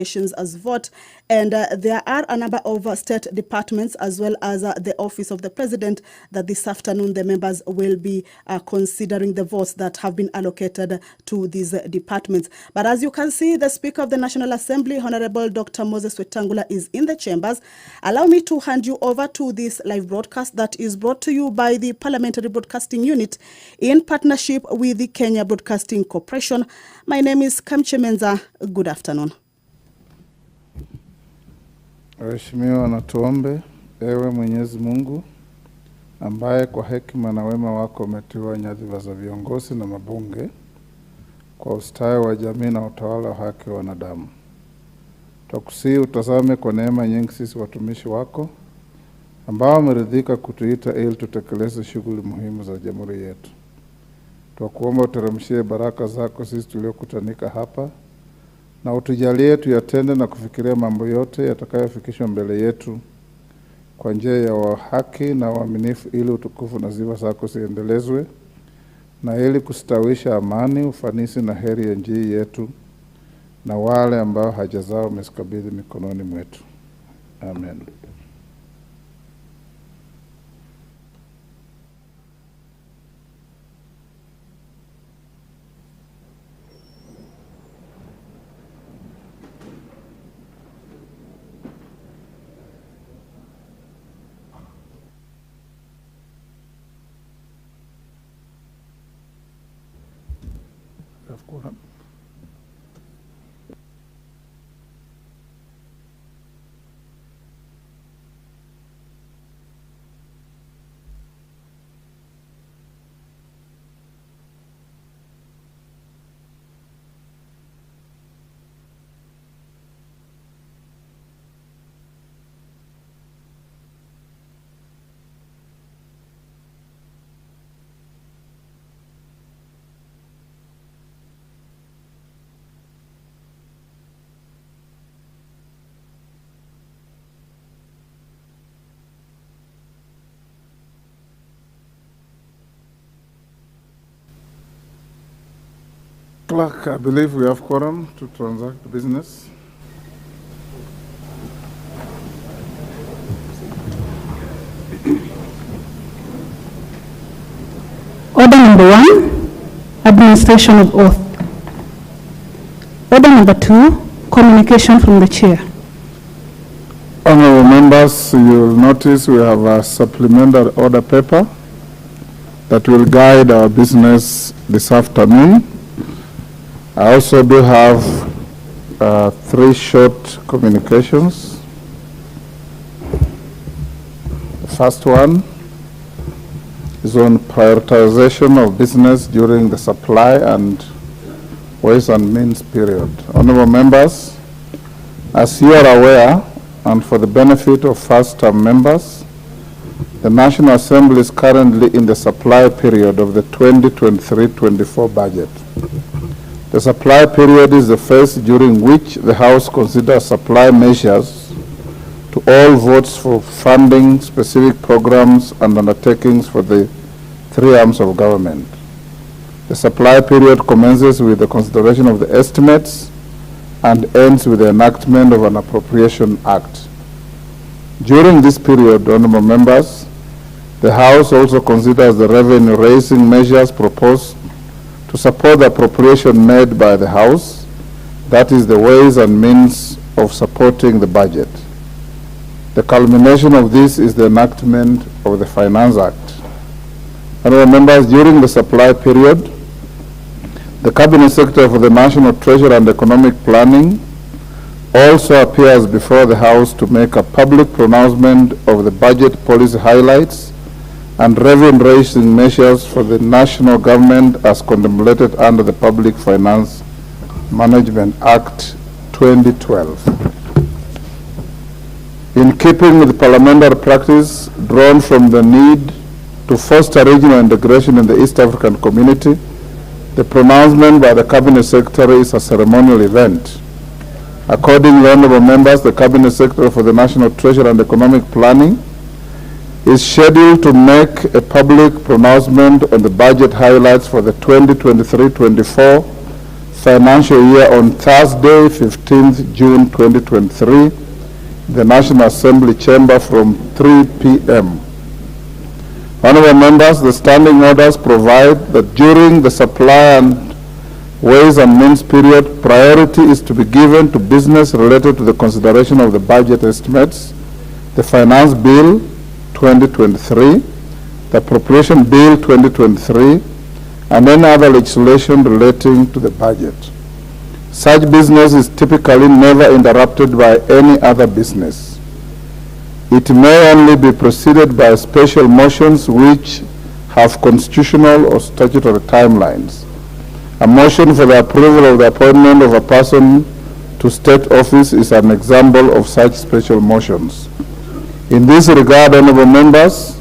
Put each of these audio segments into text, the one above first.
as vote, and there are a number of state departments as well as the office of the president that this afternoon the members will be considering the votes that have been allocated to these departments. But as you can see, the Speaker of the National Assembly, Honorable Dr. Moses Wetangula, is in the chambers. Allow me to hand you over to this live broadcast that is brought to you by the Parliamentary Broadcasting Unit in partnership with the Kenya Broadcasting Corporation. My name is Kamche Menza. Good afternoon. Waheshimiwa na tuombe. Ewe Mwenyezi Mungu ambaye kwa hekima na wema wako umetiwa nyadhifa za viongozi na mabunge kwa ustawi wa jamii na utawala wa haki wa wanadamu. Tukusihi utazame kwa neema nyingi sisi watumishi wako ambao wameridhika kutuita ili tutekeleze shughuli muhimu za jamhuri yetu. Tunakuomba uteremshie baraka zako sisi tuliokutanika hapa na utujalie tuyatende na kufikiria mambo yote yatakayofikishwa mbele yetu kwa njia ya haki na uaminifu, ili utukufu na sifa zako ziendelezwe na ili kustawisha amani, ufanisi na heri ya nchi yetu na wale ambao haja zao umezikabidhi mikononi mwetu. Amen. Clerk, I believe we have quorum to transact business. Order number 1, administration of oath. Order number 2, communication from the chair. Honorable members, you will notice we have a supplementary order paper that will guide our business this afternoon. I also do have 3 short communications. The first one is on prioritization of business during the supply and ways and means period. Honorable members, as you are aware, and for the benefit of first-term members, the National Assembly is currently in the supply period of the 2023-24 budget. The supply period is the phase during which the House considers supply measures to all votes for funding specific programs and undertakings for the 3 arms of government. The supply period commences with the consideration of the estimates and ends with the enactment of an appropriation act. During this period, honorable members, the House also considers the revenue-raising measures proposed to support the appropriation made by the House, that is the ways and means of supporting the budget. The culmination of this is the enactment of the Finance Act. Honorable members, during the supply period, the Cabinet Secretary for the National Treasury and Economic Planning also appears before the House to make a public pronouncement of the budget policy highlights and revenue-raising measures for the national government as contemplated under the Public Finance Management Act 2012. In keeping with the parliamentary practice drawn from the need to foster regional integration in the East African community, the pronouncement by the Cabinet Secretary is a ceremonial event. Accordingly, honorable members, the Cabinet Secretary for the National Treasury and Economic Planning is scheduled to make a public pronouncement on the budget highlights for the 2023-24 financial year on Thursday, 15th June 2023, the National Assembly Chamber from 3 p.m. Honorable members, the standing orders provide that during the supply and Ways and Means period, priority is to be given to business related to the consideration of the budget estimates, the Finance Bill 2023, the Appropriation Bill 2023, and any other legislation relating to the budget. Such business is typically never interrupted by any other business. It may only be preceded by special motions which have constitutional or statutory timelines. A motion for the approval of the appointment of a person to state office is an example of such special motions. In this regard, honorable members,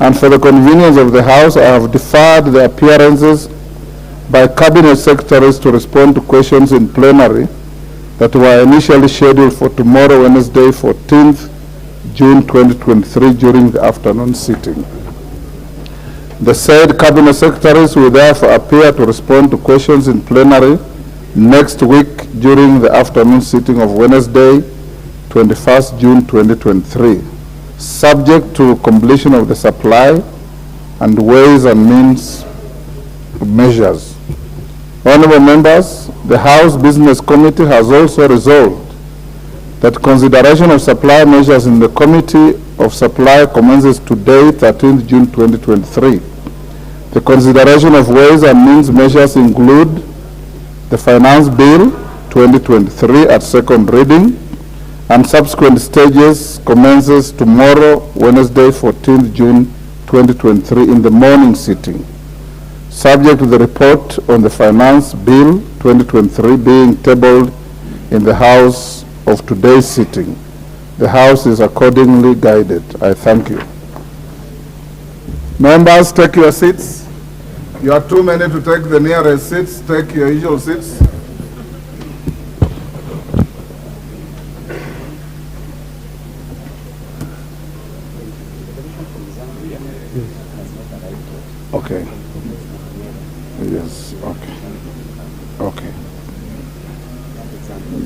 and for the convenience of the House, I have deferred the appearances by Cabinet Secretaries to respond to questions in plenary that were initially scheduled for tomorrow, Wednesday, 14th June 2023, during the afternoon sitting. The said Cabinet Secretaries will therefore appear to respond to questions in plenary next week during the afternoon sitting of Wednesday, 21st June 2023, subject to completion of the supply and Ways and Means measures. Honorable members, the House Business Committee has also resolved that consideration of supply measures in the Committee of Supply commences today, 13th June 2023. The consideration of Ways and Means measures include the Finance Bill 2023 at second reading, and subsequent stages commences tomorrow, Wednesday, 14th June 2023, in the morning sitting, subject to the report on the Finance Bill 2023 being tabled in the House of today's sitting. The House is accordingly guided. I thank you. Members, take your seats. You are too many to take the nearest seats. Take your usual seats. Okay. Yes, okay. Okay.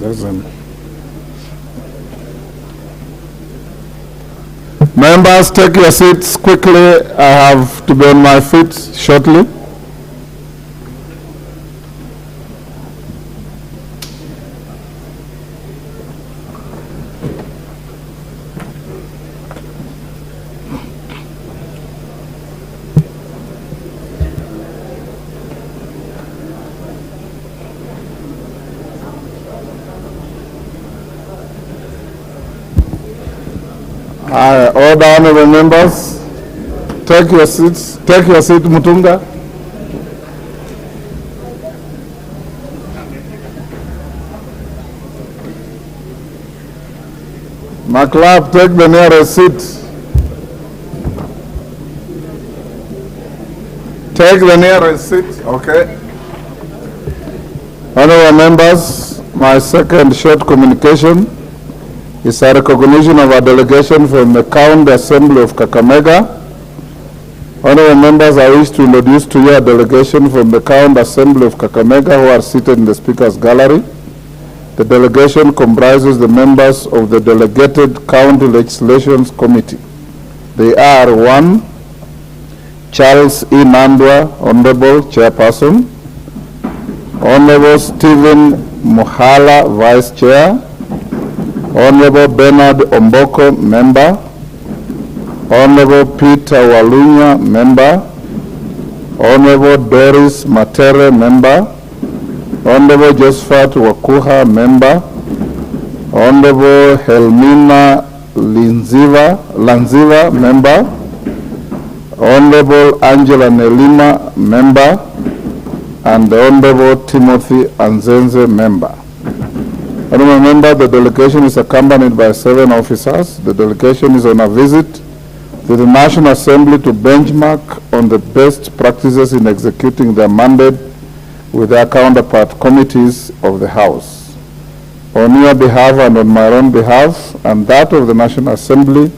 There's an... Members, take your seats quickly. I have to be on my feet shortly. All the honorable members, take your seats. Take your seat, Mutunga. McLeod, take the nearest seat. Take the nearest seat, okay. Honorable members, my second short communication is a recognition of a delegation from the County Assembly of Kakamega. Honorable members, I wish to introduce to you a delegation from the County Assembly of Kakamega who are seated in the Speaker's Gallery. The delegation comprises the members of the Delegated County Legislations Committee. They are: 1, Charles E. Nandwa, Honorable Chairperson; Honorable Stephen Muhala, Vice Chair; Honorable Bernard Omboko, Member; Honorable Peter Walunya, Member; Honorable Doris Matere, Member; Honorable Josephat Wakuha, Member; Honorable Helmina Lanziva, Member; Honorable Angela Nelima, Member; and the Honorable Timothy Anzenze, Member. Honorable member, the delegation is accompanied by 7 officers. The delegation is on a visit to the National Assembly to benchmark on the best practices in executing their mandate with their counterpart committees of the House. On your behalf and on my own behalf and that of the National Assembly,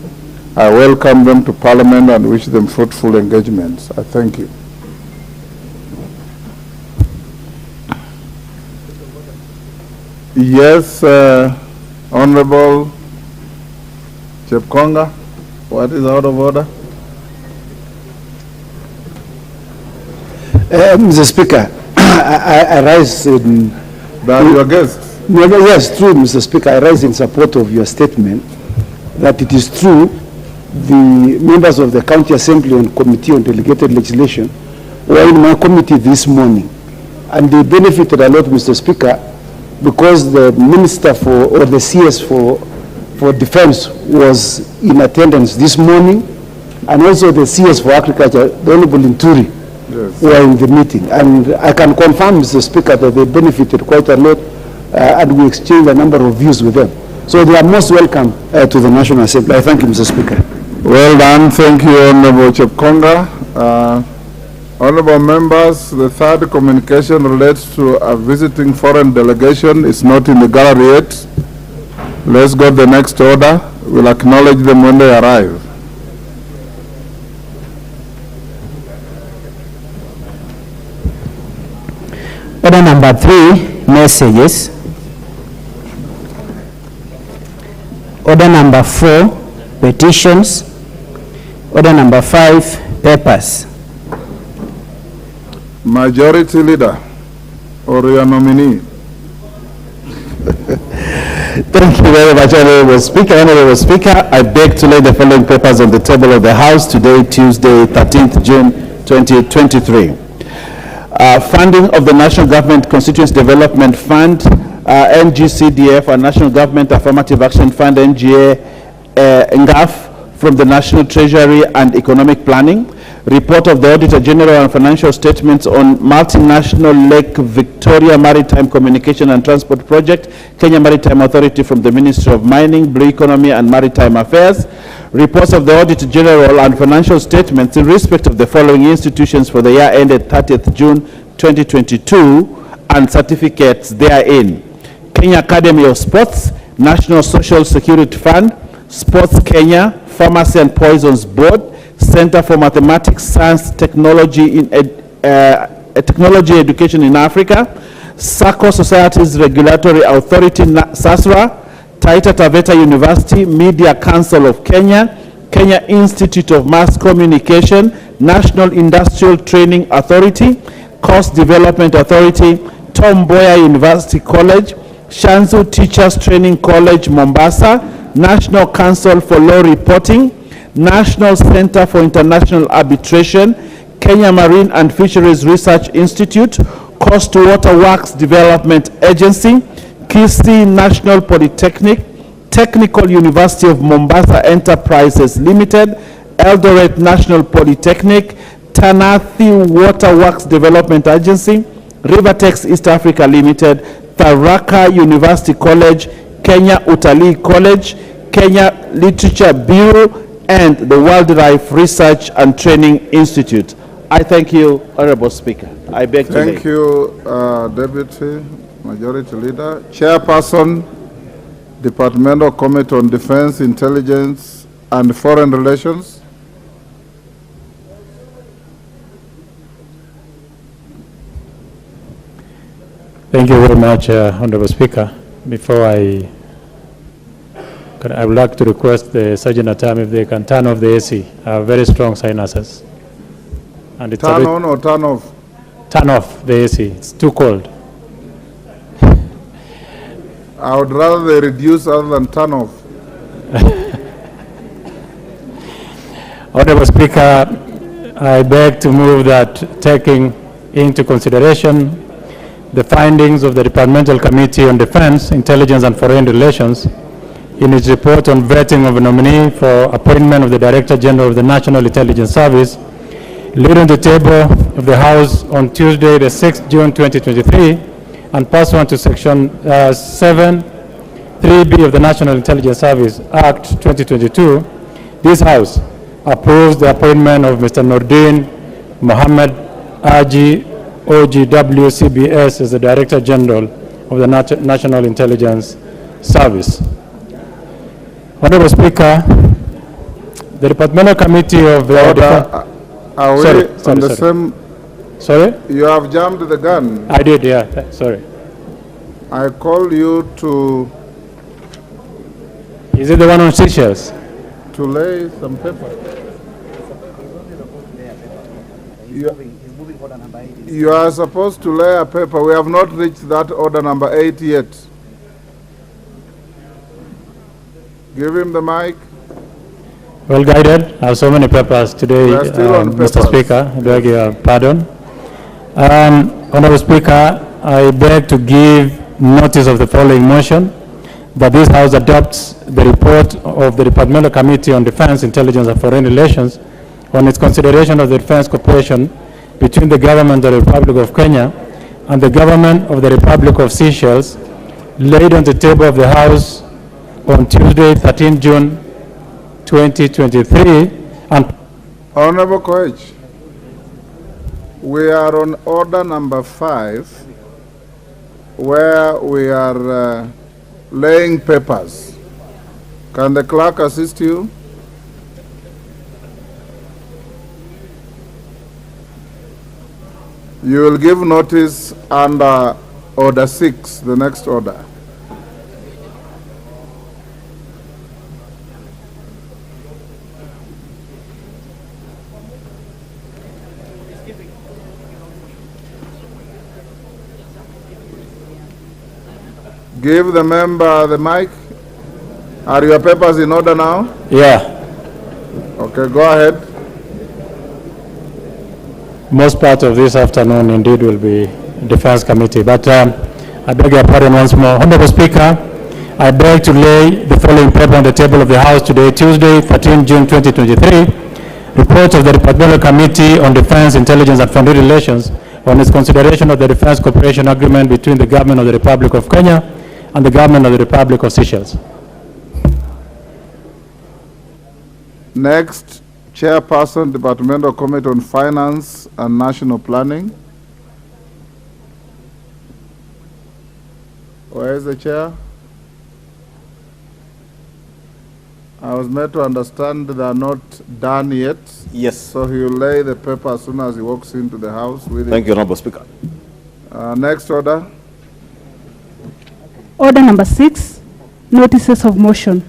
I welcome them to Parliament and wish them fruitful engagements. I thank you. Yes, Honorable Chepkonga, what is out of order? Mr. Speaker, I rise in... That your guests? No, yes, true, Mr. Speaker. I rise in support of your statement that it is true the members of the County Assembly and Committee on Delegated Legislation were in my committee this morning, and they benefited a lot, Mr. Speaker, because the Minister for, or the CS for Defense was in attendance this morning, and also the CS for Agriculture, the Honorable Inturi, yes, were in the meeting. And I can confirm, Mr. Speaker, that they benefited quite a lot, and we exchanged a number of views with them. So they are most welcome to the National Assembly. I thank you, Mr. Speaker. Well done. Thank you, Honorable Chepkonga. Honorable members, the third communication relates to a visiting foreign delegation. It's not in the gallery yet. Let's go to the next order. We'll acknowledge them when they arrive. Order number 3, messages. Order number 4, petitions. Order number 5, papers. Majority Leader, or your nominee. Thank you very much, Honorable Speaker. Honorable Speaker, I beg to lay the following papers on the table of the House today, Tuesday, 13th June 2023. Funding of the National Government Constituency Development Fund, NGCDF, and National Government Affirmative Action Fund, NGA, NGAF, from the National Treasury and Economic Planning. Report of the Auditor General on financial statements on multinational Lake Victoria Maritime Communication and Transport Project, Kenya Maritime Authority, from the Ministry of Mining, Blue Economy and Maritime Affairs. Reports of the Auditor General on financial statements in respect of the following institutions for the year ended 30th June 2022 and certificates therein: Kenya Academy of Sports, National Social Security Fund, Sports Kenya, Pharmacy and Poisons Board, Center for Mathematics, Science, Technology Education in Africa, SACCO Societies Regulatory Authority, SASRA, Taita Taveta University, Media Council of Kenya, Kenya Institute of Mass Communication, National Industrial Training Authority, Coast Development Authority, Tom Mboya University College, Shanzu Teachers Training College, Mombasa, National Council for Law Reporting, National Center for International Arbitration, Kenya Marine and Fisheries Research Institute, Coast Water Works Development Agency, Kisii National Polytechnic, Technical University of Mombasa Enterprises Limited, Eldoret National Polytechnic, Tanathi Water Works Development Agency, Rivertex East Africa Limited, Tharaka University College, Kenya Utalii College, Kenya Literature Bureau, and the Wildlife Research and Training Institute. I thank you, Honorable Speaker. I beg to Thank you, Deputy Majority Leader. Chairperson, Departmental Committee on Defense, Intelligence, and Foreign Relations. Thank you very much, Honorable Speaker. Before I would like to request the Sergeant at Arms if they can turn off the AC. Very strong sinuses. And it's turn on or turn off? Turn off the AC. It's too cold. I would rather they reduce other than turn off. Honorable Speaker, I beg to move that, taking into consideration the findings of the Departmental Committee on Defense, Intelligence and Foreign Relations in its report on vetting of a nominee for appointment of the Director General of the National Intelligence Service, laid on the table of the House on Tuesday, the 6th June 2023, and pursuant to Section 7(3)(b) of the National Intelligence Service Act 2022, this House approves the appointment of Mr. Nordin Mohammed Aji OGW CBS as the Director General of the National Intelligence Service. Honorable Speaker, the Departmental Committee of the Are we on the same? Sorry? You have jammed the gun. I did, yeah, sorry. I call you to Is it the one on Seychelles? lay some paper. You are supposed to lay a paper. We have not reached that order number 8 yet. Give him the mic. Well guided. I have so many papers today, We are still on Mr. papers. Speaker. I beg your pardon. Honorable Speaker, I beg to give notice of the following motion, that this House adopts the report of the Departmental Committee on Defense, Intelligence and Foreign Relations on its consideration of the defense cooperation between the government of the Republic of Kenya and the government of the Republic of Seychelles, laid on the table of the House on Tuesday, 13 June 2023, and Honorable Koech, we are on order number 5, where we are laying papers. Can the clerk assist you? You will give notice under order 6, the next order. Give the member the mic. Are your papers in order now? yeah, Okay, go ahead. most part of this afternoon indeed will be Defense Committee, but I beg your pardon once more. Honorable Speaker, I beg to lay the following paper on the table of the House today, Tuesday, 13 June 2023, report of the Departmental Committee on Defense, Intelligence and Foreign Relations on its consideration of the Defense Cooperation Agreement between the Government of the Republic of Kenya and the Government of the Republic of Seychelles. Next, Chairperson, Departmental Committee on Finance and National Planning. Where is the chair? I was made to understand they are not done yet. Yes. So he will lay the paper as soon as he walks into the House with it. Thank you, Honorable Speaker. Next order. Order number 6, notices of motion.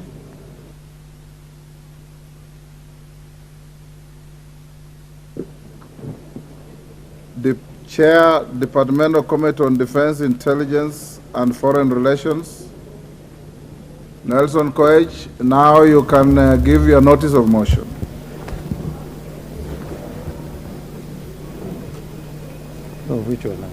The Chair, Departmental Committee on Defense, Intelligence and Foreign Relations. Nelson Koech, now you can give your notice of motion. Oh, which one?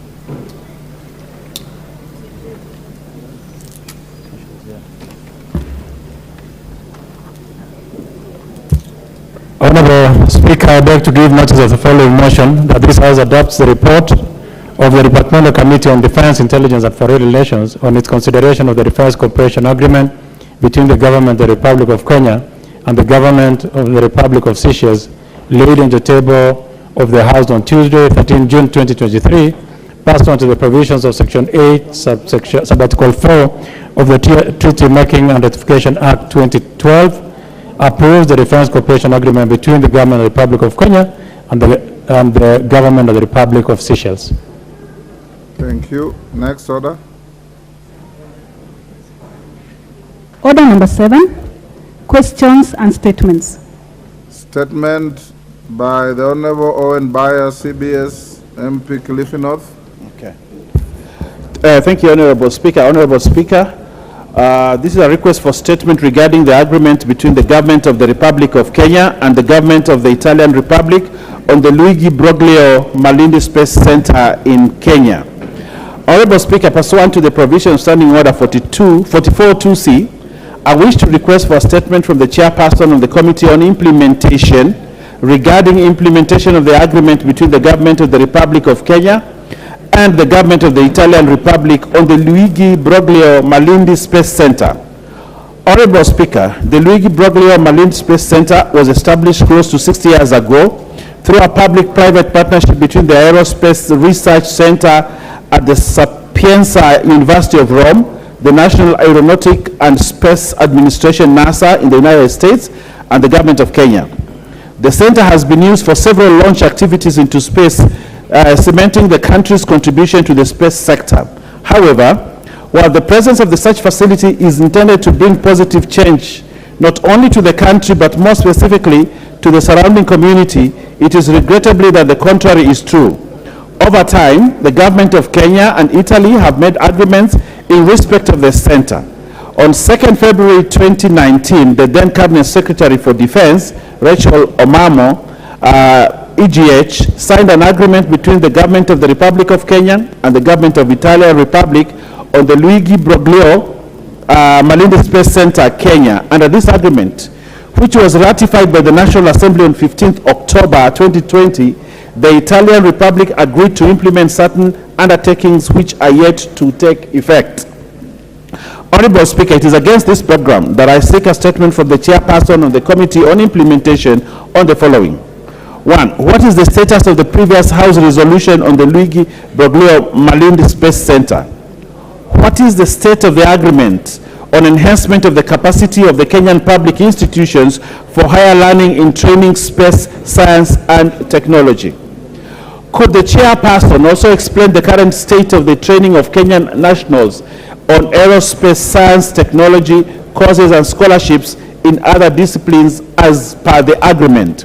Honorable Speaker, I beg to give notice of the following motion, that this House adopts the report of the Departmental Committee on Defense, Intelligence and Foreign Relations on its consideration of the Defense Cooperation Agreement between the Government of the Republic of Kenya and the Government of the Republic of Seychelles, laid on the table of the House on Tuesday, 13 June 2023, pursuant to the provisions of Section 8, Sub-Article 4 of the Treaty Making and Ratification Act 2012, approves the Defense Cooperation Agreement between the Government of the Republic of Kenya and the Government of the Republic of Seychelles. Thank you. Next order. Order number 7, questions and statements. Statement by the Honorable Owen Bayer, CBS, MP Kilifi North. Okay. Thank you, Honorable Speaker. Honorable Speaker, this is a request for statement regarding the agreement between the Government of the Republic of Kenya and the Government of the Italian Republic on the Luigi Broglio Malindi Space Center in Kenya. Honorable Speaker, pursuant to the provision of Standing Order 44-2C, I wish to request for a statement from the Chairperson of the Committee on Implementation regarding implementation of the agreement between the Government of the Republic of Kenya and the Government of the Italian Republic on the Luigi Broglio Malindi Space Center. Honorable Speaker, the Luigi Broglio Malindi Space Center was established close to 60 years ago through a public-private partnership between the Aerospace Research Center at the Sapienza University of Rome, the National Aeronautic and Space Administration, NASA, in the United States, and the Government of Kenya. The center has been used for several launch activities into space, cementing the country's contribution to the space sector. However, While the presence of such facility is intended to bring positive change, not only to the country, but more specifically to the surrounding community, it is regrettably that the contrary is true. Over time, the government of Kenya and Italy have made agreements in respect of the center. On 2nd February 2019, the then Cabinet Secretary for Defense, Rachel Omamo, EGH, signed an agreement between the government of the Republic of Kenya and the government of Italian Republic on the Luigi Broglio Malindi Space Center, Kenya. Under this agreement, which was ratified by the National Assembly on 15th October 2020, the Italian Republic agreed to implement certain undertakings which are yet to take effect. Honorable Speaker, it is against this program that I seek a statement from the chairperson of the Committee on Implementation on the following. 1. What is the status of the previous House resolution on the Luigi Broglio Malindi Space Center? What is the state of the agreement on enhancement of the capacity of the Kenyan public institutions for higher learning in training, space, science, and technology? Could the chairperson also explain the current state of the training of Kenyan nationals on aerospace, science, technology, courses, and scholarships in other disciplines as per the agreement?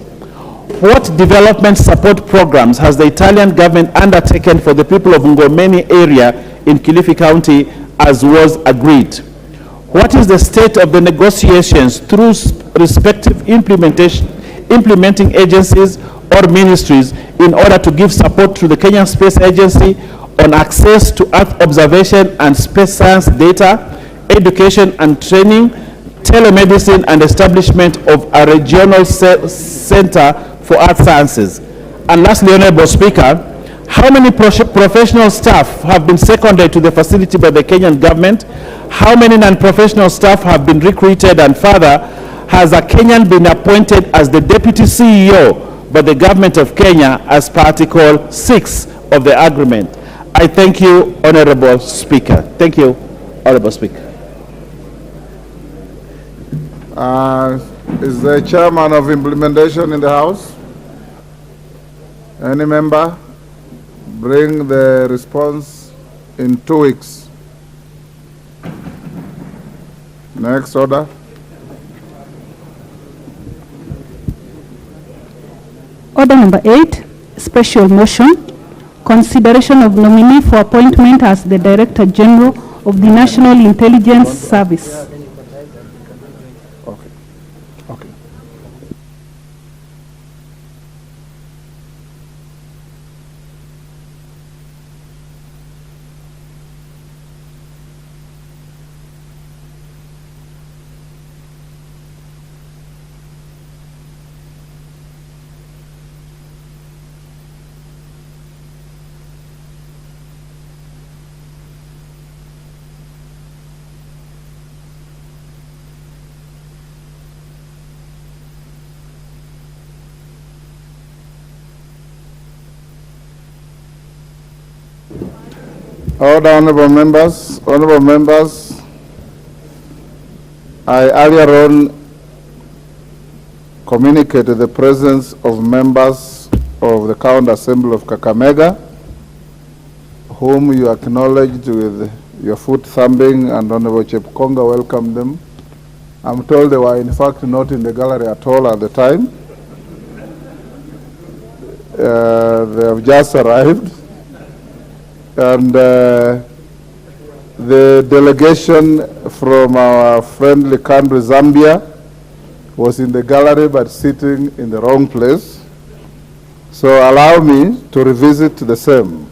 What development support programs has the Italian government undertaken for the people of Ngomeni area in Kilifi County as was agreed? What is the state of the negotiations through respective implementing agencies or ministries in order to give support to the Kenyan Space Agency on access to Earth observation and space science data, education and training, telemedicine, and establishment of a regional center for Earth sciences? And lastly, Honorable Speaker, how many professional staff have been seconded to the facility by the Kenyan government? How many non-professional staff have been recruited? And further, has a Kenyan been appointed as the Deputy CEO by the government of Kenya as per Article 6 of the agreement? I thank you, Honorable Speaker. Thank you, Honorable Speaker. Is the chairman of implementation in the House? Any member? Bring the response in 2 weeks. Next order. Order number 8, special motion, consideration of nominee for appointment as the Director General of the National Intelligence Service. Okay. Order, honorable members. Honorable members, I earlier on communicated the presence of members of the County Assembly of Kakamega, whom you acknowledged with your foot thumping, and Honorable Chepkonga welcomed them. I'm told they were in fact not in the gallery at all at the time. They have just arrived. And the delegation from our friendly country, Zambia, was in the gallery but sitting in the wrong place. So allow me to revisit the same.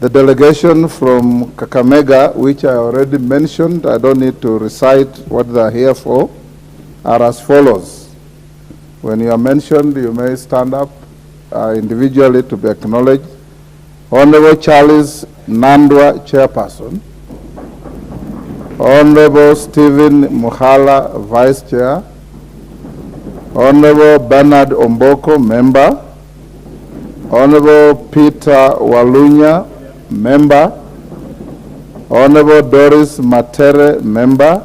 The delegation from Kakamega, which I already mentioned, I don't need to recite what they are here for, are as follows. When you are mentioned, you may stand up individually to be acknowledged. Honorable Charles Nandwa, Chairperson. Honorable Stephen Muhala, Vice Chair. Honorable Bernard Omboko, Member. Honorable Peter Walunya, Member. Honorable Doris Matere, Member.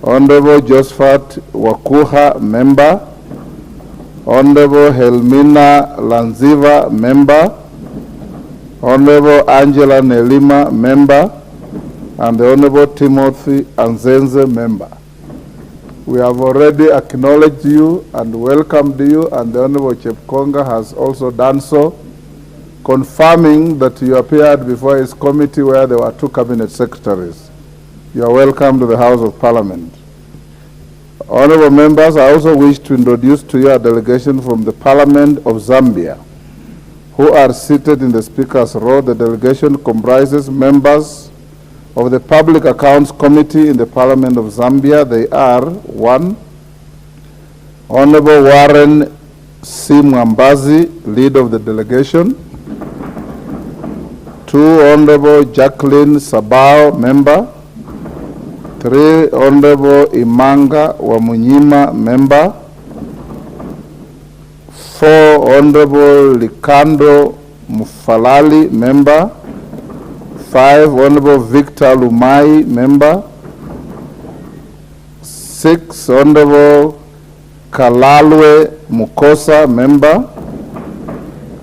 Honorable Josephat Wakuha, Member. Honorable Helmina Lanziva, Member. Honorable Angela Nelima, member, and the Honorable Timothy Anzenze, member. We have already acknowledged you and welcomed you, and the Honorable Chepkonga has also done so, confirming that you appeared before his committee where there were 2 cabinet secretaries. You are welcome to the House of Parliament. Honorable members, I also wish to introduce to you a delegation from the Parliament of Zambia, who are seated in the Speaker's row. The delegation comprises members of the Public Accounts Committee in the Parliament of Zambia. They are 1, Honorable Warren C. Mwambazi, lead of the delegation. 2, Honorable Jacqueline Sabao, member. 3, Honorable Imanga Wamunyima, member. 4, Honorable Likando Mufalali, member. 5, Honorable Victor Lumai, member. 6, Honorable Kalalwe Mukosa, member.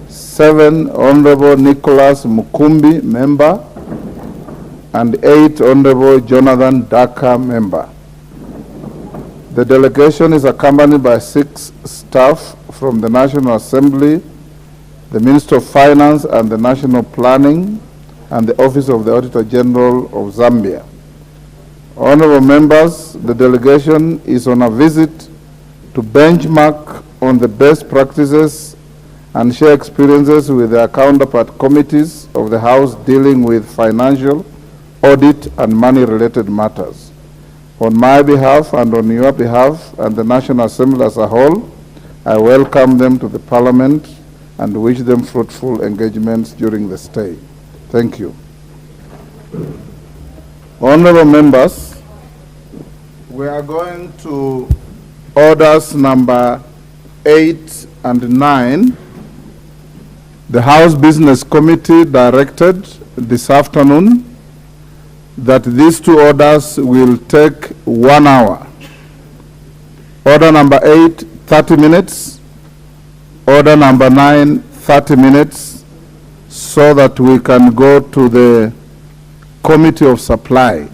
7, Honorable Nicholas Mukumbi, member. And 8, Honorable Jonathan Daka, member. The delegation is accompanied by 6 staff from the National Assembly, the Minister of Finance and the National Planning, and the Office of the Auditor General of Zambia. Honorable members, the delegation is on a visit to benchmark on the best practices and share experiences with their counterpart committees of the House dealing with financial, audit, and money-related matters. On my behalf and on your behalf and the National Assembly as a whole, I welcome them to the Parliament and wish them fruitful engagements during the stay. Thank you. Honorable members, we are going to orders number 8 and 9. The House Business Committee directed this afternoon that these 2 orders will take 1 hour. Order number 8, 30 minutes. Order number 9, 30 minutes, so that we can go to the Committee of Supply.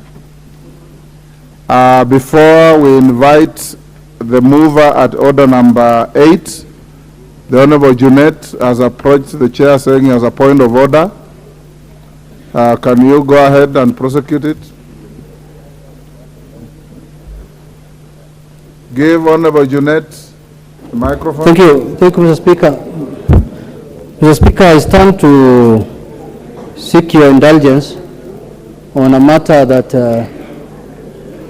Before we invite the mover at order number 8, the Honorable Junet has approached the chair saying he has a point of order. Can you go ahead and prosecute it? Give Honorable Junet the microphone. Thank you, Mr. Speaker. Mr. Speaker, I stand to seek your indulgence on a matter that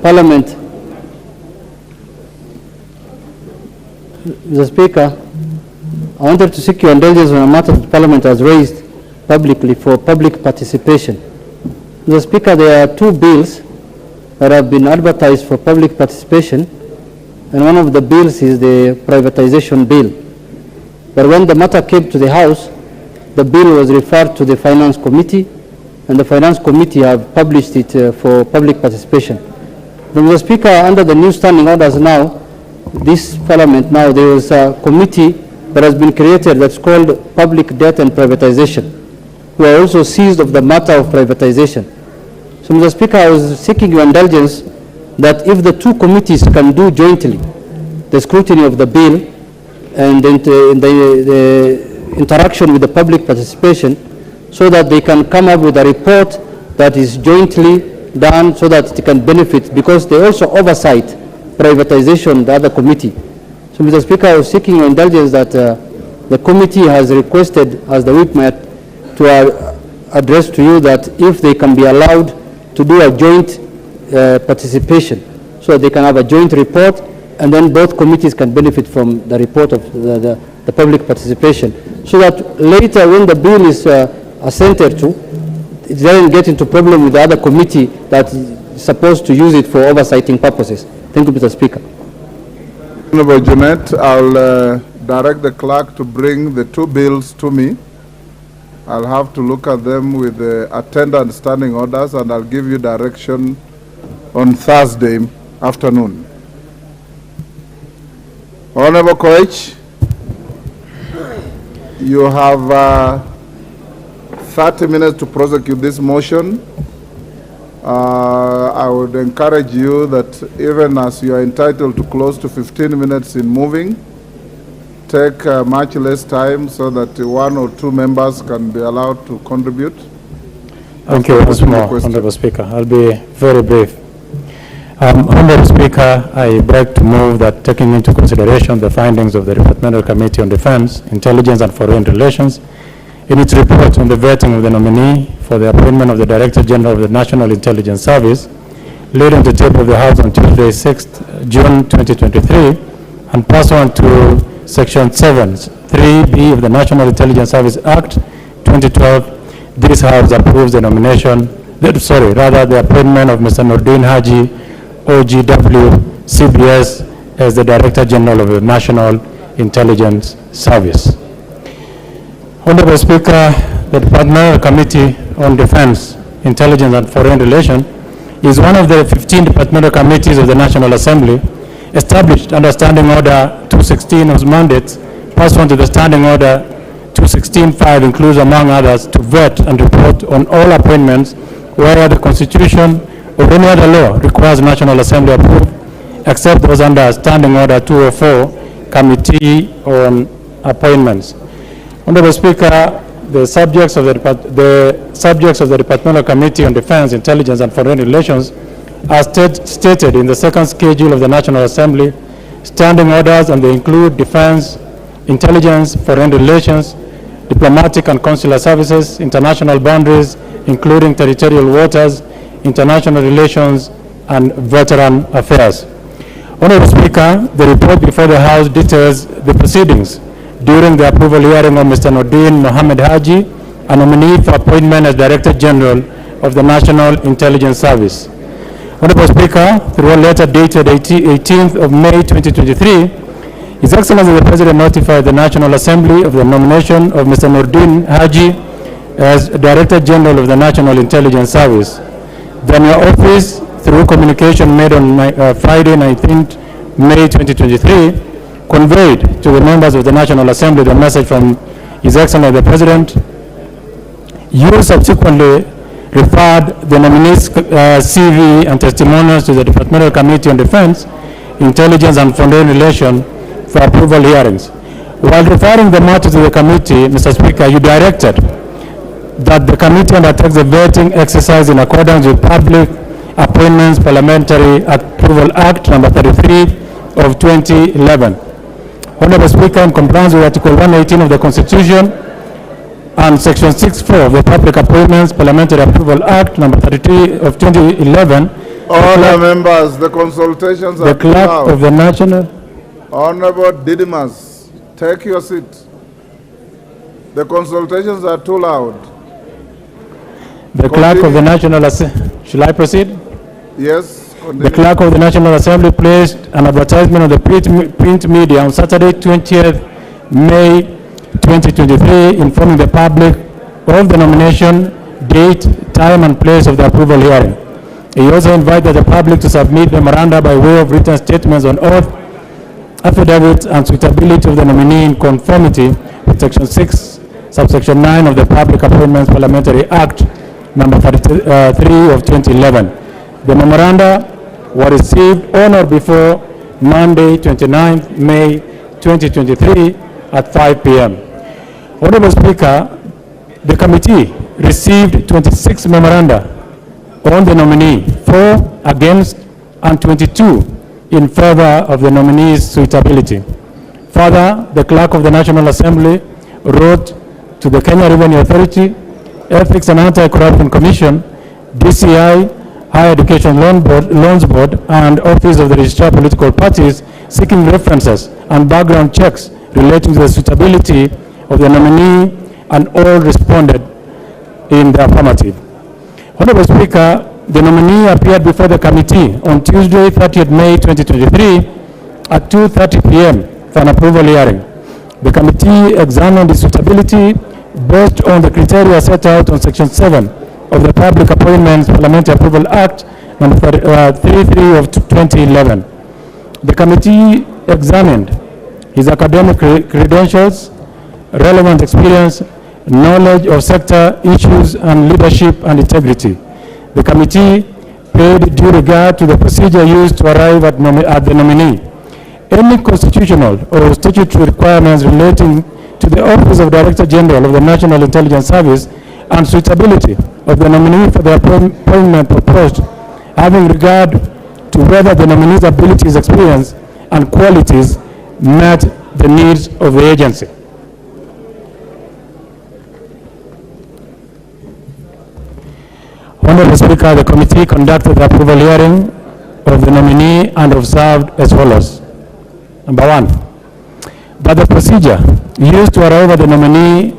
Parliament. Mr. Speaker, I wanted to seek your indulgence on a matter that Parliament has raised publicly for public participation. Mr. Speaker, there are 2 bills that have been advertised for public participation, and one of the bills is the privatization bill. But when the matter came to the House, the bill was referred to the Finance Committee, and the Finance Committee have published it for public participation. But Mr. Speaker, under the new standing orders now, this Parliament now, there is a committee that has been created that's called Public Debt and Privatization, who are also seized of the matter of privatization. So, Mr. Speaker, I was seeking your indulgence that if the 2 committees can do jointly the scrutiny of the bill and the interaction with the public participation, so that they can come up with a report that is jointly done so that it can benefit, because they also oversight privatization, the other committee. So, Mr. Speaker, I was seeking your indulgence that the committee has requested, as the whip might, to address to you that if they can be allowed to do a joint participation, so that they can have a joint report, and then both committees can benefit from the report of the public participation, so that later when the bill is assented to, it doesn't get into problem with the other committee that is supposed to use it for oversighting purposes. Thank you, Mr. Speaker. Honorable Junet, I'll direct the clerk to bring the 2 bills to me. I'll have to look at them with the attendant standing orders, and I'll give you direction on Thursday afternoon. Honorable Koech, you have 30 minutes to prosecute this motion. I would encourage you that even as you are entitled to close to 15 minutes in moving, take much less time so that 1 or 2 members can be allowed to contribute. Thank you once more, Honorable Speaker. I'll be very brief. Honorable Speaker, I beg to move that taking into consideration the findings of the Departmental Committee on Defense, Intelligence and Foreign Relations in its report on the vetting of the nominee for the appointment of the Director General of the National Intelligence Service, laid on the table of the House on Tuesday, 6th June 2023, and pursuant to Section 7(3)(b) of the National Intelligence Service Act 2012, this House approves the nomination, the appointment of Mr. Nordin Haji, OGW, CBS, as the Director General of the National Intelligence Service. Honorable Speaker, the Departmental Committee on Defense, Intelligence and Foreign Relations is one of the 15 departmental committees of the National Assembly established under Standing Order 216 whose mandates, pursuant to the Standing Order 216(5), includes, among others, to vet and report on all appointments where the Constitution or any other law requires National Assembly approval, except those under Standing Order 204, Committee on Appointments. Honorable Speaker, the subjects of the Departmental Committee on Defense, Intelligence and Foreign Relations are stated in the second schedule of the National Assembly standing orders, and they include defense, intelligence, foreign relations, diplomatic and consular services, international boundaries, including territorial waters, international relations, and veteran affairs. Honorable Speaker, the report before the House details the proceedings during the approval hearing of Mr. Nordin Mohammed Haji, a nominee for appointment as Director General of the National Intelligence Service. Honorable Speaker, through a letter dated 18th of May 2023, His Excellency the President notified the National Assembly of the nomination of Mr. Nordin Haji as Director General of the National Intelligence Service. Then your office, through communication made on Friday 19th May 2023, conveyed to the members of the National Assembly the message from His Excellency the President. You subsequently referred the nominee's CV and testimonials to the Departmental Committee on Defense, Intelligence and Foreign Relations for approval hearings. While referring the matter to the committee, Mr. Speaker, you directed that the committee undertakes the vetting exercise in accordance with Public Appointments Parliamentary Approval Act number 33 of 2011. Honorable Speaker, in compliance with Article 118 of the Constitution and Section 6(4) of the Public Appointments Parliamentary Approval Act number 33 of 2011, Order, members, the consultations are too loud. The clerk of the National... Honorable Didymus, take your seat. The consultations are too loud. The clerk of the National Assembly... Shall I proceed? Yes. Continue. The clerk of the National Assembly placed an advertisement on the print media on Saturday, 20th May 2023, informing the public of the nomination, date, time, and place of the approval hearing. He also invited the public to submit memoranda by way of written statements on oath, affidavits, and suitability of the nominee in conformity with Section 6, subsection 9 of the Public Appointments Parliamentary Act number 33 of 2011. The memoranda were received on or before Monday, 29th May 2023 at 5 p.m. Honorable Speaker, the committee received 26 memoranda on the nominee, 4 against and 22 in favor of the nominee's suitability. Further, the clerk of the National Assembly wrote to the Kenya Revenue Authority, Ethics and Anti-Corruption Commission, DCI, Higher Education Loans Board, and Office of the Registrar of Political Parties, seeking references and background checks relating to the suitability of the nominee, and all responded in the affirmative. Honorable Speaker, the nominee appeared before the committee on Tuesday, 30th May 2023 at 2:30 p.m. for an approval hearing. The committee examined the suitability based on the criteria set out on Section 7 of the Public Appointments Parliamentary Approval Act number 33 of 2011. The committee examined his academic credentials, relevant experience, knowledge of sector issues, and leadership and integrity. The committee paid due regard to the procedure used to arrive at the nominee. Any constitutional or statutory requirements relating to the Office of Director General of the National Intelligence Service and suitability of the nominee for the appointment proposed, having regard to whether the nominee's abilities, experience, and qualities met the needs of the agency. Honorable Speaker, the committee conducted the approval hearing of the nominee and observed as follows. Number one, that the procedure used to arrive at the nominee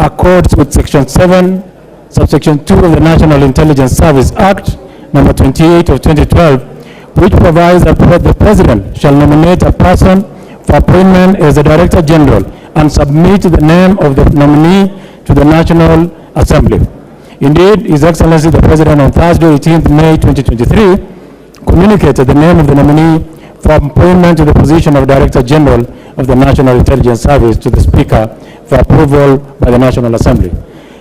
accords with Section 7, Subsection 2 of the National Intelligence Service Act, number 28 of 2012, which provides that the President shall nominate a person for appointment as the Director General and submit the name of the nominee to the National Assembly. Indeed, His Excellency the President on Thursday, 18th May 2023, communicated the name of the nominee for appointment to the position of Director General of the National Intelligence Service to the Speaker for approval by the National Assembly.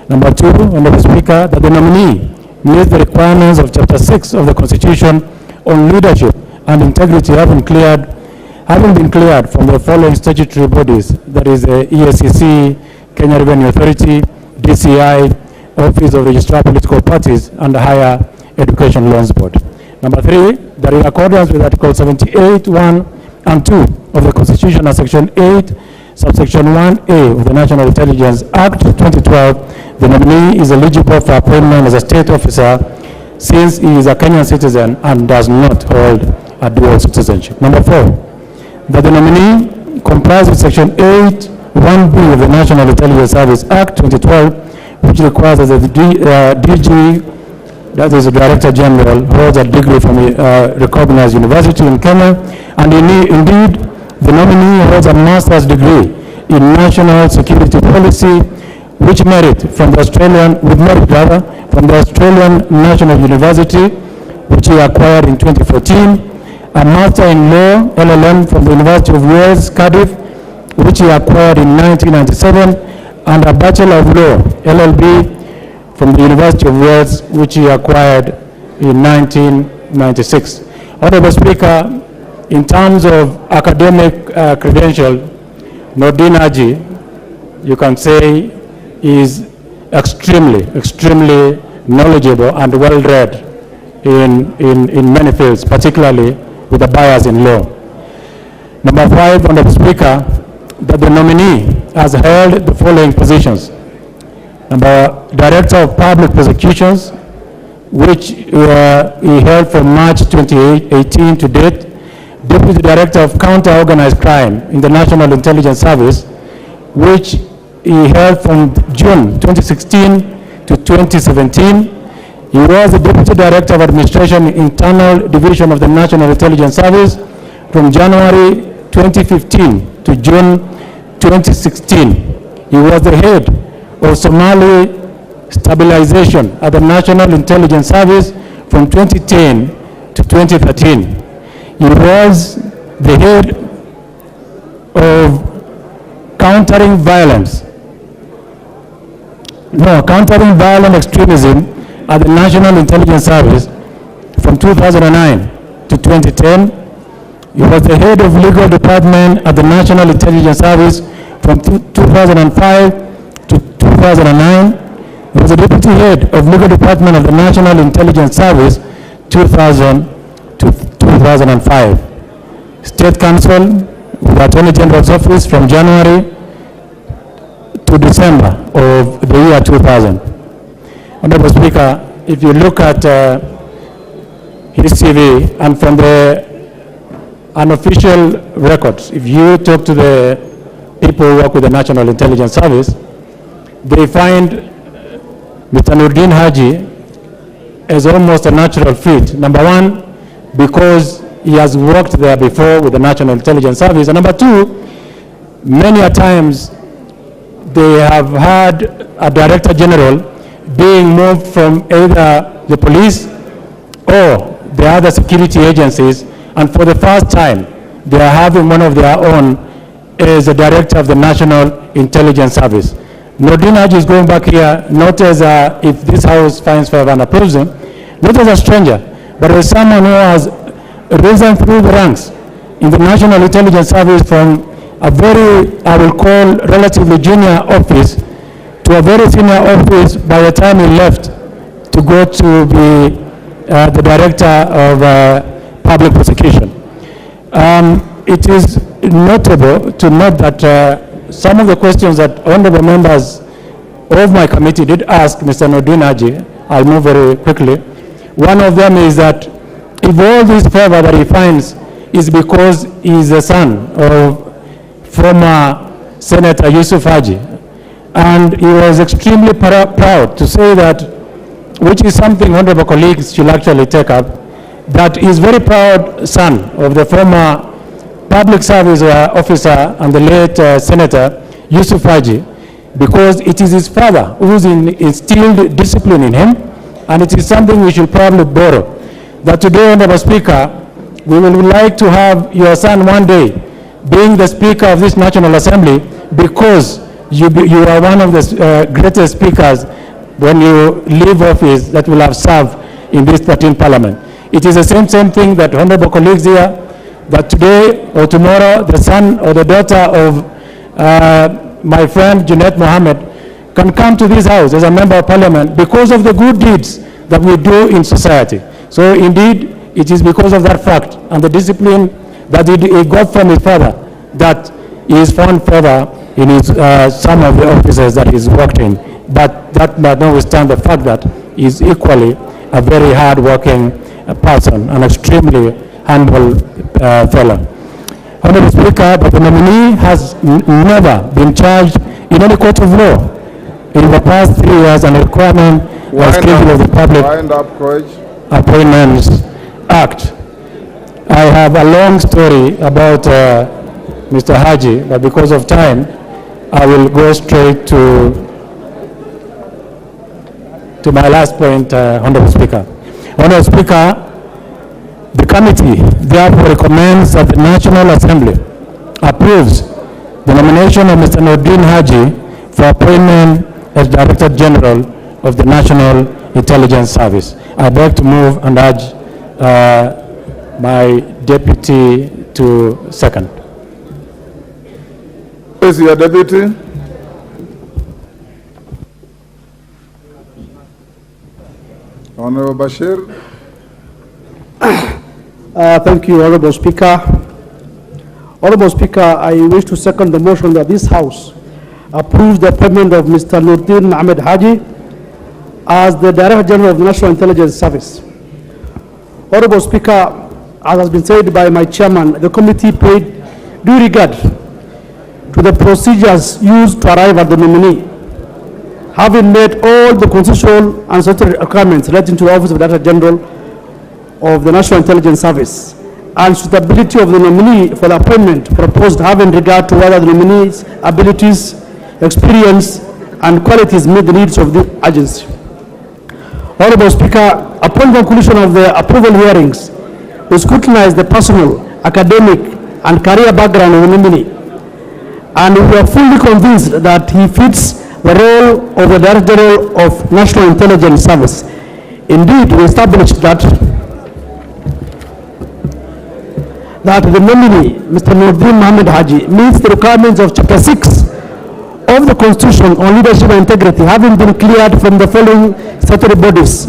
Number two, Honorable Speaker, that the nominee meets the requirements of Chapter 6 of the Constitution on leadership and integrity having been cleared from the following statutory bodies, that is the EACC, Kenya Revenue Authority, DCI, Office of Registrar Political Parties, and the Higher Education Loans Board. Number three, that in accordance with Article 78, 1 and 2 of the Constitution and Section 8, Subsection 1A of the National Intelligence Act 2012, the nominee is eligible for appointment as a state officer since he is a Kenyan citizen and does not hold a dual citizenship. Number four, that the nominee complies with Section 8, 1B of the National Intelligence Service Act 2012, which requires that the DG, that is the Director General, holds a degree from a recognized university in Kenya, and indeed, the nominee holds a master's degree in national security policy, with merit from the Australian National University, which he acquired in 2014, a master in law, LLM, from the University of Wales, Cardiff, which he acquired in 1997, and a Bachelor of Law, LLB, from the University of Wales, which he acquired in 1996. Honorable Speaker, in terms of academic credential, Nordin Haji, you can say, is extremely knowledgeable and well-read in many fields, particularly with a bias in law. Number five, Honorable Speaker, that the nominee has held the following positions. Number, Director of Public Prosecutions, which he held from March 2018 to date. Deputy Director of Counter-Organized Crime in the National Intelligence Service, which he held from June 2016 to 2017. He was the Deputy Director of Administration Internal Division of the National Intelligence Service from January 2015 to June 2016. He was the head of Somali Stabilization at the National Intelligence Service from 2010 to 2013. He was the head of countering violent extremism at the National Intelligence Service from 2009 to 2010. He was the head of legal department at the National Intelligence Service from 2005 to 2009. He was the deputy head of legal department of the National Intelligence Service 2000 to 2005. State Counsel with the Attorney General's Office from January to December of the year 2000. Honorable Speaker, if you look at his CV and from the unofficial records, if you talk to the people who work with the National Intelligence Service, they find Mr. Nordin Haji as almost a natural fit. Number one, because he has worked there before with the National Intelligence Service. And number two, many a times they have had a Director General being moved from either the police or the other security agencies, and for the first time, they are having one of their own as the Director of the National Intelligence Service. Nordin Haji is going back here not as if this House finds favor and approves him, not as a stranger, but as someone who has risen through the ranks in the National Intelligence Service from a very, I will call, relatively junior office to a very senior office by the time he left to go to be the Director of Public Prosecution. It is notable to note that some of the questions that honorable members of my committee did ask Mr. Nordin Haji, I'll move very quickly. One of them is that if all this favor that he finds is because he is the son of former Senator Yusuf Haji, and he was extremely proud to say that, which is something honorable colleagues should actually take up, that he is very proud son of the former public service officer and the late Senator Yusuf Haji, because it is his father who's instilled discipline in him, and it is something we should probably borrow. That today, Honorable Speaker, we would like to have your son one day being the Speaker of this National Assembly, because you are one of the greatest speakers when you leave office that will have served in this 13th Parliament. It is the same thing that honorable colleagues here, that today or tomorrow the son or the daughter of my friend Junaid Mohammed can come to this House as a member of Parliament because of the good deeds that we do in society. So indeed, it is because of that fact and the discipline that he got from his father that he is found favor in his, some of the offices that he's worked in. But that might notwithstand the fact that he is equally a very hard-working person, an extremely humble fellow. Honorable Speaker, but the nominee has never been charged in any court of law in the past 3 years, and a requirement was given of the Public Appointments Act. I have a long story about Mr. Haji, but because of time, I will go straight to my last point, Honorable Speaker. Honorable Speaker, the committee therefore recommends that the National Assembly approves the nomination of Mr. Nordin Haji for appointment as Director General of the National Intelligence Service. I beg to move and urge my deputy to second. Who is your deputy? Honorable Bashir. Thank you, Honorable Speaker. Honorable Speaker, I wish to second the motion that this House approves the appointment of Mr. Nordin Mohammed Haji as the Director General of the National Intelligence Service. Honorable Speaker, as has been said by my chairman, the committee paid due regard to the procedures used to arrive at the nominee, having met all the constitutional and statutory requirements relating to the Office of the Director General of the National Intelligence Service, and suitability of the nominee for the appointment proposed, having regard to whether the nominee's abilities, experience, and qualities meet the needs of the agency. Honorable Speaker, upon conclusion of the approval hearings, we scrutinize the personal, academic, and career background of the nominee, and we are fully convinced that he fits the role of the Director General of National Intelligence Service. Indeed, we established that the nominee, Mr. Nordin Mohammed Haji, meets the requirements of Chapter 6 of the Constitution on leadership and integrity, having been cleared from the following statutory bodies: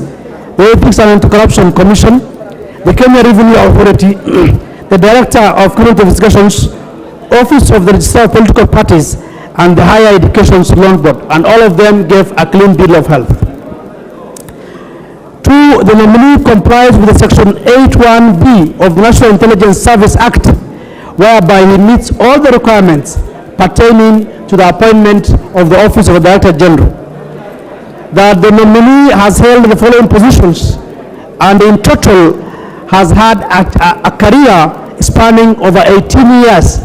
the Ethics and Anti-Corruption Commission, the Kenya Revenue Authority, the Director of Criminal Investigations, Office of the Registrar of Political Parties, and the Higher Education Loan Board, and all of them gave a clean bill of health. 2, the nominee complies with the Section 81B of the National Intelligence Service Act, whereby he meets all the requirements pertaining to the appointment of the Office of the Director General. That the nominee has held the following positions, and in total has had a career spanning over 18 years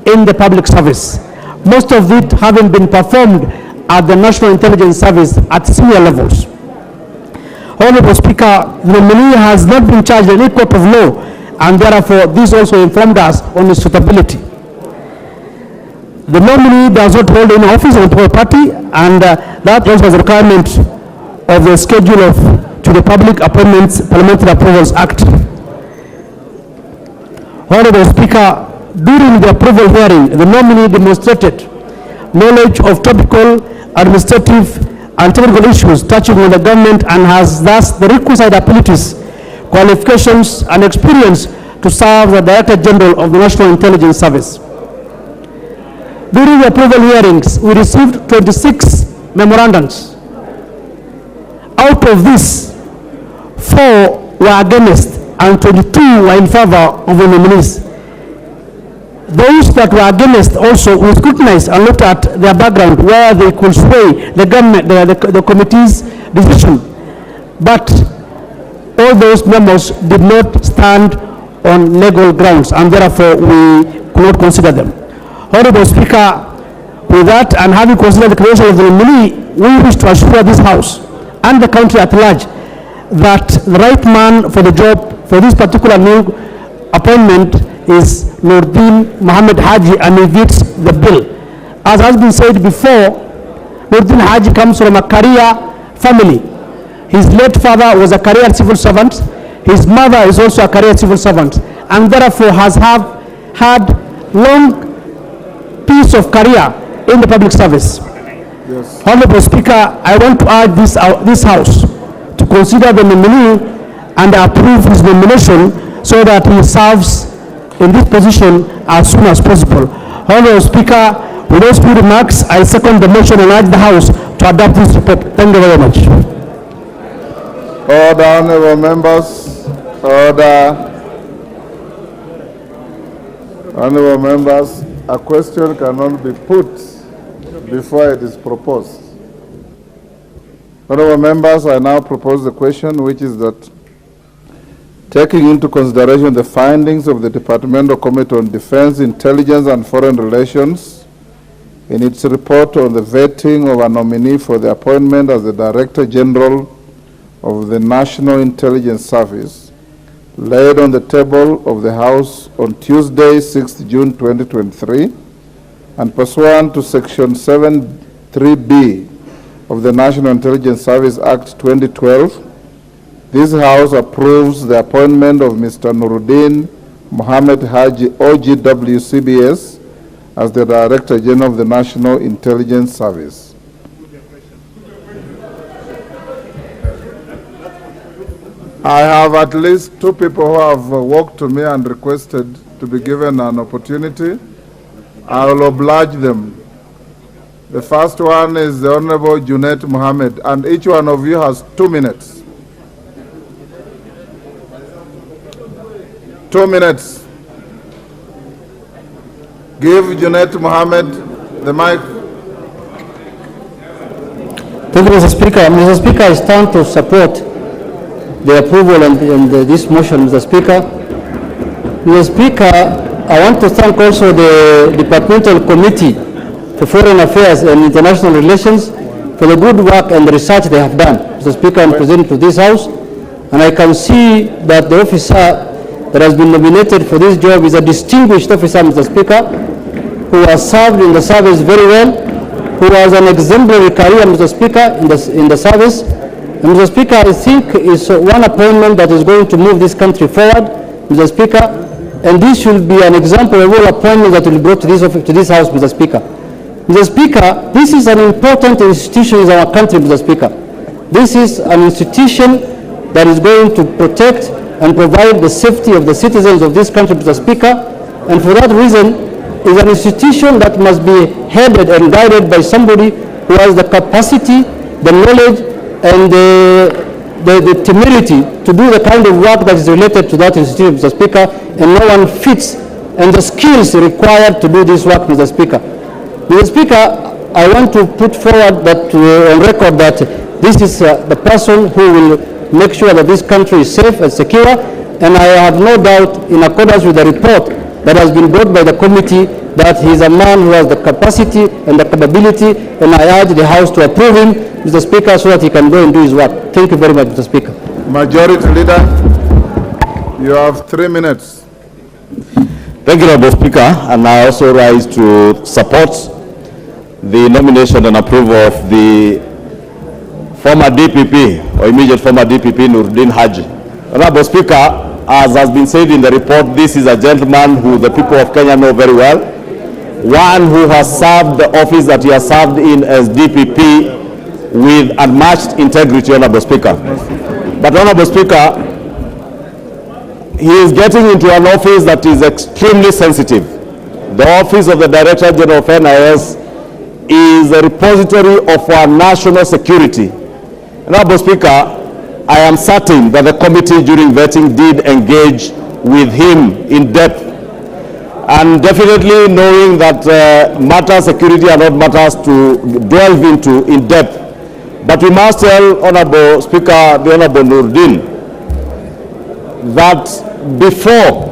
in the public service, most of it having been performed at the National Intelligence Service at senior levels. Honorable Speaker, the nominee has not been charged in any court of law, and therefore this also informed us on his suitability. The nominee does not hold any office of the party, and that also is a requirement of the schedule of to the Public Appointments Parliamentary Approvals Act. Honorable Speaker, during the approval hearing, the nominee demonstrated knowledge of topical, administrative, and technical issues touching on the government and has thus the requisite abilities, qualifications, and experience to serve the Director General of the National Intelligence Service. During the approval hearings, we received 26 memorandums. Out of this, 4 were against and 22 were in favor of the nominees. Those that were against also we scrutinized and looked at their background, where they could sway the government, the committee's decision. But all those members did not stand on legal grounds, and therefore we could not consider them. Honorable Speaker, with that and having considered the credential of the nominee, we wish to assure this House and the country at large that the right man for the job for this particular new appointment is Nurdin Mohammed Haji, and he fits the bill. As has been said before, Nurdin Haji comes from a career family. His late father was a career civil servant. His mother is also a career civil servant, and therefore has had long piece of career in the public service. Yes. Honorable Speaker, I want to urge this House to consider the nominee and approve his nomination so that he serves in this position as soon as possible. Honorable Speaker, with those few remarks, I second the motion and urge the House to adopt this report. Thank you very much. Order, honorable members. Order. Honorable members, a question cannot be put before it is proposed. Honorable members, I now propose the question, which is that taking into consideration the findings of the Departmental Committee on Defense, Intelligence and Foreign Relations in its report on the vetting of a nominee for the appointment as the Director General of the National Intelligence Service, laid on the table of the House on Tuesday, 6th June 2023, and pursuant to Section 7(3)(b) of the National Intelligence Service Act 2012, this House approves the appointment of Mr. Nurdin Mohammed Haji, OGW CBS, as the Director General of the National Intelligence Service. I have at least 2 people who have walked to me and requested to be given an opportunity. I will oblige them. The first one is the Honorable Junet Mohammed, and each one of you has 2 minutes. 2 minutes. Give Junet Mohammed the mic. Thank you, Mr. Speaker. Mr. Speaker, I stand to support the approval and this motion, Mr. Speaker. Mr. Speaker, I want to thank also the Departmental Committee for Foreign Affairs and International Relations for the good work and the research they have done. Mr. Speaker, I'm presenting to this House, and I can see that the officer that has been nominated for this job is a distinguished officer, Mr. Speaker, who has served in the service very well, who has an exemplary career, Mr. Speaker, in the service. And Mr. Speaker, I think it's one appointment that is going to move this country forward, Mr. Speaker, and this should be an example of all appointments that will be brought to this House, Mr. Speaker. Mr. Speaker, this is an important institution in our country, Mr. Speaker. This is an institution that is going to protect and provide the safety of the citizens of this country, Mr. Speaker, and for that reason, is an institution that must be headed and guided by somebody who has the capacity, the knowledge, and the temerity to do the kind of work that is related to that institution, Mr. Speaker, and no one fits and the skills required to do this work, Mr. Speaker. Mr. Speaker, I want to put forward that on record that this is the person who will make sure that this country is safe and secure, and I have no doubt, in accordance with the report that has been brought by the committee, that he is a man who has the capacity and the capability, and I urge the House to approve him, Mr. Speaker, so that he can go and do his work. Thank you very much, Mr. Speaker. Majority Leader, you have 3 minutes. Thank you, Honorable Speaker, and I also rise to support the nomination and approval of the former DPP or immediate former DPP Nurdin Haji. Honorable Speaker, as has been said in the report, this is a gentleman who the people of Kenya know very well, one who has served the office that he has served in as DPP with unmatched integrity, Honorable Speaker. But Honorable Speaker, he is getting into an office that is extremely sensitive. The office of the Director General of NIS is a repository of our national security. Honorable Speaker, I am certain that the committee during vetting did engage with him in depth, and definitely knowing that matters security are not matters to delve into in depth. But we must tell Honorable Speaker, the Honorable Nurdin, that before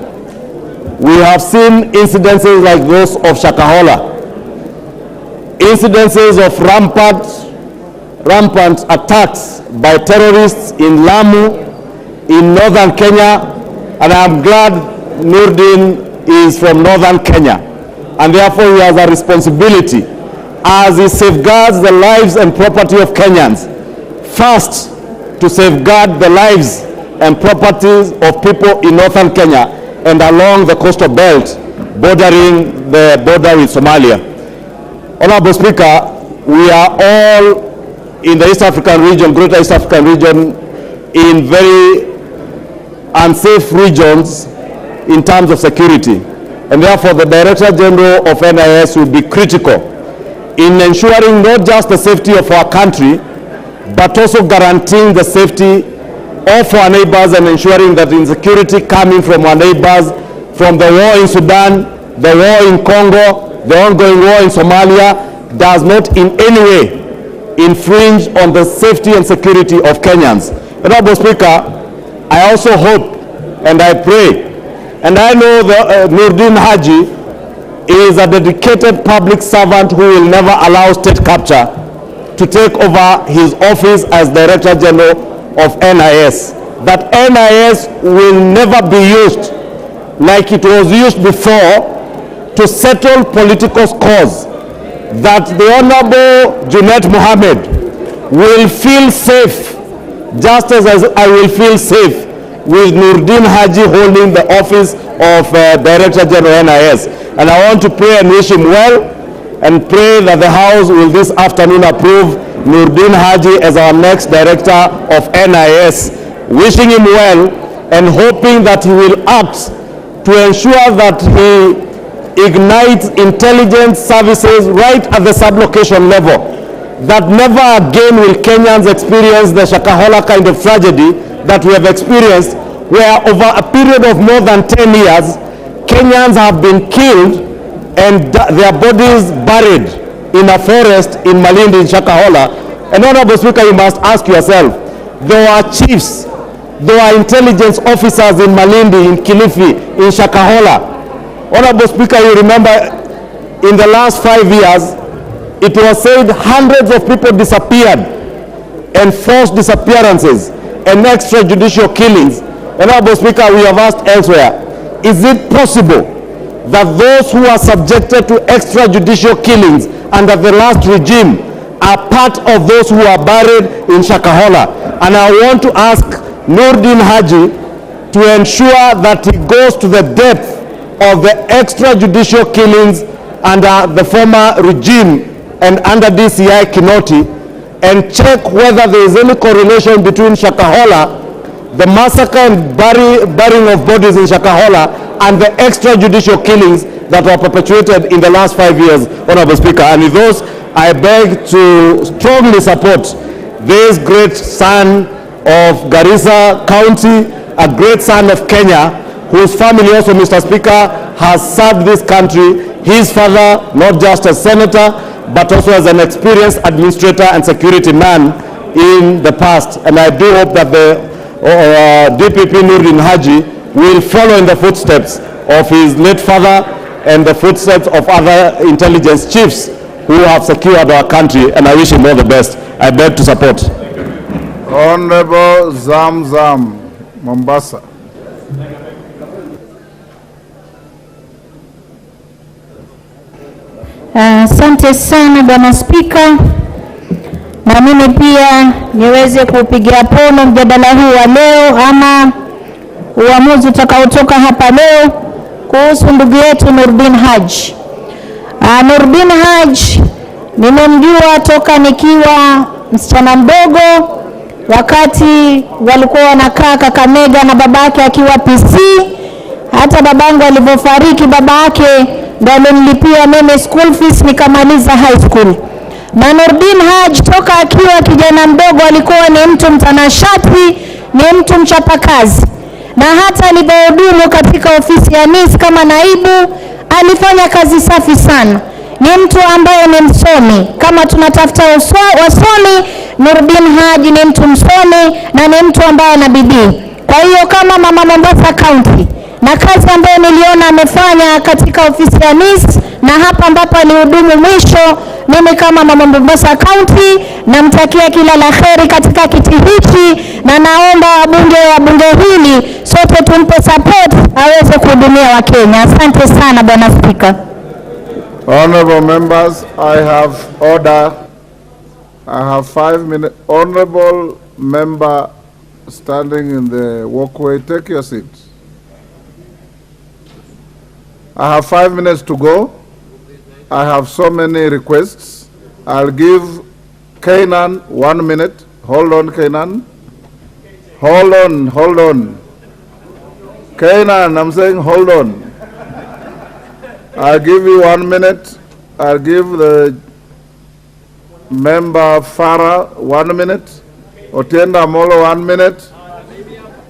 we have seen incidences like those of Shakahola, incidences of rampant attacks by terrorists in Lamu, in northern Kenya, and I'm glad Nurdin is from northern Kenya, and therefore he has a responsibility as he safeguards the lives and property of Kenyans, first to safeguard the lives and properties of people in northern Kenya and along the coastal belt bordering the border with Somalia. Honorable Speaker, we are all in the East African region, Greater East African region, in very unsafe regions in terms of security. And therefore, the Director General of NIS will be critical in ensuring not just the safety of our country, but also guaranteeing the safety of our neighbors and ensuring that insecurity coming from our neighbors, from the war in Sudan, the war in Congo, the ongoing war in Somalia, does not in any way infringe on the safety and security of Kenyans. Honorable Speaker, I also hope and I pray, and I know that Nurdin Haji is a dedicated public servant who will never allow state capture to take over his office as Director General of NIS. That NIS will never be used like it was used before to settle political scores. That the Honorable Junet Mohammed will feel safe, just as I will feel safe with Nurdin Haji holding the office of Director General NIS. And I want to pray and wish him well, and pray that the House will this afternoon approve Nurdin Haji as our next Director of NIS. Wishing him well and hoping that he will act to ensure that he ignites intelligence services right at the sublocation level, that never again will Kenyans experience the Shakahola kind of tragedy that we have experienced, where over a period of more than 10 years, Kenyans have been killed and their bodies buried in a forest in Malindi, in Shakahola. And Honorable Speaker, you must ask yourself, there are chiefs, there are intelligence officers in Malindi, in Kilifi, in Shakahola. Honorable Speaker, you remember in the last 5 years, it was said hundreds of people disappeared, and forced disappearances and extrajudicial killings. Honorable Speaker, we have asked elsewhere, is it possible that those who are subjected to extrajudicial killings under the last regime are part of those who are buried in Shakahola? And I want to ask Nurdin Haji to ensure that he goes to the depth of the extrajudicial killings under the former regime and under DCI Kinoti, and check whether there is any correlation between Shakahola, the massacre and burying of bodies in Shakahola, and the extrajudicial killings that were perpetuated in the last 5 years, Honorable Speaker. And with those, I beg to strongly support this great son of Garissa County, a great son of Kenya, whose family also, Mr. Speaker, has served this country. His father, not just as senator, but also as an experienced administrator and security man in the past. And I do hope that the DPP Nurdin Haji will follow in the footsteps of his late father and the footsteps of other intelligence chiefs who have secured our country, and I wish him all the best. I beg to support. Honorable Zamzam, Mombasa. Asante sana Bwana Spika. Na mimi pia niweze kupigia pono mjadala huu wa leo ama uamuzi utakaotoka hapa leo kuhusu ndugu yetu Nurdin Haji. Nurdin Haji nimemjua toka nikiwa msichana mdogo, wakati walikuwa wanakaa Kakamega na babake akiwa PC. Hata babangu alipofariki, babake ndiye alinilipia mimi school fees nikamaliza high school. Na Nurdin Haji toka akiwa kijana mdogo alikuwa ni mtu mtanashati, ni mtu mchapakazi. Na hata alipohudumu katika ofisi ya NIS kama naibu, alifanya kazi safi sana. Ni mtu ambaye ni msomi. Kama tunatafuta wasomi, Nurdin Haji ni mtu msomi na ni mtu ambaye ana bidii. Kwa hiyo kama mama Mombasa County, na kazi ambayo niliona amefanya katika ofisi ya NIS na hapa ambapo alihudumu mwisho, mimi kama mama Mombasa County namtakia kila la kheri katika kiti hichi, na naomba wabunge wa bunge hili sote tumpe support aweze kuhudumia Wakenya. Asante sana Bwana Spika. Honorable members, I have order. I have 5 minutes. Honorable member standing in the walkway, take your seat. I have 5 minutes to go. I have so many requests. I'll give Canaan 1 minute. Hold on, Canaan. Hold on. Canaan, I'm saying hold on. I'll give you 1 minute. I'll give the member Farah 1 minute. Otienda Molo 1 minute.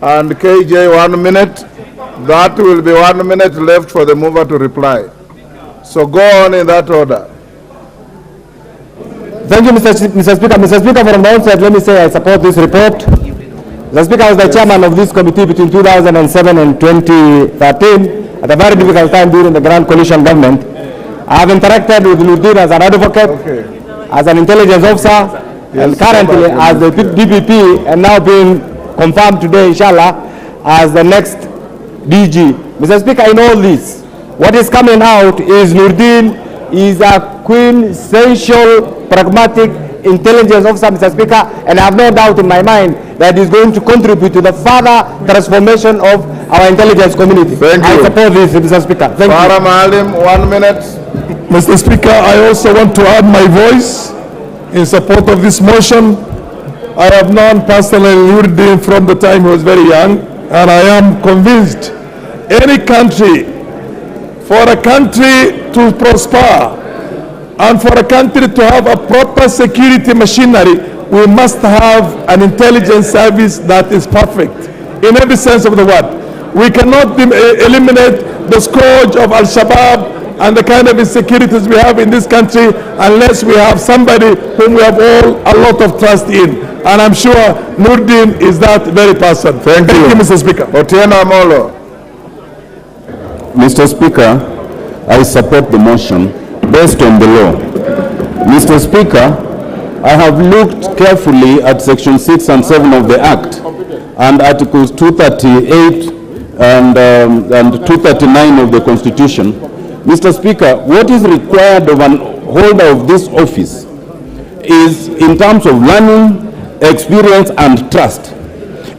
And KJ 1 minute. That will be 1 minute left for the mover to reply. So go on in that order. Thank you, Mr. Speaker. Mr. Speaker, from the outset, let me say I support this report. Mr. Speaker, I was the chairman of this committee between 2007 and 2013 at a very difficult time during the Grand Coalition government. I have interacted with Nurdin as an advocate, as an intelligence officer, and currently as the DPP, and now being confirmed today, inshallah, as the next DG. Mr. Speaker, in all this, what is coming out is Nurdin is a quintessential, pragmatic intelligence officer, Mr. Speaker, and I have no doubt in my mind that is going to contribute to the further transformation of our intelligence community. Thank you. I support this, Mr. Speaker. Thank you. Farah Maalim, 1 minute. Mr. Speaker, I also want to add my voice in support of this motion. I have known personally Nurdin from the time he was very young, and I am convinced any country, for a country to prosper and for a country to have a proper security machinery, we must have an intelligence service that is perfect in every sense of the word. We cannot eliminate the scourge of Al-Shabaab and the kind of insecurities we have in this country unless we have somebody whom we have all a lot of trust in. And I'm sure Nurdin is that very person. Thank you, Mr. Speaker. Otieno Amolo. Mr. Speaker, I support the motion based on the law. Mr. Speaker, I have looked carefully at Section 6 and 7 of the Act and Articles 238 and 239 of the Constitution. Mr. Speaker, what is required of an holder of this office is in terms of learning, experience, and trust.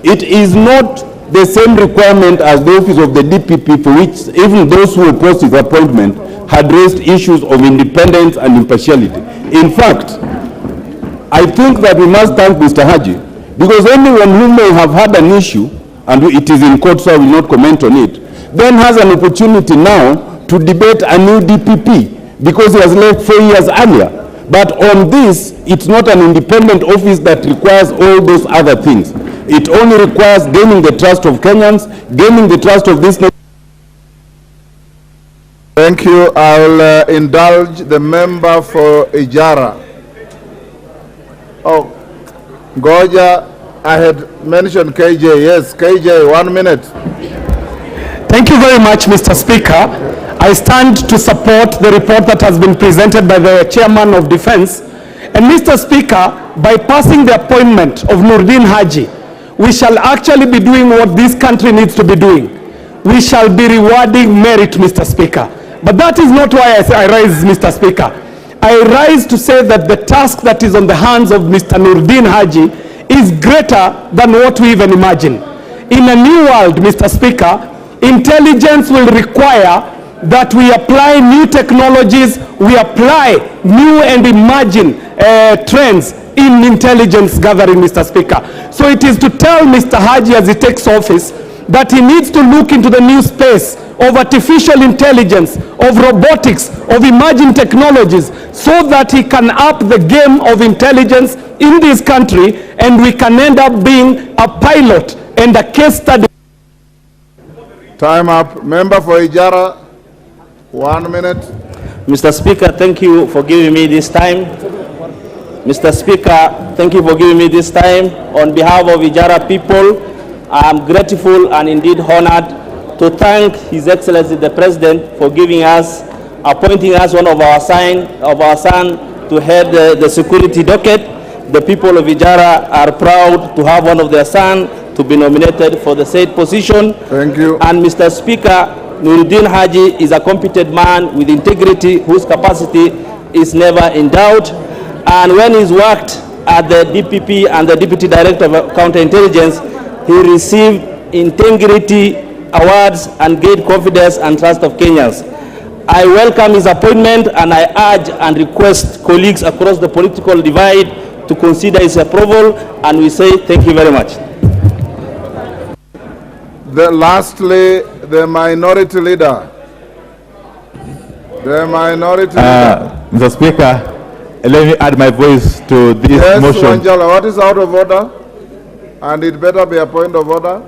It is not the same requirement as the office of the DPP, for which even those who opposed his appointment had raised issues of independence and impartiality. In fact, I think that we must thank Mr. Haji, because anyone who may have had an issue, and it is in court so I will not comment on it, then has an opportunity now to debate a new DPP, because he has left 4 years earlier. But on this, it's not an independent office that requires all those other things. It only requires gaining the trust of Kenyans, gaining the trust of this nation. Thank you. I'll indulge the member for Ijara. Oh, Goja, I had mentioned KJ. Yes, KJ, 1 minute. Thank you very much, Mr. Speaker. I stand to support the report that has been presented by the Chairman of Defense. And Mr. Speaker, by passing the appointment of Nurdin Haji, we shall actually be doing what this country needs to be doing. We shall be rewarding merit, Mr. Speaker. But that is not why I rise, Mr. Speaker. I rise to say that the task that is on the hands of Mr. Nurdin Haji is greater than what we even imagine. In a new world, Mr. Speaker, intelligence will require that we apply new technologies, we apply new and emerging trends in intelligence gathering, Mr. Speaker. So it is to tell Mr. Haji as he takes office that he needs to look into the new space of artificial intelligence, of robotics, of emerging technologies, so that he can up the game of intelligence in this country, and we can end up being a pilot and a case study. Time up. Member for Ijara, 1 minute. Mr. Speaker, thank you for giving me this time. Mr. Speaker, thank you for giving me this time. On behalf of Ijara people, I am grateful and indeed honored to thank His Excellency the President for giving us, appointing us one of our son to head the security docket. The people of Ijara are proud to have one of their sons to be nominated for the said position. Thank you. And Mr. Speaker, Nurdin Haji is a competent man with integrity whose capacity is never in doubt. And when he's worked at the DPP and the Deputy Director of Counterintelligence, he received integrity awards and gained confidence and trust of Kenyans. I welcome his appointment, and I urge and request colleagues across the political divide to consider his approval, and we say thank you very much. Lastly, the minority leader. The minority leader. Mr. Speaker, let me add my voice to this motion. Yes, Wanjala, what is out of order? And it better be a point of order.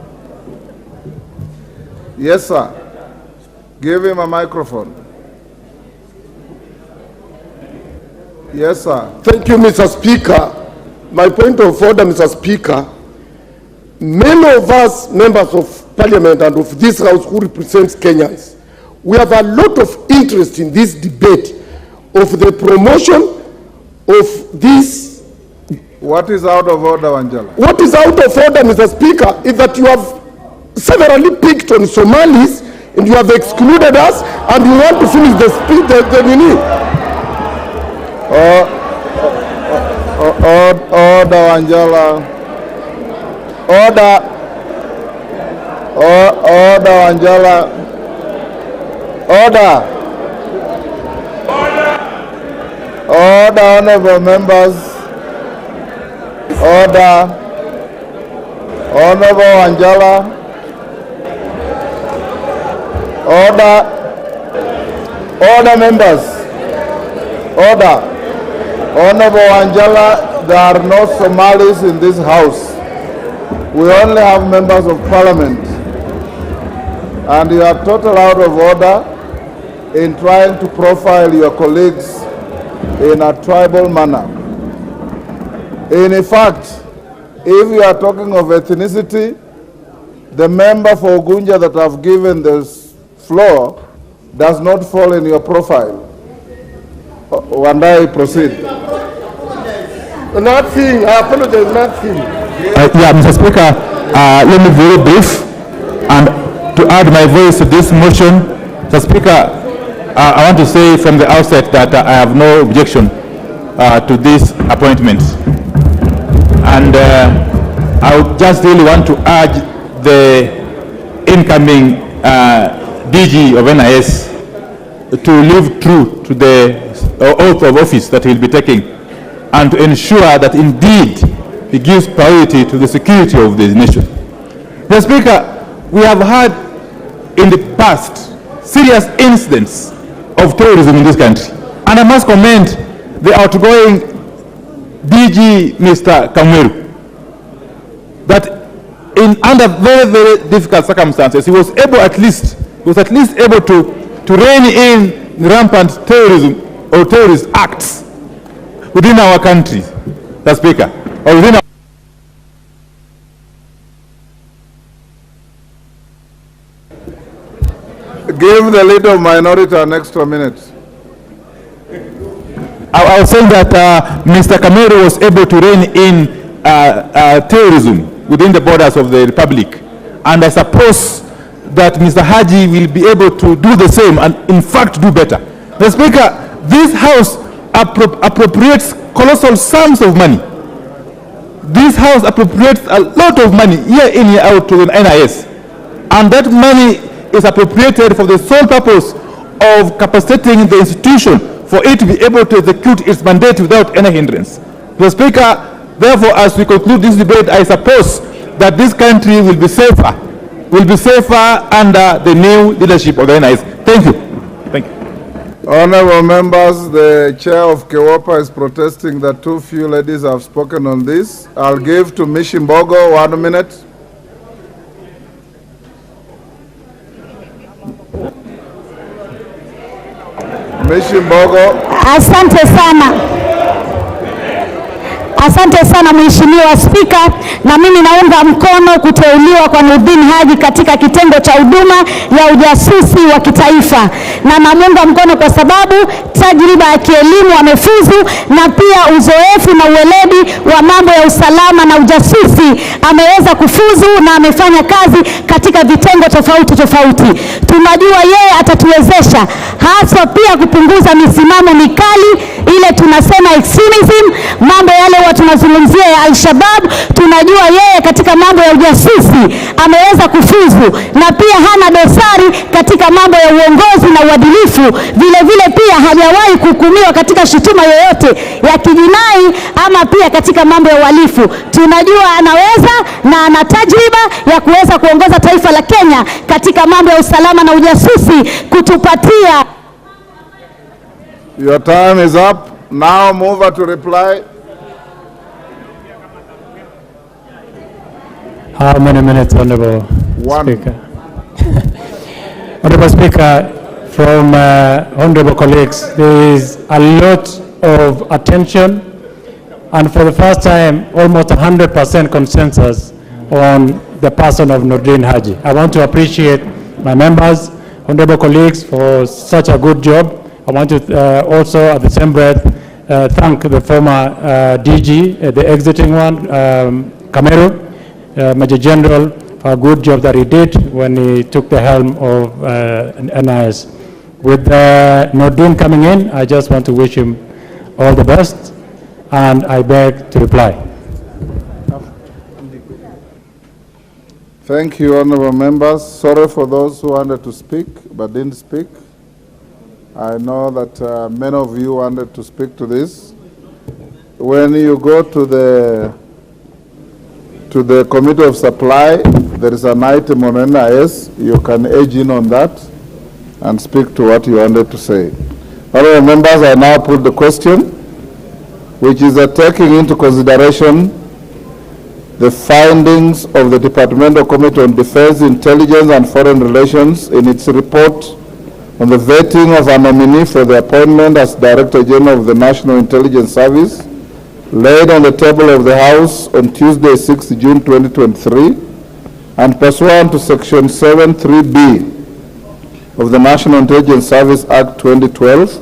Yes, sir. Give him a microphone. Yes, sir. Thank you, Mr. Speaker. My point of order, Mr. Speaker, many of us, members of Parliament and of this House who represents Kenyans, we have a lot of interest in this debate of the promotion of this. What is out of order, Wanjala? What is out of order, Mr. Speaker, is that you have severally picked on Somalis and you have excluded us, and you want to finish the speech that we need. Order, Wanjala. Order. Order, Wanjala. Order. Order, honorable members. Order. Honorable Wanjala. Order. Order, members. Order. Honorable Wanjala, there are no Somalis in this house. We only have members of parliament. And you are totally out of order in trying to profile your colleagues in a tribal manner. In fact, if you are talking of ethnicity, the member for Gunja that I've given this floor does not fall in your profile. Wandai, proceed. Nothing, I apologize, nothing. Yeah, Mr. Speaker, let me be very brief and to add my voice to this motion. Mr. Speaker, I want to say from the outset that I have no objection to this appointment. And I would just really want to urge the incoming DG of NIS to live true to the oath of office that he will be taking, and to ensure that indeed he gives priority to the security of the nation. Mr. Speaker, we have had in the past serious incidents of terrorism in this country, and I must commend the outgoing DG, Mr. Kamweru, that under very, very difficult circumstances, he was at least able to rein in rampant terrorism or terrorist acts within our country, Mr. Speaker, or within our Give the leader of minority an extra minute. I was saying that Mr. Kamweru was able to rein in terrorism within the borders of the Republic. And I suppose that Mr. Haji will be able to do the same and in fact do better. Mr. Speaker, this House appropriates colossal sums of money. This House appropriates a lot of money year in, year out to the NIS. And that money is appropriated for the sole purpose of capacitating the institution for it to be able to execute its mandate without any hindrance. Mr. Speaker, therefore, as we conclude this debate, I suppose that this country will be safer under the new leadership of the NIS. Thank you. Thank you. Honorable members, the chair of Kewopa is protesting that too few ladies have spoken on this. I'll give to Mishimbogo 1 minute. Mishimbogo. Asante sana. Asante sana Mheshimiwa Spika, na mimi naunga mkono kuteuliwa kwa Nurdin Haji katika kitengo cha huduma ya ujasusi wa kitaifa. Na namunga mkono kwa sababu tajriba ya kielimu amefuzu, na pia uzoefu na uweledi wa mambo ya usalama na ujasusi ameweza kufuzu, na amefanya kazi katika vitengo tofauti tofauti. Tunajua yeye atatuwezesha haswa pia kupunguza misimamo mikali ile tunasema extremism, mambo yale tunazungumzia ya Al-Shabaab. Tunajua yeye katika mambo ya ujasusi ameweza kufuzu, na pia hana dosari katika mambo ya uongozi na uadilifu. Vile vile pia hajawahi kuhukumiwa katika shutuma yoyote ya kijinai ama pia katika mambo ya uhalifu. Tunajua anaweza na ana tajriba ya kuweza kuongoza taifa la Kenya katika mambo ya usalama na ujasusi, kutupatia. Your time is up. Now move to reply. How many minutes, Honorable Speaker? Honorable Speaker, from honorable colleagues, there is a lot of attention, and for the first time, almost 100% consensus on the person of Nurdin Haji. I want to appreciate my members, honorable colleagues, for such a good job. I want to also, at the same breath, thank the former DG, the exiting one, Cameroon, Major General, for a good job that he did when he took the helm of NIS. With Nurdin coming in, I just want to wish him all the best, and I beg to reply. Thank you, honorable members. Sorry for those who wanted to speak but didn't speak. I know that many of you wanted to speak to this. When you go to the Committee of Supply, there is an item on NIS. You can edge in on that and speak to what you wanted to say. Honorable members, I now put the question, which is taking into consideration the findings of the Departmental Committee on Defense, Intelligence and Foreign Relations in its report on the vetting of a nominee for the appointment as Director General of the National Intelligence Service, laid on the table of the House on Tuesday, 6 June 2023, and pursuant to Section 7(3)(b) of the National Intelligence Service Act 2012,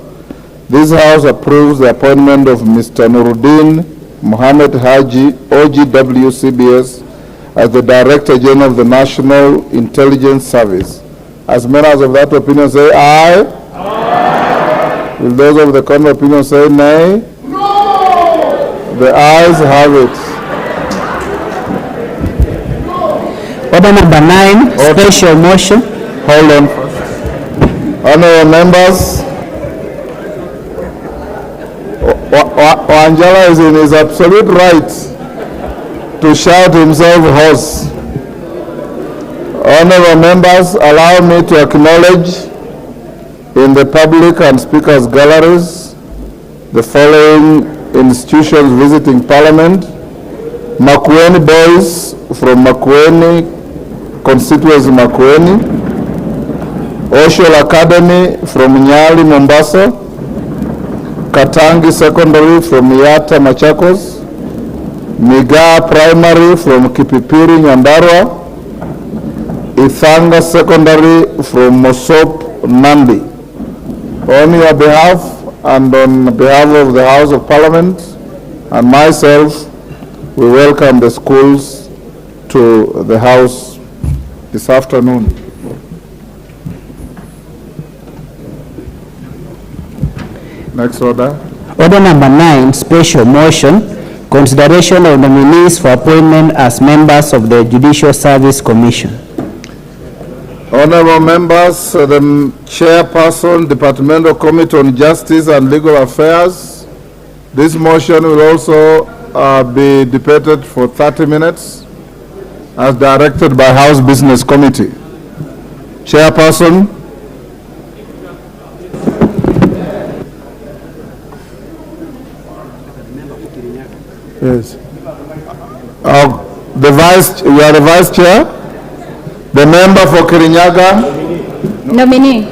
this House approves the appointment of Mr. Nurdin Mohammed Haji, OGW CBS, as the Director General of the National Intelligence Service. As members of that opinion say aye. Aye. Will those of the contrary opinion say nay? No. The ayes have it. Order number 9, special motion. Hold on first. Honorable members, Wanjala is in his absolute right to shout himself hoarse. Honorable members, allow me to acknowledge in the public and speakers' galleries the following institutions visiting Parliament: Makwiny boys from Makwiny, constituency Makwiny; Oshel Academy from Nyali, Mombasa; Katangi Secondary from Yatta, Machakos; Migaa Primary from Kipipiri, Nyandarua; Ithanga Secondary from Mosop, Nandi. On your behalf and on behalf of the House of Parliament and myself, we welcome the schools to the House this afternoon. Next order. Order number 9, special motion, consideration of nominees for appointment as members of the Judicial Service Commission. Honorable members, the chairperson, Departmental Committee on Justice and Legal Affairs. This motion will also be debated for 30 minutes as directed by House Business Committee. Chairperson. Yes. You are the vice chair? The member for Kirinyaga? Nominee.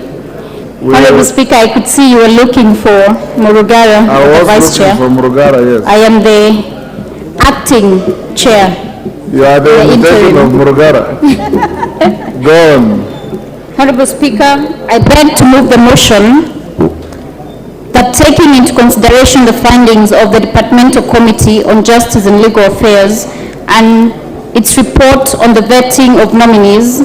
Honorable Speaker, I could see you were looking for Murugara, the vice chair. For Murugara, yes. I am the acting chair. You are the invitation of Murugara. Go on. Honorable Speaker, I beg to move the motion that taking into consideration the findings of the Departmental Committee on Justice and Legal Affairs and its report on the vetting of nominees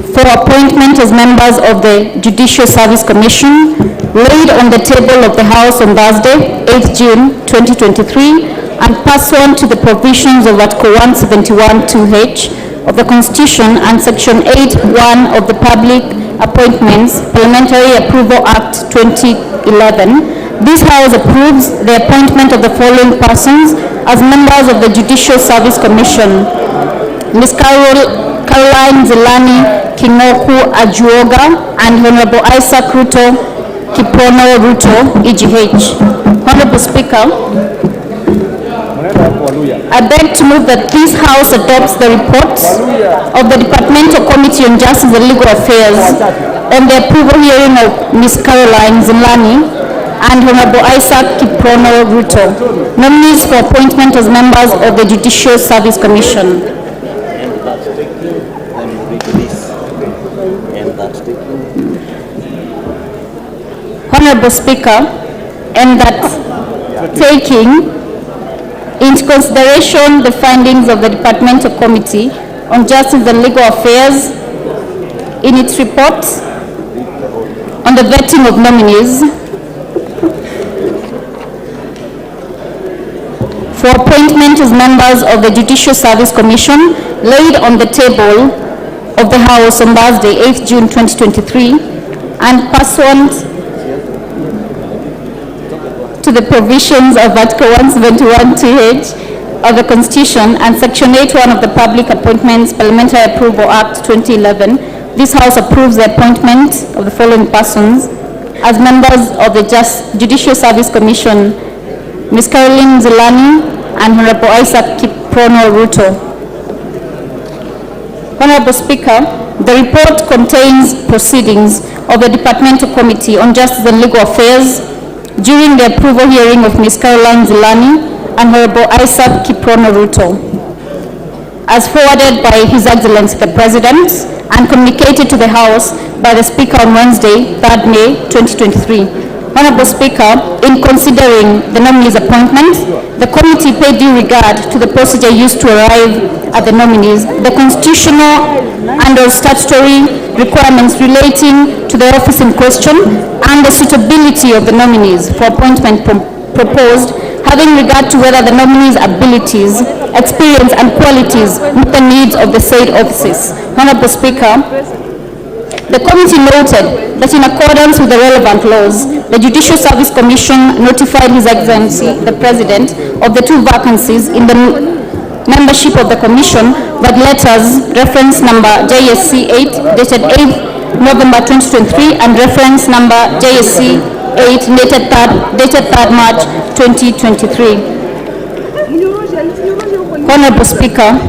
for appointment as members of the Judicial Service Commission laid on the table of the House on Thursday, 8th June 2023, and pursuant to the provisions of Article 171(2)(h) of the Constitution and Section 8(1) of the Public Appointments Parliamentary Approval Act 2011, this House approves the appointment of the following persons as members of the Judicial Service Commission: Ms. Caroline Zelani Kingoku Ajuoga and Honorable Isaac RUTO Kiprono RUTO, EGH. Honorable Speaker, I beg to move that this House adopts the report of the Departmental Committee on Justice and Legal Affairs on the approval hearing of Ms. Caroline Zelani and Honorable Isaac Kiprono RUTO, nominees for appointment as members of the Judicial Service Commission. Honorable Speaker, and that taking into consideration the findings of the Departmental Committee on Justice and Legal Affairs in its report on the vetting of nominees for appointment as members of the Judicial Service Commission laid on the table of the House on Thursday, 8th June 2023, and pursuant to the provisions of Article 171(2)(h) of the Constitution and Section 8(1) of the Public Appointments Parliamentary Approval Act 2011, this House approves the appointment of the following persons as members of the Judicial Service Commission: Ms. Caroline Zelani and Honorable Isaac Kiprono RUTO. Honorable Speaker, the report contains proceedings of the Departmental Committee on Justice and Legal Affairs during the approval hearing of Ms. Caroline Zelani and Honorable Isaac Kiprono RUTO, as forwarded by His Excellency the President and communicated to the House by the Speaker on Wednesday, 3rd May 2023. Honorable Speaker, in considering the nominees' appointment, the committee paid due regard to the procedure used to arrive at the nominees, the constitutional and or statutory requirements relating to the office in question, and the suitability of the nominees for appointment proposed, having regard to whether the nominees' abilities, experience, and qualities meet the needs of the said offices. Honorable Speaker, the committee noted that in accordance with the relevant laws, the Judicial Service Commission notified His Excellency the President of the two vacancies in the membership of the Commission, that letters reference number JSC 8 dated 8th November 2023 and reference number JSC 8 dated 3rd March 2023. Honorable Speaker,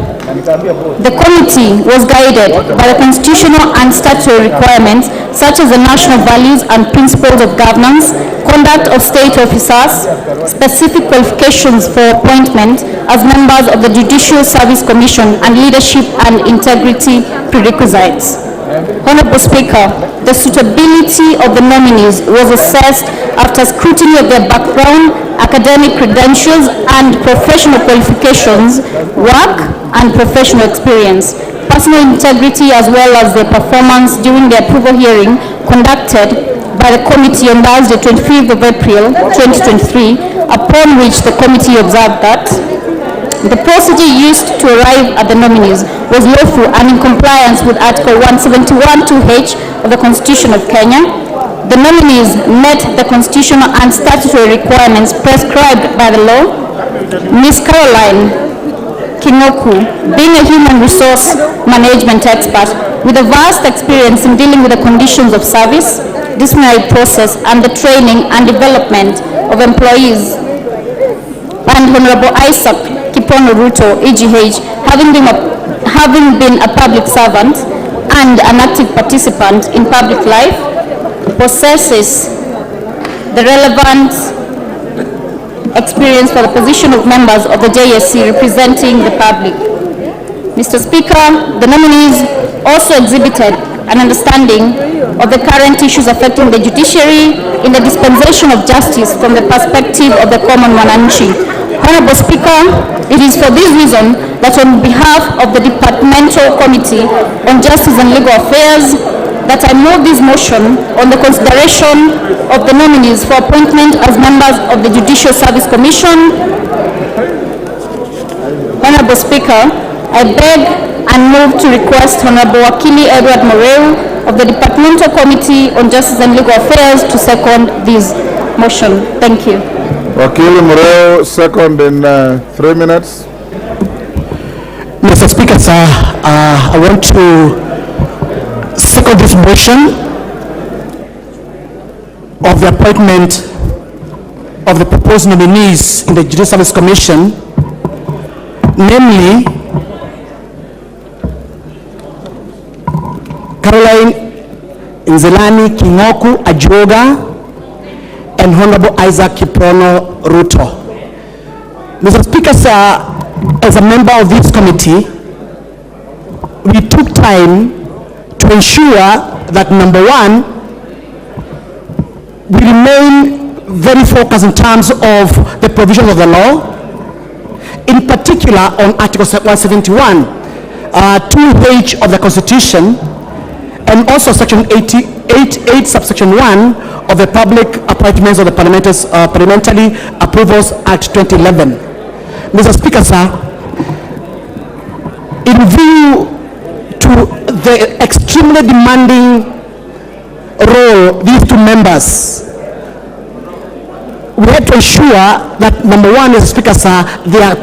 the committee was guided by the constitutional and statutory requirements such as the national values and principles of governance, conduct of state officers, specific qualifications for appointment as members of the Judicial Service Commission, and leadership and integrity prerequisites. Honorable Speaker, the suitability of the nominees was assessed after scrutiny of their background, academic credentials, and professional qualifications, work, and professional experience, personal integrity, as well as their performance during the approval hearing conducted by the committee on Thursday, 25th of April 2023, upon which the committee observed that the procedure used to arrive at the nominees was lawful and in compliance with Article 171(2)(h) of the Constitution of Kenya. The nominees met the constitutional and statutory requirements prescribed by the law. Ms. Caroline Kingoku, being a human resource management expert with a vast experience in dealing with the conditions of service, disciplinary process, and the training and development of employees, and Honorable Isaac RUTO, EGH, having been a public servant and an active participant in public life, possesses the relevant experience for the position of members of the JSC representing the public. Mr. Speaker, the nominees also exhibited an understanding of the current issues affecting the judiciary in the dispensation of justice from the perspective of the common mwananchi. Honorable Speaker, it is for this reason that on behalf of the Departmental Committee on Justice and Legal Affairs, that I move this motion on the consideration of the nominees for appointment as members of the Judicial Service Commission. Honorable Speaker, I beg and move to request Honorable Wakili Edward Moreu of the Departmental Committee on Justice and Legal Affairs to second this motion. Thank you. Wakili Moreu, second in 3 minutes. Mr. Speaker, sir, I want to second this motion of the appointment of the proposed nominees in the Judicial Service Commission, namely Caroline Nzelani Kingoku Ajuoga and Honorable Isaac RUTO. Mr. Speaker, sir, as a member of this committee, we took time to ensure that, number one, we remain very focused in terms of the provisions of the law, in particular on Article 171, 2H of the Constitution, and also Section 88, subsection 1 of the Public Appointments of the Parliamentary Approvals Act 2011. Mr. Speaker, sir, in view to the extremely demanding role these two members, we have to ensure that, number one, Mr. Speaker, sir, they are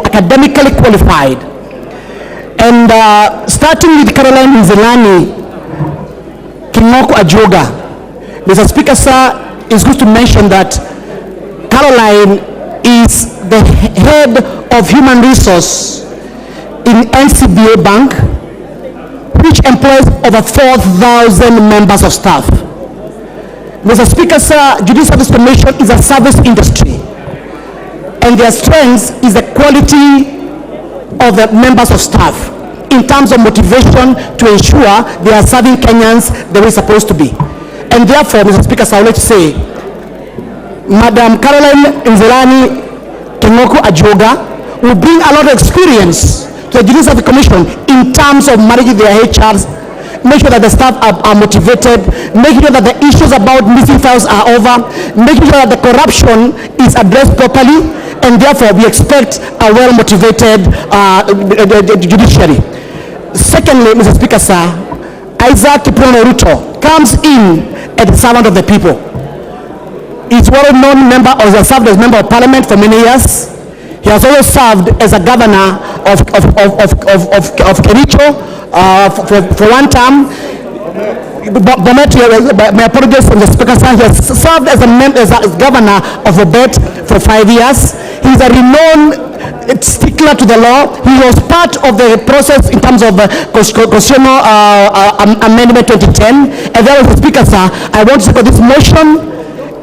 academically qualified. And starting with Caroline Nzelani Kingoku Ajuoga, Mr. Speaker, sir, it's good to mention that Caroline is the head of human resource in NCBA Bank, which employs over 4,000 members of staff. Mr. Speaker, sir, Judicial Service Commission is a service industry, and their strength is the quality of the members of staff in terms of motivation to ensure they are serving Kenyans the way it's supposed to be. And therefore, Mr. Speaker, sir, I would like to say, Madam Caroline Nzelani Kingoku Ajuoga will bring a lot of experience to the Judicial Service Commission in terms of managing their HRs, make sure that the staff are motivated, make sure that the issues about missing files are over, make sure that the corruption is addressed properly, and therefore we expect a well-motivated judiciary. Secondly, Mr. Speaker, sir, Isaac RUTO comes in as a servant of the people. He's a well-known member, or has served as member of parliament for many years. He has also served as a governor of Kericho for one term. My apologies from the Speaker, sir. He has served as a governor of Obet for 5 years. He's a renowned stickler to the law. He was part of the process in terms of Constitutional Amendment 2010. And then, Mr. Speaker, sir, I want to second this motion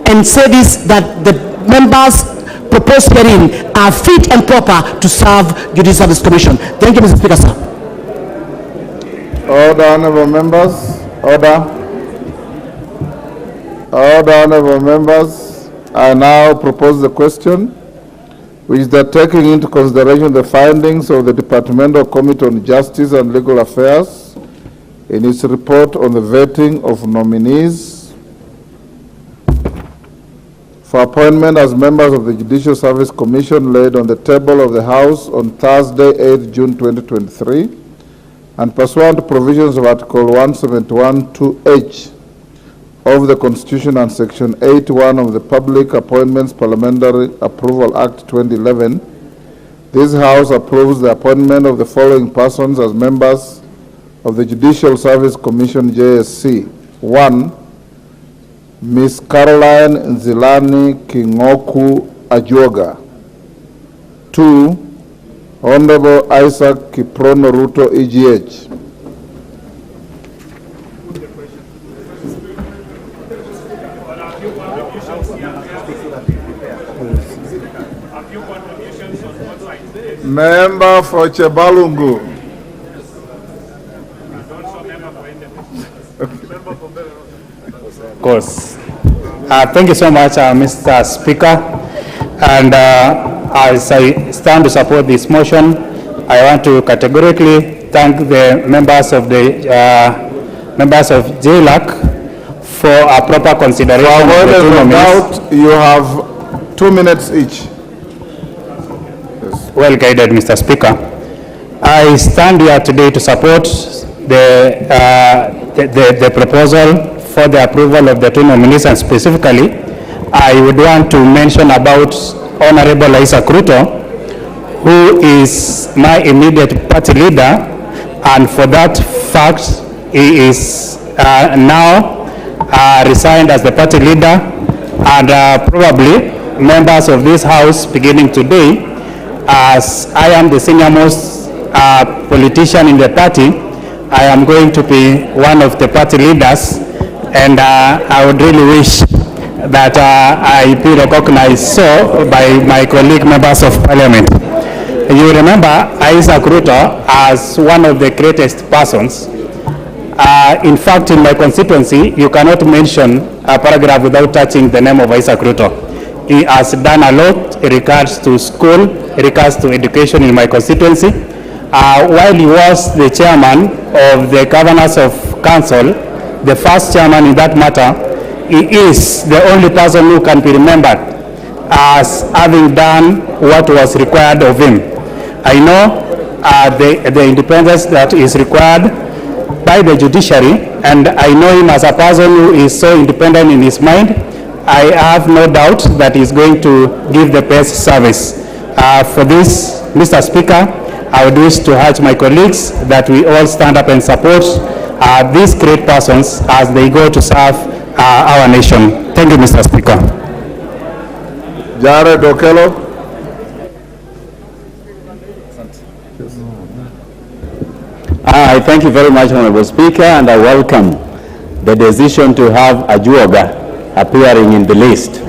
and say this, that the members proposed herein are fit and proper to serve Judicial Service Commission. Thank you, Mr. Speaker, sir. Order, honorable members. Order. Order, honorable members. I now propose the question, which is that taking into consideration the findings of the Departmental Committee on Justice and Legal Affairs in its report on the vetting of nominees for appointment as members of the Judicial Service Commission laid on the table of the House on Thursday, 8th June 2023, and pursuant to provisions of Article 171(2)(h) of the Constitution and Section 81 of the Public Appointments Parliamentary Approval Act 2011, this House approves the appointment of the following persons as members of the Judicial Service Commission JSC. 1. Ms. Caroline Nzilani Kingoku Ajuoga. 2. Honorable Isaac Kiprono RUTO EGH. Member for Chebalungu. Of course. Thank you so much, Mr. Speaker. And as I stand to support this motion, I want to categorically thank the members of the JLAC for a proper consideration. For avoidance of doubt, you have 2 minutes each. Yes. Well guided, Mr. Speaker. I stand here today to support the proposal for the approval of the two nominees, and specifically, I would want to mention about Honorable Isaac RUTO, who is my immediate party leader, and for that fact, he is now resigned as the party leader, and probably members of this House beginning today, as I am the senior-most politician in the party, I am going to be one of the party leaders, and I would really wish that I be recognized so by my colleague members of parliament. You remember Isaac RUTO as one of the greatest persons. In fact, in my constituency, you cannot mention a paragraph without touching the name of Isaac RUTO. He has done a lot in regards to school, in regards to education in my constituency. While he was the chairman of the Governors of Council, the first chairman in that matter, he is the only person who can be remembered as having done what was required of him. I know the independence that is required by the judiciary, and I know him as a person who is so independent in his mind. I have no doubt that he is going to give the best service. For this, Mr. Speaker, I would wish to urge my colleagues that we all stand up and support these great persons as they go to serve our nation. Thank you, Mr. Speaker. Jared Okello. I thank you very much, Honorable Speaker, and I welcome the decision to have Ajuoga appearing in the list.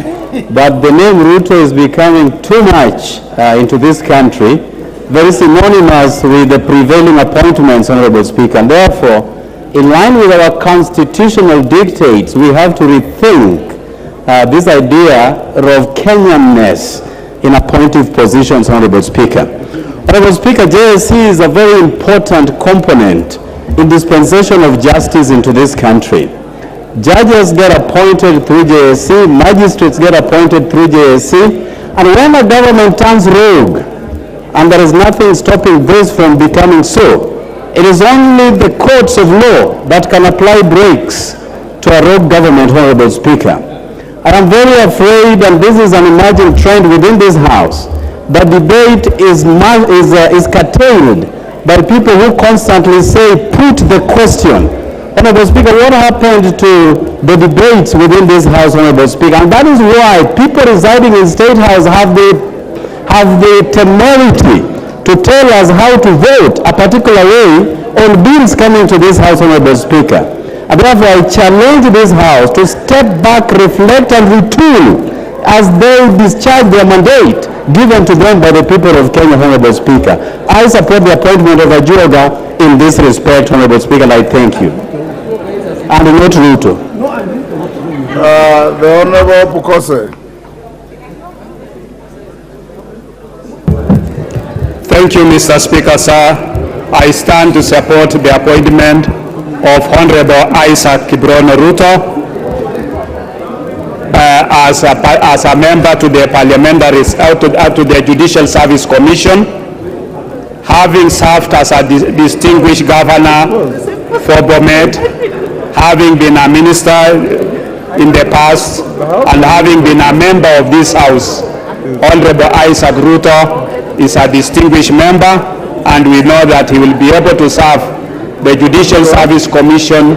But the name RUTO is becoming too much into this country, very synonymous with the prevailing appointments, Honorable Speaker, and therefore, in line with our constitutional dictates, we have to rethink this idea of Kenyanness in appointive positions, Honorable Speaker. Honorable Speaker, JSC is a very important component in dispensation of justice into this country. Judges get appointed through JSC, magistrates get appointed through JSC, and when a government turns rogue, and there is nothing stopping this from becoming so, it is only the courts of law that can apply brakes to a rogue government, Honorable Speaker. I am very afraid, and this is an emerging trend within this House, that debate is curtailed by people who constantly say, put the question. Honorable Speaker, what happened to the debates within this House, Honorable Speaker? And that is why people residing in State House have the temerity to tell us how to vote a particular way on bills coming to this House, Honorable Speaker. And therefore, I challenge this House to step back, reflect, and retool as they discharge their mandate given to them by the people of Kenya, Honorable Speaker. I support the appointment of Ajuoga in this respect, Honorable Speaker, and I thank you. And not RUTO. The Honorable Pukose. Thank you, Mr. Speaker, sir. I stand to support the appointment of Honorable Isaac Kiprono RUTO. as a member to the parliamentary, to the Judicial Service Commission, having served as a distinguished governor for Bomet, having been a minister in the past, and having been a member of this House. Honorable Isaac RUTO is a distinguished member, and we know that he will be able to serve the Judicial Service Commission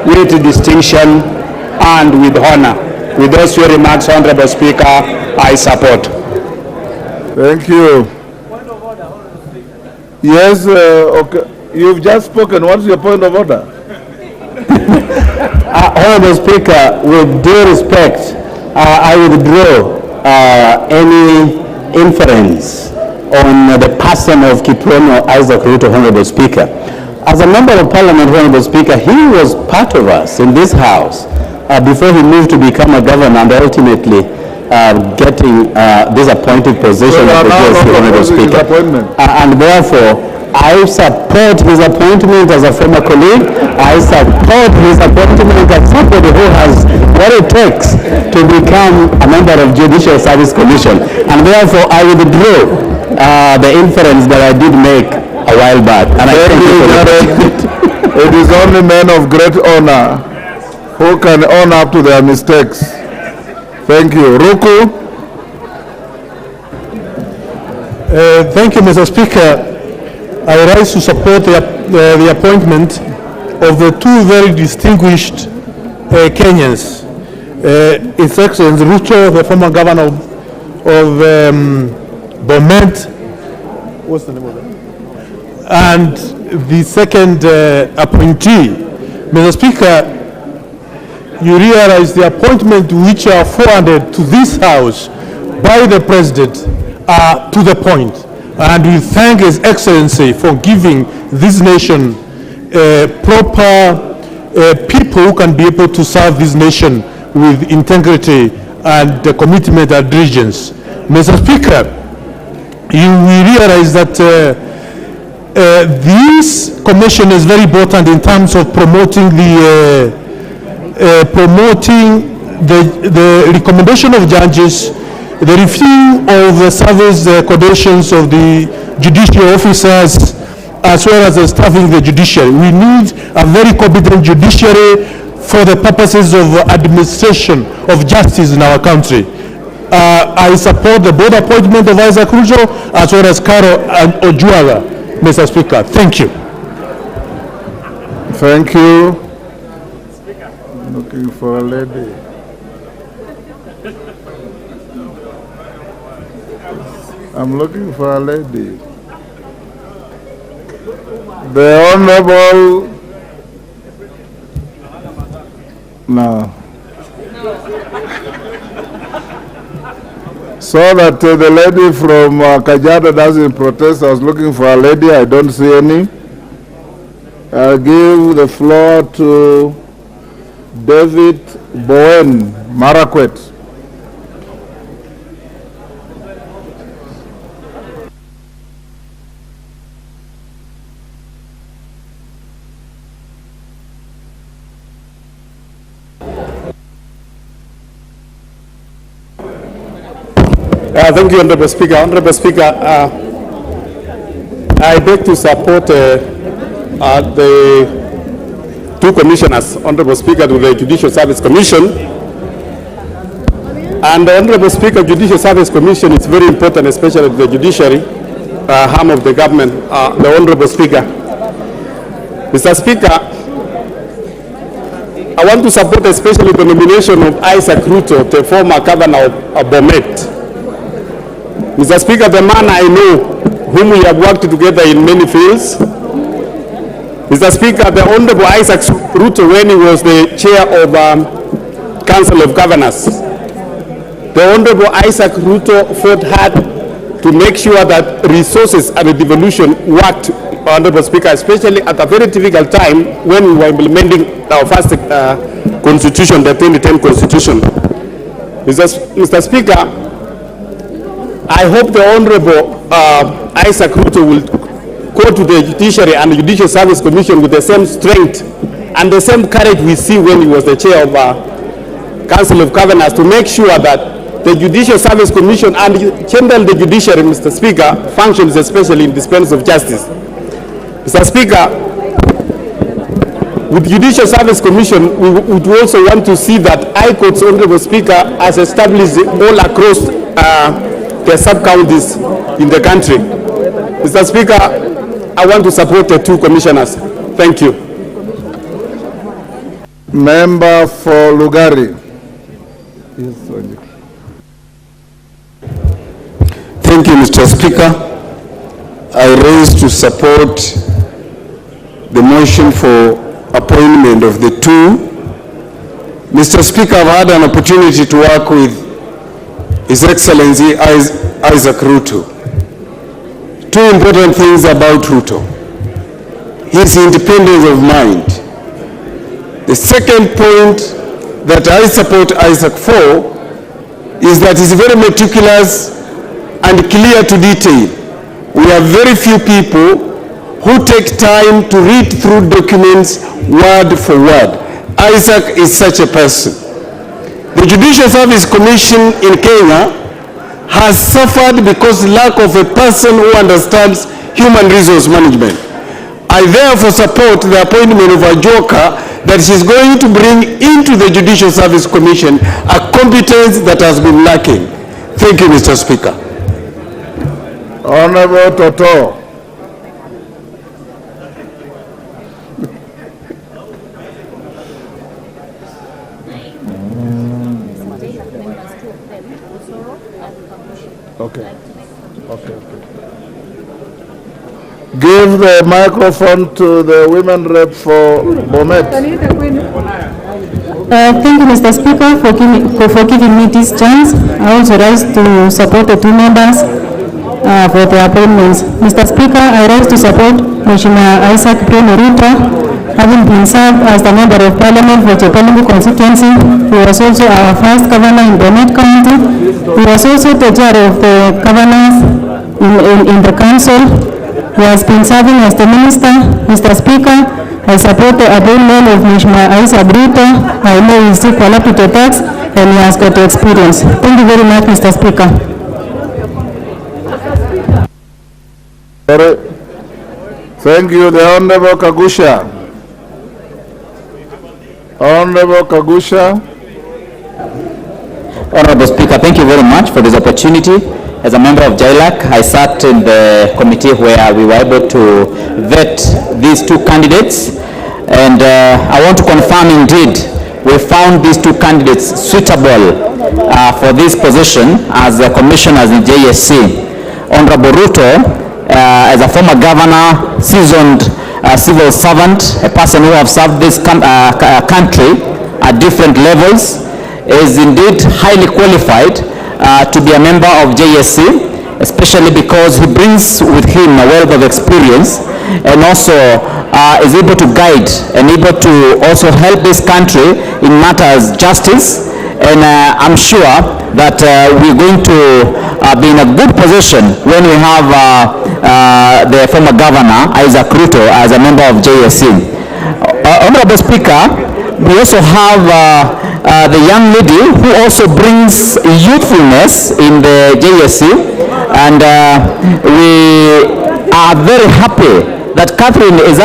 with distinction and with honor. With those few remarks, Honorable Speaker, I support. Thank you. Yes, okay. You've just spoken. What's your point of order? Honorable Speaker, with due respect, I withdraw any inference on the person of Kiprono Isaac RUTO, Honorable Speaker. As a member of Parliament, Honorable Speaker, he was part of us in this House before he moved to become a governor and ultimately getting this appointed position of the JSC, Honorable Speaker. And therefore, I support his appointment as a former colleague. I support his appointment as somebody who has what it takes to become a member of Judicial Service Commission. And therefore, I withdraw the inference that I did make a while back. And I thank you for it. It is only men of great honor who can own up to their mistakes. Thank you. Ruku. Thank you, Mr. Speaker. I rise to support the appointment of the two very distinguished Kenyans. His Excellency RUTO, the former governor of Bomet, what's the name of that? And the second appointee. Mr. Speaker, you realize the appointment which are forwarded to this House by the President are to the point. And we thank His Excellency for giving this nation proper people who can be able to serve this nation with integrity and commitment and diligence. Mr. Speaker, you will realize that this commission is very important in terms of promoting the recommendation of judges, the review of the service conditions of the judicial officers, as well as the staffing the judiciary. We need a very competent judiciary for the purposes of administration of justice in our country. I support the board appointment of Isaac RUTO as well as Caro and Ojuaga, Mr. Speaker. Thank you. Thank you. I'm looking for a lady. I'm looking for a lady. The Honorable... No. So that the lady from Kajiado doesn't protest. I was looking for a lady. I don't see any. I'll give the floor to David Bowen, Marakwet. Thank you, Honorable Speaker. Honorable Speaker, I beg to support the two commissioners, Honorable Speaker, to the Judicial Service Commission. And the Honorable Speaker, Judicial Service Commission is very important, especially to the judiciary arm of the government, the Honorable Speaker. Mr. Speaker, I want to support especially the nomination of Isaac RUTO, the former governor of Bomet. Mr. Speaker, the man I know, whom we have worked together in many fields. Mr. Speaker, the Honorable Isaac RUTO, when he was the chair of Council of Governors, the Honorable Isaac RUTO fought hard to make sure that resources and devolution worked, Honorable Speaker, especially at a very difficult time when we were implementing our first constitution, the 2010 constitution. Mr. Speaker, I hope the Honorable Isaac RUTO will go to the Judiciary and the Judicial Service Commission with the same strength and the same courage we see when he was the chair of Council of Governors to make sure that the Judicial Service Commission and generally the judiciary, Mr. Speaker, functions especially in dispense of justice. Mr. Speaker, with Judicial Service Commission, we would also want to see that High Court's Honorable Speaker has established all across the sub-counties in the country. Mr. Speaker, I want to support the two commissioners. Thank you. Member for Lugari. Thank you, Mr. Speaker. I raise to support the motion for appointment of the two. Mr. Speaker, I've had an opportunity to work with His Excellency Isaac RUTO. Two important things about RUTO: his independence of mind. The second point that I support Isaac for is that he's very meticulous and clear to detail. We have very few people who take time to read through documents word for word. Isaac is such a person. The Judicial Service Commission in Kenya has suffered because lack of a person who understands human resource management. I therefore support the appointment of a joker that she's going to bring into the Judicial Service Commission a competence that has been lacking. Thank you, Mr. Speaker. Honorable Toto. Okay. Give the microphone to the women rep for Bomet. Thank you, Mr. Speaker, for giving me this chance. I also rise to support the two members for their appointments. Mr. Speaker, I rise to support Mheshimiwa Isaac RUTO, having been served as the Member of Parliament for Chepelimbu constituency. He was also our first governor in Bomet County. He was also the chair of the governors in the council. He has been serving as the minister. Mr. Speaker, I support the appointment of Mheshimiwa Isaac RUTO. I know he is equal up to the tax and he has got the experience. Thank you very much, Mr. Speaker. Thank you, the Honorable Kagusha. Honorable Kagusha. Honorable Speaker, thank you very much for this opportunity. As a member of JLAC, I sat in the committee where we were able to vet these two candidates, and I want to confirm indeed we found these two candidates suitable for this position as commissioners in JSC. Honorable RUTO, as a former governor, seasoned civil servant, a person who has served this country at different levels, is indeed highly qualified to be a member of JSC, especially because he brings with him a wealth of experience and also is able to guide and able to also help this country in matters justice. And I'm sure that we're going to be in a good position when we have the former governor, Isaac RUTO, as a member of JSC. Honorable Speaker, we also have the young lady who also brings youthfulness in the JSC, and we are very happy that Caroline is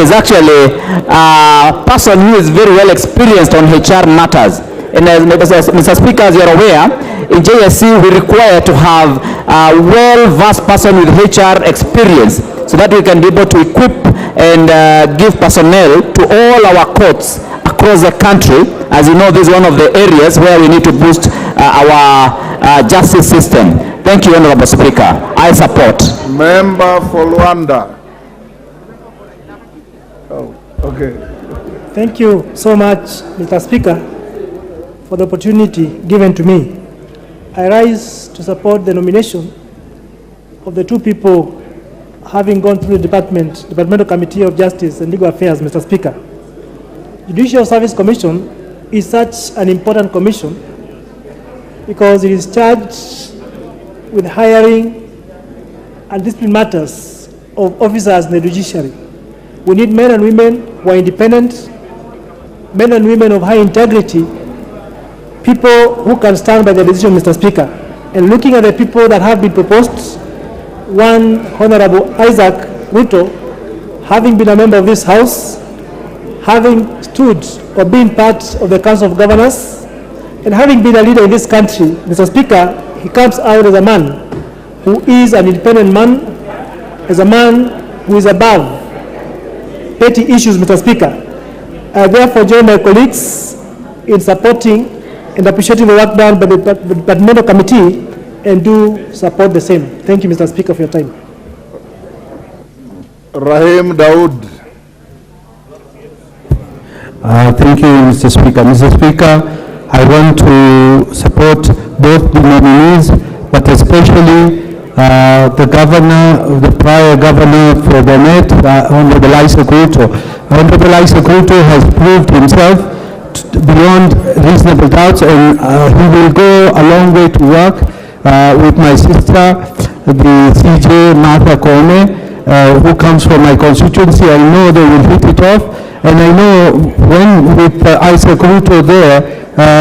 actually a person who is very well experienced on HR matters. And as Mr. Speaker, as you're aware, in JSC we require to have a well-versed person with HR experience so that we can be able to equip and give personnel to all our courts across the country. As you know, this is one of the areas where we need to boost our justice system. Thank you, Honorable Speaker. I support. Member for Luanda. Oh, okay. Thank you so much, Mr. Speaker, for the opportunity given to me. I rise to support the nomination of the two people having gone through the Departmental Committee of Justice and Legal Affairs, Mr. Speaker. Judicial Service Commission is such an important commission because it is charged with hiring and discipline matters of officers in the judiciary. We need men and women who are independent, men and women of high integrity, people who can stand by the decision, Mr. Speaker. And looking at the people that have been proposed, one, Honorable Isaac RUTO, having been a member of this House, having stood or been part of the Council of Governors, and having been a leader in this country, Mr. Speaker, he comes out as a man who is an independent man, as a man who is above petty issues, Mr. Speaker. I therefore join my colleagues in supporting and appreciating the work done by the departmental committee and do support the same. Thank you, Mr. Speaker, for your time. Rahim Daud. Thank you, Mr. Speaker. Mr. Speaker, I want to support both the nominees, but especially the governor, the prior governor for Bomet, Honorable Isaac RUTO. Honorable Isaac RUTO has proved himself beyond reasonable doubts, and he will go a long way to work with my sister, the CJ Martha Kome, who comes from my constituency. I know they will hit it off, and I know when with Isaac RUTO there,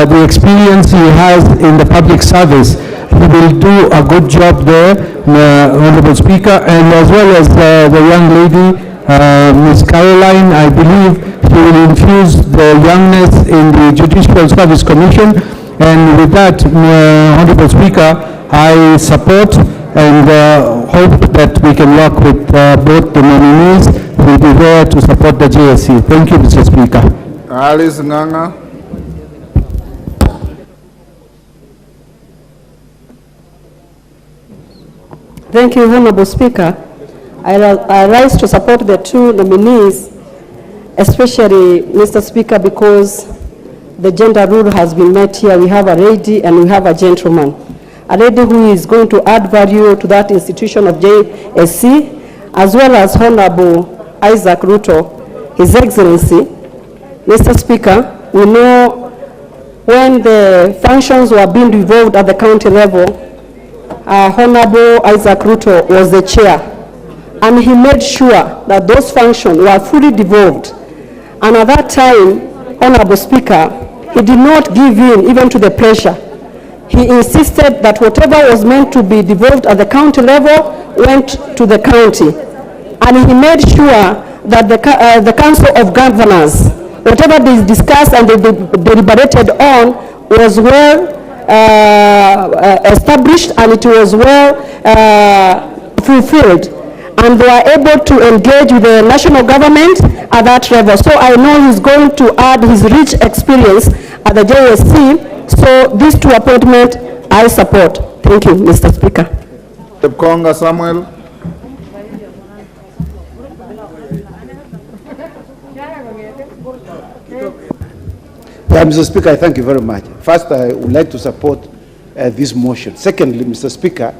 the experience he has in the public service, he will do a good job there, Honorable Speaker, and as well as the young lady, Ms. Caroline, I believe he will infuse the youngness in the Judicial Service Commission, and with that, Honorable Speaker, I support and hope that we can work with both the nominees who will be there to support the JSC. Thank you, Mr. Speaker. Alice Nganga. Thank you, Honorable Speaker. I rise to support the two nominees, especially, Mr. Speaker, because the gender rule has been met here. We have a lady and we have a gentleman. A lady who is going to add value to that institution of JSC, as well as Honorable Isaac RUTO, His Excellency. Mr. Speaker, we know when the functions were being devolved at the county level, Honorable Isaac RUTO was the chair, and he made sure that those functions were fully devolved. And at that time, Honorable Speaker, he did not give in even to the pressure. He insisted that whatever was meant to be devolved at the county level went to the county. And he made sure that the Council of Governors, whatever they discussed and they deliberated on, was well established, and it was well fulfilled. And they are able to engage with the national government at that level. So I know he's going to add his rich experience at the JSC. So these two appointments I support. Thank you, Mr. Speaker. Konga Samuel. Yeah, Mr. Speaker, I thank you very much. First, I would like to support this motion. Secondly, Mr. Speaker,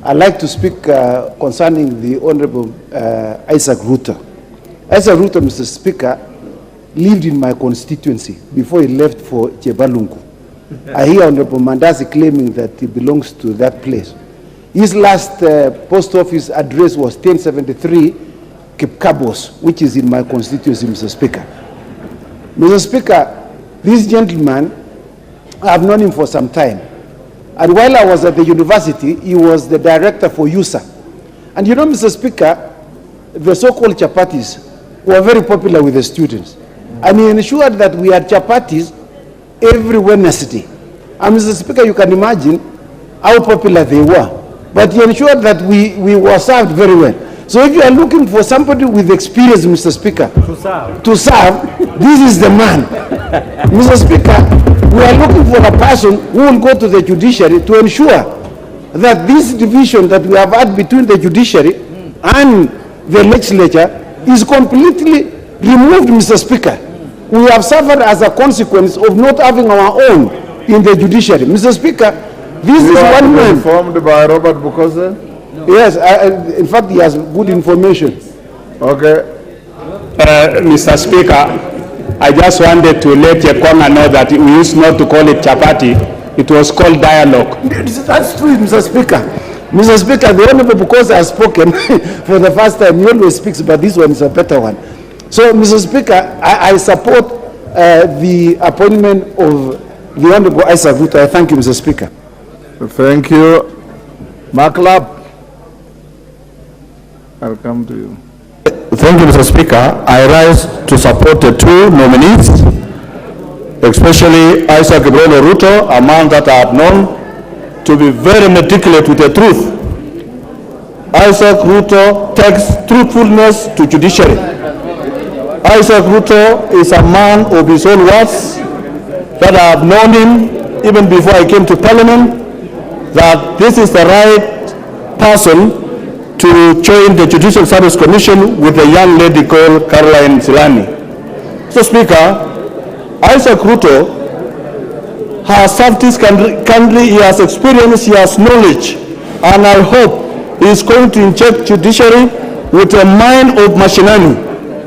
I'd like to speak concerning the Honorable Isaac RUTO. Isaac RUTO, Mr. Speaker, lived in my constituency before he left for Chebalungu. I hear Honorable Mandasi claiming that he belongs to that place. His last post office address was 1073 Kipkabos, which is in my constituency, Mr. Speaker. Mr. Speaker, this gentleman, I have known him for some time. And while I was at the university, he was the director for USA. And you know, Mr. Speaker, the so-called chapatis were very popular with the students. And he ensured that we had chapatis every Wednesday. And Mr. Speaker, you can imagine how popular they were. But he ensured that we were served very well. So if you are looking for somebody with experience, Mr. Speaker, to serve, this is the man. Mr. Speaker, we are looking for a person who will go to the judiciary to ensure that this division that we have had between the judiciary and the legislature is completely removed, Mr. Speaker. We have suffered as a consequence of not having our own in the judiciary. Mr. Speaker, this is one man. Informed by Robert Bukose? Yes, in fact, he has good information. Okay. Mr. Speaker, I just wanted to let Yekonga know that we used not to call it chapati, it was called dialogue. That's true, Mr. Speaker. Mr. Speaker, the Honorable Bukose has spoken for the first time. He always speaks, but this one is a better one. So, Mr. Speaker, I support the appointment of the Honorable Isaac RUTO. I thank you, Mr. Speaker. Thank you. Maklap, I'll come to you. Thank you, Mr. Speaker. I rise to support the two nominees, especially Isaac RUTO, a man that I have known to be very meticulous with the truth. Isaac RUTO takes truthfulness to judiciary. Isaac RUTO is a man of his own words, that I have known him even before I came to Parliament, that this is the right person to join the Judicial Service Commission with a young lady called Caroline Silani. So, Speaker, Isaac RUTO has served this country, he has experience, he has knowledge, and I hope he is going to inject judiciary with a mind of machinery,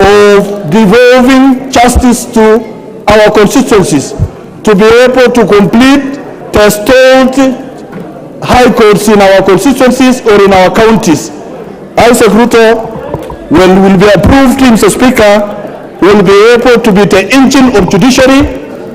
of devolving justice to our constituencies, to be able to complete the stalled high courts in our constituencies or in our counties. Isaac RUTO, when will be approved, Mr. Speaker, will be able to be the engine of judiciary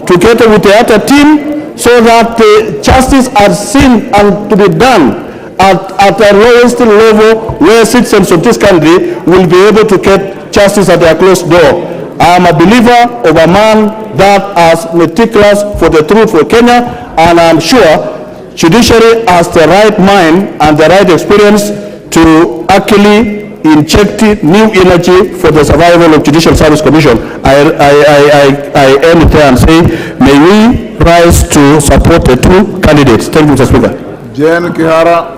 together with the other team, so that the justice are seen and to be done at the lowest level, where citizens of this country will be able to get justice at their closed door. I am a believer of a man that is meticulous for the truth for Kenya, and I am sure judiciary has the right mind and the right experience to actually inject new energy for the survival of Judicial Service Commission. I end there and say, may we rise to support the two candidates. Thank you, Mr. Speaker. Jen Kihara.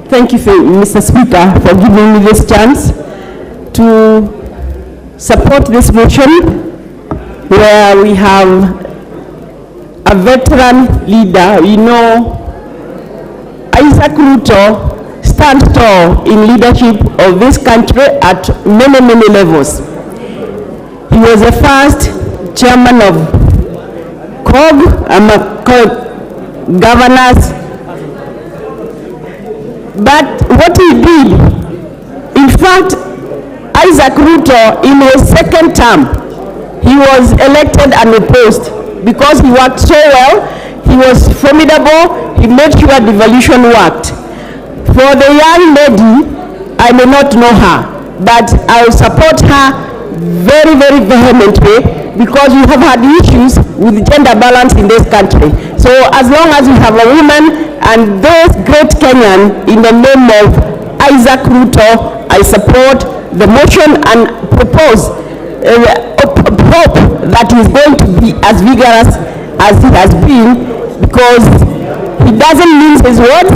Thank you, Mr. Speaker, for giving me this chance to support this motion, where we have a veteran leader. We know Isaac RUTO stands tall in leadership of this country at many, many levels. He was the first chairman of COG, governors. But what he did, in fact, Isaac RUTO, in his second term, he was elected unopposed because he worked so well. He was formidable. He made sure devolution worked. For the young lady, I may not know her, but I will support her very, very vehemently, because we have had issues with gender balance in this country. So as long as we have a woman and those great Kenyan in the name of Isaac RUTO, I support the motion and propose hope that he is going to be as vigorous as he has been, because he doesn't mince his words.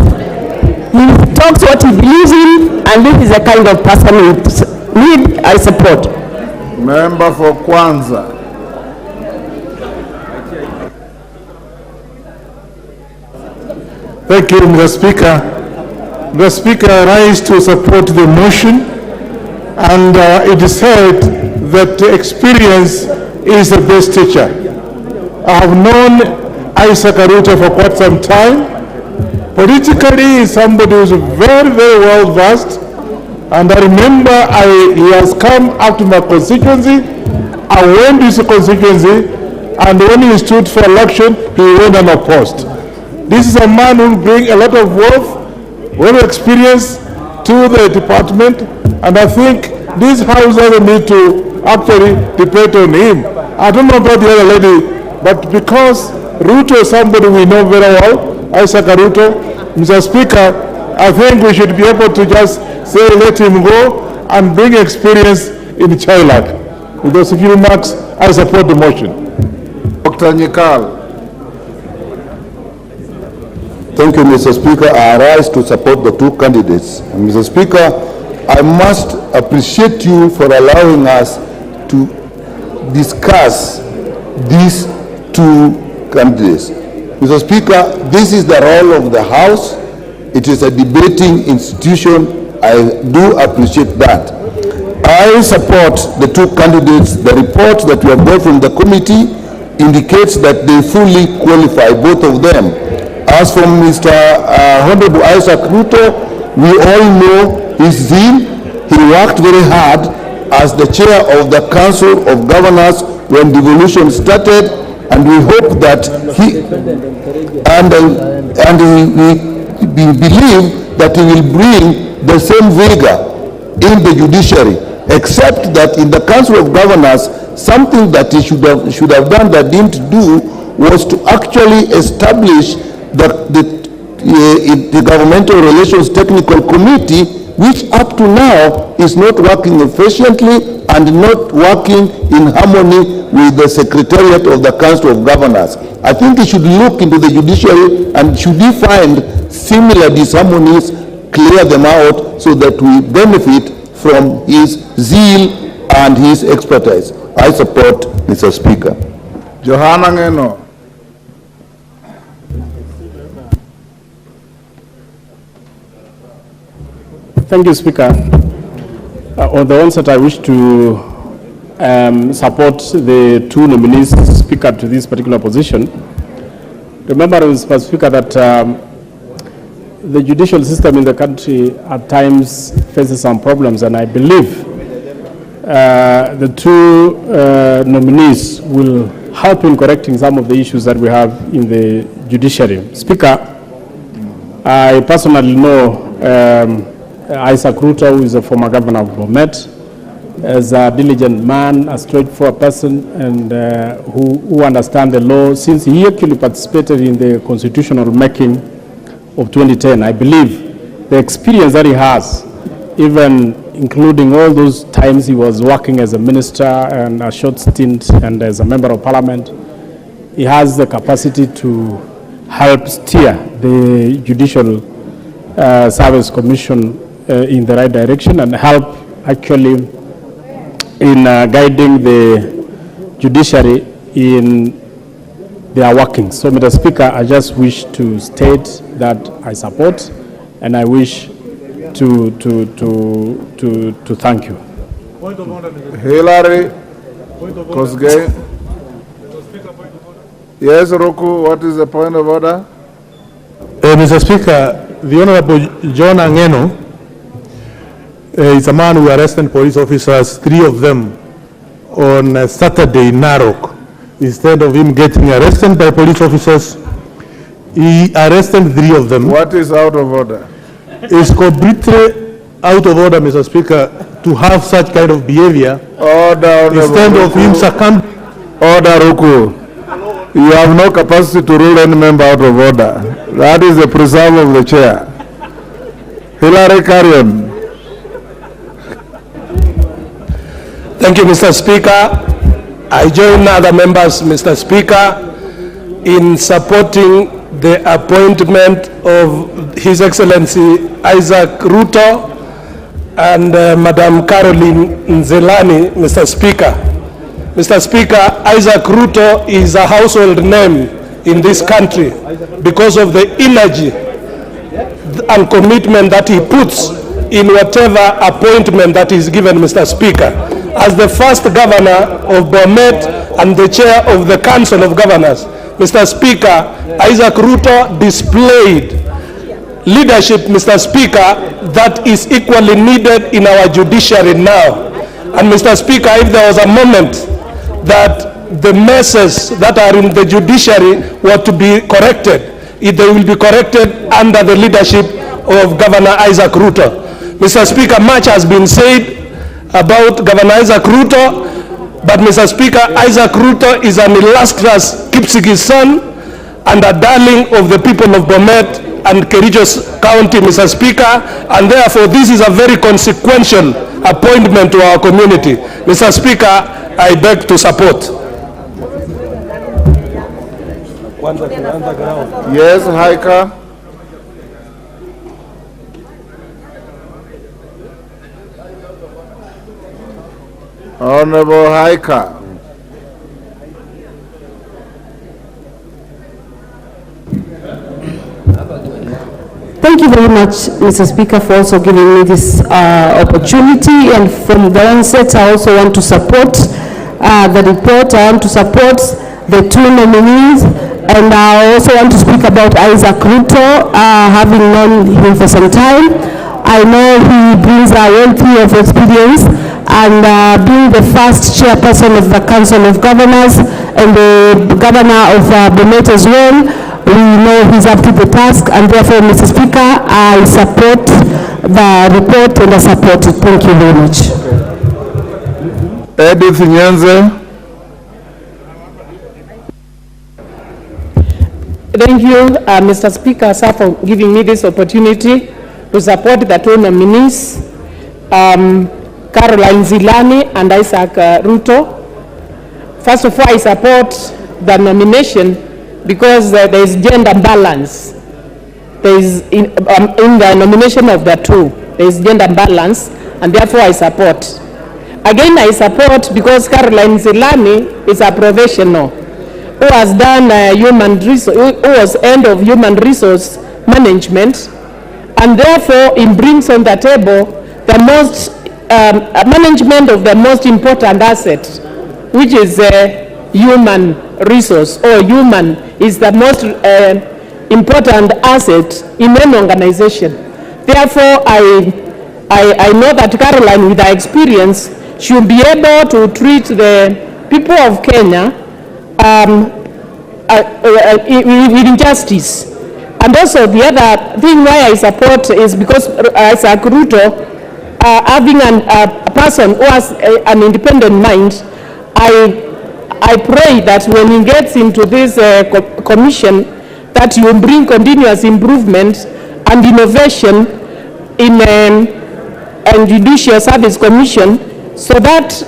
He talks what he believes in, and this is the kind of person we need. I support. Member for Kwanza. Thank you, Mr. Speaker. Mr. Speaker, I rise to support the motion, and it is said that experience is the best teacher. I have known Isaac RUTO for quite some time. Politically, he is somebody who is very, very well versed, and I remember he has come up to my constituency. I went to his constituency, and when he stood for election, he went unopposed. This is a man who will bring a lot of wealth, experience to the department, and I think this house doesn't need to actually debate on him. I don't know about the other lady, but because RUTO is somebody we know very well, Isaac RUTO, Mr. Speaker, I think we should be able to just say let him go and bring experience in Chilak. With those few remarks, I support the motion. Dr. Nyikal. Thank you, Mr. Speaker. I rise to support the two candidates. And Mr. Speaker, I must appreciate you for allowing us to discuss these two candidates. Mr. Speaker, this is the role of the House. It is a debating institution. I do appreciate that. I support the two candidates. The report that we have got from the committee indicates that they fully qualify, both of them. As for Mr. Honorable Isaac RUTO, we all know his zeal. He worked very hard as the chair of the Council of Governors when devolution started, and we hope that we believe that he will bring the same vigor in the judiciary, except that in the Council of Governors, something that he should have done that didn't do was to actually establish the Governmental Relations Technical Committee, which up to now is not working efficiently and not working in harmony with the Secretariat of the Council of Governors. I think he should look into the judiciary, and should he find similar disharmonies, clear them out so that we benefit from his zeal and his expertise. I support Mr. Speaker. Johanna Ngeno. Thank you, Speaker. On the onset, I wish to support the two nominees, Speaker, to this particular position. Remember, Mr. Speaker, that the judicial system in the country at times faces some problems, and I believe the two nominees will help in correcting some of the issues that we have in the judiciary. Speaker, I personally know Isaac RUTO, who is a former governor of Bomet, as a diligent man, a straightforward person, and who understands the law, since he actually participated in the constitutional making of 2010. I believe the experience that he has, even including all those times he was working as a minister and a short stint and as a member of parliament, he has the capacity to help steer the Judicial Service Commission in the right direction and help actually in guiding the judiciary in their workings. So, Mr. Speaker, I just wish to state that I support, and I wish to thank you. Point of order, Hillary Kosgei. Yes, Roku, what is the point of order? Mr. Speaker, the Honorable John Angeno is a man who arrested police officers, 3 of them, on Saturday in Narok. Instead of him getting arrested by police officers, he arrested 3 of them. What is out of order? It's completely out of order, Mr. Speaker, to have such kind of behavior. Order, instead of him succumbing. Order, Ruku. You have no capacity to rule any member out of order. That is the preserve of the chair. Hillary, carry on. Thank you, Mr. Speaker. I join other members, Mr. Speaker, in supporting the appointment of His Excellency Isaac RUTO and Madam Caroline Nzelani, Mr. Speaker. Mr. Speaker, Isaac RUTO is a household name in this country because of the energy and commitment that he puts in whatever appointment that is given, Mr. Speaker. As the first governor of Bomet and the chair of the Council of Governors, Mr. Speaker, Isaac RUTO displayed leadership, Mr. Speaker, that is equally needed in our judiciary now. And Mr. Speaker, if there was a moment that the messes that are in the judiciary were to be corrected, they will be corrected under the leadership of Governor Isaac RUTO. Mr. Speaker, much has been said about Governor Isaac RUTO, but Mr. Speaker, Isaac RUTO is an illustrious Kipsigis son and a darling of the people of Bomet and Kericho County, Mr. Speaker, and therefore this is a very consequential appointment to our community. Mr. Speaker, I beg to support. Yes, Haika. Honorable Haika. Thank you very much, Mr. Speaker, for also giving me this opportunity. And from the onset, I also want to support the report. I want to support the 2 nominees. And I also want to speak about Isaac RUTO, having known him for some time. I know he brings a wealth of experience, and being the first chairperson of the Council of Governors and the governor of Bomet as well, we know he's up to the task, and therefore, Mr. Speaker, I support the report and I support it. Thank you very much. Edith Nyanze. Thank you, Mr. Speaker, sir, for giving me this opportunity to support the two nominees, Caroline Zilani and Isaac Ruto. First of all, I support the nomination because there is gender balance. There is in the nomination of the two, there is gender balance, and therefore I support. Again, I support because Caroline Zilani is a professional who has done who was end of human resource management, and therefore it brings on the table the most management of the most important asset, which is human resource, or human is the most important asset in any organization. Therefore, I know that Caroline, with her experience, should be able to treat the people of Kenya with justice. And also the other thing why I support is because Isaac Ruto, having a person who has an independent mind, I pray that when he gets into this commission, that you will bring continuous improvement and innovation in and Judicial Service Commission, so that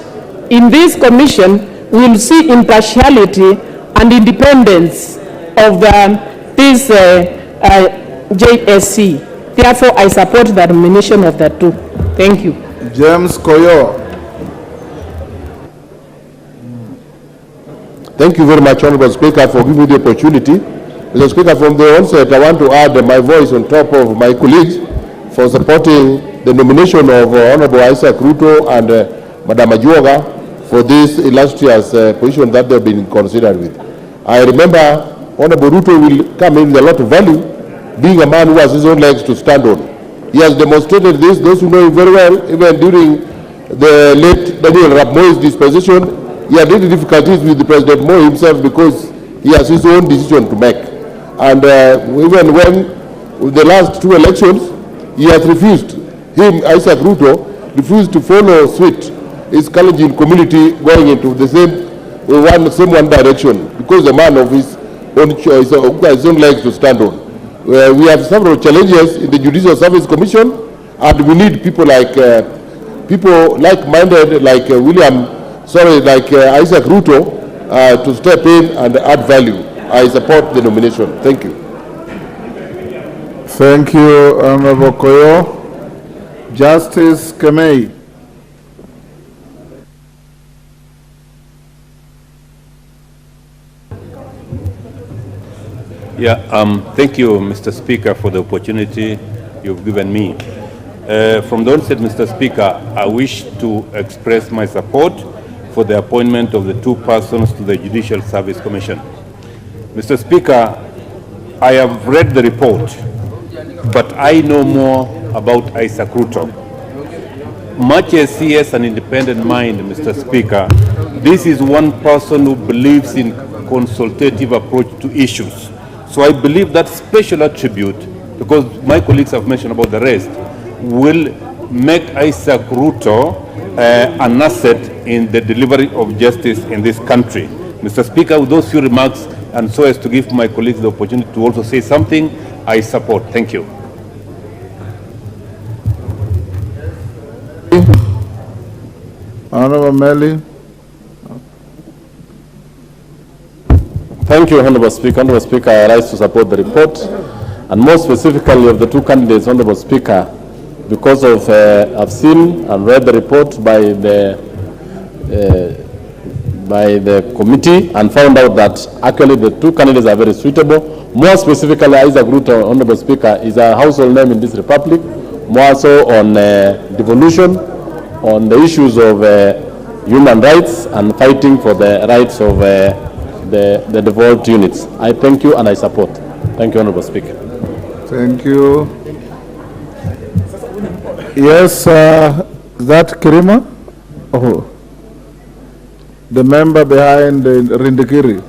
in this commission we will see impartiality and independence of this JSC. Therefore, I support the nomination of the two. Thank you. James Koyo. Thank you very much, Honorable Speaker, for giving me the opportunity. Mr. Speaker, from the onset, I want to add my voice on top of my colleagues for supporting the nomination of Honorable Isaac Ruto and Madam Ajuoga for this illustrious position that they've been considered with. I remember Honorable Ruto will come in with a lot of value, being a man who has his own legs to stand on. He has demonstrated this, those who know him very well, even during the late Daniel Arap Moi's dispensation. He had really difficulties with President Moi himself because he has his own decision to make. And even when the last two elections, he has refused, Isaac Ruto, refused to follow suit his Kalenjin community going into the same one direction, because the man of his own choice, his own legs to stand on. We have several challenges in the Judicial Service Commission, and we need people like like-minded, like Isaac Ruto to step in and add value. I support the nomination. Thank you. Thank you, Honorable Koyo. Justice Kemei. Thank you, Mr. Speaker, for the opportunity you've given me. From the onset, Mr. Speaker, I wish to express my support for the appointment of the two persons to the Judicial Service Commission. Mr. Speaker, I have read the report, but I know more about Isaac Ruto. Much as he has an independent mind, Mr. Speaker, this is one person who believes in consultative approach to issues. So I believe that special attribute, because my colleagues have mentioned about the rest, will make Isaac Ruto an asset in the delivery of justice in this country. Mr. Speaker, with those few remarks, and so as to give my colleagues the opportunity to also say something, I support. Thank you. Honorable Melly. Thank you, Honorable Speaker. Honorable Speaker, I rise to support the report, and more specifically of the two candidates, Honorable Speaker, because of I've seen and read the report by the committee and found out that actually the two candidates are very suitable. More specifically, Isaac Ruto, Honorable Speaker, is a household name in this republic, more so on devolution, on the issues of human rights and fighting for the rights of the devolved units. I thank you and I support. Thank you, Honorable Speaker. Thank you. Yes, that Kirima? Oh, the member behind Rindikiri.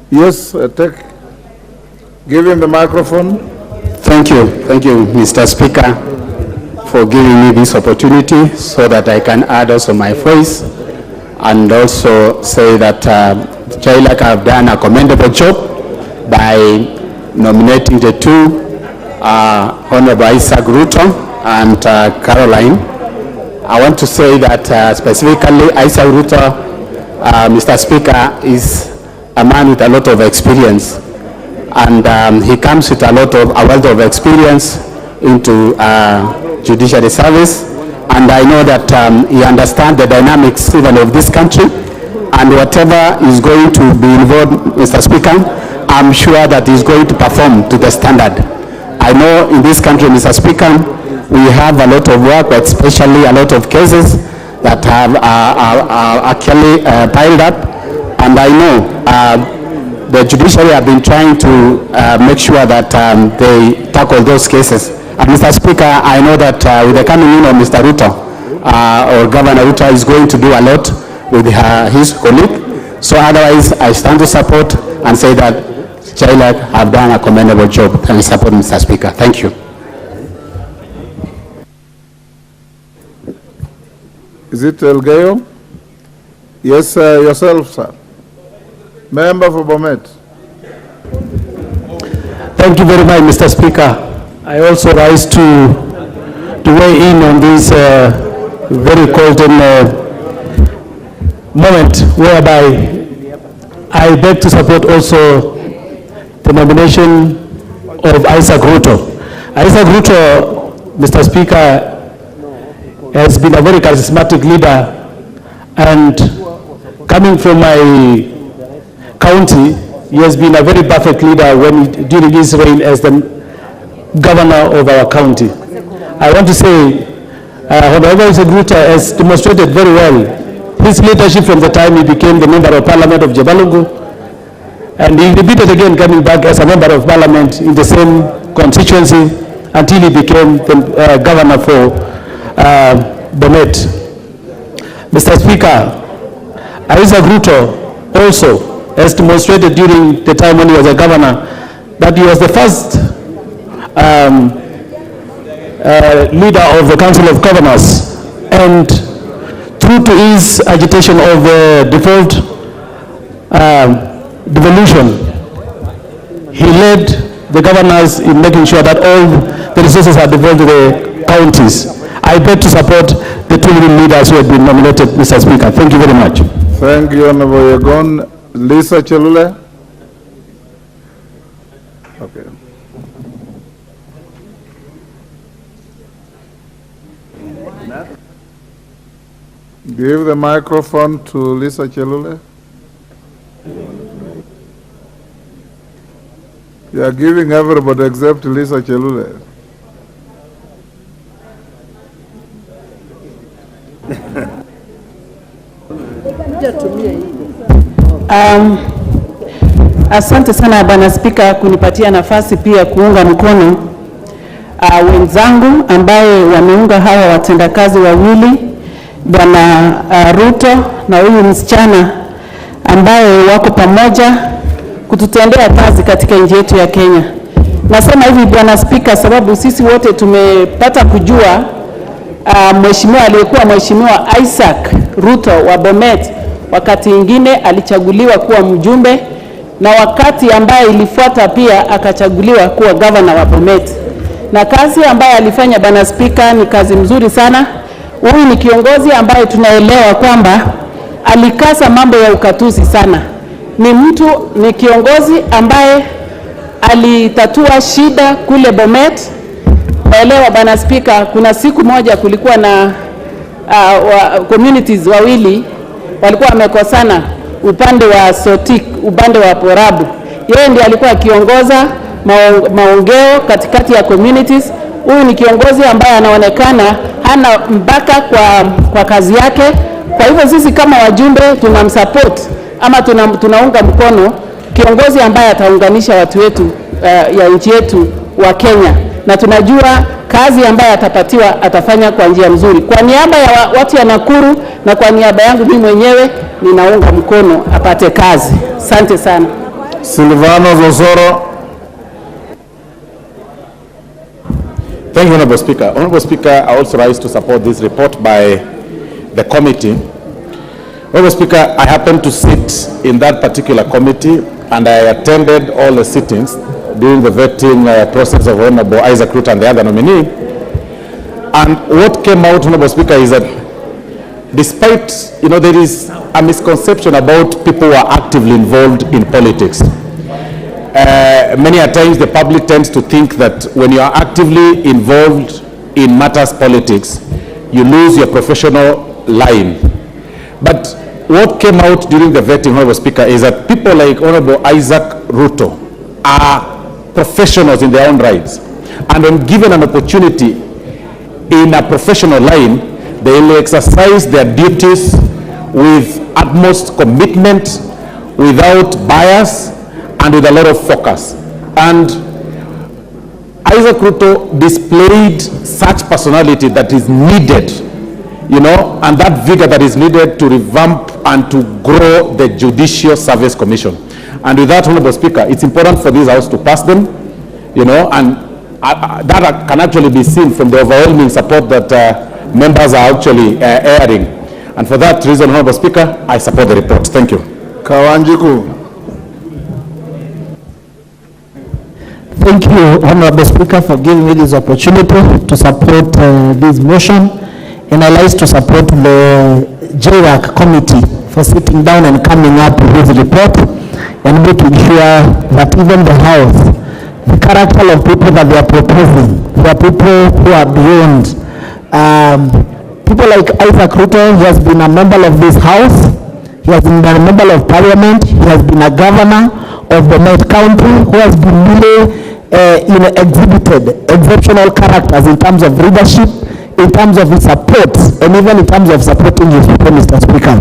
Yes, give him the microphone. Thank you, Mr. Speaker, for giving me this opportunity so that I can add also my voice and also say that JLAC have done a commendable job by nominating the two, Honorable Isaac RUTO and Caroline. I want to say that specifically Isaac RUTO, Mr. Speaker, is a man with a lot of experience, and he comes with a wealth of experience into judiciary service, and I know that he understands the dynamics even of this country, and whatever is going to be involved, Mr. Speaker, I'm sure that he's going to perform to the standard. I know in this country, Mr. Speaker, we have a lot of work, but especially a lot of cases that have actually piled up, and I know the judiciary have been trying to make sure that they tackle those cases. And Mr. Speaker, I know that with the coming in of Mr. RUTO, or Governor RUTO is going to do a lot with his colleague. So otherwise, I stand to support and say that JLAC have done a commendable job, and I support Mr. Speaker. Thank you. Is it Elgeyo? Yes, yourself, sir. Member for Bomet. Thank you very much, Mr. Speaker. I also rise to weigh in on this very golden moment whereby I beg to support also the nomination of Isaac RUTO. Isaac RUTO, Mr. Speaker, has been a very charismatic leader, and coming from my county, he has been a very perfect leader during his reign as the governor of our county. I want to say, Honorable Isaac RUTO has demonstrated very well his leadership from the time he became the member of parliament of Jalango, and he repeated again coming back as a member of parliament in the same constituency until he became the governor for Bomet. Mr. Speaker, Isaac RUTO also has demonstrated during the time when he was a governor that he was the first leader of the Council of Governors, and true to his agitation of devolution, he led the governors in making sure that all the resources are devolved to the counties. I beg to support the two leaders who have been nominated, Mr. Speaker. Thank you very much. Thank you, Honorable Yagon. Lisa Chelule. Okay. Give the microphone to Lisa Chelule. You are giving everybody except Lisa Chelule. Asante sana Bwana Spika kunipatia nafasi pia kuunga mkono wenzangu ambaye wameunga hawa watendakazi wawili, Bwana RUTO na huyu msichana ambaye wako pamoja kututendea kazi katika nchi yetu ya Kenya. Nasema hivi Bwana Spika sababu sisi wote tumepata kujua mheshimiwa aliyekuwa mheshimiwa Isaac RUTO wa Bomet wakati mwingine alichaguliwa kuwa mjumbe, na wakati ambaye ilifuata pia akachaguliwa kuwa governor wa Bomet. Na kazi ambayo alifanya Bwana Spika ni kazi mzuri sana. Huyu ni kiongozi ambaye tunaelewa kwamba alikasa mambo ya ukatuzi sana. Ni kiongozi ambaye alitatua shida kule Bomet. Naelewa Bwana Spika, kuna siku moja kulikuwa na communities wawili walikuwa wamekosana upande wa Sotik, upande wa Porabu. Yeye ndiye alikuwa akiongoza maongeo katikati ya communities. Huyu ni kiongozi ambaye anaonekana hana mpaka kwa kazi yake. Kwa hivyo sisi kama wajumbe tunamsupport ama tunaunga mkono kiongozi ambaye ataunganisha watu wetu ya nchi yetu wa Kenya. na tunajua kazi ambayo atapatiwa atafanya kwa njia nzuri. Kwa niaba ya watu ya Nakuru na kwa niaba yangu mimi mwenyewe ninaunga mkono apate kazi. Asante sana. Silvano Zosoro. Thank you, Honorable Speaker. Honorable Speaker, I also rise to support this report by the committee. Honorable Speaker, I happen to sit in that particular committee and I attended all the sittings during the vetting process of Honorable Isaac RUTO and the other nominee. And what came out, Honorable Speaker, is that despite, there is a misconception about people who are actively involved in politics. Many a times the public tends to think that when you are actively involved in matters politics, you lose your professional line. But what came out during the vetting, Honorable Speaker, is that people like Honorable Isaac RUTO are professionals in their own rights. And when given an opportunity in a professional line, they will exercise their duties with utmost commitment, without bias, and with a lot of focus. And Isaac RUTO displayed such personality that is needed, and that vigor that is needed to revamp and to grow the Judicial Service Commission. And with that, Honorable Speaker, it's important for this House to pass them, and that can actually be seen from the overwhelming support that members are actually airing. And for that reason, Honorable Speaker, I support the report. Thank you. Kawanjiku. Thank you, Honorable Speaker, for giving me this opportunity to support this motion. And I like to support the JRAC committee for sitting down and coming up with this report and making sure that even the House, the character of people that they are proposing, they are people who are beyond. People like Isaac RUTO, he has been a member of this House, he has been a member of Parliament, he has been a governor of the North County, who has been really exhibited exceptional characters in terms of leadership, in terms of his support, and even in terms of supporting his people, Mr. Speaker.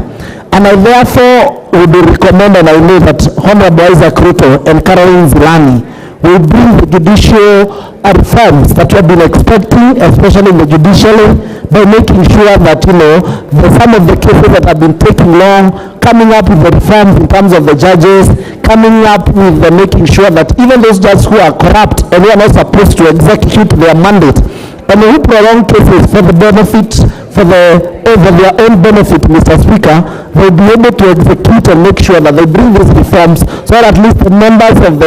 And I therefore would recommend, and I know that Honorable Isaac RUTO and Caroline Zilani will bring the judicial reforms that we have been expecting, especially in the judiciary, by making sure that, some of the cases that have been taking long, coming up with the reforms in terms of the judges, coming up with making sure that even those judges who are corrupt and who are not supposed to execute their mandate, and who prolong cases for the benefit, for their own benefit, Mr. Speaker, they'll be able to execute and make sure that they bring these reforms so that at least the members of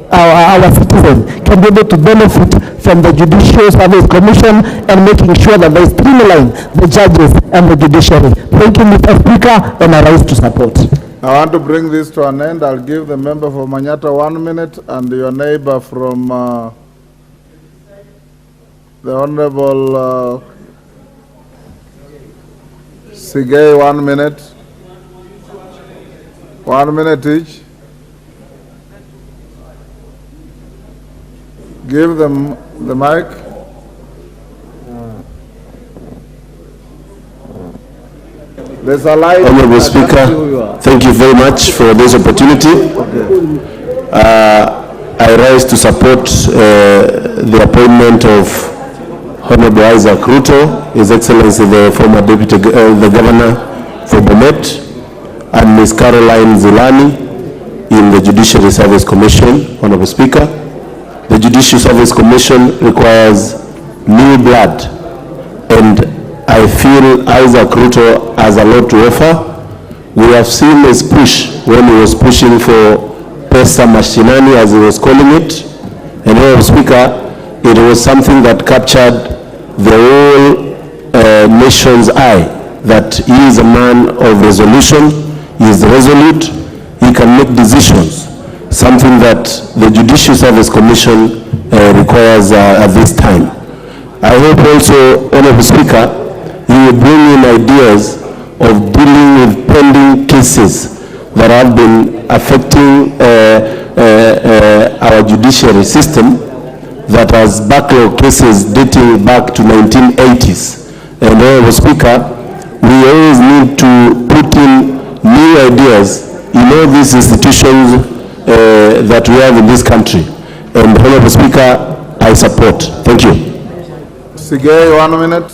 our citizens can be able to benefit from the Judicial Service Commission and making sure that they streamline the judges and the judiciary. Thank you, Mr. Speaker, and I rise to support. I want to bring this to an end. I'll give the member for Manyata 1 minute and your neighbor from the Honorable Sigay 1 minute. 1 minute each. Give them the mic. There's a light. Honorable Speaker, thank you very much for this opportunity. I rise to support the appointment of Honorable Isaac RUTO, His Excellency the former Deputy the Governor for Bomet, and Ms. Caroline Zilani in the Judiciary Service Commission. Honorable Speaker, the Judicial Service Commission requires new blood, and I feel Isaac RUTO has a lot to offer. We have seen his push when he was pushing for Pesa Mashinani, as he was calling it. And Honorable Speaker, it was something that captured the whole nation's eye, that he is a man of resolution, he is resolute, he can make decisions, something that the Judicial Service Commission requires at this time. I hope also, Honorable Speaker, you will bring in ideas of dealing with pending cases that have been affecting our judiciary system, that has backlog cases dating back to 1980s. And Honorable Speaker, we always need to put in new ideas in all these institutions that we have in this country. And Honorable Speaker, I support. Thank you. Sigei, 1 minute.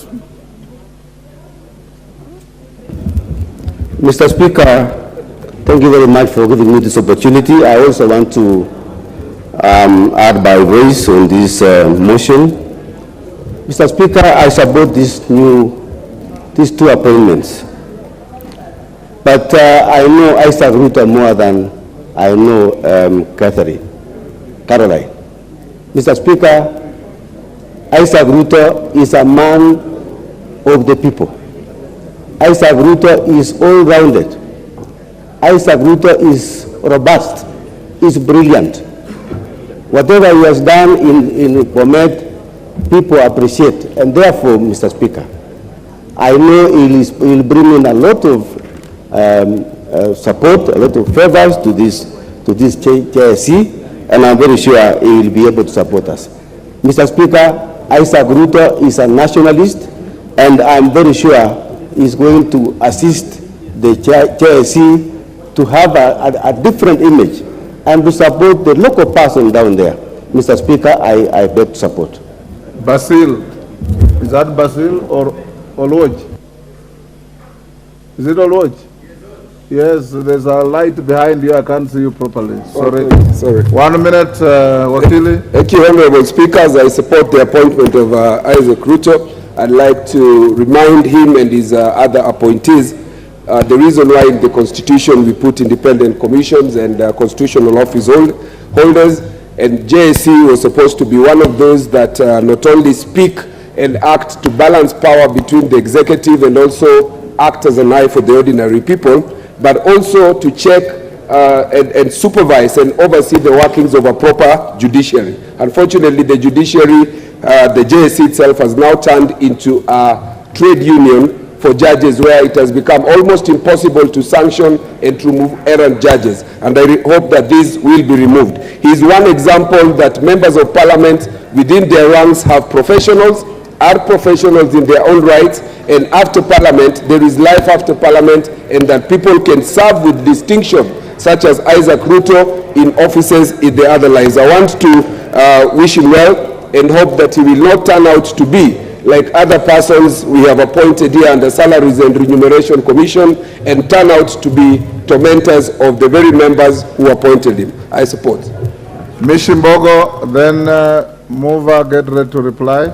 Mr. Speaker, thank you very much for giving me this opportunity. I also want to add my voice on this motion. Mr. Speaker, I support these two appointments. But I know Isaac RUTO more than I know Caroline. Mr. Speaker, Isaac RUTO is a man of the people. Isaac RUTO is all-rounded. Isaac RUTO is robust, is brilliant. Whatever he has done in Bomet, people appreciate. And therefore, Mr. Speaker, I know he'll bring in a lot of support, a lot of favors to this JSC, and I'm very sure he will be able to support us. Mr. Speaker, Isaac RUTO is a nationalist, and I'm very sure he's going to assist the JSC to have a different image and to support the local person down there. Mr. Speaker, I beg support. Basil, is that Basil or Olwoj? Is it Olwoj? Yes, there's a light behind you. I can't see you properly. Sorry. Okay, sorry. 1 minute, Wakili. Thank you, Honorable Speakers. I support the appointment of Isaac RUTO. I'd like to remind him and his other appointees the reason why in the Constitution we put independent commissions and constitutional office holders, and JSC was supposed to be one of those that not only speak and act to balance power between the executive and also act as an eye for the ordinary people, but also to check and supervise and oversee the workings of a proper judiciary. Unfortunately, the judiciary, the JSC itself has now turned into a trade union for judges, where it has become almost impossible to sanction and to remove errant judges. And I hope that this will be removed. He is one example that members of parliament within their ranks have professionals, are professionals in their own rights, and after parliament, there is life after parliament, and that people can serve with distinction, such as Isaac RUTO in offices in the other lives. I want to wish him well and hope that he will not turn out to be like other persons we have appointed here under Salaries and Remuneration Commission, and turn out to be tormentors of the very members who appointed him. I support. Mishimbogo, then Mover, get ready to reply.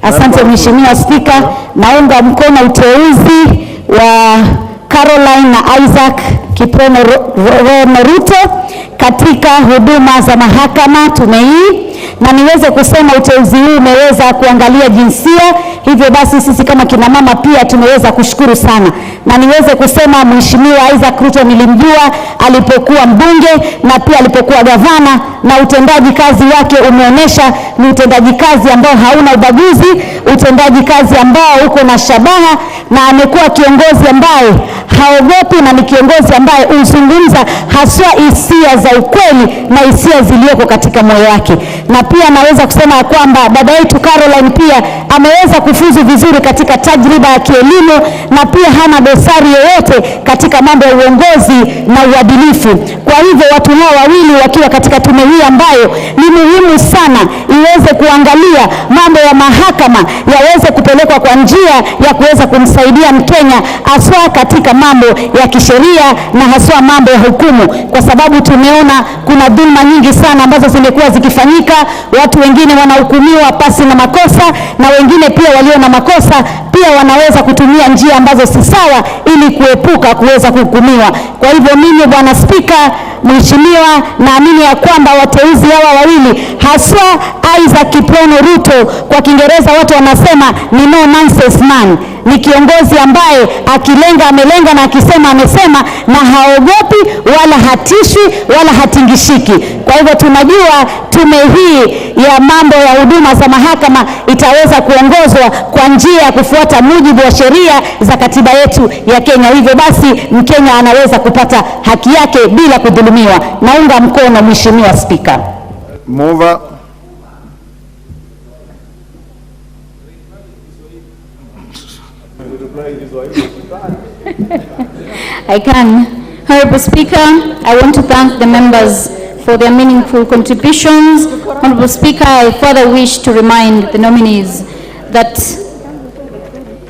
Asante Mheshimiwa Spika, naunga mkono uteuzi wa Caroline na Isaac Kiprono RUTO katika huduma za mahakama tume hii, na niweze kusema uteuzi huu umeweza kuangalia jinsia. Hivyo basi sisi kama kina mama pia tumeweza kushukuru sana, na niweze kusema Mheshimiwa Isaac RUTO nilimjua alipokuwa mbunge na pia alipokuwa gavana, na utendaji kazi wake umeonyesha ni utendaji kazi ambao hauna ubaguzi, utendaji kazi ambao uko na shabaha, na amekuwa kiongozi ambaye haogopi, na ni kiongozi ambaye uzungumza haswa hisia za ukweli na hisia zilizoko katika moyo wake. Na pia naweza kusema kwamba dada yetu Caroline pia ameweza kufuzu vizuri katika tajriba ya kielimu, na pia hana dosari yoyote katika mambo ya uongozi na uadilifu. Kwa hivyo watu hao wawili wakiwa katika tume hii ambayo ni muhimu sana iweze kuangalia mambo ya mahakama yaweze kupelekwa kwa njia ya kuweza kumsaidia Mkenya haswa katika mambo ya kisheria na haswa mambo ya hukumu, kwa sababu tumeona kuna dhulma nyingi sana ambazo zimekuwa zikifanyika. Watu wengine wanahukumiwa pasi na makosa, na wengine pia walio na makosa pia wanaweza kutumia njia ambazo si sawa ili kuepuka kuweza kuhukumiwa. Kwa hivyo mimi, Bwana Spika, Mheshimiwa, naamini ya kwamba wateuzi hawa wawili haswa Isaac Kiprono RUTO, kwa Kiingereza watu wanasema ni no nonsense man, ni kiongozi ambaye akilenga amelenga, na akisema amesema, na haogopi wala hatishwi wala hatingishiki. Kwa hivyo tunajua tume hii ya mambo ya huduma za mahakama itaweza kuongozwa kwa njia ya kufuata mujibu wa sheria za katiba yetu ya Kenya. Hivyo basi Mkenya anaweza kupata haki yake bila kudhulumiwa. Naunga mkono Mheshimiwa Spika. Mover. I can. Honorable Speaker, I want to thank the members for their meaningful contributions. Honorable Speaker, I further wish to remind the nominees that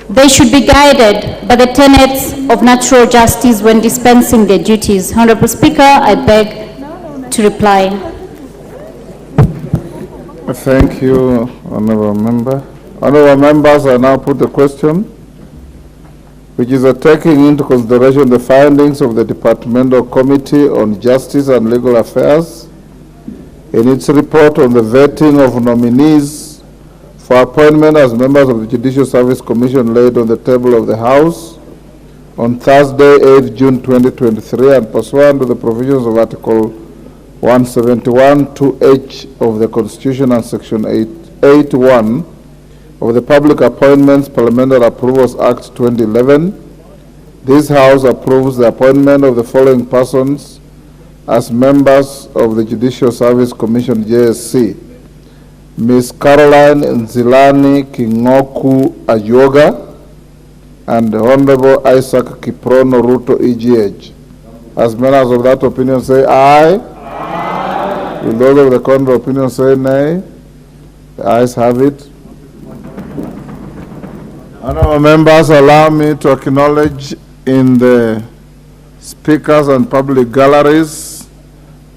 they should be guided by the tenets of natural justice when dispensing their duties. Honorable Speaker, I beg to reply. Thank you, Honorable Member. Honorable Members, I now put the question, which is taking into consideration the findings of the Departmental Committee on Justice and Legal Affairs in its report on the vetting of nominees for appointment as members of the Judicial Service Commission laid on the table of the House on Thursday, 8th June 2023, and pursuant to the provisions of Article 171(2)(h) of the Constitution and Section 8(1) of the Public Appointments Parliamentary Approvals Act 2011, this House approves the appointment of the following persons as members of the Judicial Service Commission, JSC: Ms. Caroline Nzilani Kingoku Ayoga and Honorable Isaac Kiprono Ruto EGH. As members of that opinion say aye. Aye. Will those of the contrary opinion say nay? The ayes have it. Honorable members, allow me to acknowledge in the speakers and public galleries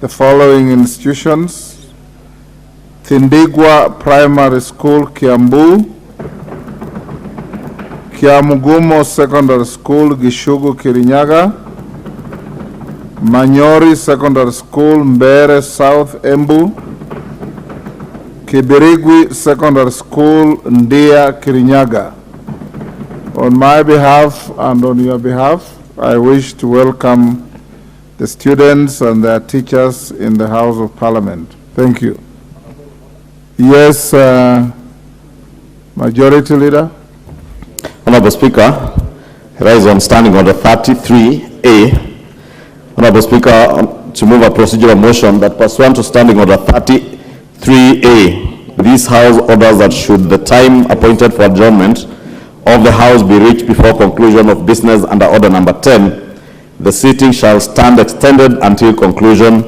the following institutions: Thindigwa Primary School, Kiambu; Kiamugumo Secondary School, Gishugu, Kirinyaga; Manyori Secondary School, Mbere South, Embu; Kibirigwi Secondary School, Ndia, Kirinyaga. On my behalf and on your behalf, I wish to welcome the students and their teachers in the House of Parliament. Thank you. Yes, Majority Leader. Honorable Speaker, I rise on Standing Order 33A. Honorable Speaker, to move a procedural motion that pursuant to Standing Order 33A, this House orders that should the time appointed for adjournment of the House be reached before conclusion of business under Order Number 10, the sitting shall stand extended until conclusion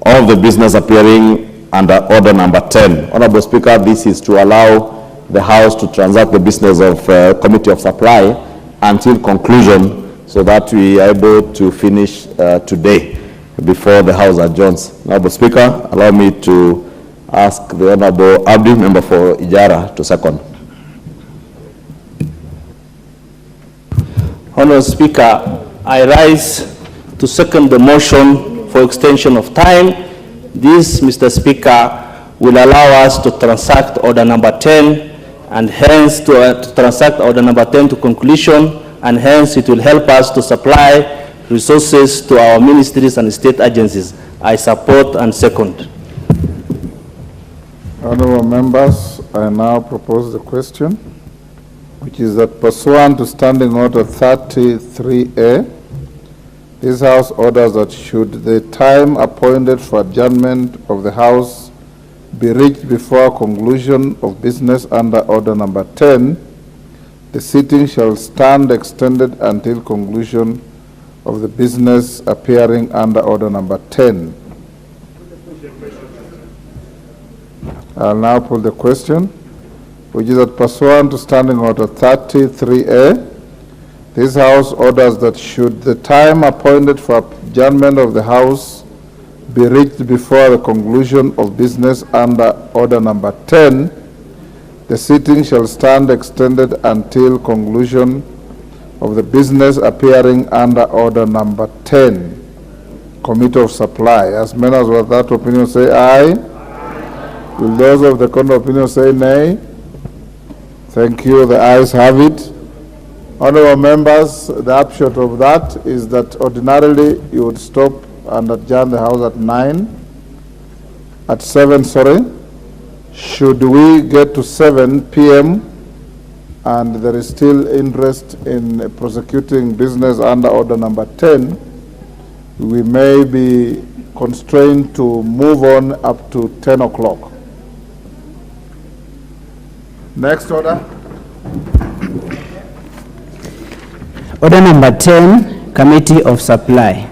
of the business appearing under Order Number 10. Honorable Speaker, this is to allow the House to transact the business of Committee of Supply until conclusion, so that we are able to finish today before the House adjourns. Honorable Speaker, allow me to ask the Honorable Abdi, member for Ijara, to second. Honorable Speaker, I rise to second the motion for extension of time. This, Mr. Speaker, will allow us to transact Order Number 10, and hence to transact Order Number 10 to conclusion, and hence it will help us to supply resources to our ministries and state agencies. I support and second. Honorable members, I now propose the question, which is that pursuant to Standing Order 33A, this House orders that should the time appointed for adjournment of the House be reached before conclusion of business under Order Number 10, the sitting shall stand extended until conclusion of the business appearing under Order Number 10. I'll now put the question, which is that pursuant to Standing Order 33A, this House orders that should the time appointed for adjournment of the House be reached before the conclusion of business under Order Number 10, the sitting shall stand extended until conclusion of the business appearing under Order Number 10, Committee of Supply. As members of that opinion say aye. Will those of the contrary opinion say nay? Thank you. The ayes have it. Honorable members, the upshot of that is that ordinarily you would stop and adjourn the House at 7, Should we get to 7 p.m. and there is still interest in prosecuting business under Order Number 10, we may be constrained to move on up to 10 o'clock. Next order. Order Number 10, Committee of Supply.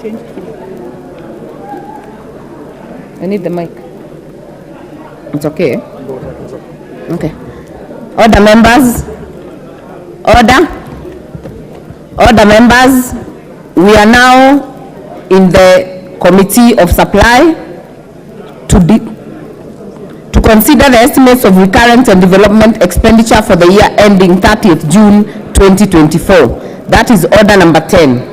I need the mic. It's okay. Okay. Order, members. Order. Order, members. We are now in the Committee of Supply to consider the estimates of recurrent and development expenditure for the year ending 30th June 2024. That is order number 10.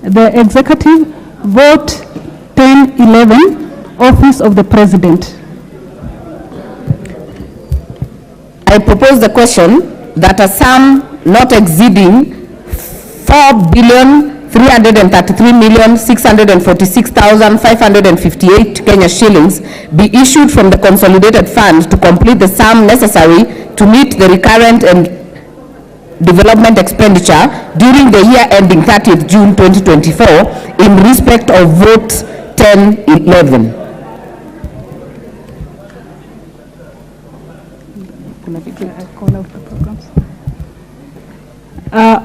The Executive Vote 1011, Office of the President. I propose the question that a sum not exceeding 4,333,646,558 Kenya shillings be issued from the consolidated fund to complete the sum necessary to meet the recurrent and development expenditure during the year ending 30th June 2024 in respect of vote 1011.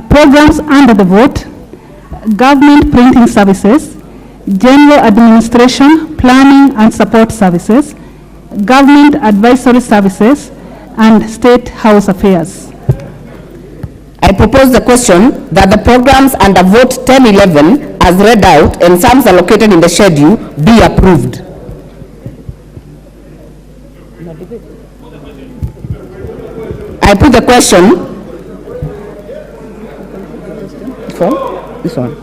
Programs under the vote: Government Printing Services, General Administration, Planning and Support Services, Government Advisory Services, and State House Affairs. I propose the question that the programs under vote 1011 as read out and sums allocated in the schedule be approved. I put the question for this one.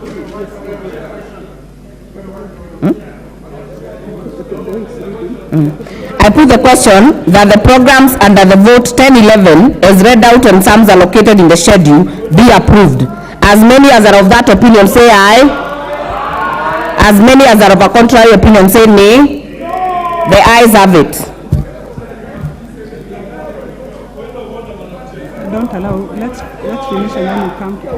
I put the question that the programs under the vote 1011 as read out and sums allocated in the schedule be approved. As many as are of that opinion say aye. As many as are of a contrary opinion say nay. The ayes have it. Don't allow, let's finish and then we come to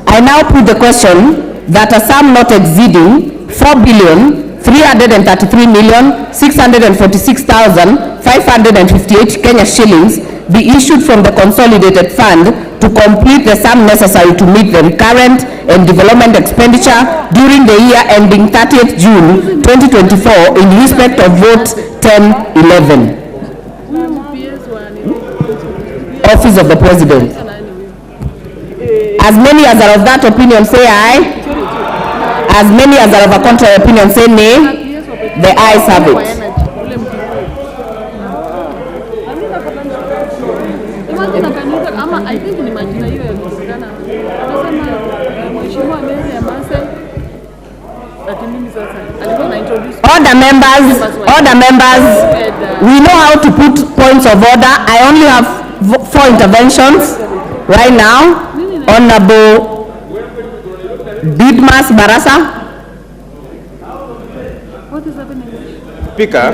I now put the question that a sum not exceeding 4,333,646,558 Kenya shillings be issued from the consolidated fund to complete the sum necessary to meet the recurrent and development expenditure during the year ending 30th June 2024 in respect of vote 1011. Office of the President. As many as are of that opinion say aye. As many as are of a contrary opinion say nay. The ayes have it. Order, members. Order, members. We know how to put points of order. I only have 4 interventions right now. Honorable Didmas Barasa. Speaker,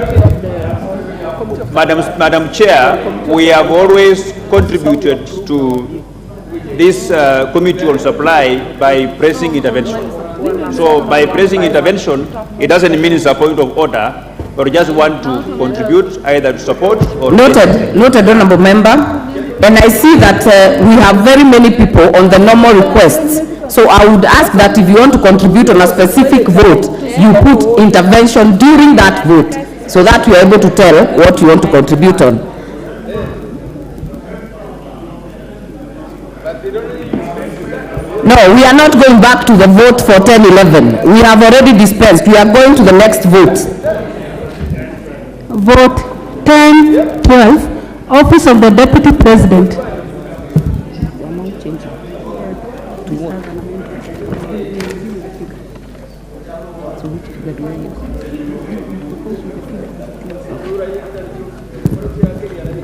Madam Chair, we have always contributed to this Committee on Supply by pressing intervention. So by pressing intervention, it doesn't mean it's a point of order, but we just want to contribute either to support or... Noted, Honorable Member. And I see that we have very many people on the normal requests. So I would ask that if you want to contribute on a specific vote, you put intervention during that vote, so that you are able to tell what you want to contribute on. No, we are not going back to the vote for 1011. We have already dispensed. We are going to the next vote. Vote 1012. Office of the Deputy President.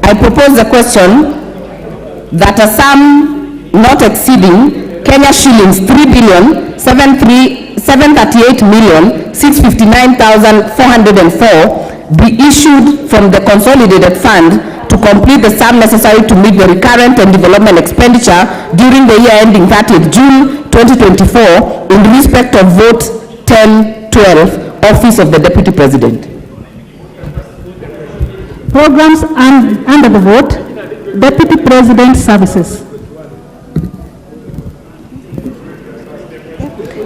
I propose the question that a sum not exceeding Kenya shillings 3,738,659,404 be issued from the consolidated fund to complete the sum necessary to meet the recurrent and development expenditure during the year ending 30th June 2024 in respect of vote 1012 Office of the Deputy President. Programs under the vote, Deputy President Services.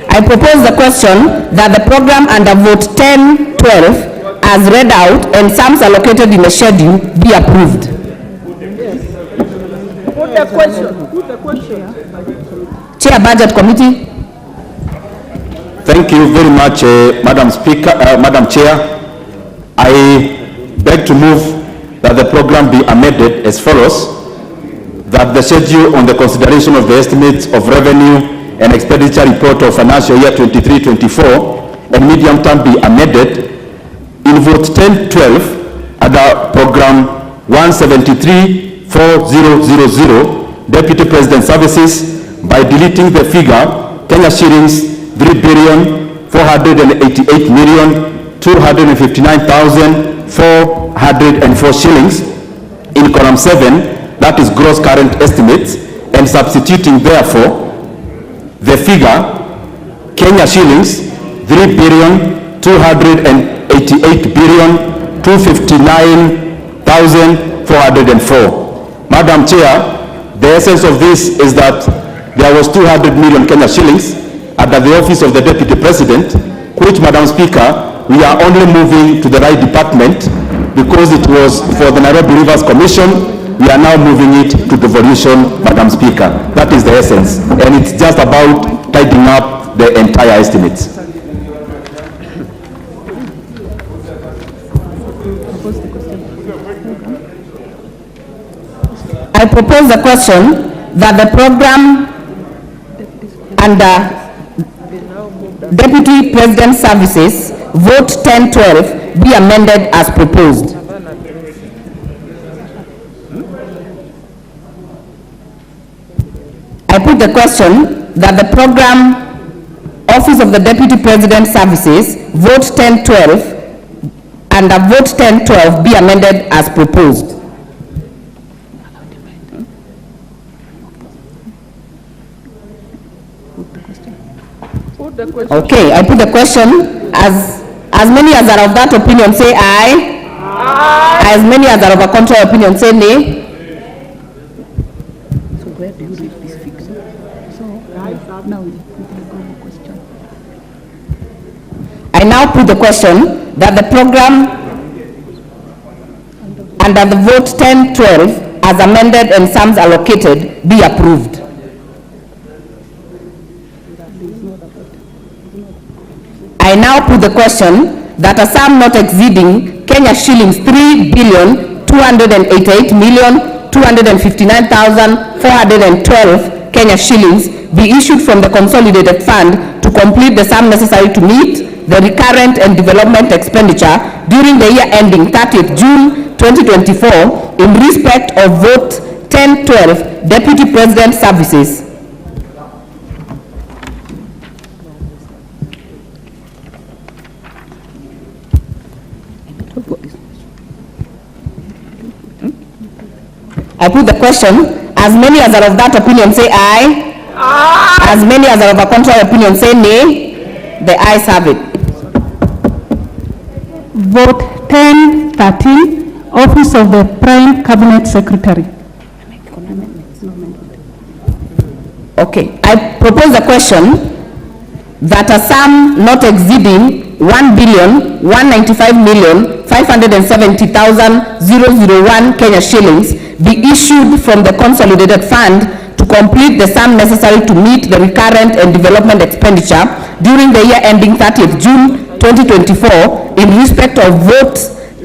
I propose the question that the program under vote 1012 as read out and sums allocated in the schedule be approved. Put the question. Put the question. Chair Budget Committee. Thank you very much, Madam Speaker, Madam Chair. I beg to move that the program be amended as follows: that the schedule on the consideration of the estimates of revenue and expenditure report of financial year 23-24 and medium term be amended in vote 1012 under program 173-4000 Deputy President Services by deleting the figure Kenya shillings 3,488,259,404 shillings in column 7, that is gross current estimates, and substituting therefore the figure Kenya shillings 3,288,259,404. Madam Chair, the essence of this is that there was 200 million Kenya shillings under the Office of the Deputy President, which, Madam Speaker, we are only moving to the right department because it was for the Nairobi Rivers Commission. We are now moving it to devolution, Madam Speaker. That is the essence. And it's just about tidying up the entire estimates. I propose the question that the program under Deputy President Services, vote 1012, be amended as proposed. I put the question that the program Office of the Deputy President Services, vote 1012, under vote 1012 be amended as proposed. Okay, I put the question as many as are of that opinion say aye. Aye. As many as are of a contrary opinion say nay. So where do you read this figure? So now we go to the question. I now put the question that the program under the vote 1012 as amended and sums allocated be approved. I now put the question that a sum not exceeding Kenya shillings 3,288,259,412 Kenya shillings be issued from the consolidated fund to complete the sum necessary to meet the recurrent and development expenditure during the year ending 30th June 2024 in respect of vote 1012 Deputy President Services. I put the question, as many as are of that opinion say aye. Aye. As many as are of a contrary opinion say nay. The ayes have it. Vote 1013, Office of the Prime Cabinet Secretary. Okay, I propose the question that a sum not exceeding 1,195,570,001 Kenya shillings be issued from the consolidated fund to complete the sum necessary to meet the recurrent and development expenditure during the year ending 30th June 2024 in respect of vote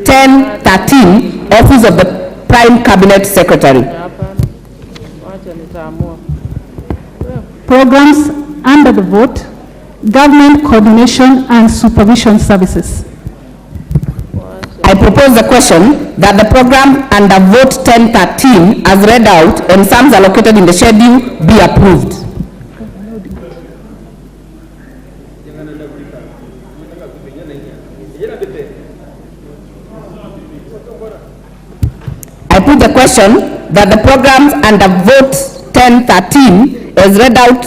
1013, Office of the Prime Cabinet Secretary. Programs under the vote, Government Coordination and Supervision Services. I propose the question that the program under vote 1013 as read out and sums allocated in the schedule be approved. I put the question that the programs under vote 1013 as read out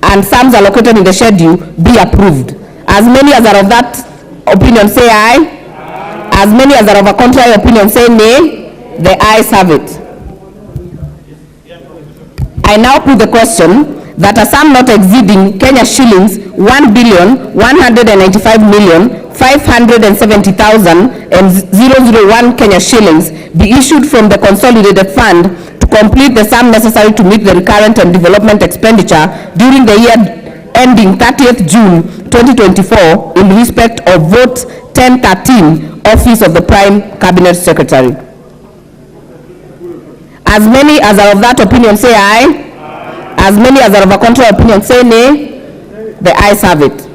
and sums allocated in the schedule be approved. As many as are of that opinion say aye. As many as are of a contrary opinion say nay. The ayes have it. I now put the question that a sum not exceeding Kenya shillings 1,195,570,001 Kenya shillings be issued from the consolidated fund to complete the sum necessary to meet the recurrent and development expenditure during the year ending 30th June 2024 in respect of vote 1013, Office of the Prime Cabinet Secretary. As many as are of that opinion say aye. As many as are of a contrary opinion say nay. The ayes have it.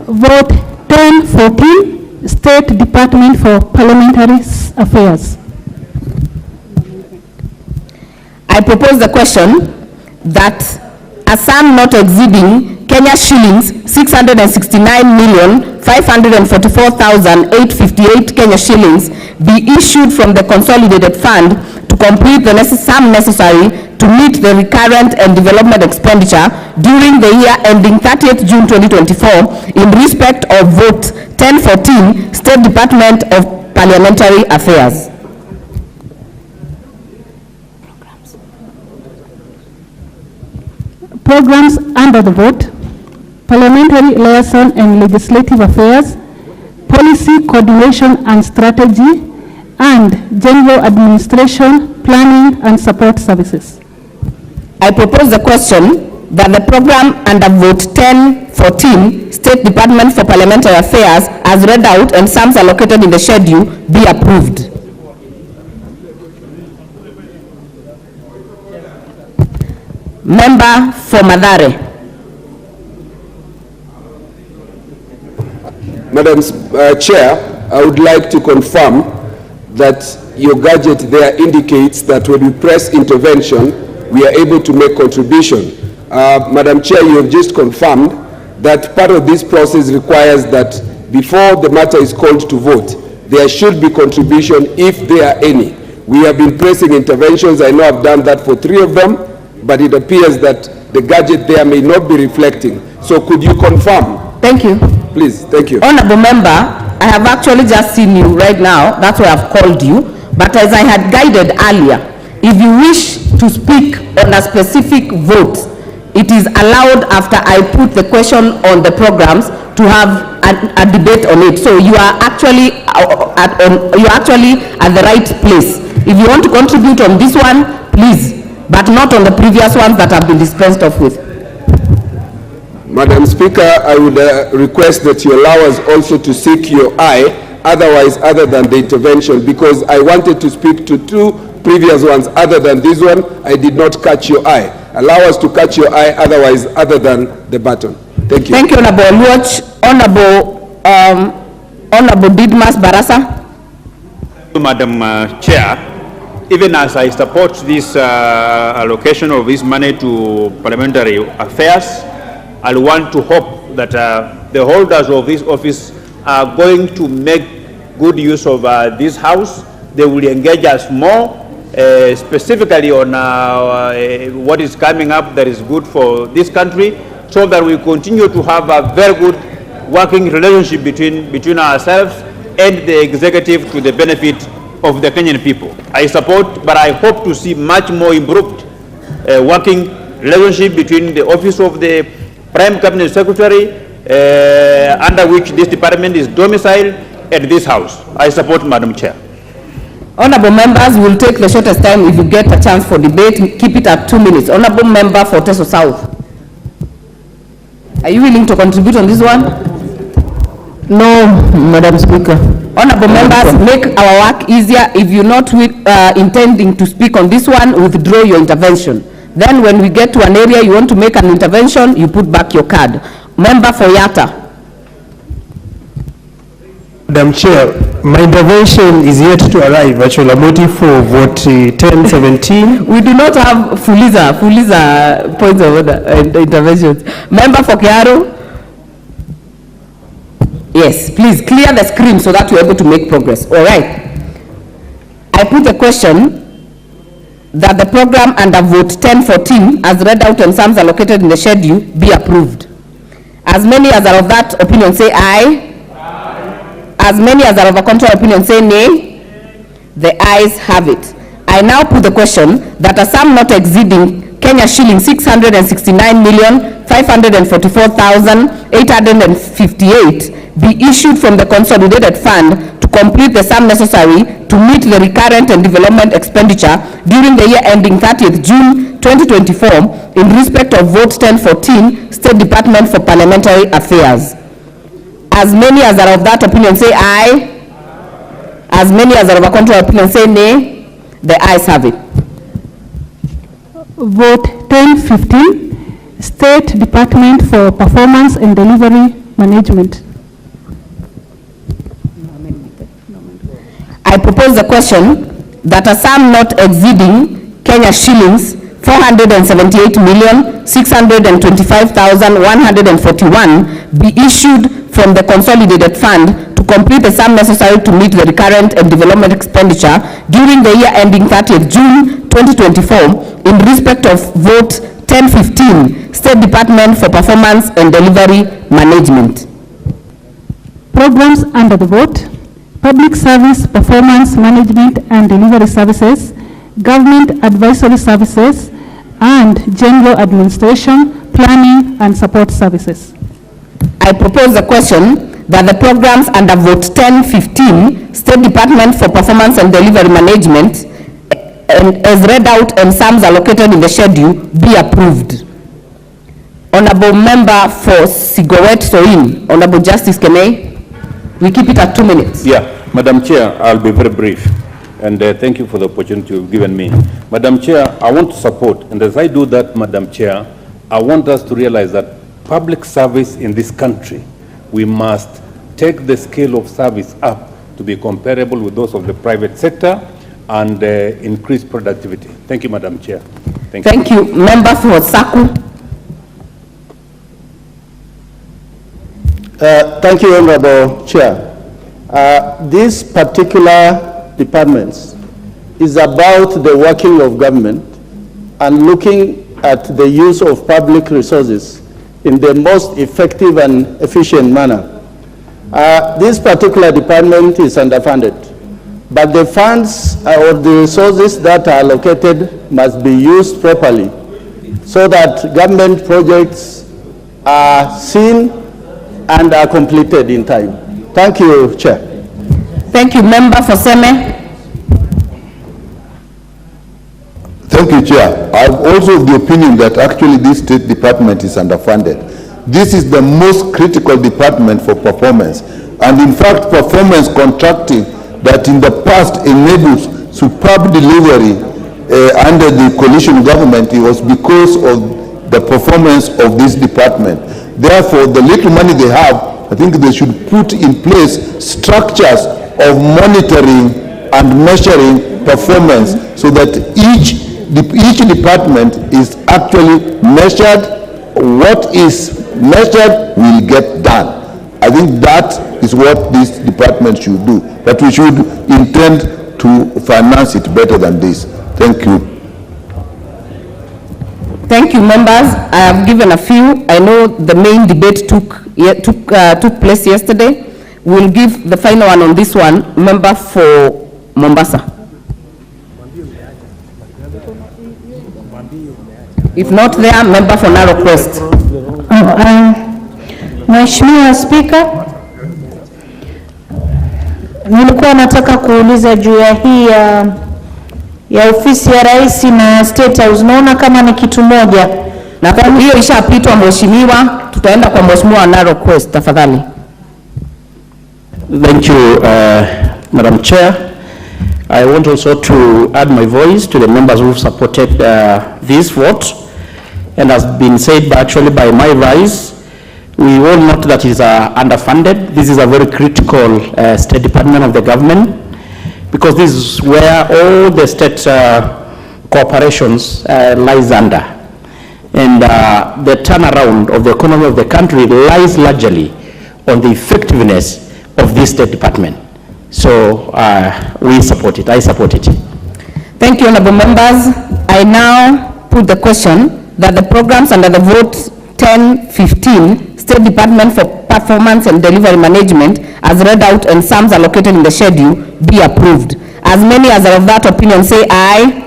Vote 1014, State Department for Parliamentary Affairs. I propose the question that a sum not exceeding Kenya shillings 669,544,858 Kenya shillings be issued from the consolidated fund to complete the sum necessary to meet the recurrent and development expenditure during the year ending 30th June 2024 in respect of vote 1014, State Department of Parliamentary Affairs. Programs under the vote: Parliamentary Liaison and Legislative Affairs, Policy Coordination and Strategy, and General Administration, Planning and Support Services. I propose the question that the program under vote 1014, State Department for Parliamentary Affairs, as read out and sums allocated in the schedule, be approved. Member for Mathare. Madam Chair, I would like to confirm that your gadget there indicates that when we press intervention, we are able to make contribution. Madam Chair, you have just confirmed that part of this process requires that before the matter is called to vote, there should be contribution if there are any. We have been pressing interventions. I know I've done that for 3 of them, but it appears that the gadget there may not be reflecting. So could you confirm? Thank you. Please, thank you. Honorable Member, I have actually just seen you right now. That's why I've called you. But as I had guided earlier, if you wish to speak on a specific vote, it is allowed after I put the question on the programs to have a debate on it. So you are actually at the right place. If you want to contribute on this one, please, but not on the previous ones that have been dispensed off with. Madam Speaker, I would request that you allow us also to seek your eye, otherwise other than the intervention, because I wanted to speak to 2 previous ones other than this one. I did not catch your eye. Allow us to catch your eye, otherwise other than the button. Thank you. Thank you, Honorable Watch. Honorable Didmas Barasa. Madam Chair, even as I support this allocation of this money to parliamentary affairs, I want to hope that the holders of this office are going to make good use of this house. They will engage us more, specifically on what is coming up that is good for this country, so that we continue to have a very good working relationship between ourselves and the executive to the benefit of the Kenyan people. I support, but I hope to see much more improved working relationship between the office of the Prime Cabinet Secretary, under which this department is domiciled, at this house. I support, Madam Chair. Honorable members, will take the shortest time. If you get a chance for debate, keep it at 2 minutes. Honorable member for Teso South. Are you willing to contribute on this one? No, Madam Speaker. Honorable members, make our work easier. If you're not intending to speak on this one, withdraw your intervention. Then when we get to an area you want to make an intervention, you put back your card. Member for Yatta. Madam Chair, my intervention is yet to arrive. Actually, I'm waiting for vote 1017. We do not have Fuliza points of order and interventions. Member for Kiaro. Yes, please clear the screen so that we're able to make progress. All right. I put a question that the program under vote 1014 as read out and sums allocated in the schedule be approved. As many as are of that opinion say aye. As many as are of a contrary opinion say nay. The ayes have it. I now put the question that a sum not exceeding Kenya shilling 669,544,858 be issued from the consolidated fund to complete the sum necessary to meet the recurrent and development expenditure during the year ending 30th June 2024 in respect of vote 1014, State Department for Parliamentary Affairs. As many as are of that opinion say aye. As many as are of a contrary opinion say nay. The ayes have it. Vote 1015, State Department for Performance and Delivery Management. I propose the question that a sum not exceeding Kenya shillings 478,625,141 be issued from the consolidated fund to complete the sum necessary to meet the recurrent and development expenditure during the year ending 30th June 2024 in respect of vote 1015, State Department for Performance and Delivery Management. Programs under the vote: Public Service Performance Management and Delivery Services, Government Advisory Services, and General Administration, Planning and Support Services. I propose the question that the programs under vote 1015, State Department for Performance and Delivery Management, as read out and sums allocated in the schedule, be approved. Honorable Member for Sigowet Soin, Honorable Justice Kene, we keep it at 2 minutes. Yeah, Madam Chair, I'll be very brief. And thank you for the opportunity you've given me. Madam Chair, I want to support, and as I do that, Madam Chair, I want us to realize that public service in this country, we must take the scale of service up to be comparable with those of the private sector and increase productivity. Thank you, Madam Chair. Thank you. Member for Saku. Thank you, Honorable Chair. This particular department is about the working of government and looking at the use of public resources in the most effective and efficient manner. This particular department is underfunded, but the funds or the resources that are allocated must be used properly so that government projects are seen and are completed in time. Thank you, Chair. Thank you. Member for Seme. Thank you, Chair. I'm also of the opinion that actually this State Department is underfunded. This is the most critical department for performance. And in fact, performance contracting that in the past enables superb delivery under the coalition government, it was because of the performance of this department. Therefore, the little money they have, I think they should put in place structures of monitoring and measuring performance so that each department is actually measured. What is measured will get done. I think that is what this department should do, but we should intend to finance it better than this. Thank you. Thank you, members. I have given a few. I know the main debate took place yesterday. We'll give the final one on this one. Member for Mombasa. If not there, member for Narok West. Mheshimiwa Spika, nilikuwa nataka kuuliza juu ya hii ya ofisi ya rais na State House. Naona kama ni kitu moja. Na kwa hiyo ishapitwa mheshimiwa, tutaenda kwa mheshimiwa Narok West tafadhali. Thank you, Madam Chair. I want also to add my voice to the members who supported this vote. And has been said actually by my rise, we all note that it is underfunded. This is a very critical State Department of the government, because this is where all the state corporations lies under. And the turnaround of the economy of the country lies largely on the effectiveness of this State Department. So we support it. I support it. Thank you, honorable members. I now put the question that the programs under the vote 1015, State Department for Performance and Delivery Management, as read out and sums allocated in the schedule, be approved. As many as are of that opinion say aye.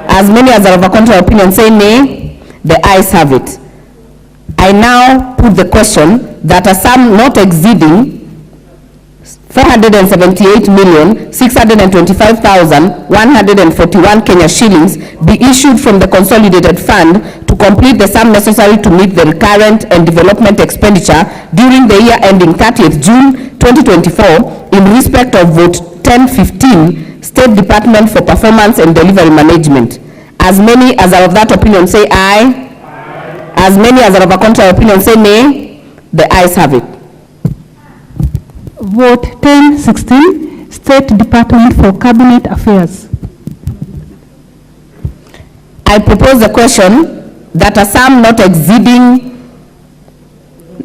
As many as are of a contrary opinion say nay. The ayes have it. I now put the question that a sum not exceeding 478,625,141 Kenya shillings be issued from the consolidated fund to complete the sum necessary to meet the recurrent and development expenditure during the year ending 30th June 2024 in respect of vote 1015, State Department for Performance and Delivery Management. As many as are of that opinion say aye. As many as are of a contrary opinion say nay. The ayes have it. Vote 1016, State Department for Cabinet Affairs. I propose the question that a sum not exceeding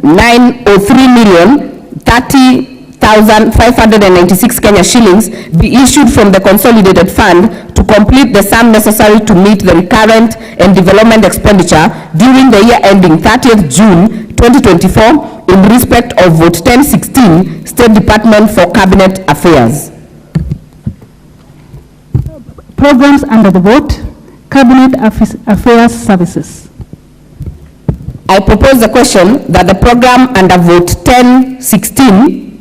903,030,596 Kenya shillings be issued from the consolidated fund to complete the sum necessary to meet the recurrent and development expenditure during the year ending 30th June 2024 in respect of vote 1016, State Department for Cabinet Affairs. Programs under the vote, Cabinet Affairs Services. I propose the question that the program under vote 1016,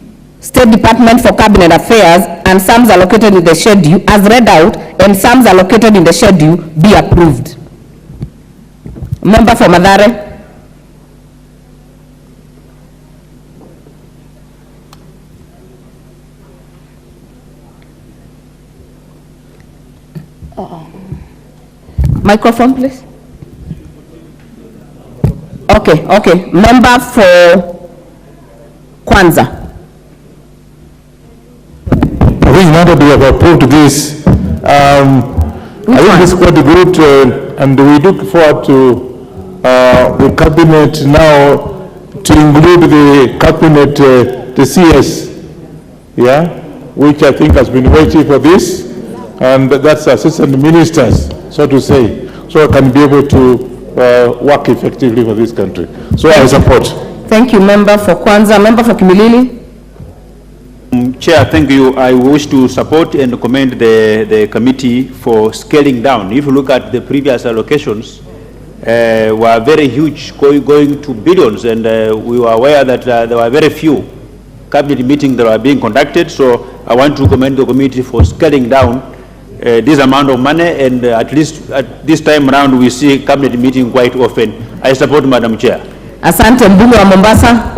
State Department for Cabinet Affairs, and sums allocated in the schedule, as read out, and sums allocated in the schedule, be approved. Member for Mathare. Microphone, please. Okay. Member for Kwanza. We wanted to have approved this. I think this is quite good, and we look forward to the cabinet now to include the cabinet, the CS, which I think has been waiting for this, and that's assistant ministers, so to say, so I can be able to work effectively for this country. So I support. Thank you, member for Kwanza. Member for Kimilili. Chair, thank you. I wish to support and commend the committee for scaling down. If you look at the previous allocations, were very huge, going to billions, and we were aware that there were very few cabinet meetings that were being conducted. So I want to commend the committee for scaling down this amount of money, and at least at this time around we see cabinet meeting quite often. I support Madam Chair. Asante, mbunge wa Mombasa.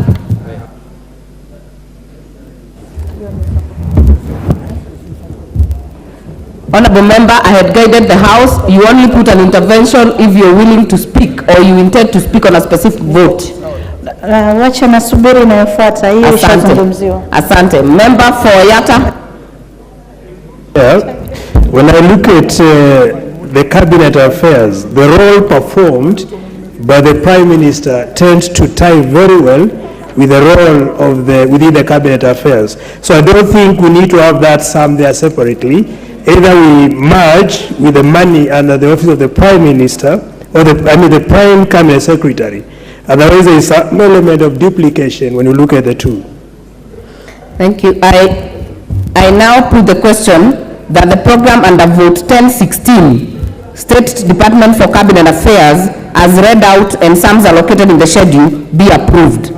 Honorable member, I had guided the House. You only put an intervention if you're willing to speak or you intend to speak on a specific vote. Wacha nasubiri inayofuata hiyo ishazungumziwa. Asante. Member for Yatta. When I look at the cabinet affairs, the role performed by the Prime Minister tends to tie very well with the role of within the cabinet affairs. So I don't think we need to have that sum there separately. Either we merge with the money under the office of the Prime Minister or the Prime Cabinet Secretary. Otherwise there is some element of duplication when you look at the two. Thank you. I now put the question that the program under vote 1016, State Department for Cabinet Affairs, as read out and sums allocated in the schedule, be approved.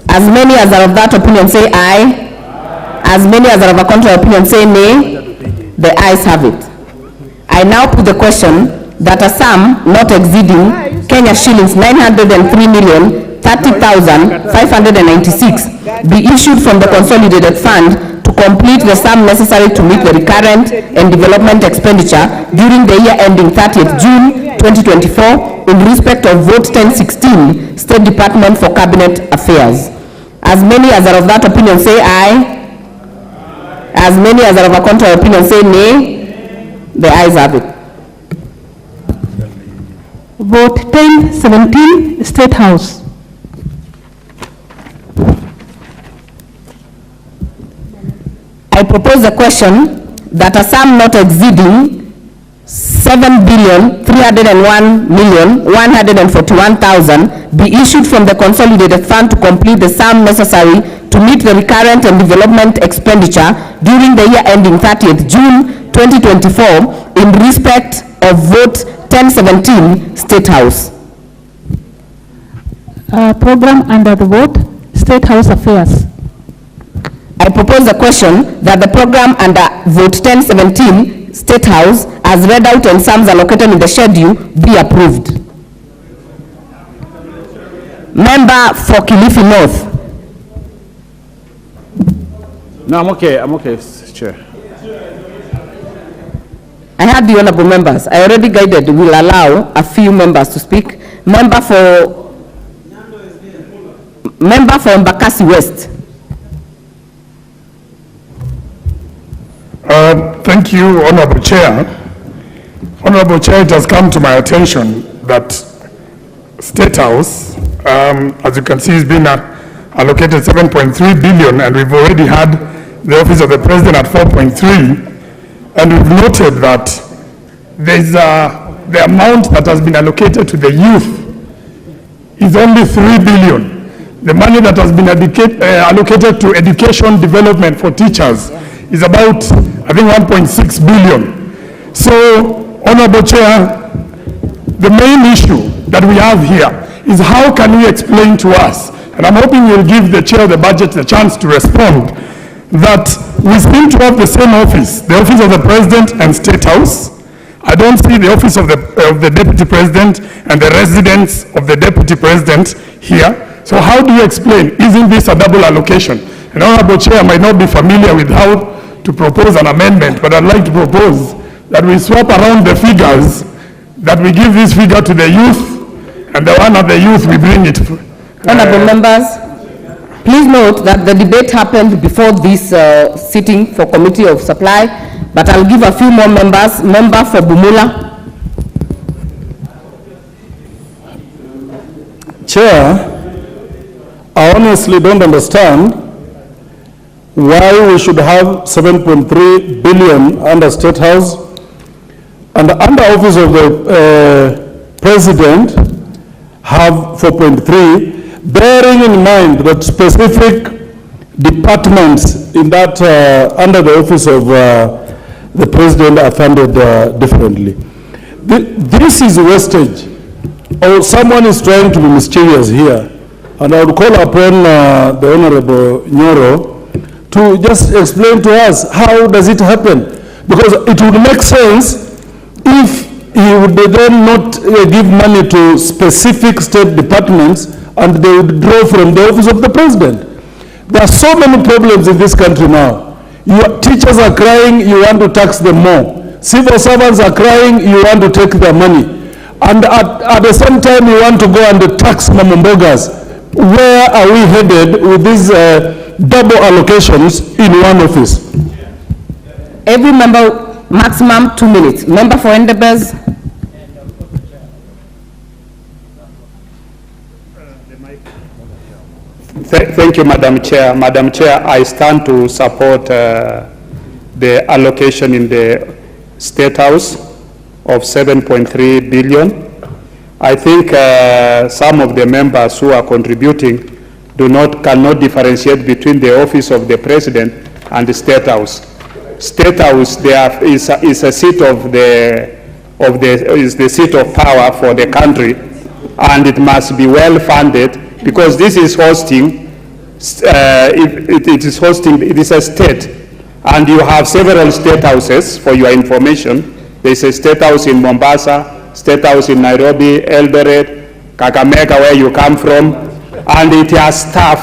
As many as are of that opinion say aye. As many as are of a contrary opinion say nay. The ayes have it. I now put the question that a sum not exceeding Kenya shillings 903,030,596 be issued from the consolidated fund to complete the sum necessary to meet the recurrent and development expenditure during the year ending 30th June 2024 in respect of vote 1016, State Department for Cabinet Affairs. As many as are of that opinion say aye. As many as are of a contrary opinion say nay. The ayes have it. Vote 1017, State House. I propose the question that a sum not exceeding 7,300,000,000 301,141,000 be issued from the consolidated fund to complete the sum necessary to meet the recurrent and development expenditure during the year ending 30th June 2024 in respect of vote 1017 State House. Program under the vote State House Affairs. I propose the question that the program under vote 1017 State House as read out and sums allocated in the schedule be approved. Member for Kilifi North. No, I'm okay, Chair. I had the honorable members. I already guided will allow a few members to speak. Member for Embakasi West. Thank you, Honorable Chair. Honorable Chair, it has come to my attention that State House, as you can see, has been allocated 7.3 billion, and we've already had the Office of the President at 4.3, and we've noted that there's the amount that has been allocated to the youth is only 3 billion. The money that has been allocated to education development for teachers is about, I think, 1.6 billion. So, Honorable Chair, the main issue that we have here is how can we explain to us, and I'm hoping you'll give the Chair of the Budget the chance to respond, that we seem to have the same office, the Office of the President and State House. I don't see the Office of the Deputy President and the residence of the Deputy President here. So how do you explain, isn't this a double allocation? And Honorable Chair might not be familiar with how to propose an amendment, but I'd like to propose that we swap around the figures, that we give this figure to the youth, and the one of the youth we bring it. Honorable members, please note that the debate happened before this sitting for Committee of Supply, but I'll give a few more members. Member for Bumula. Chair, I honestly don't understand why we should have 7.3 billion under State House and under Office of the President have 4.3, bearing in mind that specific departments in that under the Office of the President are funded differently. This is wastage, or someone is trying to be mysterious here, and I would call upon the Honorable Nyoro to just explain to us how does it happen, because it would make sense if he would then not give money to specific state departments and they would draw from the Office of the President. There are so many problems in this country now. Your teachers are crying, you want to tax them more. Civil servants are crying, you want to take their money. And at the same time, you want to go and tax mamambogas. Where are we headed with these double allocations in one office? Every member, maximum 2 minutes. Member for Endebess. Thank you, Madam Chair. Madam Chair, I stand to support the allocation in the State House of 7.3 billion. I think some of the members who are contributing cannot differentiate between the Office of the President and the State House. State House is a seat of the seat of power for the country, and it must be well funded, because this is hosting, it is a state, and you have several state houses. For your information, there is a state house in Mombasa, state house in Nairobi, Eldoret, Kakamega, where you come from, and it has staff,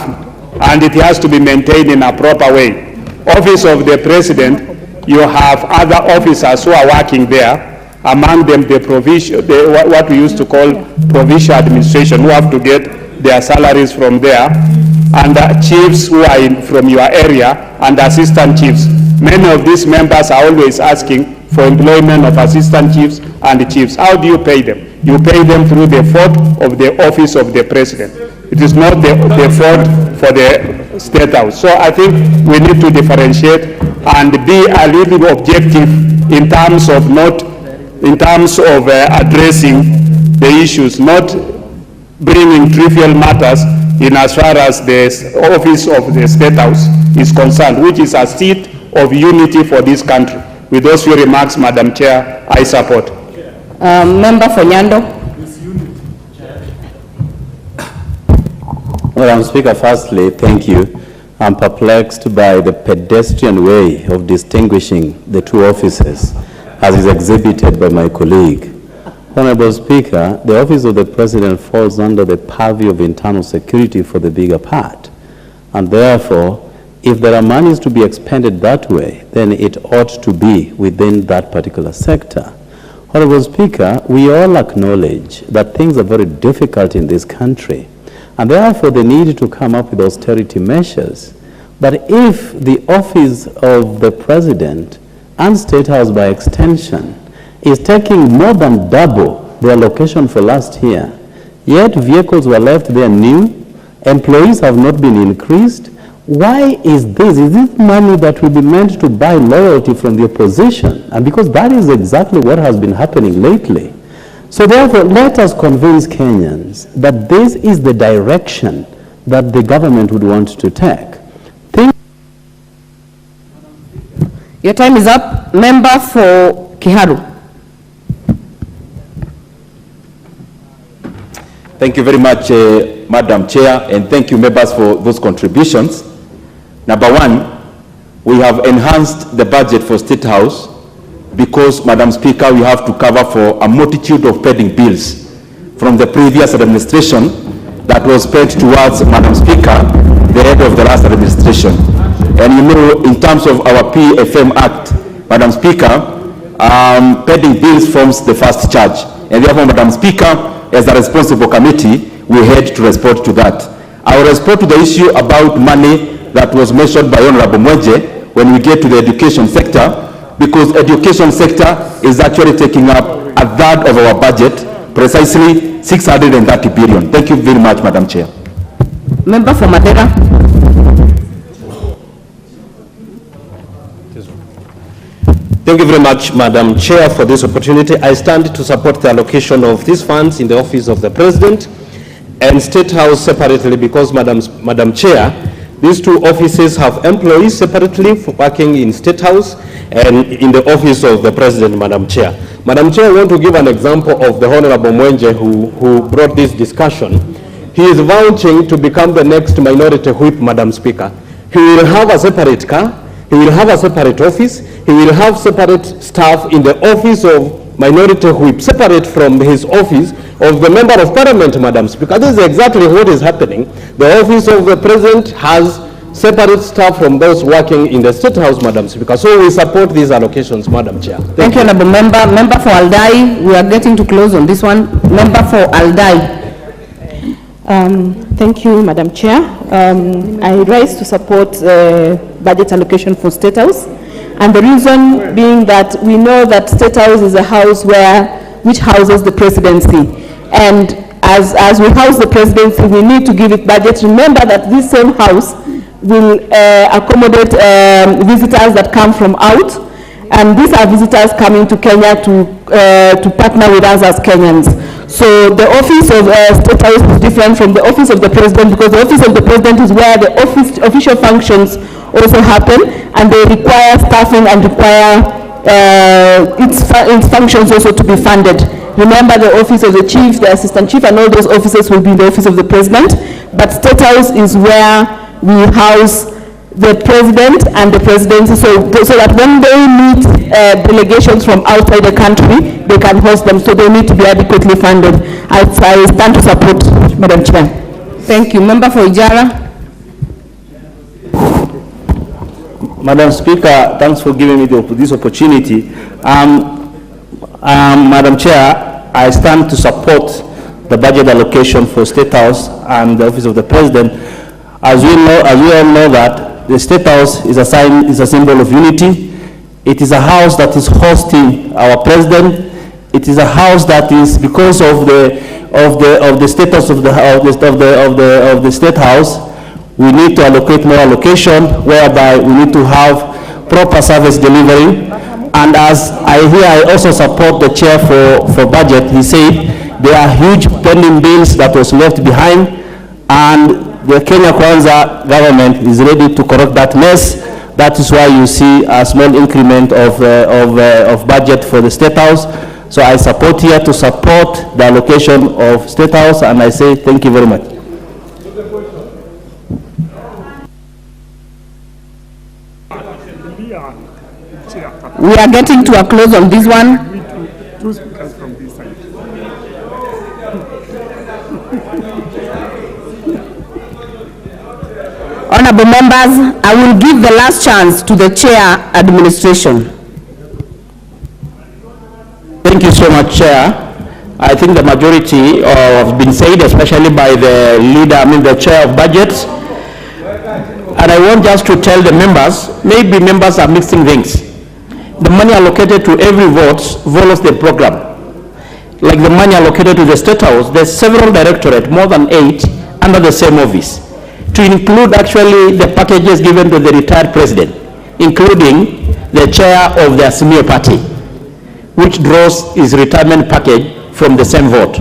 and it has to be maintained in a proper way. Office of the President, you have other officers who are working there, among them the what we used to call provincial administration, who have to get their salaries from there, and chiefs who are from your area, and assistant chiefs. Many of these members are always asking for employment of assistant chiefs and chiefs. How do you pay them? You pay them through the fund of the Office of the President. It is not the fund for the State House. So I think we need to differentiate and be a little objective in terms of not in terms of addressing the issues, not bringing trivial matters in as far as the office of the State House is concerned, which is a seat of unity for this country. With those few remarks, Madam Chair, I support. Member for Nyando. Madam Speaker, firstly, thank you. I'm perplexed by the pedestrian way of distinguishing the two offices as is exhibited by my colleague. Honorable Speaker, the office of the President falls under the purview of internal security for the bigger part. And therefore, if there are monies to be expended that way, then it ought to be within that particular sector. Honorable Speaker, we all acknowledge that things are very difficult in this country, and therefore they need to come up with austerity measures. But if the office of the President and State House by extension is taking more than double the allocation for last year, yet vehicles were left there new, employees have not been increased, why is this? Is this money that will be meant to buy loyalty from the opposition? And because that is exactly what has been happening lately. So therefore, let us convince Kenyans that this is the direction that the government would want to take. Your time is up. Member for Kiharu. Thank you very much, Madam Chair, and thank you, members, for those contributions. Number one, we have enhanced the budget for State House because, Madam Speaker, we have to cover for a multitude of pending bills from the previous administration that was paid towards, Madam Speaker, the head of the last administration. And you know, in terms of our PFM Act, Madam Speaker, pending bills forms the first charge. And therefore, Madam Speaker, as a responsible committee, we had to respond to that. I will respond to the issue about money that was mentioned by Honorable Mwenje when we get to the education sector, because education sector is actually taking up a third of our budget, precisely 630 billion. Thank you very much, Madam Chair. Member for Madera. Thank you very much, Madam Chair, for this opportunity. I stand to support the allocation of these funds in the office of the President and State House separately because, Madam Chair, these two offices have employees separately for working in State House and in the office of the President, Madam Chair. Madam Chair, I want to give an example of the Honorable Mwenje who brought this discussion. He is vouching to become the next minority whip, Madam Speaker. He will have a separate car. He will have a separate office. He will have separate staff in the office of minority whip, separate from his office of the member of parliament, Madam Speaker. This is exactly what is happening. The office of the president has separate staff from those working in the State House, Madam Speaker. So we support these allocations, Madam Chair. Thank you, Honorable Member. Member for Aldai. We are getting to close on this one. Member for Aldai. Thank you, Madam Chair. I rise to support budget allocation for State House, and the reason being that we know that State House is a house which houses the presidency, and as we house the presidency, we need to give it budget. Remember that this same house will accommodate visitors that come from out, and these are visitors coming to Kenya to partner with us as Kenyans. So the office of State House is different from the office of the President, because the office of the President is where the official functions also happen, and they require staffing and require its functions also to be funded. Remember, the office of the Chief, the Assistant Chief, and all those offices will be in the office of the President, but State House is where we house the President and the Presidency, so that when they meet delegations from outside the country, they can host them, so they need to be adequately funded. I stand to support, Madam Chair. Thank you. Member for Ijara. Madam Speaker, thanks for giving me this opportunity. Madam Chair, I stand to support the budget allocation for State House and the Office of the President. As we all know that the State House is a symbol of unity. It is a house that is hosting our President. It is a house that is, because of the status of the State House, we need to allocate more allocation, whereby we need to have proper service delivery. And as I also support the chair for budget, he said there are huge pending bills that was left behind, and the Kenya Kwanza government is ready to correct that mess. That is why you see a small increment of budget for the State House. So I support here to support the allocation of State House, and I say thank you very much. We are getting to a close on this one. Two speakers from this side. Honorable members, I will give the last chance to the chair administration. Thank you so much, Chair. I think the majority have been said, especially by the leader, the chair of budget. And I want just to tell the members, maybe members are mixing things. The money allocated to every vote follows the program. Like the money allocated to the State House, there's several directorates, more than 8, under the same office, to include actually the packages given to the retired president, including the chair of the AZIMIO party, which draws his retirement package from the same vote.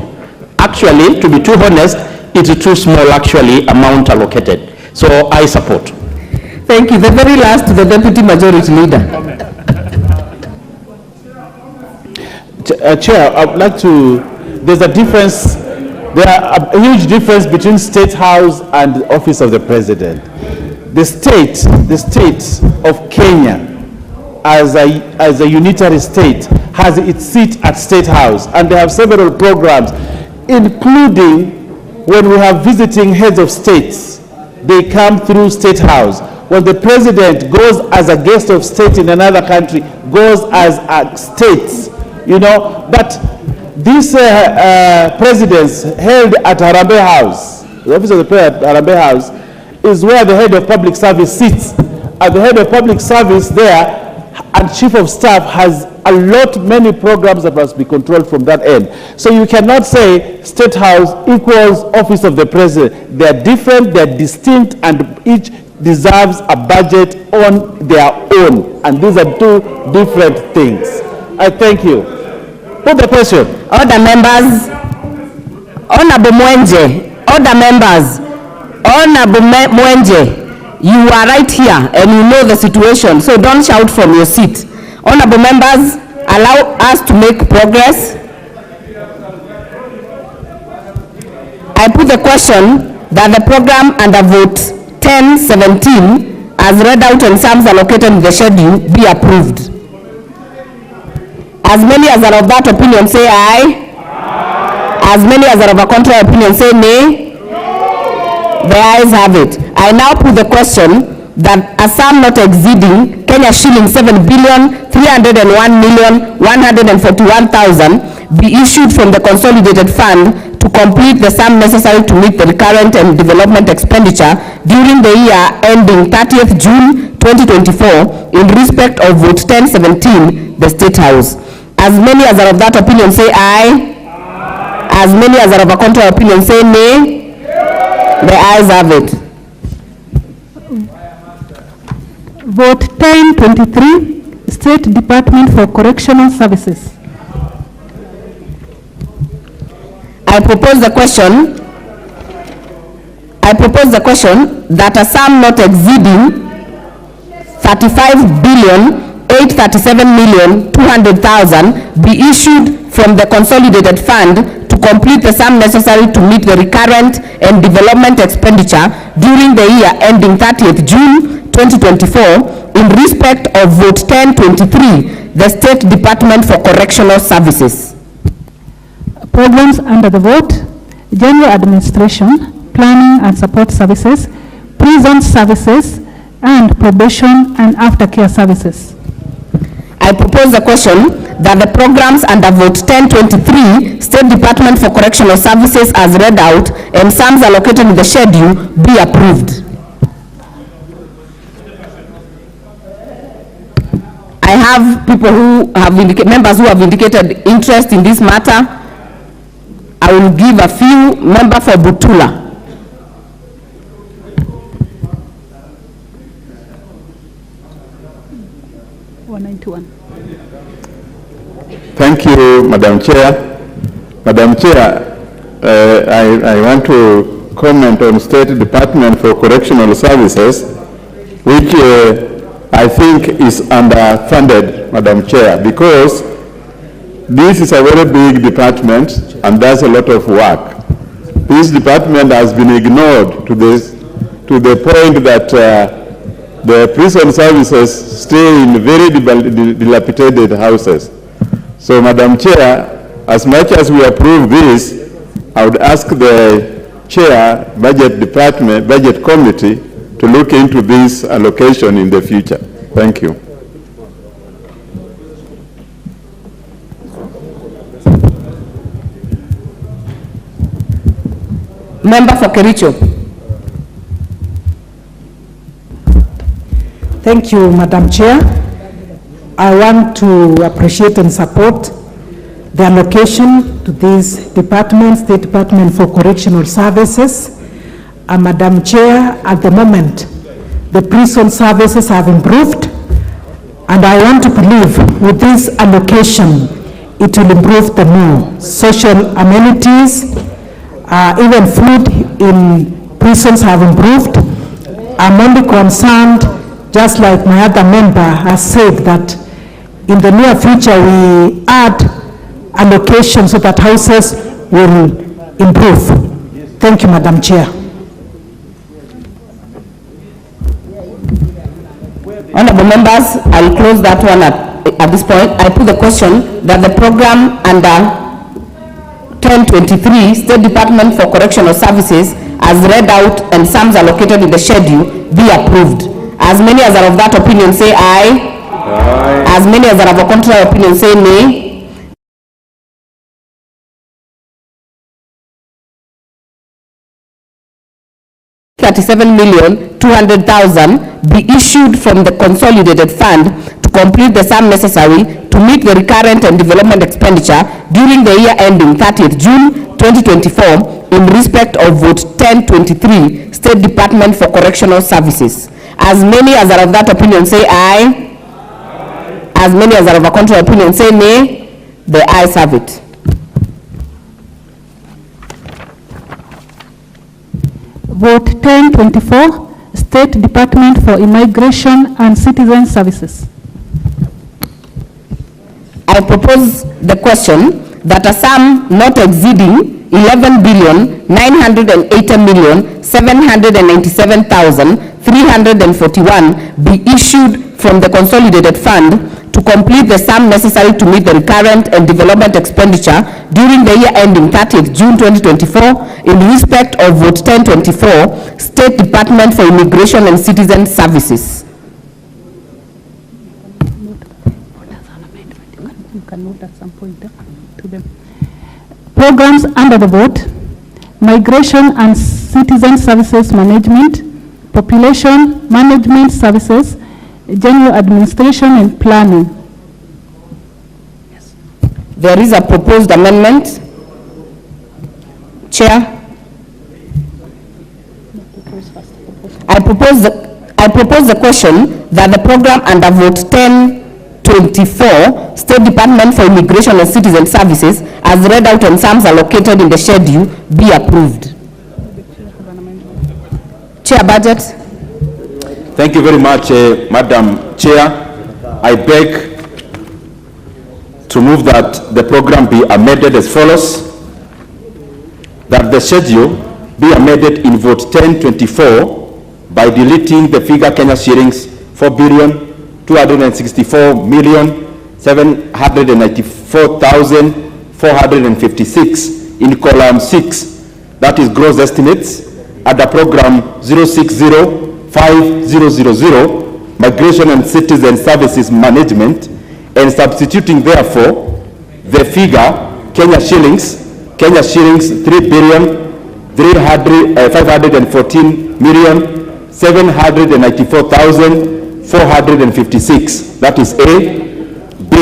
Actually, to be too honest, it's too small actually amount allocated. So I support. Thank you. The very last, the Deputy Majority Leader. Chair, I would like to, there's a difference, there are a huge difference between State House and the Office of the President. The state of Kenya as a unitary state has its seat at State House, and they have several programs, including when we have visiting heads of states, they come through State House. When the president goes as a guest of state in another country, goes as a state, but these presidents held at Harambee House, the office of the president at Harambee House, is where the head of public service sits. And the head of public service there and chief of staff has many programs that must be controlled from that end. So you cannot say State House equals Office of the President. They are different, they are distinct, and each deserves a budget on their own. And these are two different things. I thank you. Put the question. Order members. Honorable Mwenje. Order members. Honorable Mwenje. You are right here and you know the situation, so don't shout from your seat. Honorable members, allow us to make progress. I put the question that the program under vote 1017 as read out and sums allocated in the schedule be approved. As many as are of that opinion say aye. Aye. As many as are of a contrary opinion say nay. The ayes have it. I now put the question that a sum not exceeding Kenya shilling 7,301,141,000 be issued from the consolidated fund to complete the sum necessary to meet the recurrent and development expenditure during the year ending 30th June 2024 in respect of vote 1017, the State House. As many as are of that opinion say aye. Aye. As many as are of a contrary opinion say nay. The ayes have it. Vote 1023, State Department for Correctional Services. I propose the question that a sum not exceeding 35,837,200,000 be issued from the consolidated fund to complete the sum necessary to meet the recurrent and development expenditure during the year ending 30th June 2024 in respect of vote 1023, the State Department for Correctional Services. Programs under the vote: General Administration, Planning and Support Services, Prison Services, and Probation and Aftercare Services. I propose the question that the programs under vote 1023, State Department for Correctional Services as read out and sums allocated in the schedule be approved. I have people who have members who have indicated interest in this matter. I will give a few. Member for Butula. 191. Thank you, Madam Chair. Madam Chair, I want to comment on State Department for Correctional Services, which I think is underfunded, Madam Chair, because this is a very big department and does a lot of work. This department has been ignored to the point that the prison services stay in very dilapidated houses. So, Madam Chair, as much as we approve this, I would ask the Chair, Budget Committee, to look into this allocation in the future. Thank you. Member for Kericho. Thank you, Madam Chair. I want to appreciate and support the allocation to this department, State Department for Correctional Services. Madam Chair, at the moment, the prison services have improved, and I want to believe with this allocation, it will improve the more social amenities, even food in prisons have improved. I'm only concerned, just like my other member has said, that in the near future we add allocation so that houses will improve. Thank you, Madam Chair. Honorable members, I'll close that one at this point. I put the question that the program under 1023, State Department for Correctional Services, as read out and sums allocated in the schedule, be approved. As many as are of that opinion say aye. Aye. As many as are of a contrary opinion say nay. 37,200,000 be issued from the consolidated fund to complete the sum necessary to meet the recurrent and development expenditure during the year ending 30th June 2024 in respect of vote 1023, State Department for Correctional Services. As many as are of that opinion say aye. Aye. As many as are of a contrary opinion say nay. The ayes have it. Vote 1024, State Department for Immigration and Citizen Services. I propose the question that a sum not exceeding 11,980,797,341 be issued from the consolidated fund to complete the sum necessary to meet the recurrent and development expenditure during the year ending 30th June 2024 in respect of vote 1024, State Department for Immigration and Citizen Services. You can note at some point to them. Programs under the vote: Migration and Citizen Services Management, Population Management Services, General Administration and Planning. Yes. There is a proposed amendment. Chair, I propose the question that the program under vote 1024, State Department for Immigration and Citizen Services, as read out on sums allocated in the schedule, be approved. Chair, budget. Thank you very much, Madam Chair. I beg to move that the program be amended as follows: that the schedule be amended in vote 1024 by deleting the figure Kenya shillings 4,264,794,456 in column 6, that is gross estimates, at the program 0605000 Migration and Citizen Services Management, and substituting therefore the figure Kenya shillings 3,514,794,456. That is A. B.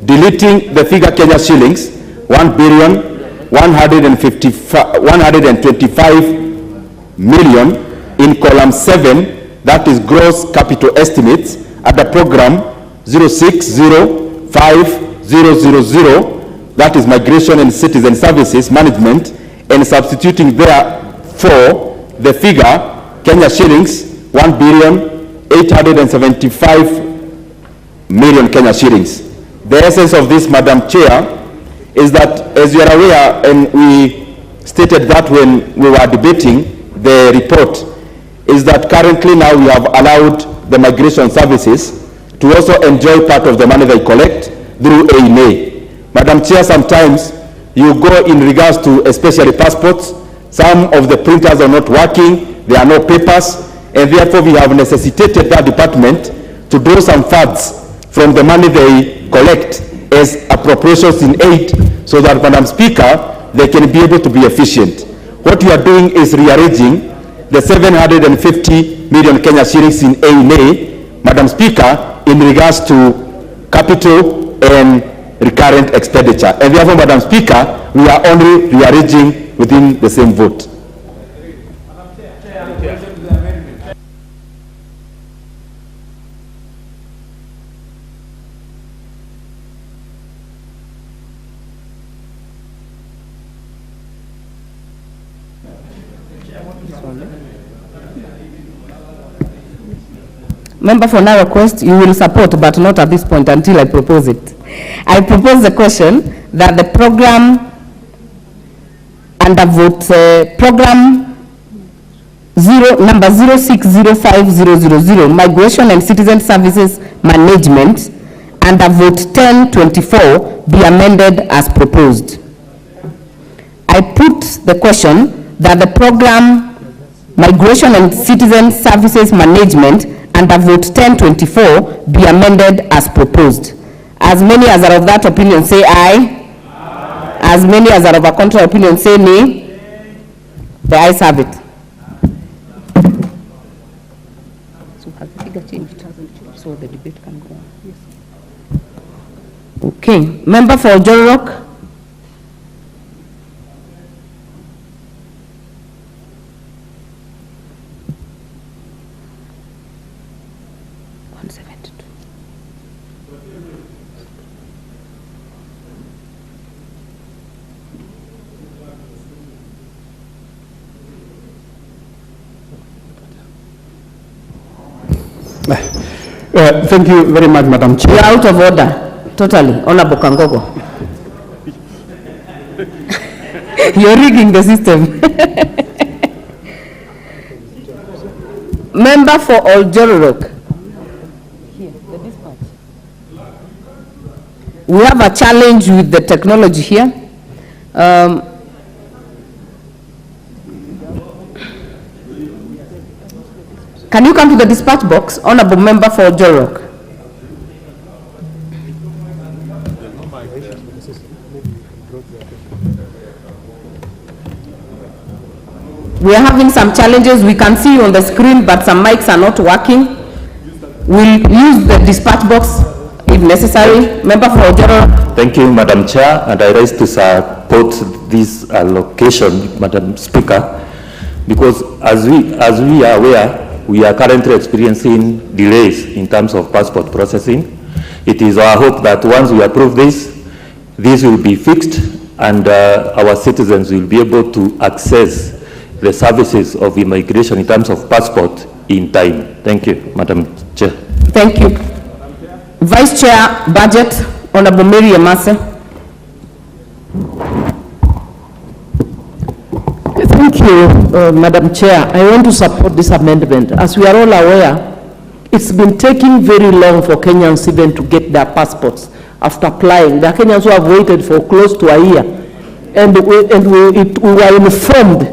Deleting the figure Kenya shillings 1,125,000,000 in column 7, that is gross capital estimates, at the program 0605000 that is Migration and Citizen Services Management, and substituting therefore the figure Kenya shillings 1,875,000,000 Kenya shillings. The essence of this, Madam Chair, is that, as you are aware, and we stated that when we were debating the report, is that currently now we have allowed the migration services to also enjoy part of the money they collect through AZIMIO. Madam Chair, sometimes you go in regards to especially passports, some of the printers are not working, there are no papers, and therefore we have necessitated that department to draw some funds from the money they collect as appropriations in aid, so that, Madam Speaker, they can be able to be efficient. What we are doing is rearranging the 750 million Kenya shillings in AZIMIO, Madam Speaker, in regards to capital and recurrent expenditure. And therefore, Madam Speaker, we are only rearranging within the same vote. Member for Narok West, you will support, but not at this point until I propose it. I propose the question that the program under vote, program number 0605000, Migration and Citizen Services Management, under vote 1024, be amended as proposed. I put the question that the program Migration and Citizen Services Management under vote 1024 be amended as proposed. As many as are of that opinion say aye. As many as are of a contrary opinion say nay. The ayes have it. So has the figure changed? So the debate can go on. Yes. Okay. Member for Jororok. Thank you very much, Madam Chair. You are out of order, totally. Honorable Kangogo. You're rigging the system. Member for Oljororok. We have a challenge with the technology here. Can you come to the dispatch box, Honorable Member for Jorok? We are having some challenges. We can see you on the screen, but some mics are not working. We'll use the dispatch box if necessary. Member for Jorok. Thank you, Madam Chair, and I rise to support this allocation, Madam Speaker, because as we are aware, we are currently experiencing delays in terms of passport processing. It is our hope that once we approve this will be fixed, and our citizens will be able to access the services of immigration in terms of passport in time. Thank you, Madam Chair. Thank you. Vice Chair, Budget, Honorable Mary Amasa. Thank you, Madam Chair. I want to support this amendment. As we are all aware, it's been taking very long for Kenyans even to get their passports after applying. There are Kenyans who have waited for close to a year. And we were informed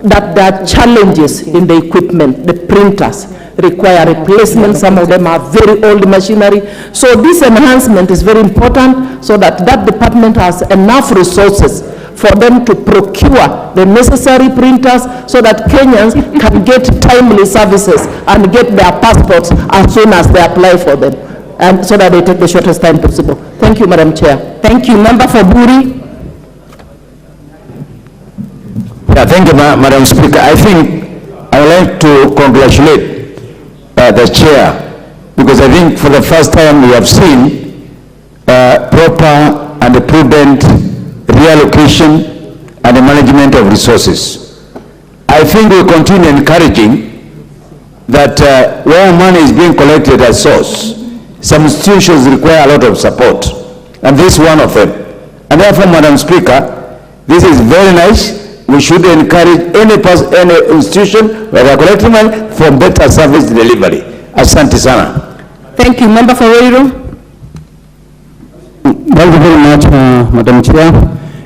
that there are challenges in the equipment. The printers require replacement. Some of them are very old machinery. So this enhancement is very important so that that department has enough resources for them to procure the necessary printers so that Kenyans can get timely services and get their passports as soon as they apply for them, and so that they take the shortest time possible. Thank you, Madam Chair. Thank you. Member for Buri. Yeah, thank you, Madam Speaker. I think I would like to congratulate the chair, because I think for the first time we have seen proper and prudent reallocation and management of resources. I think we continue encouraging that where money is being collected at source, some institutions require a lot of support, and this is one of them. And therefore, Madam Speaker, this is very nice. We should encourage any institution where they are collecting money for better service delivery. Asante sana. Thank you. Member for Ruiru. Thank you very much, Madam Chair.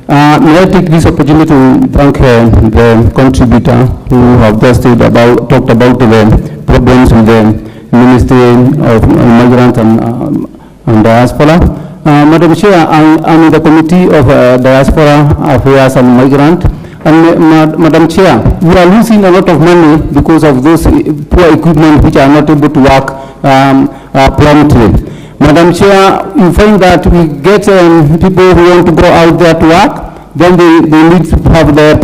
May I take this opportunity to thank the contributor who have just talked about the problems with the Ministry of Migrant and Diaspora. Madam Chair, I'm in the Committee of Diaspora Affairs and Migrant. And Madam Chair, we are losing a lot of money because of those poor equipment which are not able to work promptly. Madam Chair, you find that we get people who want to go out there to work, then they need to have their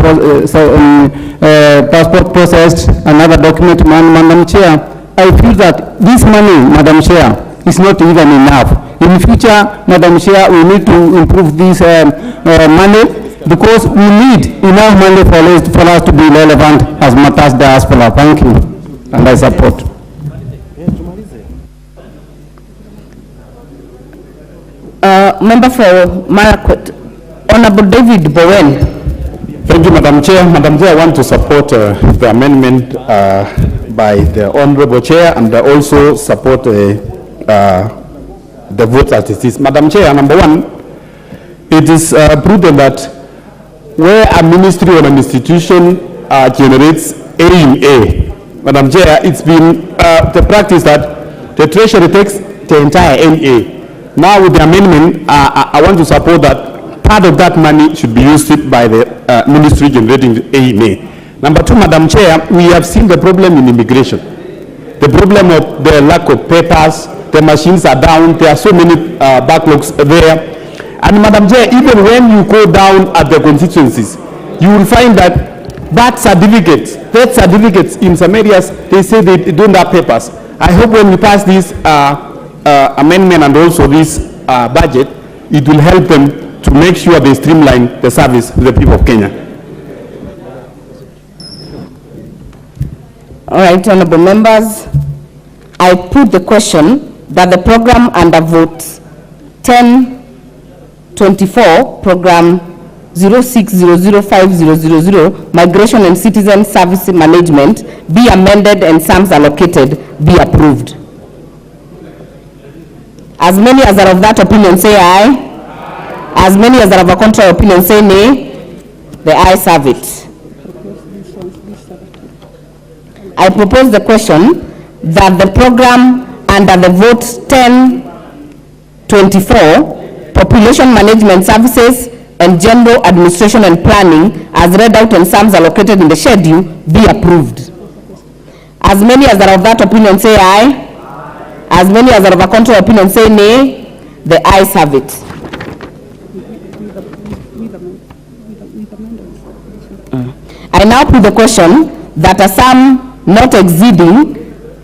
passport processed, another document. Madam Chair, I feel that this money, Madam Chair, is not even enough. In future, Madam Chair, we need to improve this money, because we need enough money for us to be relevant as matters diaspora. Thank you, and I support. Member for Marakwet, Honorable David Bowen. Thank you, Madam Chair. Madam Chair, I want to support the amendment by the Honorable Chair, and also support the vote as it is. Madam Chair, number one, it is prudent that where a ministry or an institution generates A in A, Madam Chair, it's been the practice that the Treasury takes the entire NA. Now with the amendment, I want to support that part of that money should be used by the ministry generating the A in A. Number two, Madam Chair, we have seen the problem in immigration. The problem of the lack of papers, the machines are down, there are so many backlogs there. And Madam Chair, even when you go down at the constituencies, you will find that birth certificates in some areas, they say they don't have papers. I hope when we pass this amendment and also this budget, it will help them to make sure they streamline the service to the people of Kenya. All right, honorable members, I put the question that the program under vote 1024, program 06005000, Migration and Citizen Service Management, be amended and sums allocated be approved. As many as are of that opinion say aye. As many as are of a contrary opinion say nay. The ayes have it. I propose the question that the program under the vote 1024, Population Management Services and General Administration and Planning, as read out and sums allocated in the schedule, be approved. As many as are of that opinion say aye. As many as are of a contrary opinion say nay. The ayes have it. I now put the question that a sum not exceeding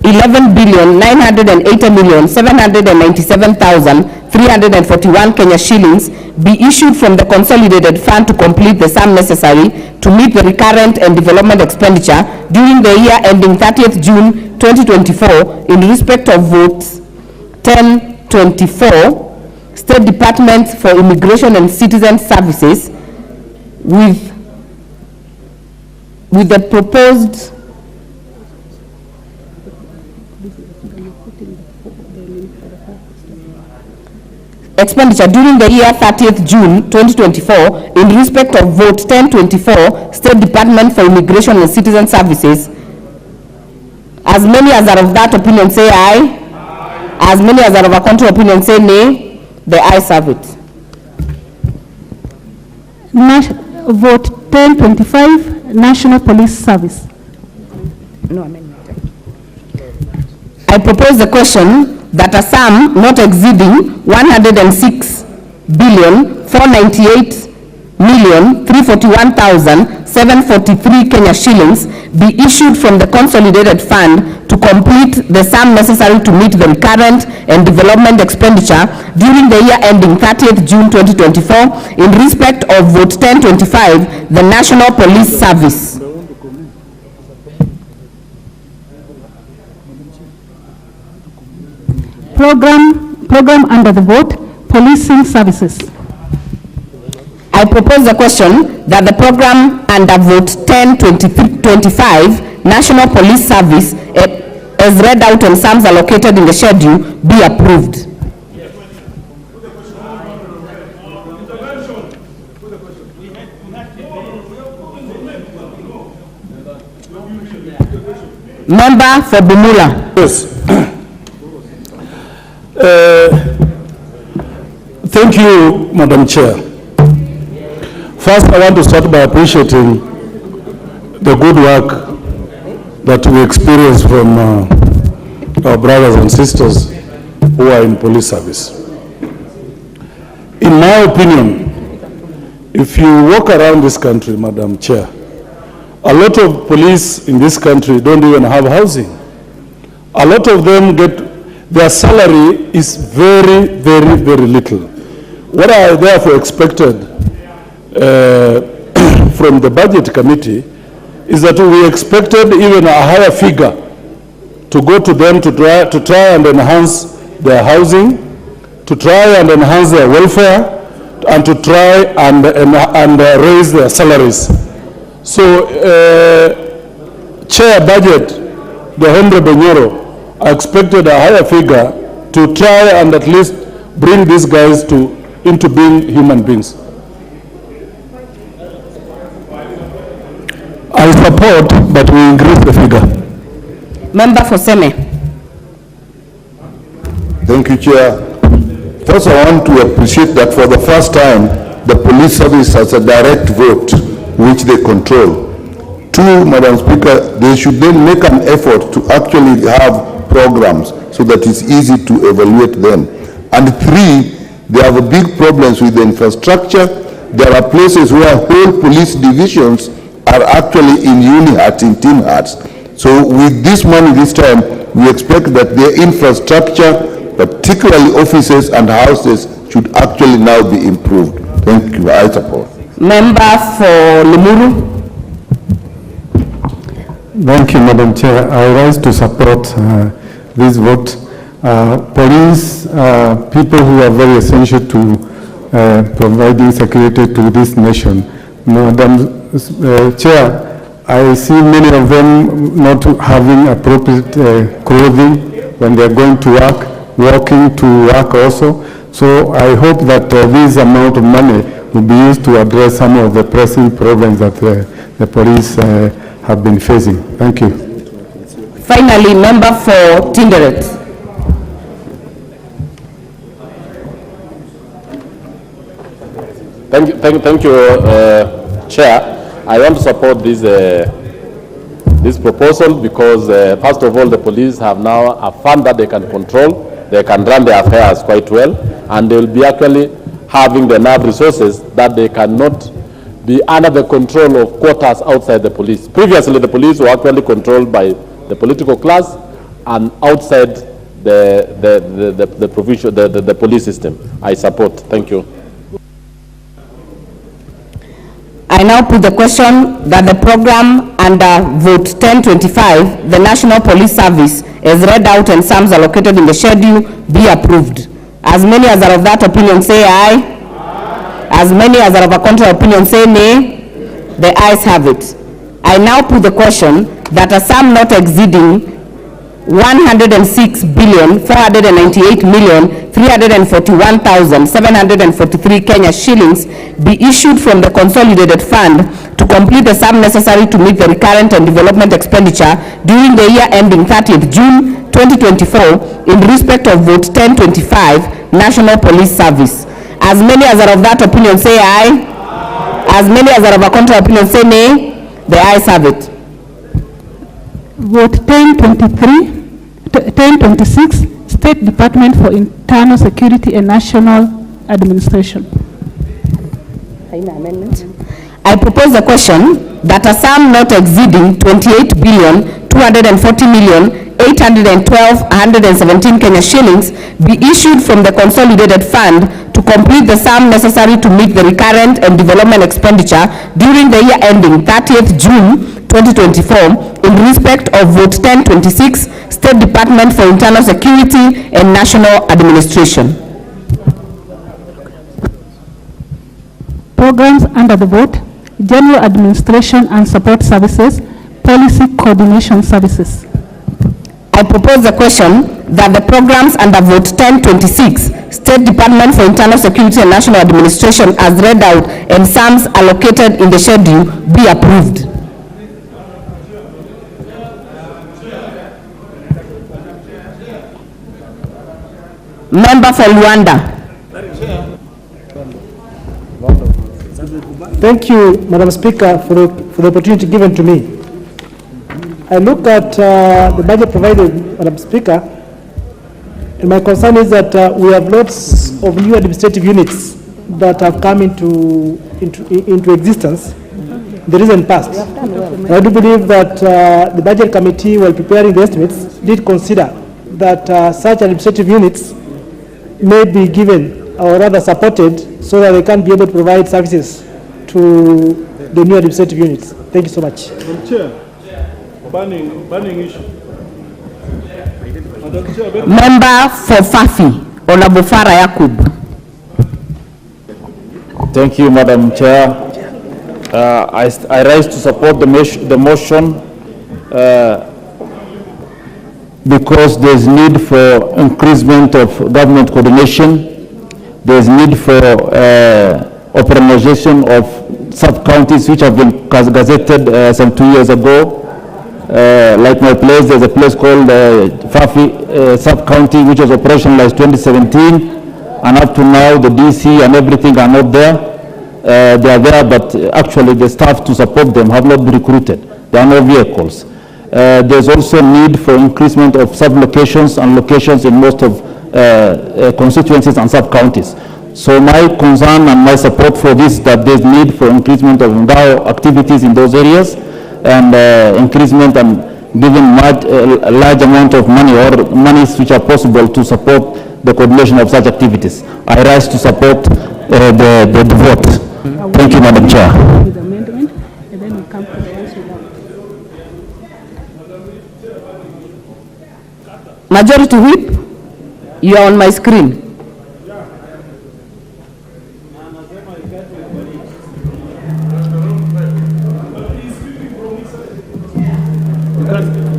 11,980,797,341 Kenya shillings be issued from the consolidated fund to complete the sum necessary to meet the recurrent and development expenditure during the year ending 30th June 2024 in respect of votes 1024, State Department for Immigration and Citizen Services, with the proposed expenditure during the year 30th June 2024 in respect of vote 1024, State Department for Immigration and Citizen Services. As many as are of that opinion say aye. As many as are of a contrary opinion say nay. The ayes have it. Vote 1025, National Police Service. No amendment. I propose the question that a sum not exceeding 106,498 1,341,743 Kenya shillings be issued from the consolidated fund to complete the sum necessary to meet the recurrent and development expenditure during the year ending 30th June 2024 in respect of vote 1025, the National Police Service. Program under the vote, policing services. I propose the question that the program under vote 1025, National Police Service, as read out on sums allocated in the schedule, be approved. Member for Bumula. Yes. Thank you, Madam Chair. First, I want to start by appreciating the good work that we experience from our brothers and sisters who are in police service. In my opinion, if you walk around this country, Madam Chair, a lot of police in this country don't even have housing. A lot of them their salary is very, very, very little. What I therefore expected from the budget committee is that we expected even a higher figure to go to them to try and enhance their housing, to try and enhance their welfare, and to try and raise their salaries. So, Chair Budget, the Honorable Nyoro, I expected a higher figure to try and at least bring these guys into being human beings. I support that we increase the figure. Member for Seme. Thank you, Chair. First, I want to appreciate that for the first time, the police service has a direct vote which they control. Two, Madam Speaker, they should then make an effort to actually have programs so that it's easy to evaluate them. And three, they have big problems with the infrastructure. There are places where whole police divisions are actually in uni-huts, in tin huts. So with this money this time, we expect that their infrastructure, particularly offices and houses, should actually now be improved. Thank you. I support. Member for Limuru. Thank you, Madam Chair. I rise to support this vote. Police, people who are very essential to providing security to this nation. Madam Chair, I see many of them not having appropriate clothing when they're going to work, walking to work also. So I hope that this amount of money will be used to address some of the pressing problems that the police have been facing. Thank you. Finally, member for Tinderet. Thank you, Chair. I want to support this proposal because, first of all, the police have now a fund that they can control. They can run their affairs quite well, and they will be actually having the enough resources that they cannot be under the control of quarters outside the police. Previously, the police were actually controlled by the political class and outside the police system. I support. Thank you. I now put the question that the program under vote 1025, the National Police Service, as read out and sums allocated in the schedule, be approved. As many as are of that opinion say aye. As many as are of a contrary opinion say nay. The ayes have it. I now put the question that a sum not exceeding 106,498,341,743 Kenya shillings be issued from the consolidated fund to complete the sum necessary to meet the recurrent and development expenditure during the year ending 30th June 2024 in respect of vote 1025, National Police Service. As many as are of that opinion say aye. As many as are of a contrary opinion say nay. The ayes have it. Vote 1026, State Department for Internal Security and National Administration. I propose the question that a sum not exceeding 28,240,812,117 Kenya shillings be issued from the consolidated fund to complete the sum necessary to meet the recurrent and development expenditure during the year ending 30th June 2024 in respect of Vote 1026, State Department for Internal Security and National Administration. Programs under the vote: General Administration and Support Services, Policy Coordination Services. I propose the question that the programs under Vote 1026, State Department for Internal Security and National Administration as read out and sums allocated in the schedule be approved. Member for Luanda. Thank you, Madam Speaker, for the opportunity given to me. I look at the budget provided, Madam Speaker, and my concern is that we have lots of new administrative units that have come into existence in the recent past. And I do believe that the budget committee, while preparing the estimates, did consider that such administrative units may be given, or rather supported, so that they can be able to provide services to the new administrative units. Thank you so much. Madam Chair, burning issue. Member for Fafi, Olabofara Yakub. Thank you, Madam Chair. I rise to support the motion because there's need for increasement of government coordination. There's need for operationalization of sub-counties which have been gazetted some 2 years ago. Like my place, there's a place called Fafi sub-county which was operationalized 2017, and up to now the DC and everything are not there. They are there, but actually the staff to support them have not been recruited. There are no vehicles. There's also need for increasement of sub-locations and locations in most of constituencies and sub-counties. So my concern and my support for this, that there's need for increasement of endowment activities in those areas, and increasement and giving a large amount of money or monies which are possible to support the coordination of such activities. I rise to support the vote. Thank you, Madam Chair. Majority Whip, you are on my screen.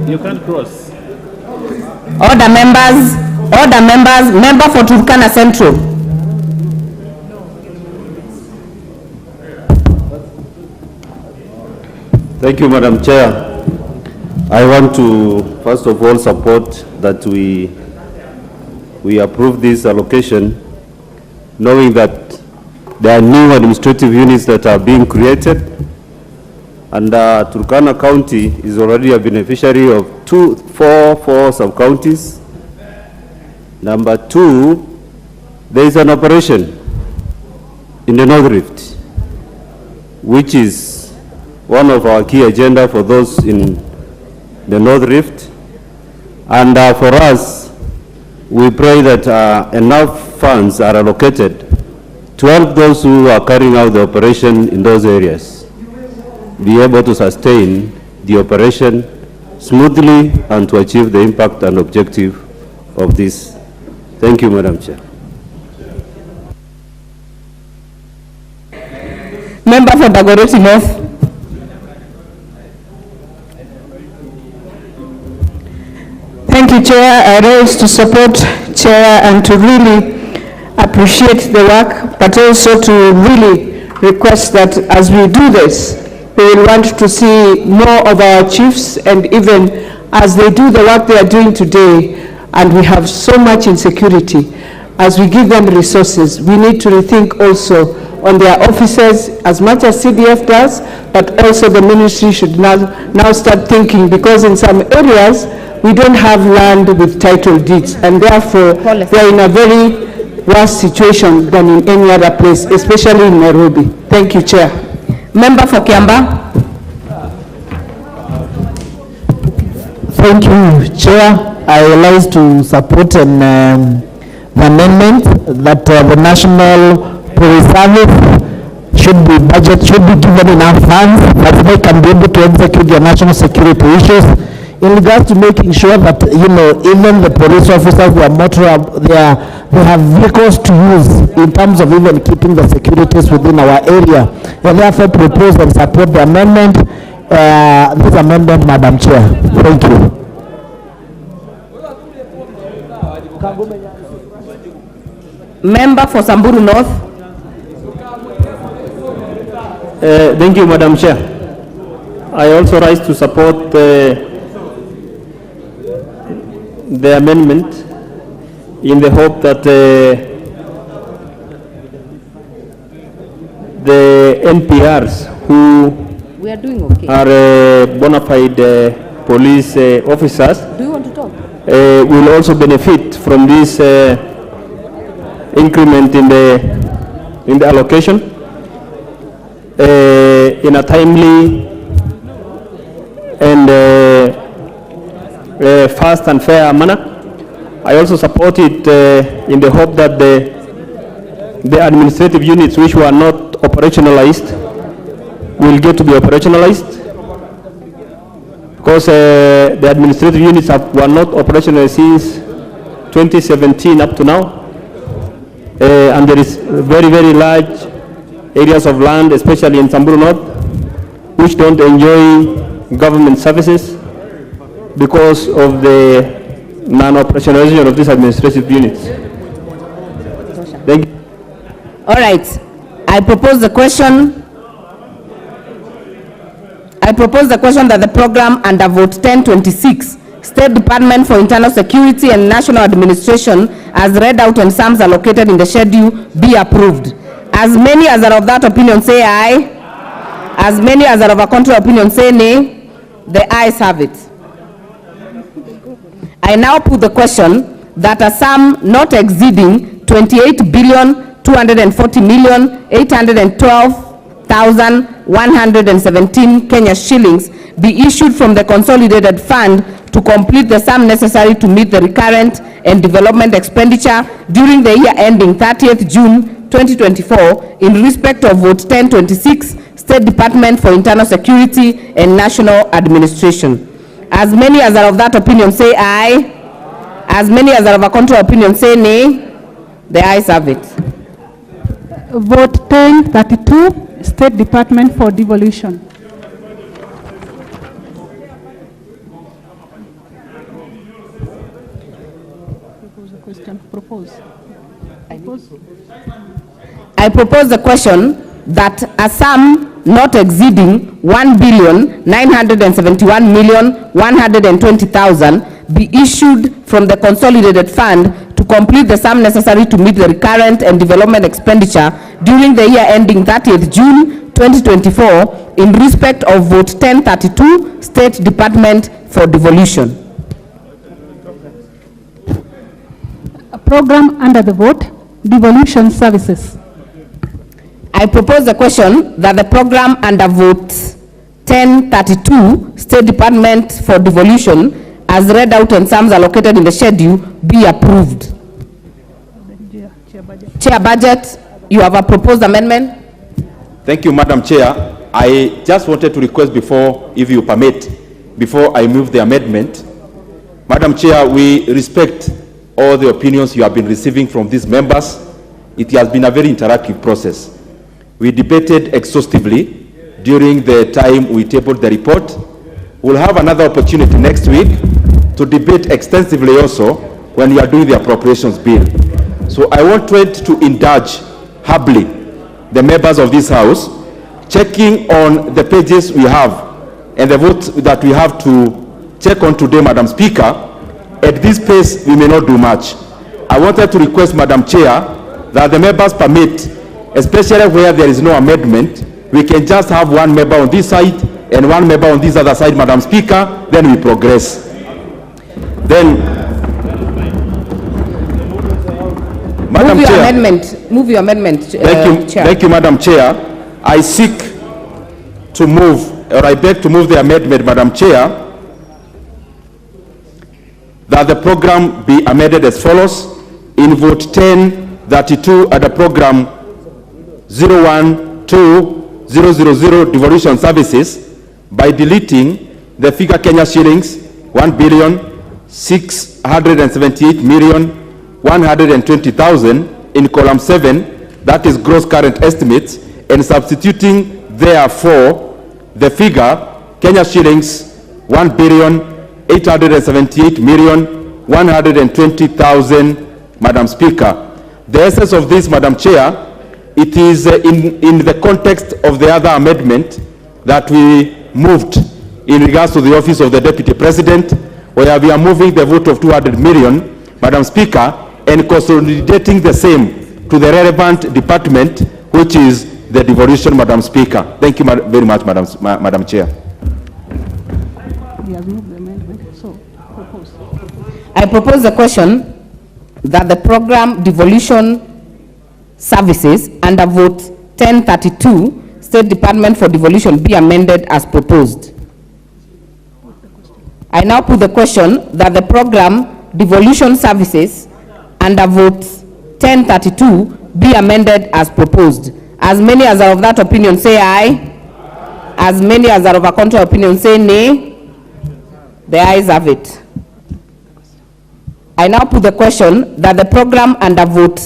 You can't cross. Order members, member for Turkana Central. Thank you, Madam Chair. I want to first of all support that we approve this allocation, knowing that there are new administrative units that are being created, and Turkana County is already a beneficiary of four sub-counties. Number two, there is an operation in the North Rift, which is one of our key agenda for those in the North Rift. And for us, we pray that enough funds are allocated to help those who are carrying out the operation in those areas be able to sustain the operation smoothly and to achieve the impact and objective of this. Thank you, Madam Chair. Member for Dagoretti North. Thank you, Chair. I rise to support Chair and to really appreciate the work, but also to really request that as we do this, we will want to see more of our chiefs, and even as they do the work they are doing today, and we have so much insecurity, as we give them resources, we need to rethink also on their officers as much as CDF does, but also the ministry should now start thinking, because in some areas we don't have land with title deeds, and therefore they are in a very worse situation than in any other place, especially in Nairobi. Thank you, Chair. Member for Kiamba. Thank you, Chair. I rise to support the amendment that the National Police Service should be given enough funds that they can be able to execute their national security issues in regards to making sure that, even the police officers, they have vehicles to use in terms of even keeping the securities within our area. And therefore propose and support the amendment, this amendment, Madam Chair. Thank you. Member for Samburu North. Thank you, Madam Chair. I also rise to support the amendment in the hope that the NPRs who We are doing okay. are bona fide police officers Do you want to talk? will also benefit from this increment in the allocation in a timely and fast and fair manner. I also support it in the hope that the administrative units which were not operationalized will get to be operationalized, because the administrative units were not operational since 2017 up to now, and there is very, very large areas of land, especially in Samburu North, which don't enjoy government services because of the non-operationalization of these administrative units. Thank you. All right. I propose the question that the program under vote 1026, State Department for Internal Security and National Administration, as read out and sums allocated in the schedule, be approved. As many as are of that opinion say aye. As many as are of a contrary opinion say nay. The ayes have it. I now put the question that a sum not exceeding 28,240,812,117 Kenya shillings be issued from the consolidated fund to complete the sum necessary to meet the recurrent and development expenditure during the year ending 30th June 2024 in respect of vote 1026, State Department for Internal Security and National Administration. As many as are of that opinion say aye. As many as are of a contrary opinion say nay. The ayes have it. Vote 1032, State Department for Devolution. I propose the question that a sum not exceeding 1,971,120,000 be issued from the consolidated fund to complete the sum necessary to meet the recurrent and development expenditure during the year ending 30th June 2024 in respect of vote 1032, State Department for Devolution. A program under the vote, Devolution Services. I propose the question that the program under vote 1032, State Department for Devolution, as read out and sums allocated in the schedule, be approved. Chair Budget, you have a proposed amendment. Thank you, Madam Chair. I just wanted to request before, if you permit, before I move the amendment. Madam Chair, we respect all the opinions you have been receiving from these members. It has been a very interactive process. We debated exhaustively during the time we tabled the report. We'll have another opportunity next week to debate extensively also when we are doing the appropriations bill. So I wanted to indulge humbly the members of this House, checking on the pages we have and the votes that we have to check on today, Madam Speaker. At this pace, we may not do much. I wanted to request, Madam Chair, that the members permit, especially where there is no amendment, we can just have one member on this side and one member on this other side, Madam Speaker, then we progress. Then, Madam Chair. Move your amendment, Chair. Thank you, Madam Chair. I seek to move, or I beg to move the amendment, Madam Chair, that the program be amended as follows. In vote 1032 at the program 012000 devolution services, by deleting the figure Kenya shillings 1,678,120,000 in column 7, that is gross current estimates, and substituting therefore the figure Kenya shillings 1,878,120,000. Madam Speaker, the essence of this, Madam Chair, it is in the context of the other amendment that we moved in regards to the office of the Deputy President, where we are moving the vote of 200 million, Madam Speaker, and consolidating the same to the relevant department, which is the devolution, Madam Speaker. Thank you very much, Madam Chair. He has moved the amendment, so propose. I propose the question that the program devolution services under vote 1032, State Department for Devolution, be amended as proposed. I now put the question that the program devolution services under vote 1032 be amended as proposed. As many as are of that opinion say aye. As many as are of a contrary opinion say nay. The ayes have it. I now put the question that the program under vote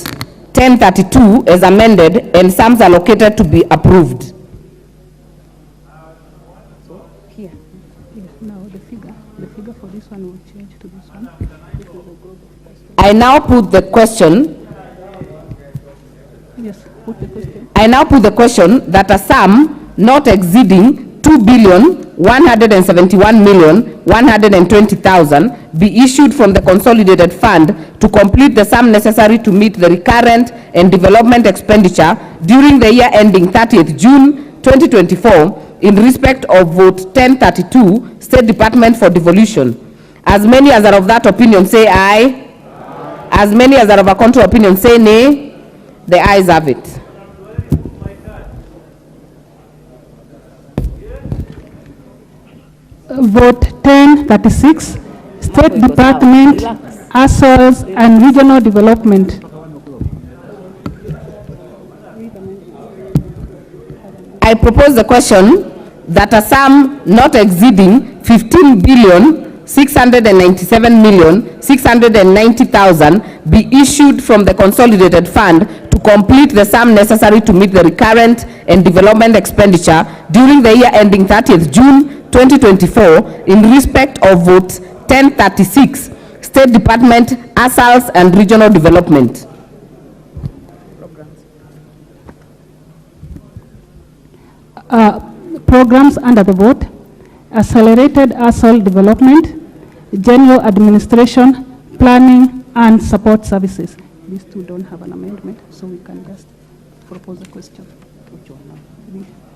1032 is amended and sums allocated to be approved. Here. Now the figure for this one will change to this one. I now put the question. Yes, put the question. I now put the question that a sum not exceeding 2,171,120,000 be issued from the consolidated fund to complete the sum necessary to meet the recurrent and development expenditure during the year ending 30th June 2024 in respect of vote 1032, State Department for Devolution. As many as are of that opinion say aye. As many as are of a contrary opinion say nay. The ayes have it. Vote 1036, State Department, Assets and Regional Development. I propose the question that a sum not exceeding 15,697,690,000 be issued from the consolidated fund to complete the sum necessary to meet the recurrent and development expenditure during the year ending 30th June 2024 in respect of vote 1036, State Department, Assets and Regional Development. Programs under the vote: Accelerated Asset Development, General Administration, Planning and Support Services. These two don't have an amendment, so we can just propose a question.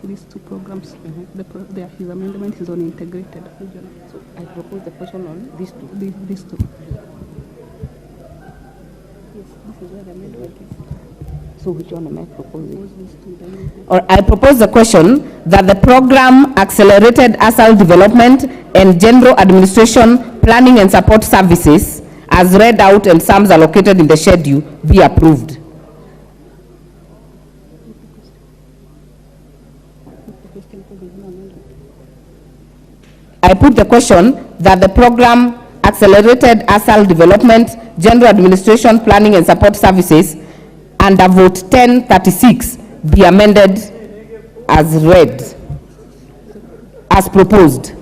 These two programs, his amendment is on integrated regional. So I propose the question on these two. These two. Yes, this is where the amendment is. So which one am I proposing? Or I propose the question that the program Accelerated Asset Development and General Administration, Planning and Support Services, as read out and sums allocated in the schedule, be approved. I put the question that the program Accelerated Asset Development, General Administration, Planning and Support Services under vote 1036 be amended as read, as proposed.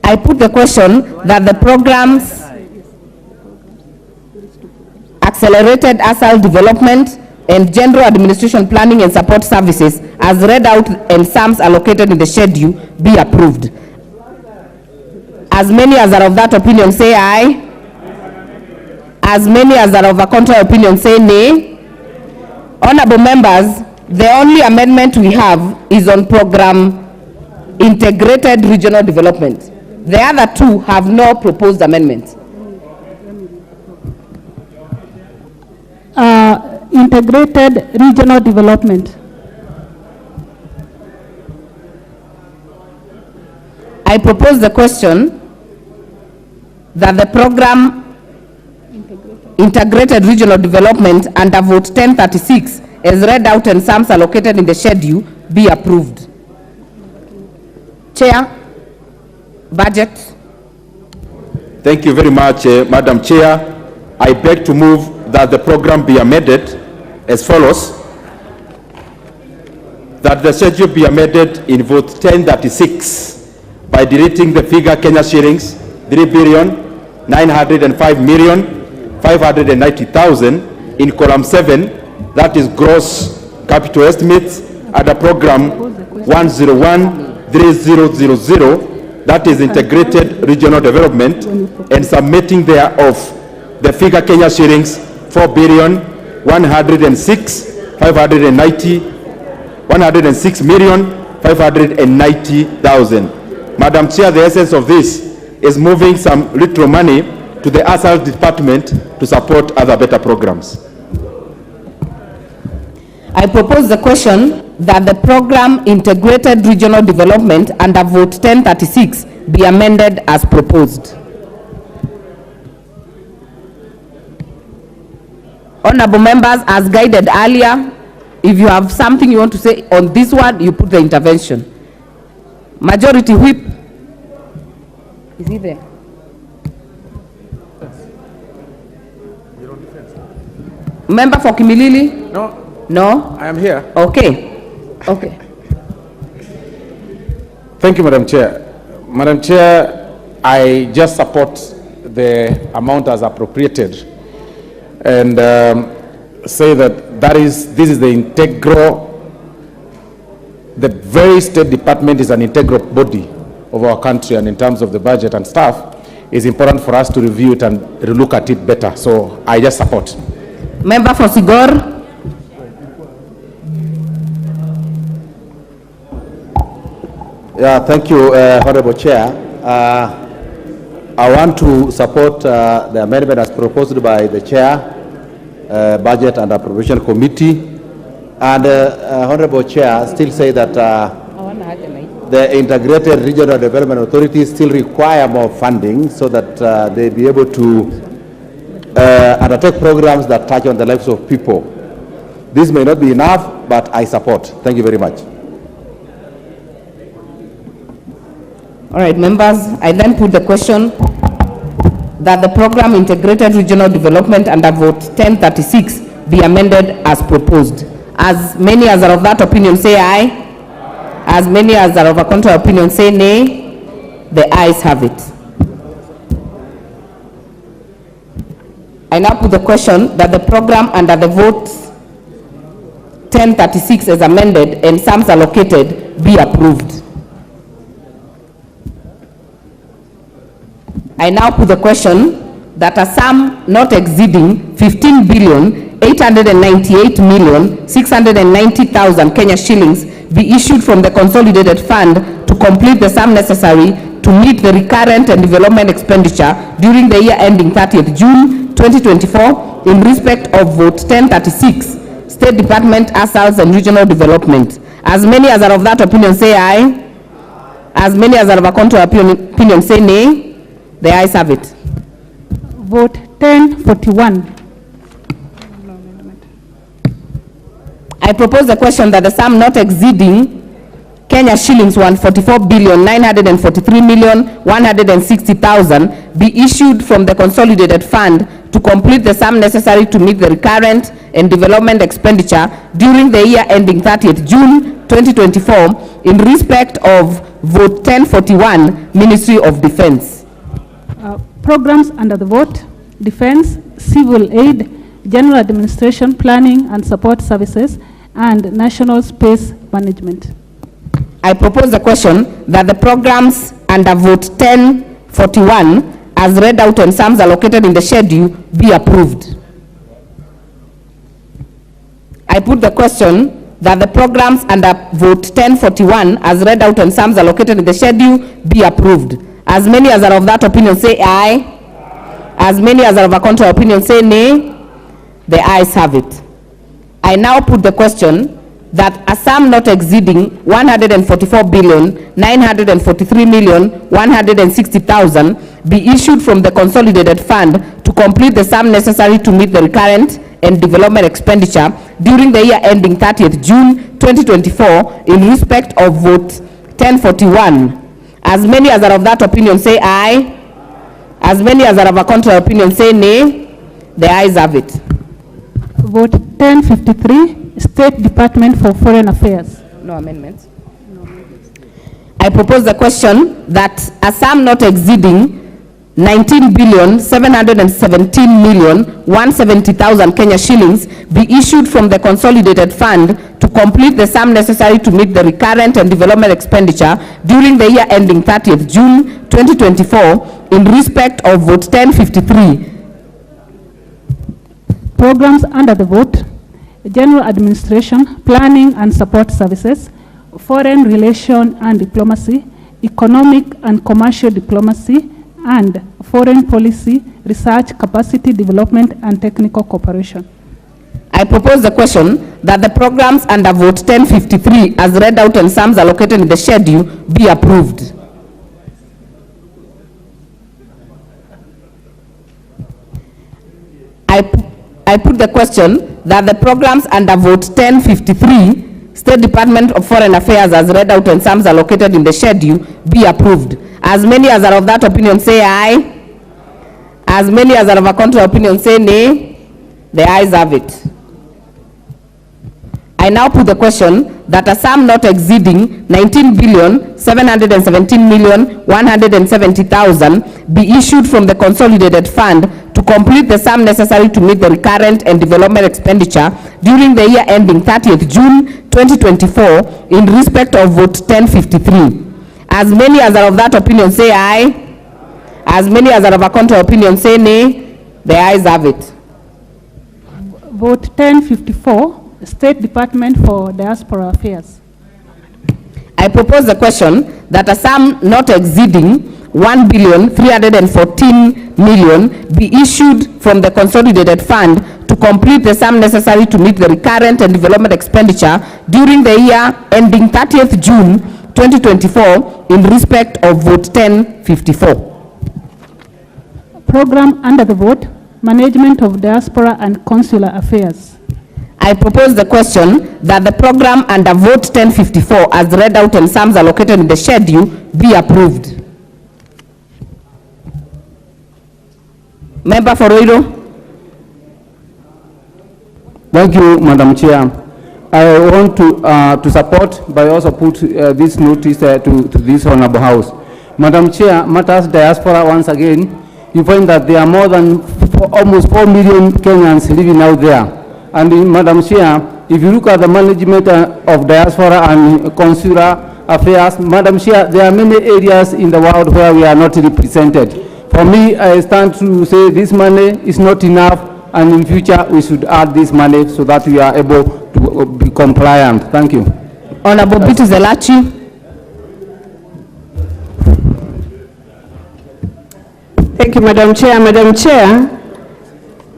I put the question that the programs Accelerated Asset Development and General Administration, Planning and Support Services as read out and sums allocated in the schedule be approved. As many as are of that opinion say aye. As many as are of a contrary opinion say nay. Honorable members, the only amendment we have is on program integrated regional development. The other two have no proposed amendments. Integrated regional development. I propose the question that the program integrated regional development under vote 1036 as read out and sums allocated in the schedule be approved. Chair, budget. Thank you very much, Madam Chair. I beg to move that the program be amended as follows. That the schedule be amended in vote 1036 by deleting the figure Kenya shillings 3,905,590,000 in column 7, that is gross capital estimates, under program 1013000, that is integrated regional development, and submitting thereof the figure Kenya shillings 106,590,000. Madam Chair, the essence of this is moving some little money to the ASAL department to support other better programs. I propose the question that the program integrated regional development under vote 1036 be amended as proposed. Honorable members, as guided earlier, if you have something you want to say on this one, you put the intervention. Majority whip. Is he there? Member for Kimilili? No. No? I am here. Okay. Okay. Thank you, Madam Chair. Madam Chair, I just support the amount as appropriated and say that this is the integral, the very State Department is an integral body of our country, and in terms of the budget and stuff, it's important for us to review it and look at it better. So I just support. Member for Sigor. Yeah, thank you, Honorable Chair. I want to support the amendment as proposed by the Chair, Budget and Appropriation Committee. And Honorable Chair, still say that the integrated regional development authorities still require more funding so that they be able to undertake programs that touch on the lives of people. This may not be enough, but I support. Thank you very much. All right, members, I then put the question that the program integrated regional development under vote 1036 be amended as proposed. As many as are of that opinion say aye. As many as are of a contrary opinion say nay. The ayes have it. I now put the question that the program under the vote 1036 as amended and sums allocated be approved. I now put the question that a sum not exceeding 15,898,690,000 Kenya shillings be issued from the consolidated fund to complete the sum necessary to meet the recurrent and development expenditure during the year ending 30th June 2024 in respect of vote 1036, State Department, ASALs and Regional Development. As many as are of that opinion say aye. As many as are of a contrary opinion say nay. The ayes have it. Vote 1041. I propose the question that the sum not exceeding Kenya shillings 144,943,160,000 be issued from the consolidated fund to complete the sum necessary to meet the recurrent and development expenditure during the year ending 30th June 2024 in respect of vote 1041, Ministry of Defense. Programs under the vote: Defense, Civil Aid, General Administration, Planning and Support Services, and National Space Management. I propose the question that the programs under vote 1041 as read out and sums allocated in the schedule be approved. I put the question that the programs under vote 1041 as read out and sums allocated in the schedule be approved. As many as are of that opinion say aye. As many as are of a contrary opinion say nay. The ayes have it. I now put the question that a sum not exceeding 144,943,160,000 be issued from the consolidated fund to complete the sum necessary to meet the recurrent and development expenditure during the year ending 30th June 2024 in respect of vote 1041. As many as are of that opinion say aye. As many as are of a contrary opinion say nay. The ayes have it. Vote 1053, State Department for Foreign Affairs. No amendments. I propose the question that a sum not exceeding 19,717,170,000 Kenya shillings be issued from the consolidated fund to complete the sum necessary to meet the recurrent and development expenditure during the year ending 30th June 2024 in respect of vote 1053. Programs under the vote: General Administration, Planning and Support Services, Foreign Relation and Diplomacy, Economic and Commercial Diplomacy, and Foreign Policy, Research, Capacity Development and Technical Cooperation. I propose the question that the programs under vote 1053 as read out and sums allocated in the schedule be approved. I put the question that the programs under vote 1053, State Department of Foreign Affairs as read out and sums allocated in the schedule be approved. As many as are of that opinion say aye. As many as are of a contrary opinion say nay. The ayes have it. I now put the question that a sum not exceeding 19,717,170,000 be issued from the consolidated fund to complete the sum necessary to meet the recurrent and development expenditure during the year ending 30th June 2024 in respect of vote 1053. As many as are of that opinion say aye. As many as are of a contrary opinion say nay. The ayes have it. Vote 1054, State Department for Diaspora Affairs. I propose the question that a sum not exceeding 1,314,000,000 be issued from the consolidated fund to complete the sum necessary to meet the recurrent and development expenditure during the year ending 30th June 2024 in respect of vote 1054. Program under the vote: Management of Diaspora and Consular Affairs. I propose the question that the program under vote 1054 as read out and sums allocated in the schedule be approved. Member for Ruto. Thank you, Madam Chair. I want to support, but also put this notice to this honorable house. Madam Chair, matters diaspora once again. You find that there are more than almost 4 million Kenyans living out there. And Madam Chair, if you look at the management of diaspora and consular affairs, Madam Chair, there are many areas in the world where we are not represented. For me, I stand to say this money is not enough, and in future we should add this money so that we are able to be compliant. Thank you. Honorable Bitu Zelachi. Thank you, Madam Chair. Madam Chair,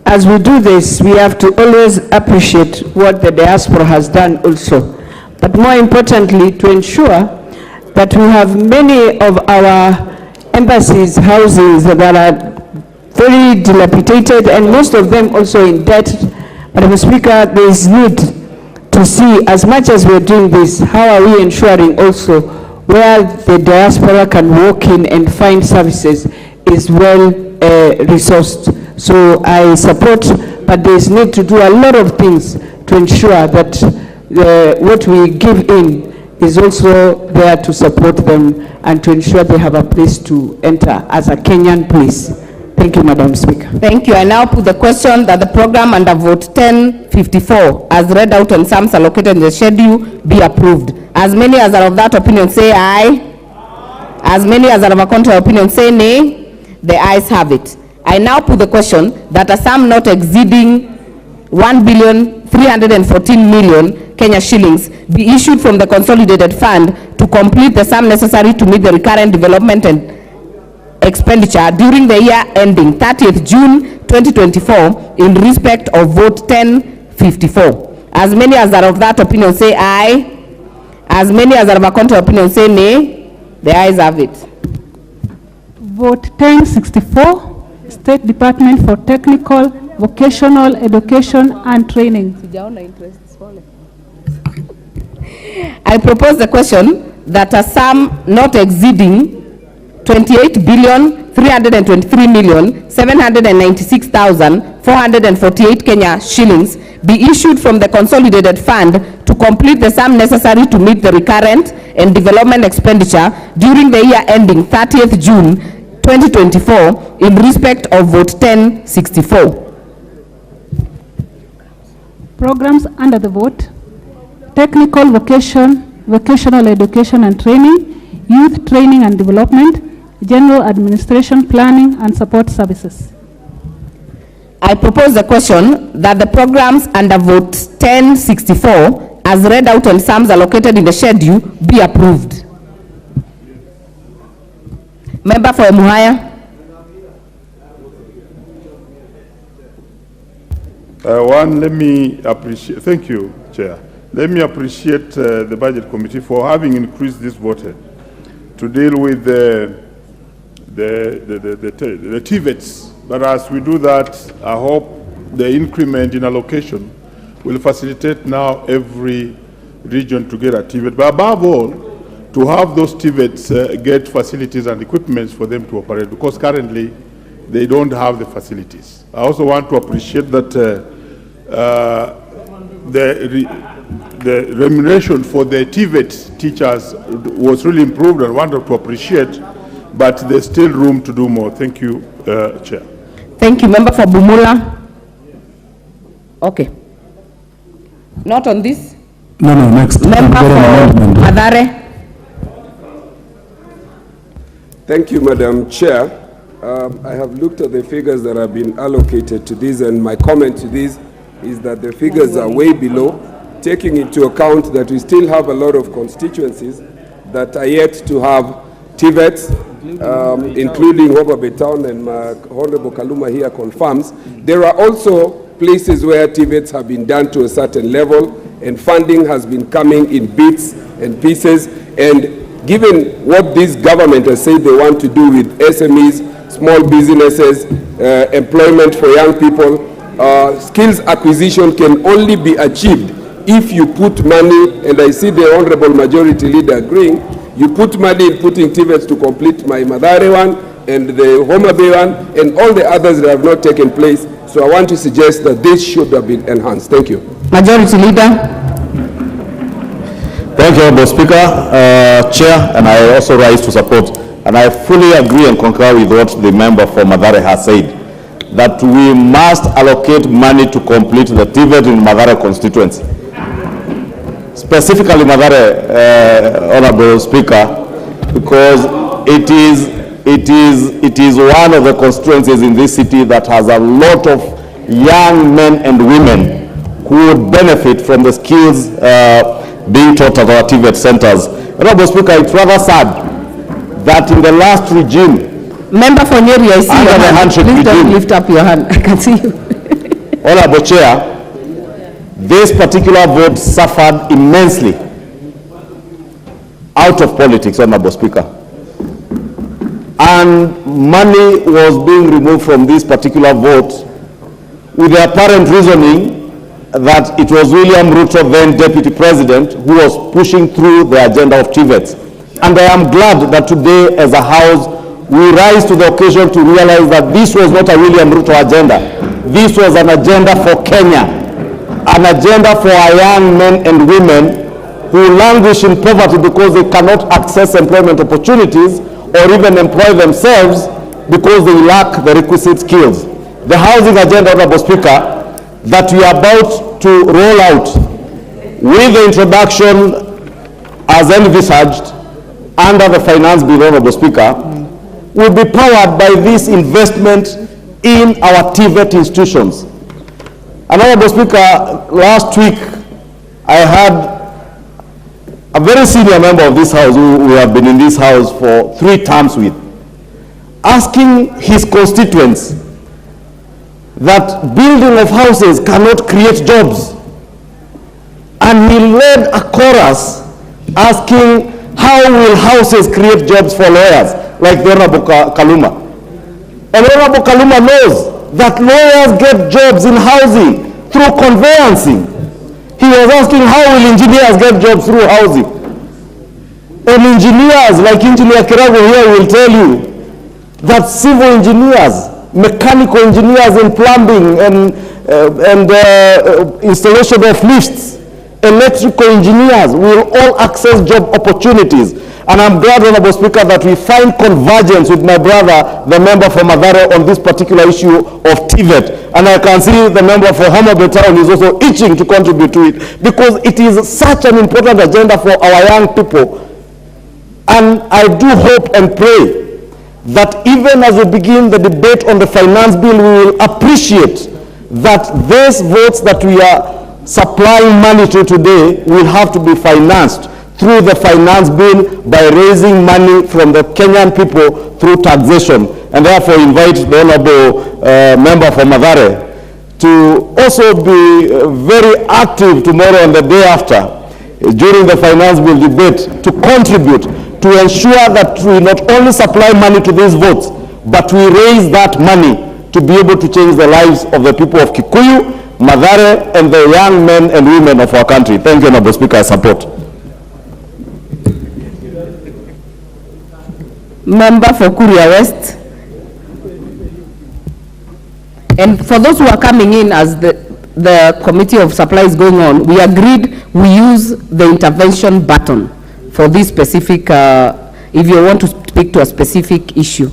as we do this, we have to always appreciate what the diaspora has done also. But more importantly, to ensure that we have many of our embassies, houses that are very dilapidated and most of them also in debt. Madam Speaker, there is need to see, as much as we're doing this, how are we ensuring also where the diaspora can walk in and find services is well resourced. So I support, but there is need to do a lot of things to ensure that what we give in is also there to support them and to ensure they have a place to enter as a Kenyan place. Thank you, Madam Speaker. Thank you. I now put the question that the program under vote 1054 as read out and sums allocated in the schedule be approved. As many as are of that opinion say aye. As many as are of a contrary opinion say nay. The ayes have it. I now put the question that a sum not exceeding 1,000,000,000 314 million Kenya shillings be issued from the consolidated fund to complete the sum necessary to meet the recurrent development and expenditure during the year ending 30th June 2024 in respect of vote 1054. As many as are of that opinion say aye. As many as are of a contrary opinion say nay. The ayes have it. Vote 1064, State Department for Technical, Vocational Education and Training. I propose the question that a sum not exceeding 28,323,796,448 Kenya shillings be issued from the consolidated fund to complete the sum necessary to meet the recurrent and development expenditure during the year ending 30th June 2024 in respect of vote 1064. Programs under the vote: Technical Vocational Education and Training, Youth Training and Development, General Administration, Planning and Support Services. I propose the question that the programs under vote 1064 as read out and sums allocated in the schedule be approved. Member for Muhaya. Let me appreciate, thank you, Chair. Let me appreciate the Budget Committee for having increased this vote to deal with the TVETs. But as we do that, I hope the increment in allocation will facilitate now every region to get a TVET. But above all, to have those TVETs get facilities and equipments for them to operate, because currently they don't have the facilities. I also want to appreciate that the remuneration for the TVET teachers was really improved, and wanted to appreciate, but there's still room to do more. Thank you, Chair. Thank you. Member for Bumula. Okay. Not on this? No, next. Member for Mathare. Thank you, Madam Chair. I have looked at the figures that have been allocated to this, and my comment to this is that the figures are way below, taking into account that we still have a lot of constituencies that are yet to have TVETs, including Homa Town, and Honorable Kaluma here confirms. There are also places where TVETs have been done to a certain level, and funding has been coming in bits and pieces. And given what this government has said they want to do with SMEs, small businesses, employment for young people, skills acquisition can only be achieved if you put money, and I see the Honorable Majority Leader agreeing, you put money in putting TVETs to complete my Mathare one and the Homa Bay one and all the others that have not taken place. So I want to suggest that this should have been enhanced. Thank you. Majority Leader. Thank you, Honorable Speaker, Chair, and I also rise to support. And I fully agree and concur with what the member for Mathare has said, that we must allocate money to complete the TVET in Mathare constituency. Specifically Mathare, Honorable Speaker, because it is one of the constituencies in this city that has a lot of young men and women who would benefit from the skills being taught at our TVET centers. Honorable Speaker, it's rather sad that in the last regime, Member for Nyeri, I see your hand. Please don't lift up your hand. I can see you. Honorable Chair, this particular vote suffered immensely out of politics, Honorable Speaker. And money was being removed from this particular vote with the apparent reasoning that it was William Ruto, then Deputy President, who was pushing through the agenda of TVETs. And I am glad that today, as a House, we rise to the occasion to realize that this was not a William Ruto agenda. This was an agenda for Kenya, an agenda for our young men and women who languish in poverty because they cannot access employment opportunities or even employ themselves because they lack the requisite skills. The housing agenda, Honorable Speaker, that we are about to roll out with the introduction as envisaged under the Finance Bill, Honorable Speaker, will be powered by this investment in our TVET institutions. And Honorable Speaker, last week I had a very senior member of this House, who we have been in this House for 3 terms with, asking his constituents that building of houses cannot create jobs. And he led a chorus asking, how will houses create jobs for lawyers, like the Honorable Kaluma? And Honorable Kaluma knows that lawyers get jobs in housing through conveyancing. He was asking, how will engineers get jobs through housing? And engineers, like Engineer Kirago here, will tell you that civil engineers, mechanical engineers in plumbing and installation of lifts, electrical engineers will all access job opportunities. And I'm glad, Honorable Speaker, that we find convergence with my brother, the member for Mathare, on this particular issue of TVET. And I can see the member for Homa Bay Town is also itching to contribute to it, because it is such an important agenda for our young people. And I do hope and pray that even as we begin the debate on the finance bill, we will appreciate that these votes that we are supplying money to today will have to be financed through the finance bill by raising money from the Kenyan people through taxation. And therefore invite the Honorable member for Mathare to also be very active tomorrow and the day after during the finance bill debate to contribute to ensure that we not only supply money to these votes, but we raise that money to be able to change the lives of the people of Kikuyu, Mathare, and the young men and women of our country. Thank you, Honorable Speaker. I support. Member for Kuria West. And for those who are coming in as the committee of supply is going on, we agreed we use the intervention button for this specific, if you want to speak to a specific issue,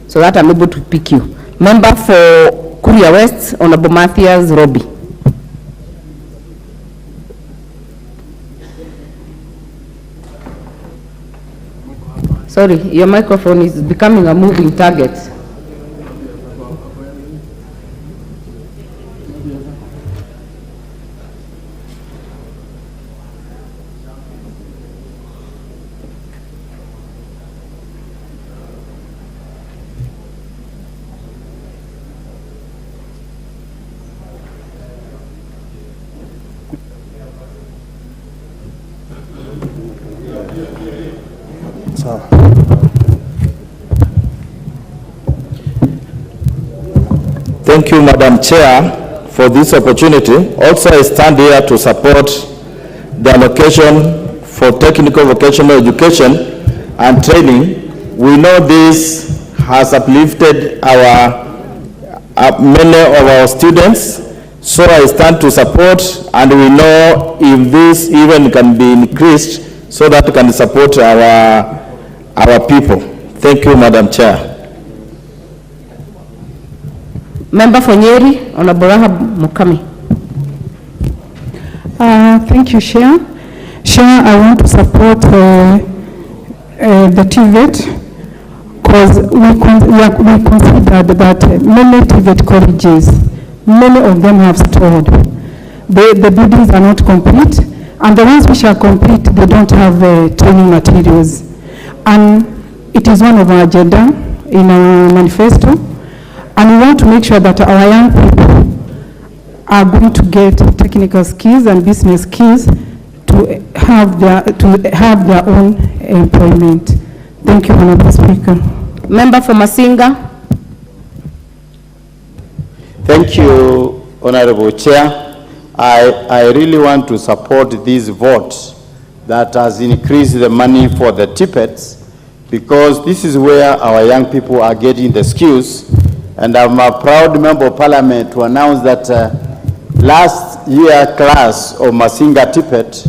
so that I'm able to pick you. Member for Kuria West, Honorable Matthias Robbie. Sorry, your microphone is becoming a moving target. Thank you, Madam Chair, for this opportunity. Also, I stand here to support the allocation for technical vocational education and training. We know this has uplifted many of our students, so I stand to support, and we know if this even can be increased so that we can support our people. Thank you, Madam Chair. Member for Nyeri, Honorable Mukami. Thank you, Chair. Chair, I want to support the TVET because we considered that many TVET colleges, many of them have stalled. The buildings are not complete, and the ones which are complete, they don't have training materials. And it is one of our agenda in our manifesto. And we want to make sure that our young people are going to get technical skills and business skills to have their own employment. Thank you, Honorable Speaker. Member for Masinga. Thank you, Honorable Chair. I really want to support this vote that has increased the money for the tippets, because this is where our young people are getting the skills. And I'm a proud member of Parliament to announce that last year class of Masinga Tippet,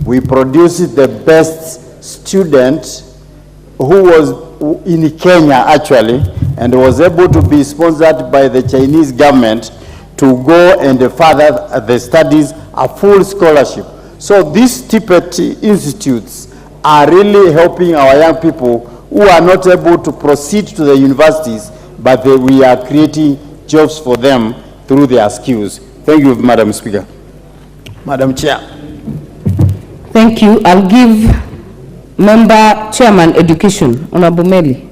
we produced the best student who was in Kenya actually, and was able to be sponsored by the Chinese government to go and further the studies, a full scholarship. So these Tippet institutes are really helping our young people who are not able to proceed to the universities, but we are creating jobs for them through their skills. Thank you, Madam Speaker. Madam Chair. Thank you. I'll give Member Chairman Education, Honorable Meli.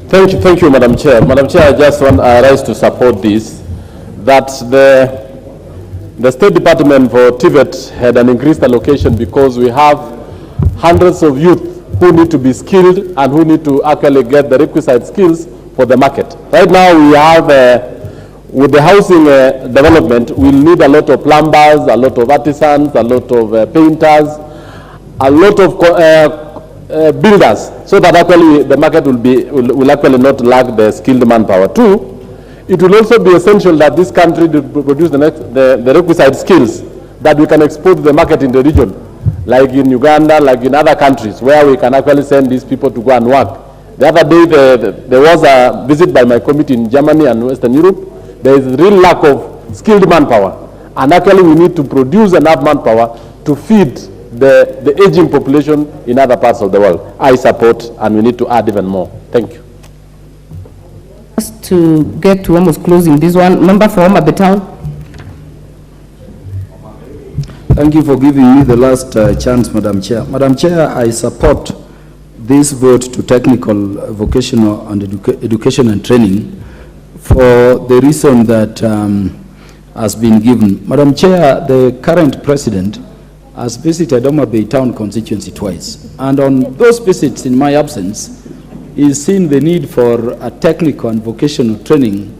Thank you, Madam Chair. Madam Chair, I just want to rise to support this, that the State Department for TVET had an increased allocation because we have hundreds of youth who need to be skilled and who need to actually get the requisite skills for the market. Right now we have, with the housing development, we'll need a lot of plumbers, a lot of artisans, a lot of painters, a lot of builders, so that actually the market will actually not lack the skilled manpower. Two, it will also be essential that this country produce the requisite skills that we can export to the market in the region, like in Uganda, like in other countries, where we can actually send these people to go and work. The other day, there was a visit by my committee in Germany and Western Europe. There is real lack of skilled manpower, and actually we need to produce enough manpower to feed the aging population in other parts of the world. I support, and we need to add even more. Thank you. Just to get to almost closing this one, member for Homabay Town. Thank you for giving me the last chance, Madam Chair. Madam Chair, I support this vote to technical, vocational and education and training for the reason that has been given. Madam Chair, the current president has visited Homabay Town constituency twice. And on those visits, in my absence, he's seen the need for a technical and vocational training,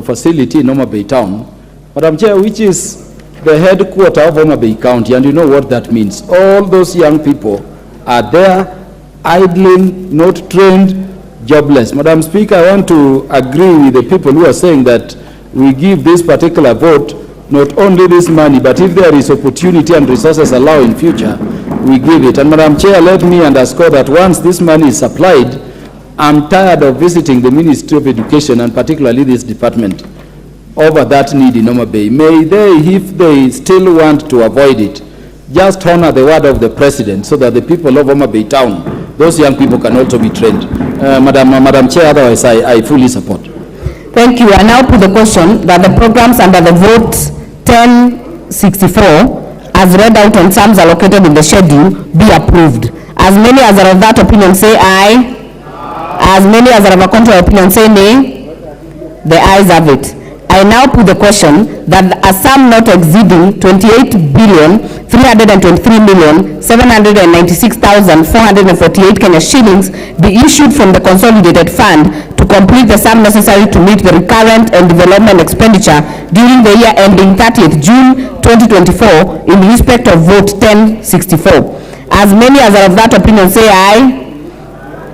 facility in Homabay Town. Madam Chair, which is the headquarters of Homabay County, and you know what that means. All those young people are there, idling, not trained, jobless. Madam Speaker, I want to agree with the people who are saying that we give this particular vote not only this money, but if there is opportunity and resources allow in future, we give it. And Madam Chair, let me underscore that once this money is supplied, I'm tired of visiting the Ministry of Education and particularly this department over that need in Homabay. May they, if they still want to avoid it, just honor the word of the president so that the people of Homabay Town, those young people can also be trained. Madam Chair, otherwise I fully support. Thank you. I now put the question that the programs under the vote 1064 as read out on sums allocated in the schedule be approved. As many as are of that opinion say aye. As many as are of a contrary opinion say nay. The ayes have it. I now put the question that a sum not exceeding 28,323,796,448 Kenya shillings be issued from the consolidated fund to complete the sum necessary to meet the recurrent and development expenditure during the year ending 30th June 2024 in respect of vote 1064. As many as are of that opinion say aye.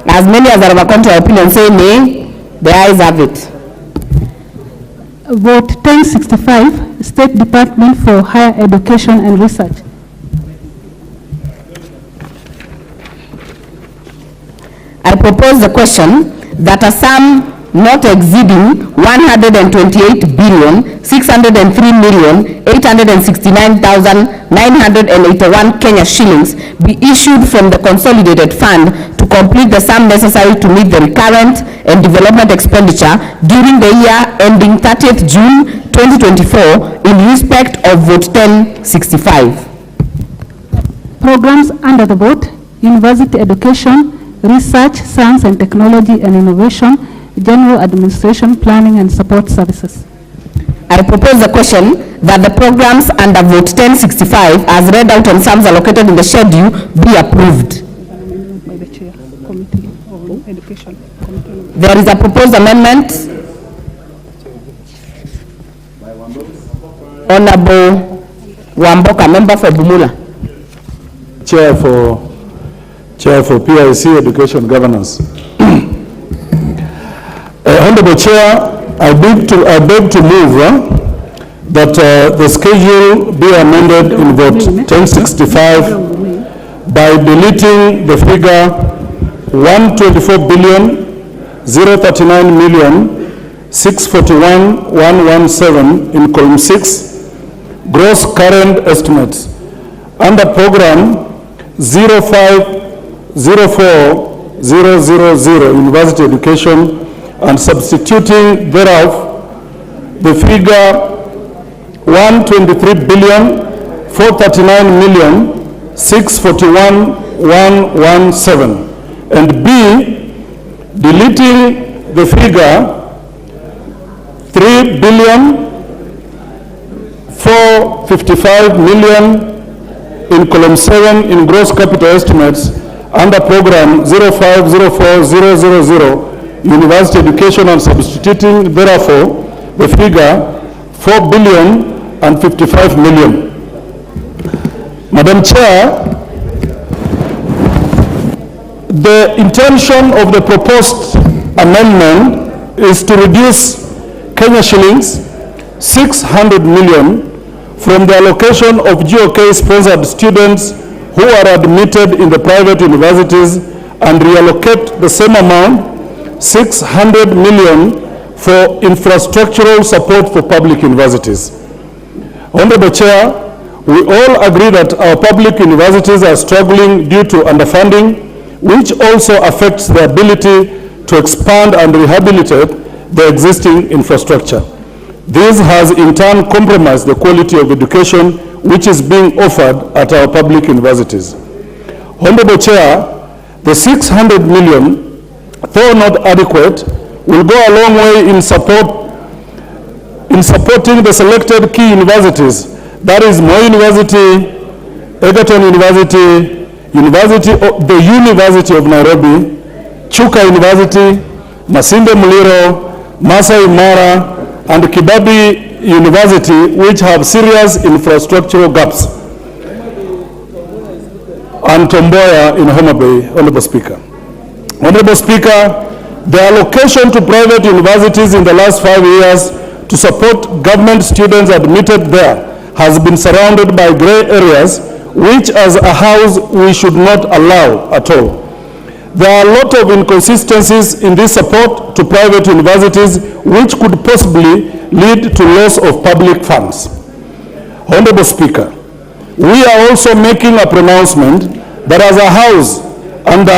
As many as are of a contrary opinion say nay. The ayes have it. Vote 1065, State Department for Higher Education and Research. I propose the question that a sum not exceeding 128,603,869,981 Kenya shillings be issued from the consolidated fund to complete the sum necessary to meet the recurrent and development expenditure during the year ending 30th June 2024 in respect of vote 1065. Programs under the vote: University Education, Research, Science and Technology and Innovation, General Administration, Planning and Support Services. I propose the question that the programs under vote 1065 as read out on sums allocated in the schedule be approved. By the Chair, Committee on Education. There is a proposed amendment. Honorable Wamboka, member for Bumula. Chair for PIC Education Governance. Honorable Chair, I beg to move that the schedule be amended in vote 1065 by deleting the figure 124,039,641,117 in column 6, gross current estimates, under program 0504,000 University Education and substituting thereof the figure 123,439,641,117, and B, deleting the figure 3,455,000,000 in column 7 in gross capital estimates under program 0504000 university education, and substituting therefore the figure 4,055,000,000. Madam Chair, the intention of the proposed amendment is to reduce Kenya shillings 600 million from the allocation of GOK-sponsored students who are admitted in the private universities and reallocate the same amount, 600 million, for infrastructural support for public universities. Honorable Chair, we all agree that our public universities are struggling due to underfunding, which also affects the ability to expand and rehabilitate the existing infrastructure. This has in turn compromised the quality of education which is being offered at our public universities. Honorable Chair, the 600 million, though not adequate, will go a long way in supporting the selected key universities, that is Moi University, Egerton University, the University of Nairobi, Chuka University, Masinde Muliro, Masai Mara, and Kibabi University, which have serious infrastructural gaps, and Tomboya in Homa Bay. Honorable Speaker. Honorable Speaker, the allocation to private universities in the last 5 years to support government students admitted there has been surrounded by gray areas, which as a house we should not allow at all. There are a lot of inconsistencies in this support to private universities, which could possibly lead to loss of public funds. Honorable Speaker, we are also making a pronouncement that as a house and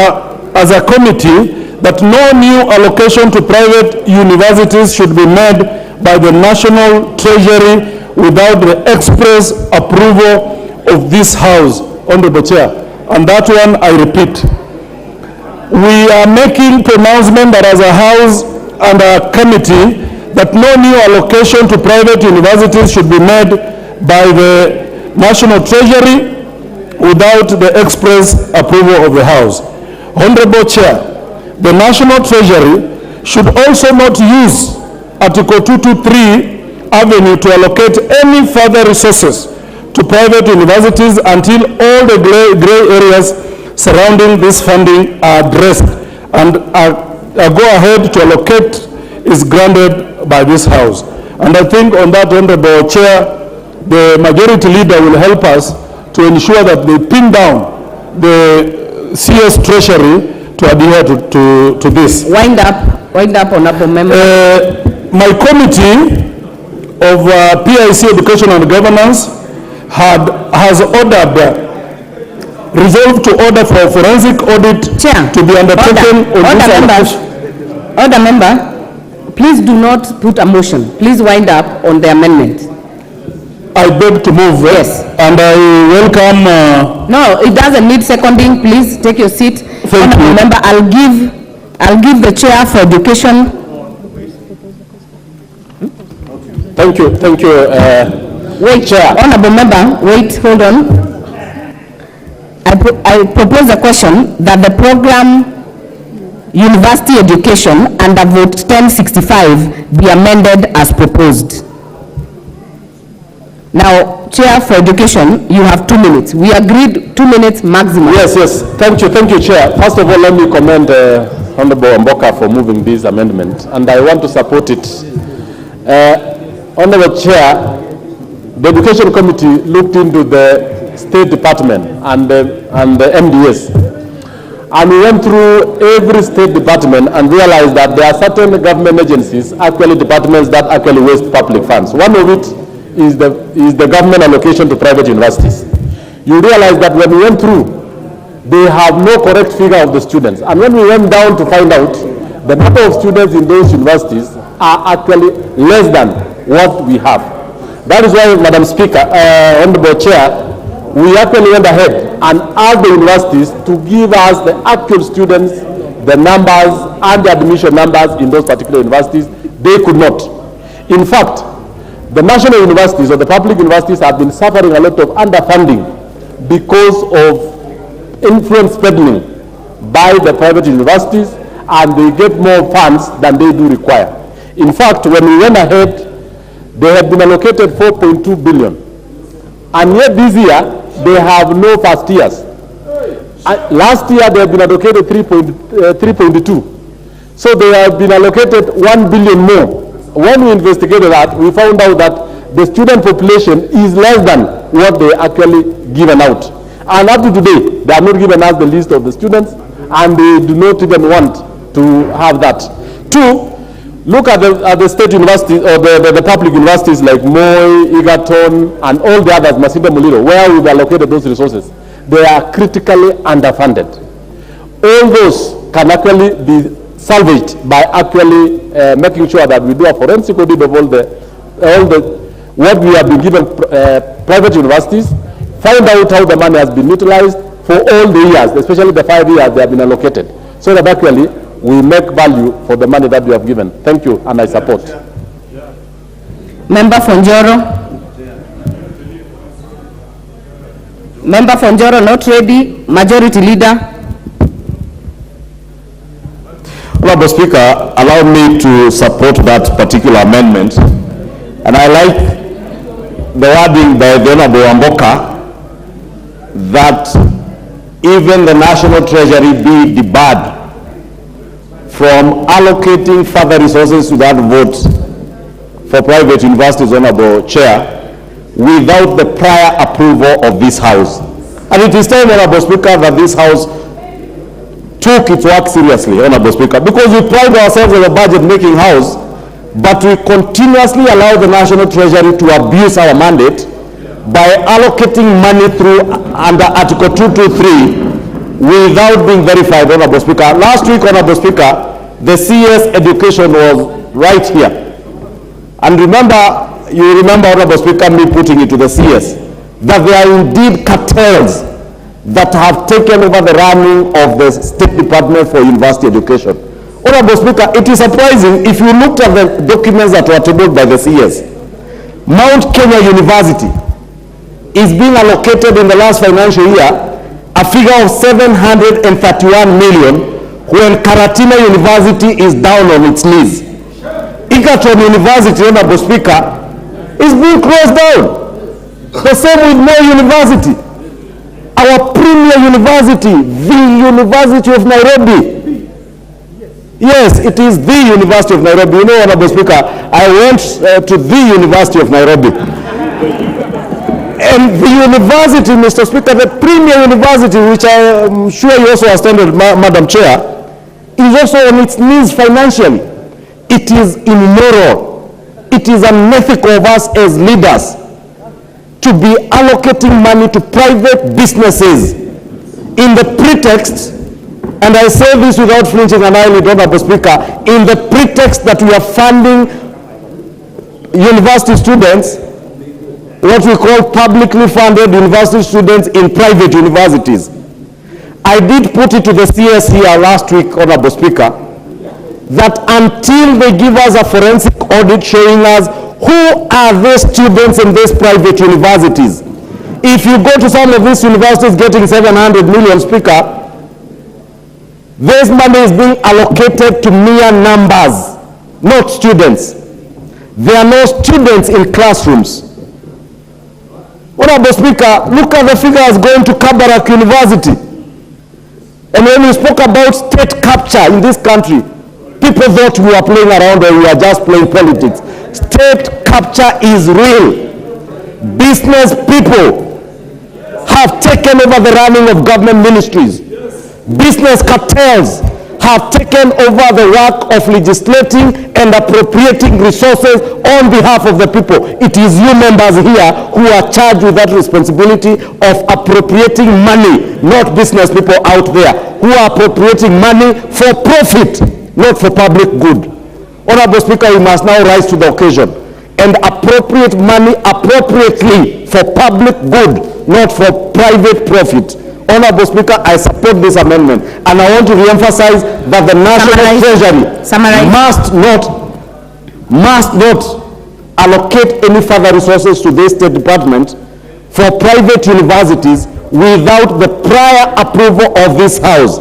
as a committee, that no new allocation to private universities should be made by the National Treasury without the express approval of this House, Honorable Chair. And that one, I repeat. We are making pronouncement that as a House and a committee, that no new allocation to private universities should be made by the National Treasury without the express approval of the House. Honorable Chair, the National Treasury should also not use Article 223 Avenue to allocate any further resources to private universities until all the gray areas surrounding this funding are addressed and a go-ahead to allocate is granted by this House. And I think on that, Honorable Chair, the majority leader will help us to ensure that they pin down the CS Treasury to adhere to this. Wind up, Honorable Member. My committee of PIC Education and Governance has resolved to order for a forensic audit to be undertaken on this. Order member, please do not put a motion. Please wind up on the amendment. I beg to move. Yes. And I welcome. No, it doesn't need seconding. Please take your seat. Thank you. Member, I'll give the chair for education. Thank you. Wait, Chair. Honorable member, wait, hold on. I propose a question that the program University Education under vote 1065 be amended as proposed. Now, Chair for Education, you have 2 minutes. We agreed 2 minutes maximum. Yes. Thank you, Chair. First of all, let me commend Honorable Mboka for moving this amendment, and I want to support it. Honorable Chair, the Education Committee looked into the State Department and the MDS, and we went through every State Department and realized that there are certain government agencies, actually departments, that actually waste public funds. One of it is the government allocation to private universities. You realize that when we went through, they have no correct figure of the students. And when we went down to find out, the number of students in those universities are actually less than what we have. That is why, Madam Speaker, Honorable Chair, we actually went ahead and asked the universities to give us the actual students, the numbers and the admission numbers in those particular universities. They could not. In fact, the national universities or the public universities have been suffering a lot of underfunding because of influence peddling by the private universities, and they get more funds than they do require. In fact, when we went ahead, they have been allocated 4.2 billion. And yet this year, they have no first years. Last year, they have been allocated 3.2. So they have been allocated 1 billion more. When we investigated that, we found out that the student population is less than what they actually given out. And up to today, they have not given us the list of the students, and they do not even want to have that. Two, look at the state universities or the public universities like Moi, Egerton, and all the others, Masinde Muliro, where we've allocated those resources. They are critically underfunded. All those can actually be salvaged by actually making sure that we do a forensic audit of what we have been given private universities, find out how the money has been utilized for all the years, especially the 5 years they have been allocated, so that actually we make value for the money that we have given. Thank you, and I support. Member Fonjoro. Member Fonjoro not ready. Majority Leader. Honorable Speaker, allow me to support that particular amendment. And I like the wording by the Honorable Amboka that even the National Treasury be debarred from allocating further resources to that vote for private universities, Honorable Chair, without the prior approval of this House. And it is time, Honorable Speaker, that this House took its work seriously, Honorable Speaker, because we pride ourselves as a budget-making House, but we continuously allow the National Treasury to abuse our mandate by allocating money through under Article 223 without being verified, Honorable Speaker. Last week, Honorable Speaker, the CS education was right here. And remember, you remember, Honorable Speaker, me putting it to the CS, that there are indeed cartels that have taken over the running of the State Department for University Education. Honorable Speaker, it is surprising if you looked at the documents that were tabled by the CS. Mount Kenya University is being allocated in the last financial year a figure of 731 million when Karatina University is down on its knees. Egerton University, Honorable Speaker, is being closed down. The same with Moi University. Our premier university, the University of Nairobi. Yes, it is the University of Nairobi. You know, Honorable Speaker, I went to the University of Nairobi. And the university, Mr. Speaker, the premier university, which I am sure you also attended, Madam Chair, is also on its knees financially. It is immoral. It is unethical of us as leaders to be allocating money to private businesses in the pretext, and I say this without flinching an eyelid, Honorable Speaker, in the pretext that we are funding university students, what we call publicly funded university students in private universities. I did put it to the CS here last week, Honorable Speaker, that until they give us a forensic audit showing us who are those students in these private universities. If you go to some of these universities getting 700 million, Speaker, this money is being allocated to mere numbers, not students. There are no students in classrooms. Honorable Speaker, look at the figures going to Kabarak University. And when we spoke about state capture in this country, people thought we were playing around or we were just playing politics. State capture is real. Business people have taken over the running of government ministries. Business cartels have taken over the work of legislating and appropriating resources on behalf of the people. It is you members here who are charged with that responsibility of appropriating money, not business people out there who are appropriating money for profit not for public good. Honorable Speaker, we must now rise to the occasion and appropriate money appropriately for public good, not for private profit. Honorable Speaker, I support this amendment, and I want to re-emphasize that the National Treasury must not allocate any further resources to the State Department for private universities without the prior approval of this House,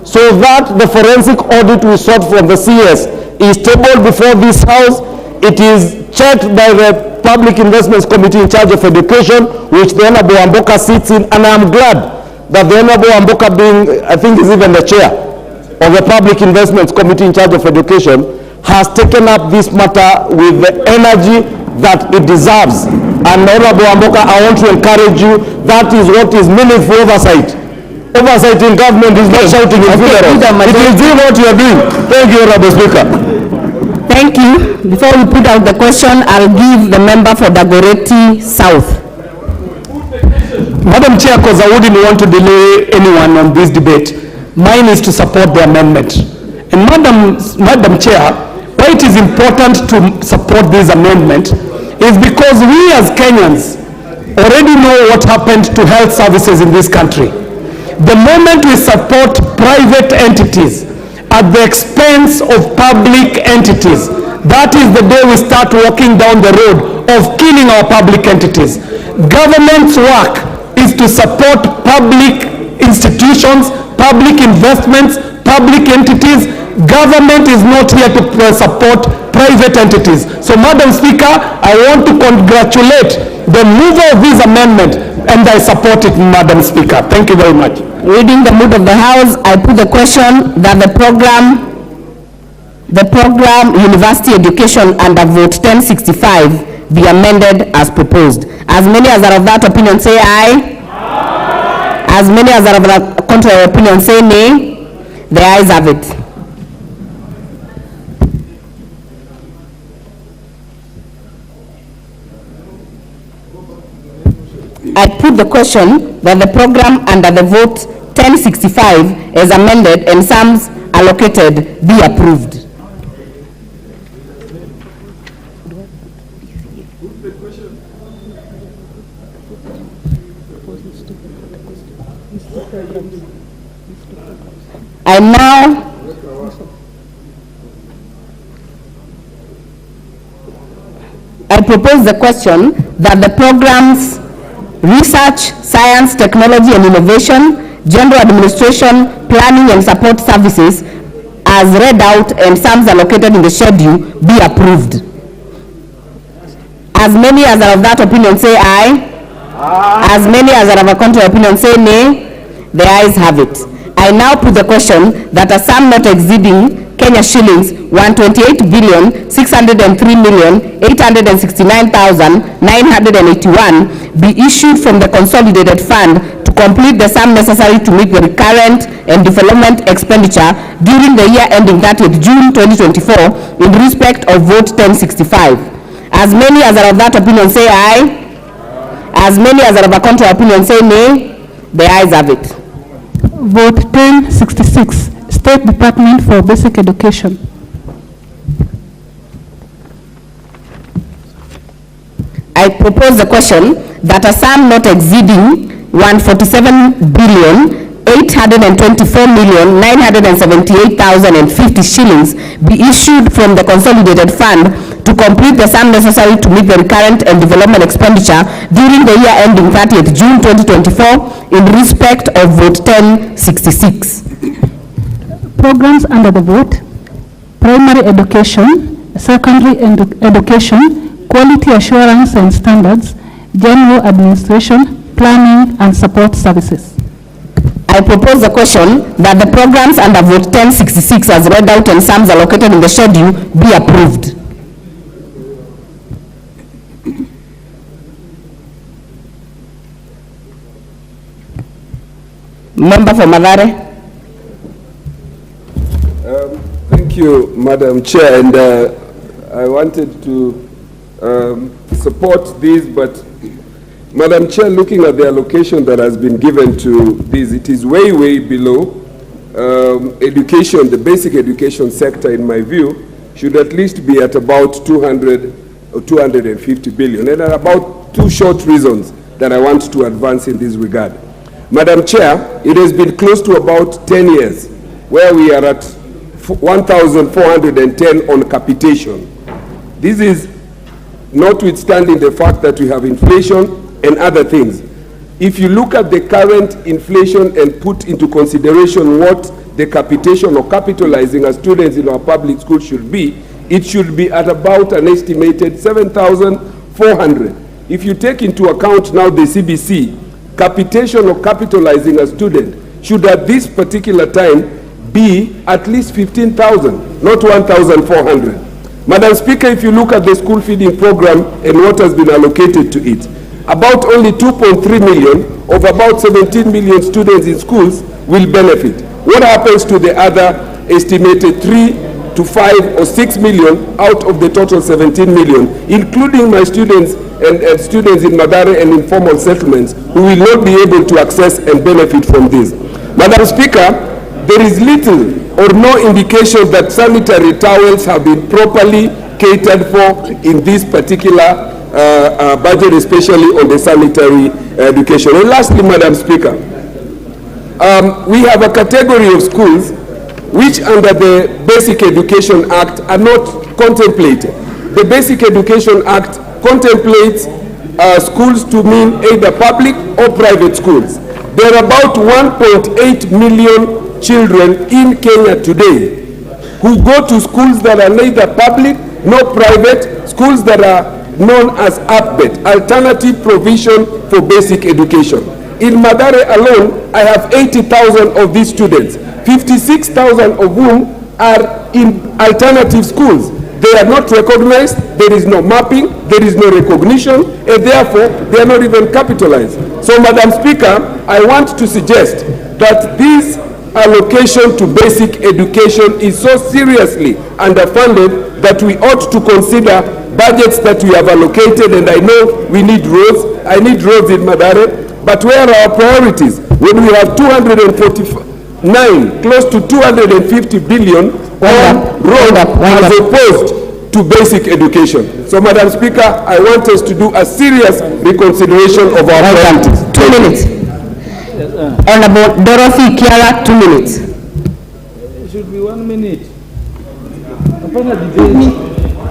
so that the forensic audit we sought from the CS is tabled before this House. It is checked by the Public Investments Committee in charge of education, which the Honorable Amboka sits in, and I am glad that the Honorable Amboka, being, I think, is even the chair of the Public Investments Committee in charge of education, has taken up this matter with the energy that it deserves. And Honorable Amboka, I want to encourage you, that is what is meaningful oversight. Oversight in government is not shouting in funerals. It is doing what you are doing. Thank you, Honorable Speaker. Thank you. Before we put out the question, I'll give the member for Dagoretti South. Madam Chair, because I wouldn't want to delay anyone on this debate, mine is to support the amendment. And Madam Chair, why it is important to support this amendment is because we as Kenyans already know what happened to health services in this country. The moment we support private entities at the expense of public entities, that is the day we start walking down the road of killing our public entities. Government's work is to support public institutions, public investments, public entities. Government is not here to support private entities. So, Madam Speaker, I want to congratulate the mover of this amendment, and I support it, Madam Speaker. Thank you very much. Reading the mood of the House, I put the question that the program University Education under Vote 1065 be amended as proposed. As many as are of that opinion say aye. Aye. As many as are of the contrary opinion say nay. The ayes have it. I put the question that the program under the vote 1065 as amended and sums allocated be approved. I propose the question that the programs Research, Science, Technology and Innovation, General Administration, Planning and Support Services as read out and sums allocated in the schedule be approved. As many as are of that opinion say aye. Aye. As many as are of a contrary opinion say nay. The ayes have it. I now put the question that a sum not exceeding Kenya shillings 128,603,869,981 be issued from the consolidated fund to complete the sum necessary to meet the recurrent and development expenditure during the year ending 30th June 2024 in respect of vote 1065. As many as are of that opinion say aye. As many as are of a contrary opinion say nay. The ayes have it. Vote 1066. State Department for Basic Education. I propose the question that a sum not exceeding 147,824,978,050 shillings be issued from the consolidated fund to complete the sum necessary to meet the recurrent and development expenditure during the year ending 30th June 2024 in respect of vote 1066. Programs under the vote: primary education, secondary education, quality assurance and standards, general administration, planning and support services. I propose the question that the programs under vote 1066 as read out and sums allocated in the schedule be approved. Member for Mathare. Thank you, Madam Chair, and I wanted to support this, but Madam Chair, looking at the allocation that has been given to this, it is way, way below education, the basic education sector, in my view, should at least be at about 200 or 250 billion. And there are about two short reasons that I want to advance in this regard. Madam Chair, it has been close to about 10 years where we are at 1,410 on capitation. This is notwithstanding the fact that we have inflation and other things. If you look at the current inflation and put into consideration what the capitation or capitalizing as students in our public schools should be, it should be at about an estimated 7,400. If you take into account now the CBC, capitation or capitalizing a student should at this particular time be at least 15,000, not 1,400. Madam Speaker, if you look at the school feeding program and what has been allocated to it, about only 2.3 million of about 17 million students in schools will benefit. What happens to the other estimated 3 to 5 or 6 million out of the total 17 million, including my students and students in Mathare and informal settlements who will not be able to access and benefit from this? Madam Speaker, there is little or no indication that sanitary towels have been properly catered for in this particular budget, especially on the sanitary education. And lastly, Madam Speaker, we have a category of schools which under the Basic Education Act are not contemplated. The Basic Education Act contemplates schools to mean either public or private schools. There are about 1.8 million children in Kenya today who go to schools that are neither public nor private, schools that are known as APBET, Alternative Provision for Basic Education. In Mathare alone, I have 80,000 of these students, 56,000 of whom are in alternative schools. They are not recognized, there is no mapping, there is no recognition, and therefore they are not even capitalized. So, Madam Speaker, I want to suggest that this allocation to basic education is so seriously underfunded that we ought to consider budgets that we have allocated, and I know we need roads. I need roads in Mathare, but where are our priorities? When we have 249, close to 250 billion on road as opposed to basic education. So, Madam Speaker, I want us to do a serious reconsideration of our priorities. 2 minutes. Honorable Dorothy Kiara, 2 minutes. It should be 1 minute.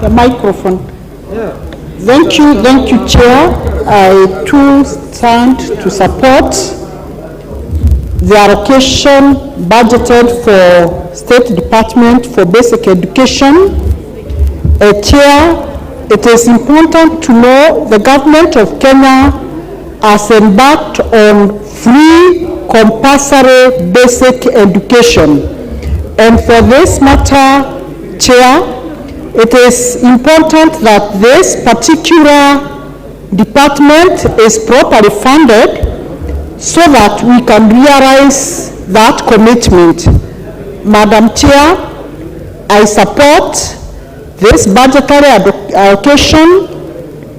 The microphone. Yeah. Thank you, Chair. I too stand to support the allocation budgeted for State Department for Basic Education. Chair, it is important to know the government of Kenya has embarked on free compulsory basic education. And for this matter, Chair, it is important that this particular department is properly funded so that we can realize that commitment. Madam Chair, I support this budgetary allocation.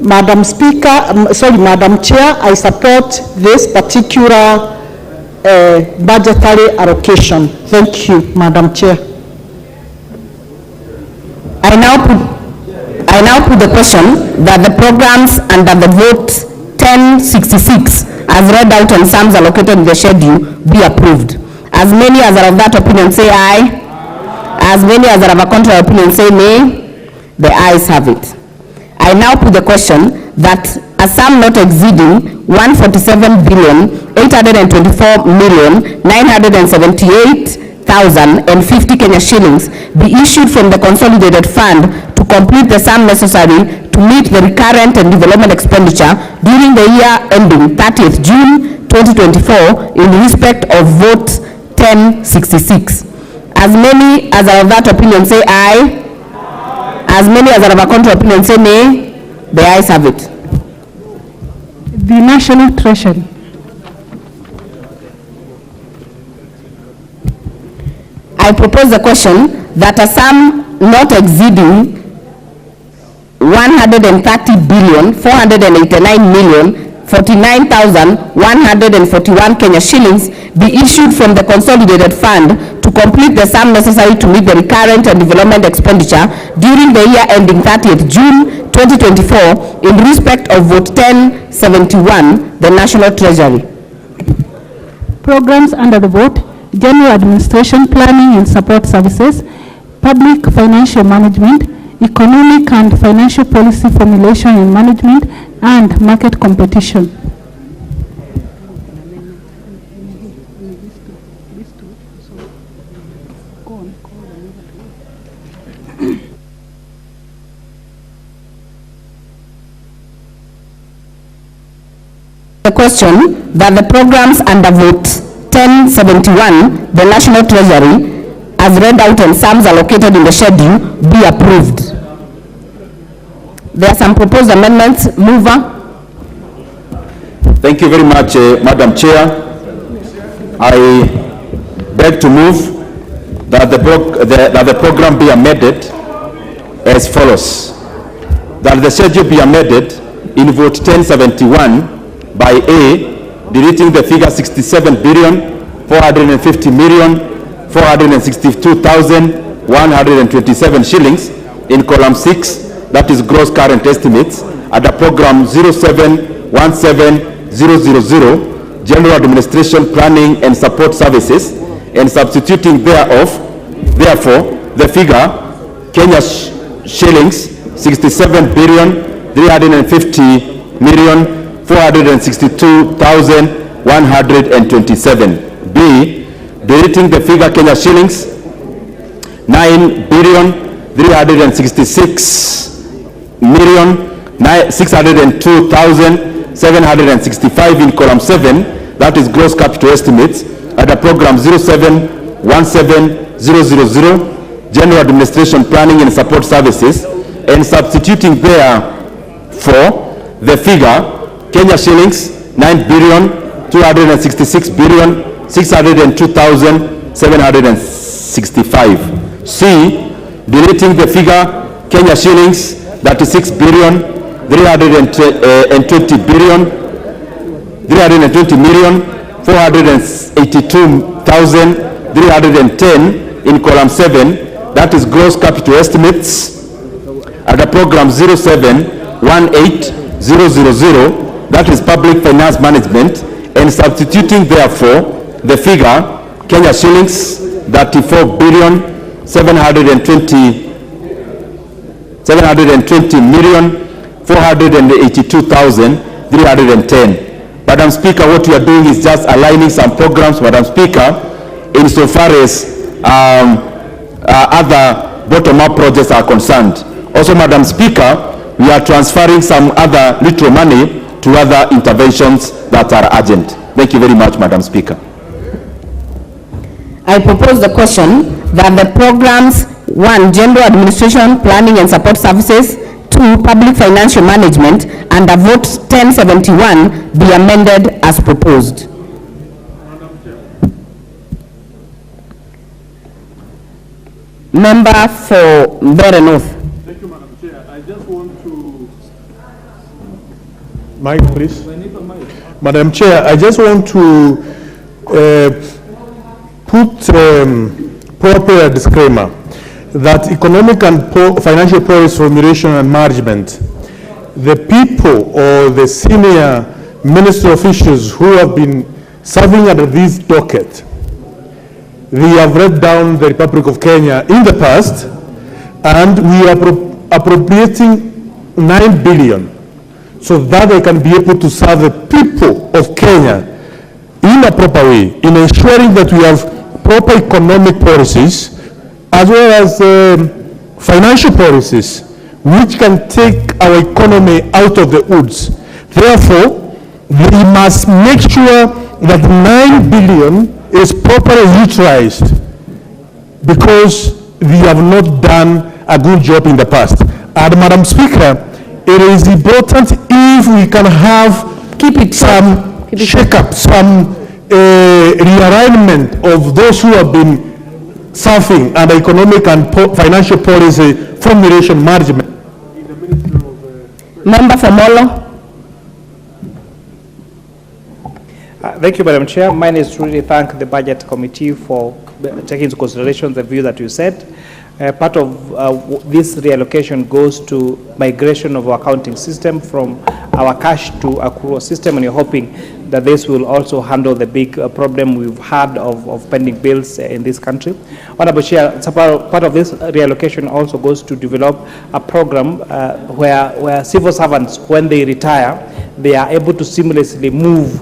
Madam Chair, I support this particular budgetary allocation. Thank you, Madam Chair. I now put the question that the programs under the vote 1066 as read out and sums allocated in the schedule be approved. As many as are of that opinion say aye. As many as are of a contrary opinion say nay. The ayes have it. I now put the question that a sum not exceeding 147,824,978,050 Kenya shillings be issued from the consolidated fund to complete the sum necessary to meet the recurrent and development expenditure during the year ending 30th June 2024 in respect of vote 1066. As many as are of that opinion say aye. As many as are of a contrary opinion say nay. The ayes have it. The National Treasury. I propose the question that a sum not exceeding 130,489,300 49,141 Kenya shillings be issued from the consolidated fund to complete the sum necessary to meet the recurrent and development expenditure during the year ending 30th June 2024 in respect of vote 1071, the National Treasury. Programs under the vote: General Administration, Planning and Support Services, Public Financial Management, Economic and Financial Policy Formulation and Management, and Market Competition. The question that the programs under vote 1071, the National Treasury, as read out and sums allocated in the schedule, be approved. There are some proposed amendments. Mover. Thank you very much, Madam Chair. I beg to move that the program be amended as follows. That the schedule be amended in vote 1071 by A, deleting the figure 67,450,462,127 shillings in column 6, that is gross current estimates, at the program 0717000, General Administration, Planning and Support Services, and substituting therefore, the figure Kenya shillings 67,350,462,127. B, deleting the figure Kenya shillings 9,366,602,765 in column 7, that is gross capital estimates, at the program 0717000, General Administration, Planning and Support Services, and substituting therefore the figure Kenya shillings 9,266,602,765. C, deleting the figure Kenya shillings 36,320,482,310 in column 7, that is gross capital estimates, at the program 0718000, that is public finance management, and substituting therefore the figure Kenya shillings 34,720,482,310. Madam Speaker, what we are doing is just aligning some programs, Madam Speaker, insofar as other bottom-up projects are concerned. Also, Madam Speaker, we are transferring some other little money to other interventions that are urgent. Thank you very much, Madam Speaker. I propose the question that the programs 1, General Administration, Planning and Support Services, 2, Public Financial Management, and the vote 1071 be amended as proposed. Member for Mbeere North. Thank you, Madam Chair. I just want to... Mic, please. Madam Chair, I just want to put proper disclaimer that economic and financial policy formulation and management, the people or the senior ministry officials who have been serving under this docket, they have read down the Republic of Kenya in the past, and we are appropriating 9 billion so that they can be able to serve the people of Kenya in a proper way, in ensuring that we have proper economic policies as well as financial policies which can take our economy out of the woods. Therefore, we must make sure that 9 billion is properly utilized, because we have not done a good job in the past. And Madam Speaker, it is important if we can have some shake-up, some realignment of those who have been serving under economic and financial policy formulation management. Member for Molo. Thank you, Madam Chair. Mine is to really thank the Budget Committee for taking into consideration the view that you said. Part of this reallocation goes to migration of our accounting system from our cash to accrual system, and you're hoping that this will also handle the big problem we've had of pending bills in this country. Honorable Chair, part of this reallocation also goes to develop a program where civil servants, when they retire, they are able to seamlessly move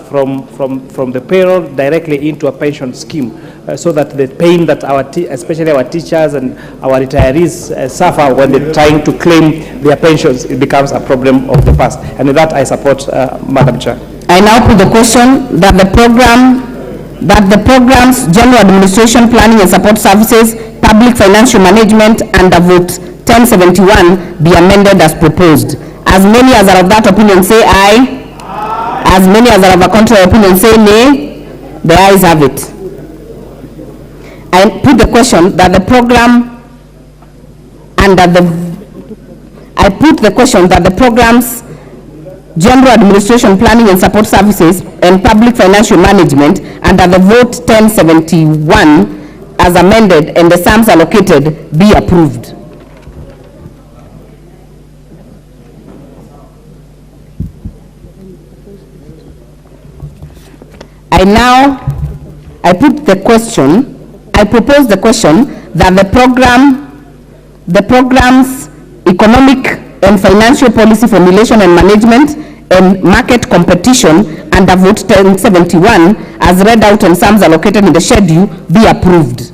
from the payroll directly into a pension scheme, so that the pain that especially our teachers and our retirees suffer when they're trying to claim their pensions, it becomes a problem of the past. And with that, I support Madam Chair. I now put the question that the program's General Administration, Planning and Support Services, Public Financial Management, under Vote 1071 be amended as proposed. As many as are of that opinion say aye. As many as are of a contrary opinion say nay. The ayes have it. I put the question that the program program's General Administration, Planning and Support Services and Public Financial Management under the Vote 1071 as amended and the sums allocated be approved. I propose the question that the program's Economic and Financial Policy Formulation and Management and Market Competition under Vote 1071 as read out and sums allocated in the schedule be approved.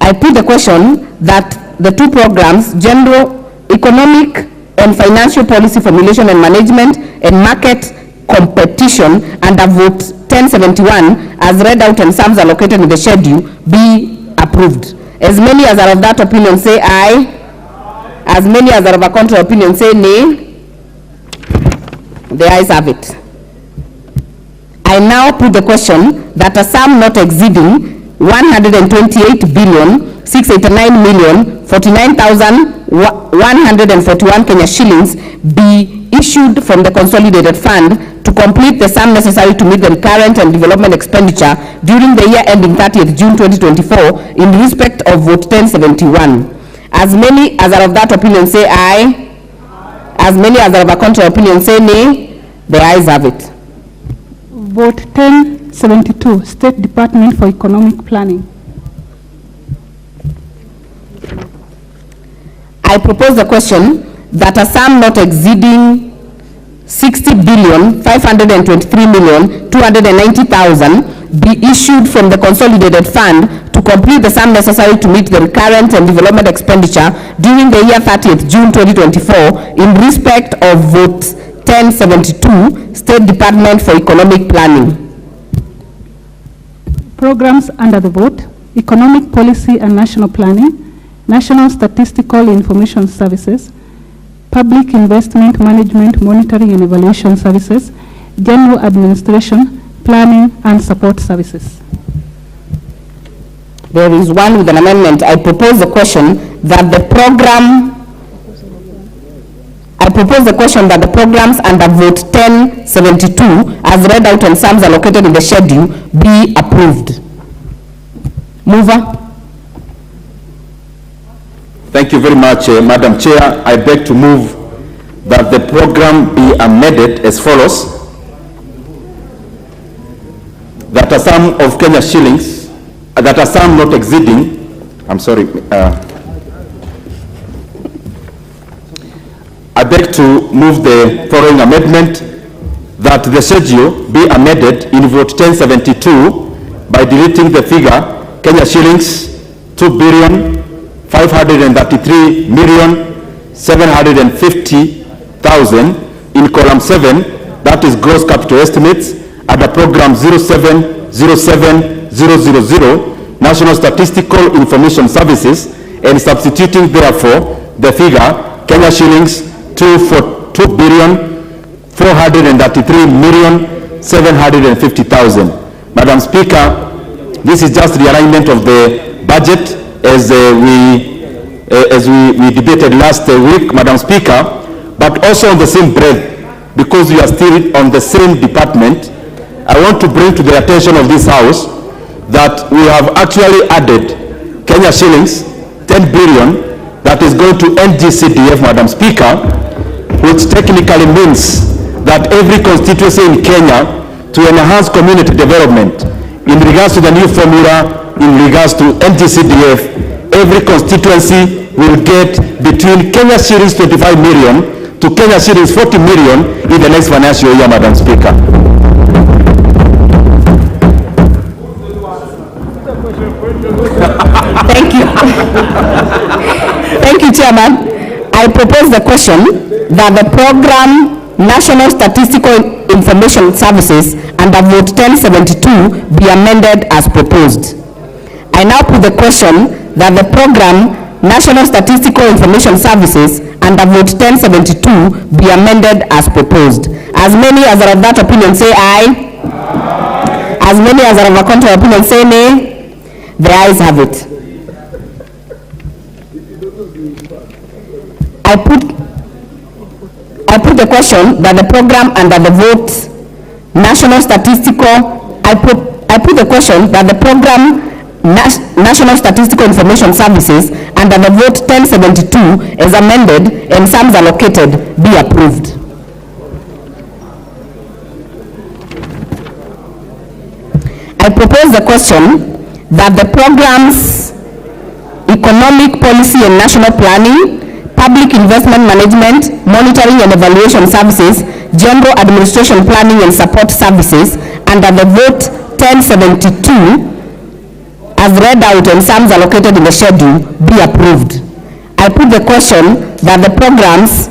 I put the question that the two programs, General Economic and Financial Policy Formulation and Management and Market Competition under Vote 1071 as read out and sums allocated in the schedule be approved. As many as are of that opinion say aye. As many as are of a contrary opinion say nay. The ayes have it. I now put the question that a sum not exceeding 128,689,049,141 Kenya shillings be issued from the consolidated fund to complete the sum necessary to meet the current and development expenditure during the year ending 30th June 2024 in respect of Vote 1071. As many as are of that opinion say aye. As many as are of a contrary opinion say nay. The ayes have it. Vote 1072, State Department for Economic Planning. I propose the question that a sum not exceeding 60,523,290,000 be issued from the consolidated fund to complete the sum necessary to meet the recurrent and development expenditure during the year 30th June 2024 in respect of Vote 1072, State Department for Economic Planning. Programs under the vote: Economic Policy and National Planning, National Statistical Information Services, Public Investment Management, Monitoring and Evaluation Services, General Administration, Planning and Support Services. There is one with an amendment. I propose the question that the programs under Vote 1072 as read out and sums allocated in the schedule be approved. Mover. Thank you very much, Madam Chair. I beg to move that the program be amended as follows: that a sum of Kenya shillings, that a sum not exceeding, I beg to move the following amendment, that the schedule be amended in Vote 1072 by deleting the figure Kenya shillings 2,533,750,000 in column 7, that is gross capital estimates, under program 0707000 National Statistical Information Services, and substituting therefore the figure Kenya shillings 2,433,750,000. Madam Speaker, this is just realignment of the budget as we debated last week, Madam Speaker, but also on the same breath, because we are still on the same department, I want to bring to the attention of this House that we have actually added Kenya shillings, 10 billion, that is going to NGCDF, Madam Speaker, which technically means that every constituency in Kenya, to enhance community development, in regards to the new formula, in regards to NGCDF, every constituency will get between Kenya shillings 25 million to Kenya shillings 40 million in the next financial year, Madam Speaker. Thank you. Thank you, Chairman. I propose the question that the program National Statistical Information Services under Vote 1072 be amended as proposed. I now put the question that the program National Statistical Information Services under Vote 1072 be amended as proposed. As many as are of that opinion say aye. As many as are of a contrary opinion say nay. The ayes have it. I put the question that the program under the vote national statistical, I put the question that the program National Statistical Information Services under the vote 1072 is amended and sums allocated be approved. I propose the question that the program's economic policy and national planning, public investment management, monitoring and evaluation services, general administration planning and support services under the vote 1072 as read out and sums allocated in the schedule be approved. I put the question that the program's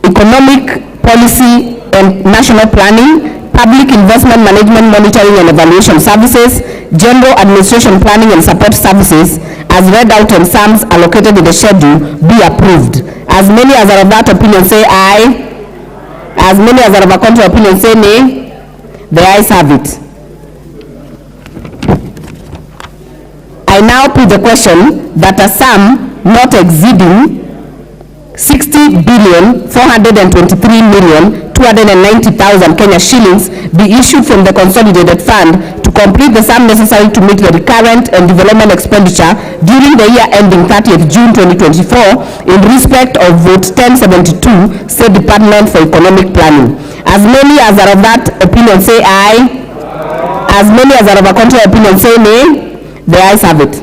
economic policy and national planning, public investment management, monitoring and evaluation services, general administration planning and support services as read out and sums allocated in the schedule be approved. As many as are of that opinion say aye. As many as are of a contrary opinion say nay. The ayes have it. I now put the question that a sum not exceeding 60,423,290,000 Kenya shillings be issued from the consolidated fund to complete the sum necessary to meet the recurrent and development expenditure during the year ending 30th June 2024 in respect of vote 1072, State Department for Economic Planning. As many as are of that opinion say aye. As many as are of a contrary opinion say nay. The ayes have it.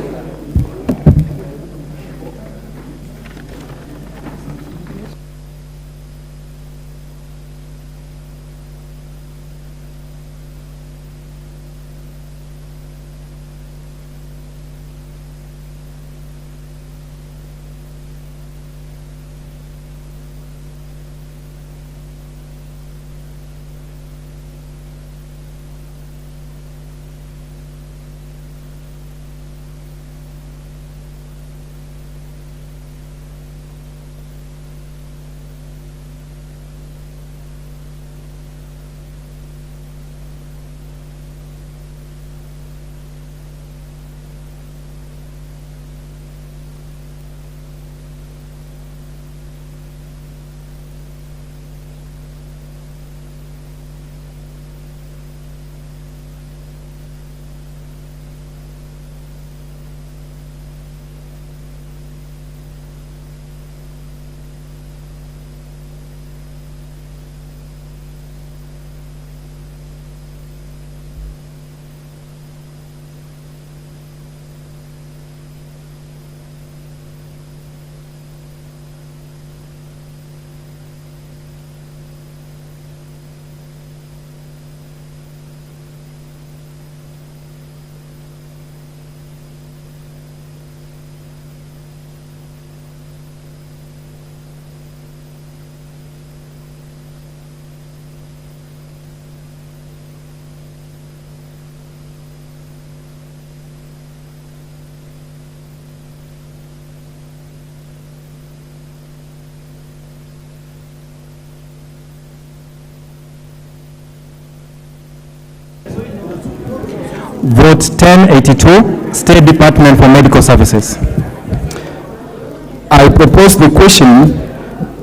Vote 1082, State Department for Medical Services. I propose the question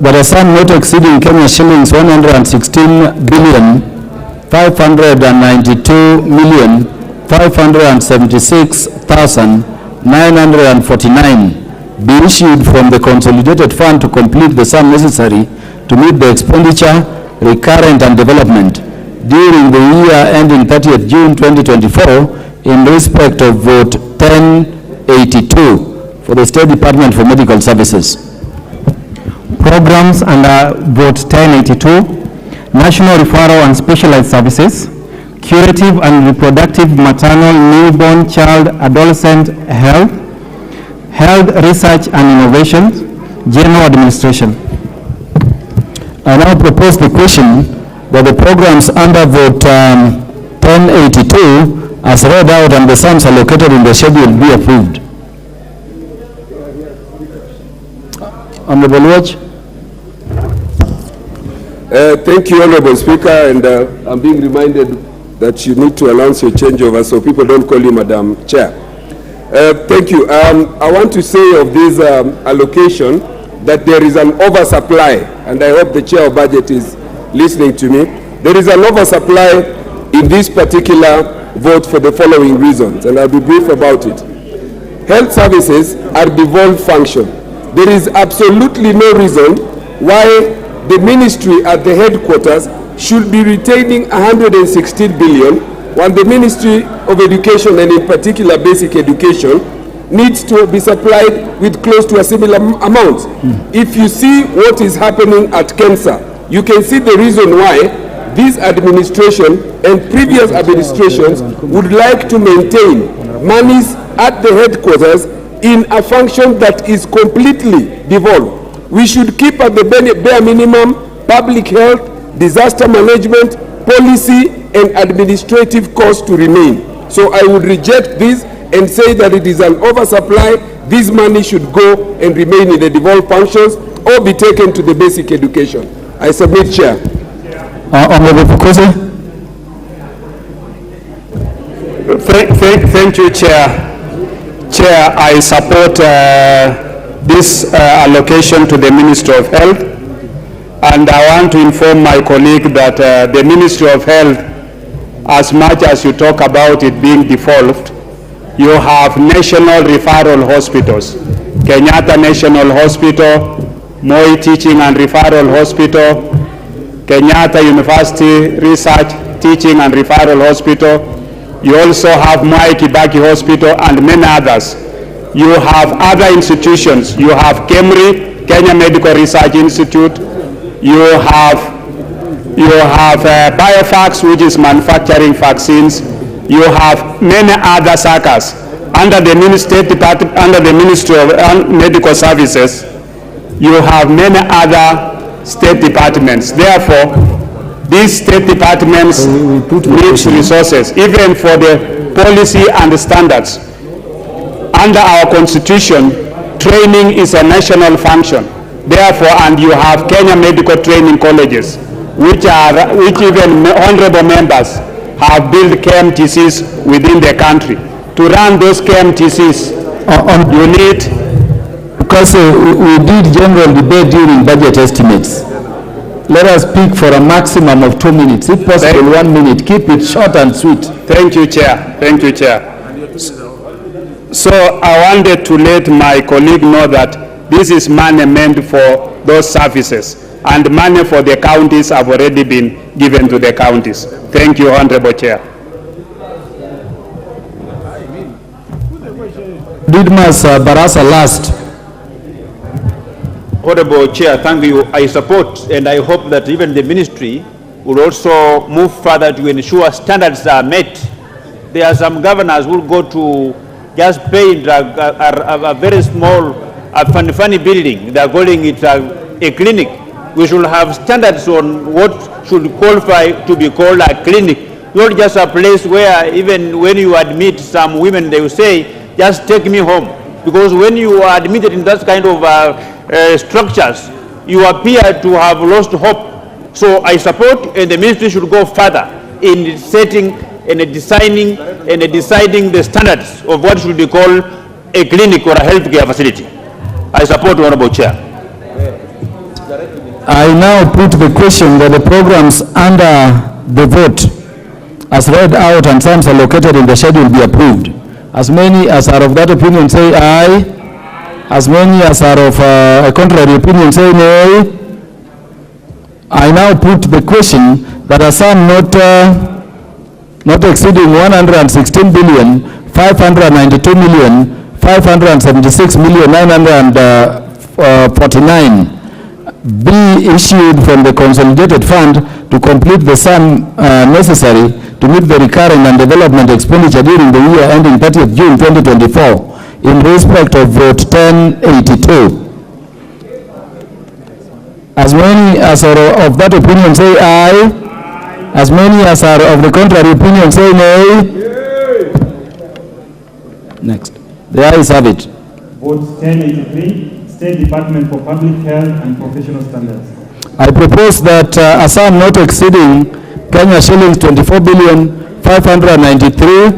that a sum not exceeding Kenya shillings 116 billion 592 million 576,949 be issued from the consolidated fund to complete the sum necessary to meet the expenditure, recurrent and development during the year ending 30th June 2024 in respect of vote 1082 for the State Department for Medical Services. Programs under vote 1082, National Referral and Specialized Services, Curative and Reproductive Maternal, Newborn, Child, Adolescent Health, Health Research and Innovation, General Administration. I now propose the question that the programs under vote 1082 as read out and the sums allocated in the schedule be approved. Honorable Watch. Thank you, Honorable Speaker, and I'm being reminded that you need to announce your changeover so people don't call you Madam Chair. Thank you. I want to say of this allocation that there is an oversupply, and I hope the Chair of Budget is listening to me. There is an oversupply in this particular vote for the following reasons, and I'll be brief about it. Health services are devolved function. There is absolutely no reason why the ministry at the headquarters should be retaining 116 billion when the Ministry of Education, and in particular basic education, needs to be supplied with close to a similar amount. If you see what is happening at KENSA, you can see the reason why this administration and previous administrations would like to maintain monies at the headquarters in a function that is completely devolved. We should keep at the bare minimum public health, disaster management, policy, and administrative costs to remain. So I would reject this and say that it is an oversupply. This money should go and remain in the devolved functions or be taken to the basic education. I submit, Chair. Honorable Fukuzi. Thank you, Chair. Chair, I support this allocation to the Ministry of Health, and I want to inform my colleague that the Ministry of Health, as much as you talk about it being devolved, you have national referral hospitals, Kenyatta National Hospital, Moi Teaching and Referral Hospital, Kenyatta University Research Teaching and Referral Hospital. You also have Mwai Kibaki Hospital and many others. You have other institutions. You have KEMRI, Kenya Medical Research Institute. You have Biofax, which is manufacturing vaccines. You have many other SACAs under the Ministry of Medical Services. You have many other state departments. Therefore, these state departments need resources, even for the policy and the standards. Under our constitution, training is a national function. Therefore, and you have Kenya Medical Training Colleges, which even honorable members have built KMTCs within the country. To run those KMTCs, you need... Because we did general debate during budget estimates. Let us speak for a maximum of 2 minutes. If possible, 1 minute. Keep it short and sweet. Thank you, Chair. Thank you, Chair. So I wanted to let my colleague know that this is money meant for those services, and money for the counties have already been given to the counties. Thank you, Honorable Chair. Didmas Barasa last. Honorable Chair, thank you. I support, and I hope that even the ministry will also move further to ensure standards are met. There are some governors who will go to just pay a very small, funny building. They are calling it a clinic. We should have standards on what should qualify to be called a clinic, not just a place where even when you admit some women, they will say, just take me home. Because when you are admitted in that kind of structures, you appear to have lost hope. So I support, and the ministry should go further in setting and designing and deciding the standards of what should be called a clinic or a healthcare facility. I support, Honorable Chair. I now put the question that the programs under the vote as read out and sums allocated in the schedule be approved. As many as are of that opinion say aye. As many as are of a contrary opinion say nay. I now put the question that a sum not exceeding 116 billion 592 million 576 million 949 be issued from the consolidated fund to complete the sum necessary to meet the recurring and development expenditure during the year ending 30th June 2024 in respect of vote 1082. As many as are of that opinion say aye. As many as are of the contrary opinion say nay. Next. The ayes have it. Vote 1083. State Department for Public Health and Professional Standards. I propose that a sum not exceeding Kenya shillings 24 billion 593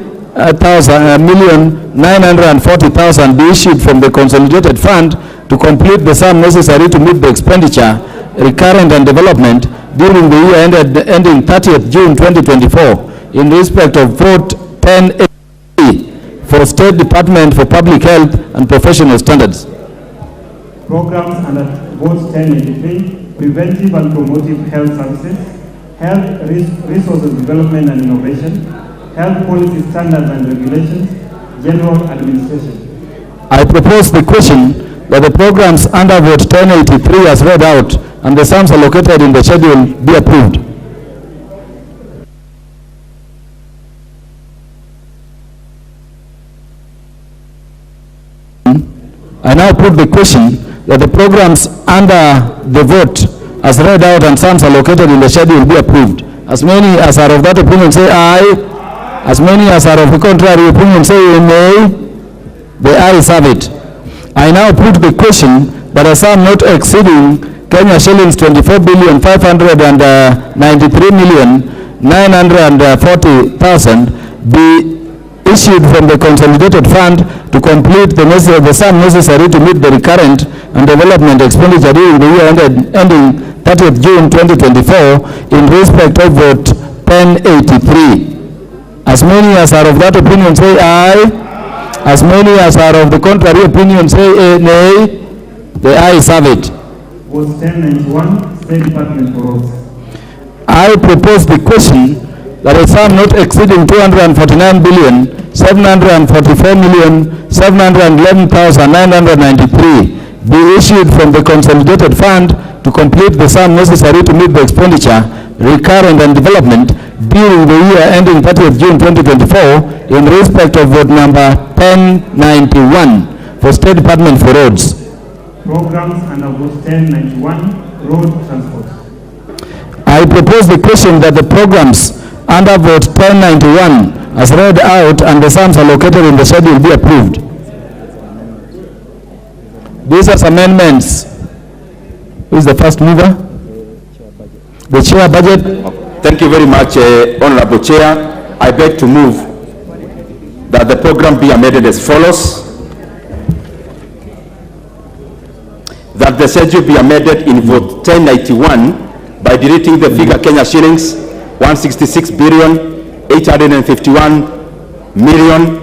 million 940,000 be issued from the consolidated fund to complete the sum necessary to meet the expenditure, recurrent and development during the year ending 30th June 2024 in respect of vote 1080 for State Department for Public Health and Professional Standards. Programs under vote 1083, preventive and promotive health services, health resources development and innovation, health policy standards and regulations, general administration. I propose the question that the programs under vote 1083 as read out and the sums allocated in the schedule be approved. I now put the question that the programs under the vote as read out and sums allocated in the schedule be approved. As many as are of that opinion say aye. As many as are of the contrary opinion say nay. The ayes have it. I now put the question that a sum not exceeding Kenya shillings 24 billion 593 million 940,000 be issued from the consolidated fund to complete the sum necessary to meet the recurrent and development expenditure during the year ending 30th June 2024 in respect of vote 1083. As many as are of that opinion say aye. As many as are of the contrary opinion say nay. The ayes have it. Vote 1091, State Department for Roads. I propose the question that a sum not exceeding 249 billion 744 million 711,993 be issued from the consolidated fund to complete the sum necessary to meet the expenditure, recurrent and development during the year ending 30th June 2024 in respect of vote number 1091 for State Department for Roads. Programs under vote 1091, road transport. I propose the question that the programs under vote 1091 as read out and the sums allocated in the schedule be approved. These are amendments. Who is the first mover? The chair budget. Thank you very much, Honorable Chair. I beg to move that the program be amended as follows. That the schedule be amended in vote 1091 by deleting the figure Kenya shillings 166 billion 851 million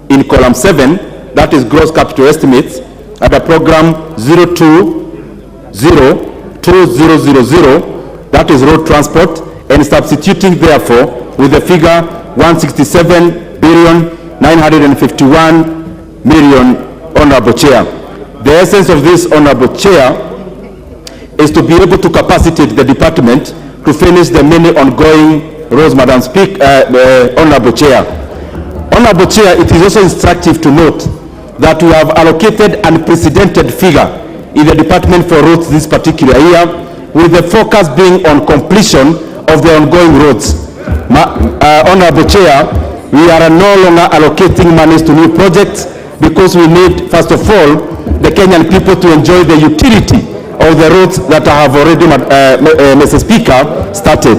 in column 7, that is gross capital estimates, under program 0202000, that is road transport, and substituting therefore with the figure 167 billion 951 million, Honorable Chair. The essence of this, Honorable Chair, is to be able to capacitate the department to finish the many ongoing roads, Madam Speaker, Honorable Chair. Honorable Chair, it is also instructive to note that we have allocated an unprecedented figure in the Department for Roads this particular year, with the focus being on completion of the ongoing roads. Honorable Chair, we are no longer allocating monies to new projects because we need, first of all, the Kenyan people to enjoy the utility of the roads that have already, Mr. Speaker, started.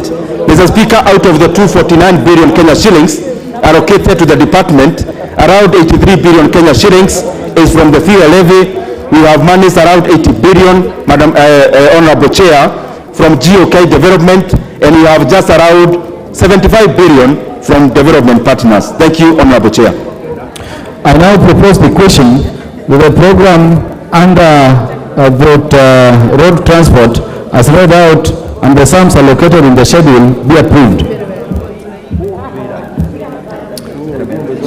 Mr. Speaker, out of the 249 billion Kenya shillings allocated to the department, around 83 billion Kenya shillings is from the fuel levy. We have monies around 80 billion, Honorable Chair, from GOK Development, and we have just around 75 billion from development partners. Thank you, Honorable Chair. I now propose the question that the program under road transport as read out and the sums allocated in the schedule be approved.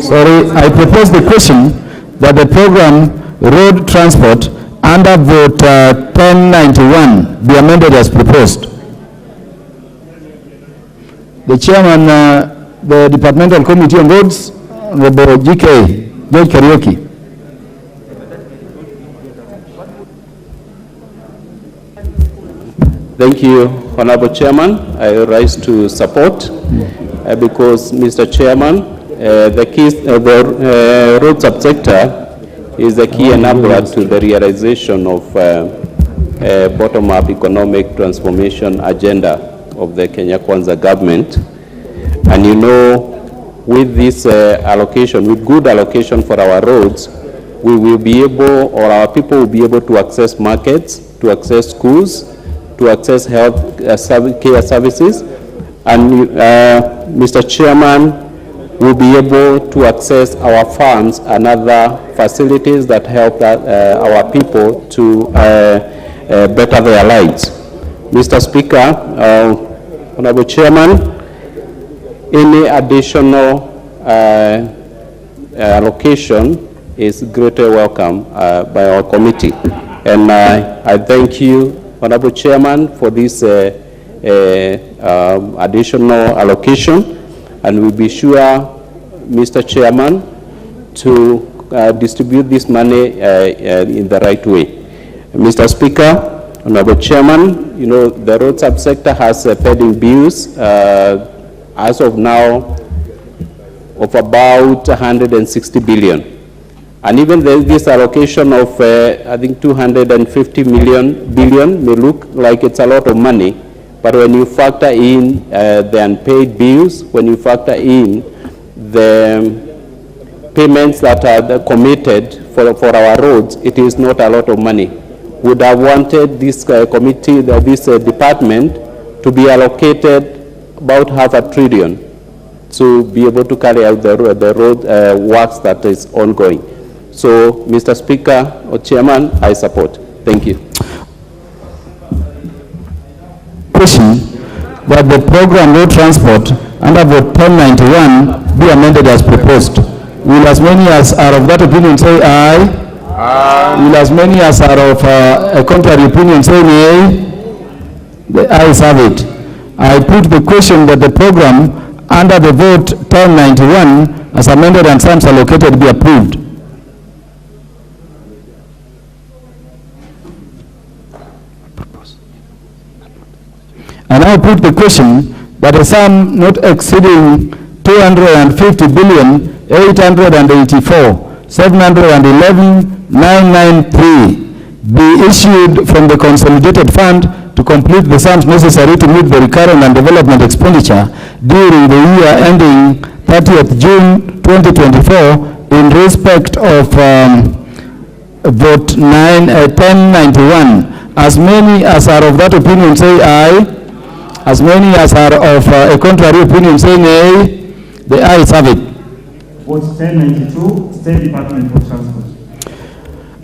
Sorry, I propose the question that the program road transport under vote 1091 be amended as proposed. The chairman, the Departmental Committee on Roads, Honorable GK, George Karaoke. Thank you, Honorable Chairman. I rise to support because, Mr. Chairman, the road subsector is the key enabler to the realization of bottom-up economic transformation agenda of the Kenya Kwanza government. And you know, with this allocation, with good allocation for our roads, we will be able, or our people will be able to access markets, to access schools, to access health care services, and Mr. Chairman, will be able to access our farms and other facilities that help our people to better their lives. Mr. Speaker, Honorable Chairman, any additional allocation is greatly welcome by our committee. And I thank you, Honorable Chairman, for this additional allocation, and we'll be sure, Mr. Chairman, to distribute this money in the right way. Mr. Speaker, Honorable Chairman, you know, the road subsector has pending bills as of now of about 160 billion. And even this allocation of, I think, 250 billion may look like it's a lot of money, but when you factor in the unpaid bills, when you factor in the payments that are committed for our roads, it is not a lot of money. Would have wanted this committee, this department, to be allocated about $500 billion to be able to carry out the road works that is ongoing. So, Mr. Speaker or Chairman, I support. Thank you. Question that the program road transport under vote 1091 be amended as proposed. Will as many as are of that opinion say aye? Aye. Will as many as are of a contrary opinion say nay? The ayes have it. I put the question that the program under the vote 1091 as amended and sums allocated be approved. I now put the question that a sum not exceeding 250 billion 884 711 993 be issued from the consolidated fund to complete the sums necessary to meet the recurrent and development expenditure during the year ending 30th June 2024 in respect of vote 1091. As many as are of that opinion say aye. As many as are of a contrary opinion say nay. The ayes have it. Vote 1092, State Department for Transport.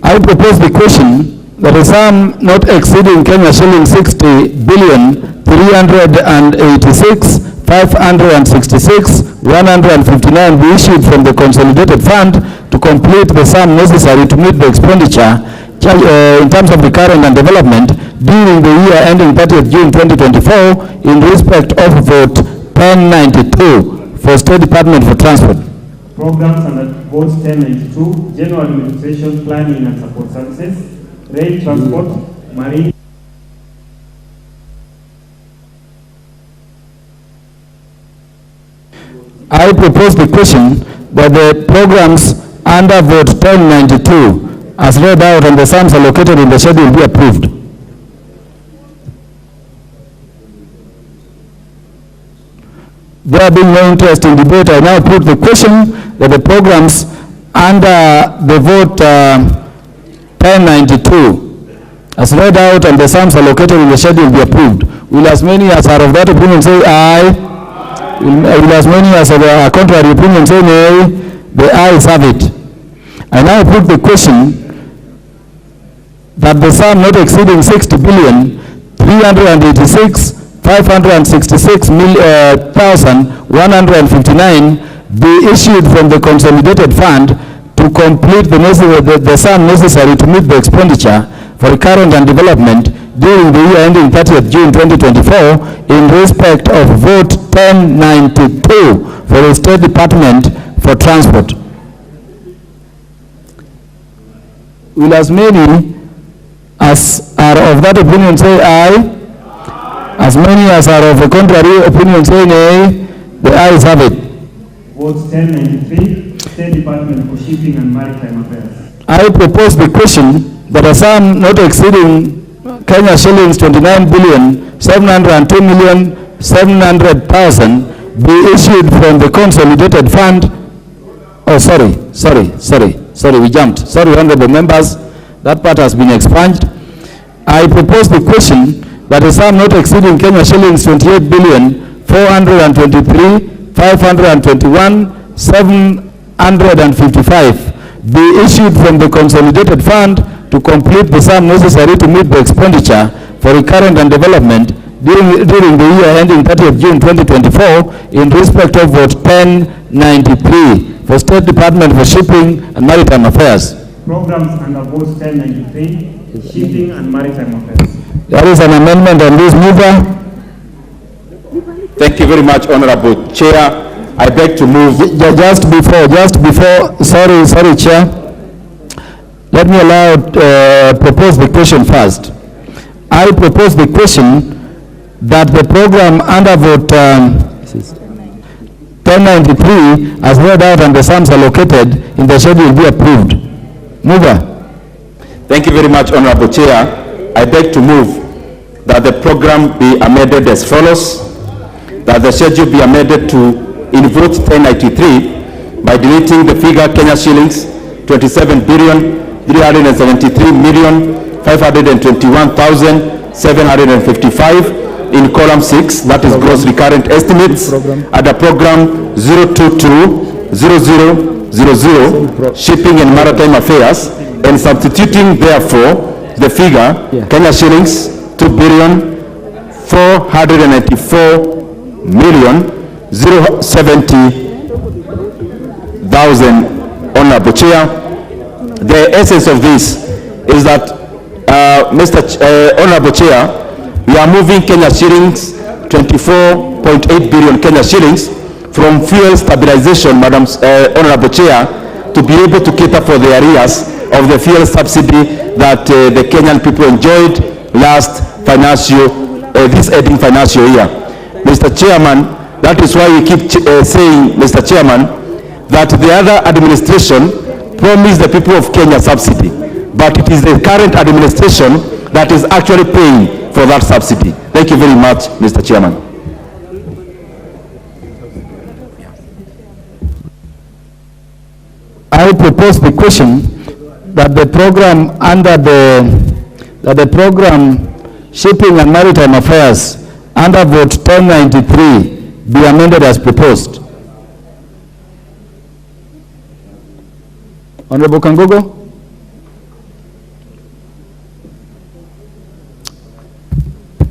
I propose the question that a sum not exceeding Kenya shilling 60 billion 386 566 159 be issued from the consolidated fund to complete the sum necessary to meet the expenditure in terms of the current and development during the year ending 30th June 2024 in respect of vote 1092 for State Department for Transport. Programs under vote 1092, General Administration, Planning and Support Services, Rail Transport, Marine. I propose the question that the programs under vote 1092 as read out and the sums allocated in the schedule be approved. There being no interest in debate, I now put the question that the programs under the vote 1092 as read out and the sums allocated in the schedule be approved. Will as many as are of that opinion say aye? Will as many as are contrary opinion say nay? The ayes have it. I now put the question that the sum not exceeding 60,386,566,159 be issued from the consolidated fund to complete the sum necessary to meet the expenditure for current and development during the year ending 30th June 2024 in respect of vote 1092 for the State Department for Transport. Will as many as are of that opinion say aye? As many as are of a contrary opinion say nay? The ayes have it. Vote 1093, State Department for Shipping and Maritime Affairs. I propose the question that a sum not exceeding Kenya shillings 29,702,700,000 be issued from the consolidated fund. Oh, sorry, we jumped. Sorry, honorable members, that part has been expunged. I propose the question that a sum not exceeding Kenya shillings 28,423,521,755 be issued from the consolidated fund to complete the sum necessary to meet the expenditure for recurrent and development during the year ending 30th June 2024 in respect of vote 1093 for State Department for Shipping and Maritime Affairs. Programs under vote 1093, Shipping and Maritime Affairs. There is an amendment on this mover. Thank you very much, Honorable Chair. I beg to move. Just before, sorry, Chair. Let me propose the question first. I propose the question that the program under vote 1093 as read out and the sums allocated in the schedule be approved. Mover. Thank you very much, Honorable Chair. I beg to move that the program be amended as follows. That the schedule be amended to, in vote 1093, by deleting the figure Kenya shillings 27,373,521,755 in column 6, that is gross recurrent estimates, at the program 022-0000, Shipping and Maritime Affairs, and substituting therefore the figure Kenya shillings 2,494,070,000. Honorable Chair, the essence of this is that, Honorable Chair, we are moving Kenya shillings 24.8 billion Kenya shillings from fuel stabilization, Honorable Chair, to be able to cater for the arrears of the fuel subsidy that the Kenyan people enjoyed last this ending financial year. Mr. Chairman, that is why we keep saying, Mr. Chairman, that the other administration promised the people of Kenya subsidy, but it is the current administration that is actually paying for that subsidy. Thank you very much, Mr. Chairman. I propose the question that the program Shipping and Maritime Affairs under vote 1093 be amended as proposed. Honorable Kangogo.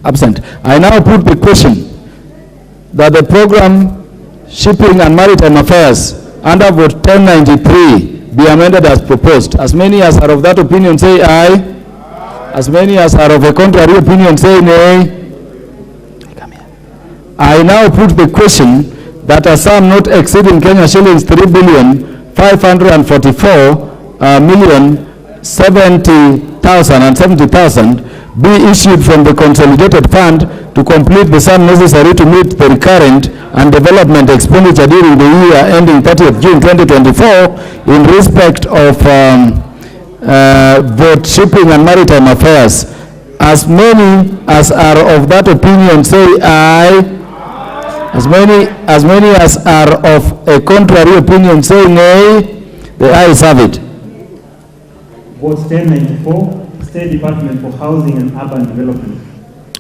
Absent. I now put the question that the program Shipping and Maritime Affairs under vote 1093 be amended as proposed. As many as are of that opinion say aye. As many as are of a contrary opinion say nay. I now put the question that a sum not exceeding Kenya shillings 3,544,070,000 be issued from the consolidated fund to complete the sum necessary to meet the recurrent and development expenditure during the year ending 30th June 2024 in respect of vote Shipping and Maritime Affairs. As many as are of that opinion say aye. As many as are of a contrary opinion say nay. The ayes have it. Vote 1094, State Department for Housing and Urban Development.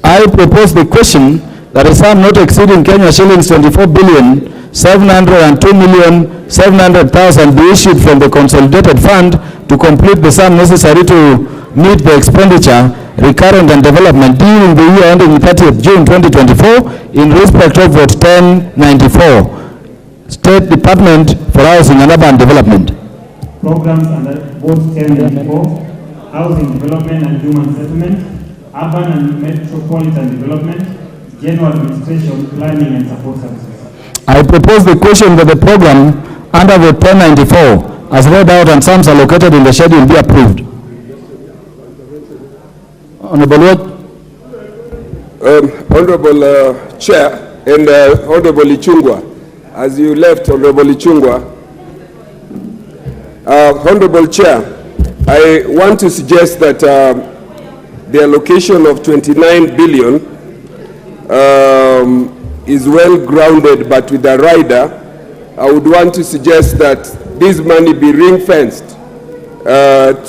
I propose the question that a sum not exceeding Kenya shillings 24,702,700,000 be issued from the consolidated fund to complete the sum necessary to meet the expenditure, recurrent and development during the year ending 30th June 2024 in respect of vote 1094, State Department for Housing and Urban Development. Programs under vote 1094, Housing Development and Human Settlement, Urban and Metropolitan Development, General Administration, Planning and Support Services. I propose the question that the program under vote 1094 as read out and sums allocated in the schedule be approved. Honorable Wood. Honorable Chair and Honorable Ichungwa, as you left, Honorable Ichungwa, Honorable Chair, I want to suggest that the allocation of 29 billion is well grounded, but with a rider, I would want to suggest that this money be ring-fenced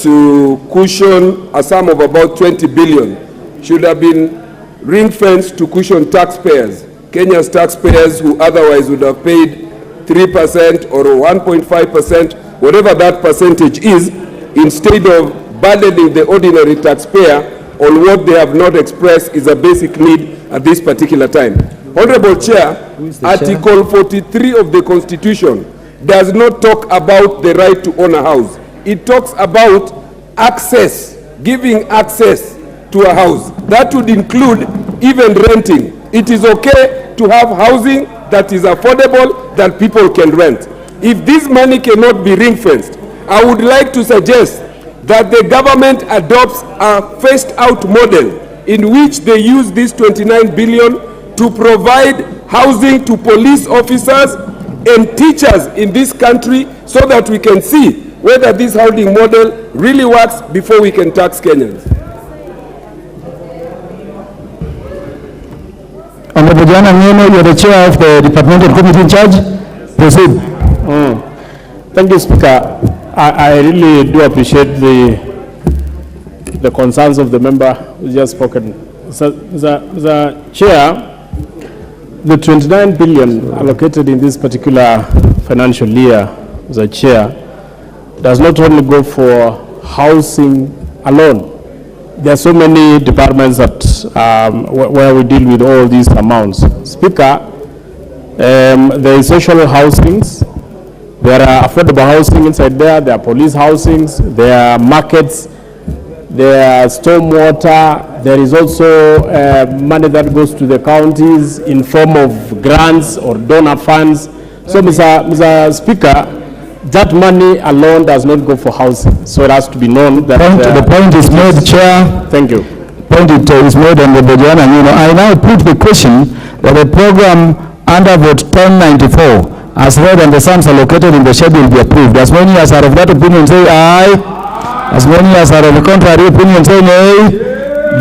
to cushion a sum of about 20 billion. Should have been ring-fenced to cushion taxpayers, Kenya's taxpayers who otherwise would have paid 3% or 1.5%, whatever that percentage is, instead of burdening the ordinary taxpayer on what they have not expressed is a basic need at this particular time. Honorable Chair, Article 43 of the Constitution does not talk about the right to own a house. It talks about access, giving access to a house. That would include even renting. It is okay to have housing that is affordable, that people can rent. If this money cannot be ring-fenced, I would like to suggest that the government adopts a phased-out model in which they use this 29 billion to provide housing to police officers and teachers in this country so that we can see whether this housing model really works before we can tax Kenyans. Honorable Jalango, you are the chair of the departmental committee in charge. Proceed. Thank you, Speaker. I really do appreciate the concerns of the member who just spoken. The chair, the 29 billion allocated in this particular financial year, the chair, does not only go for housing alone. There are so many departments that where we deal with all these amounts. Speaker, there is social housings, there are affordable housing inside there are police housings, there are markets, there are stormwater, there is also money that goes to the counties in form of grants or donor funds. So, Mr. Speaker, that money alone does not go for housing. So it has to be known that... the point is made, Chair. Thank you. Point is made on the Bojana. I now put the question that the program under vote 1094 as read and the sums allocated in the schedule be approved. As many as are of that opinion say aye. As many as are of the contrary opinion say nay.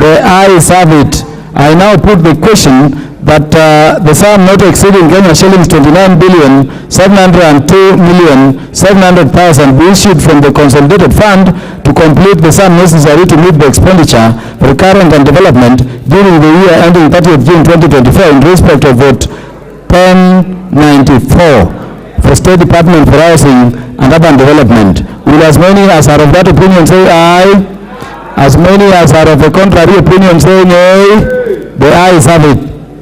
The ayes have it. I now put the question that the sum not exceeding Kenya shillings 29,702,700,000 be issued from the consolidated fund to complete the sum necessary to meet the expenditure for recurrent and development during the year ending 30th June 2024 in respect of vote 1094 for State Department for Housing and Urban Development. Will as many as are of that opinion say aye? As many as are of the contrary opinion say nay? The ayes have it.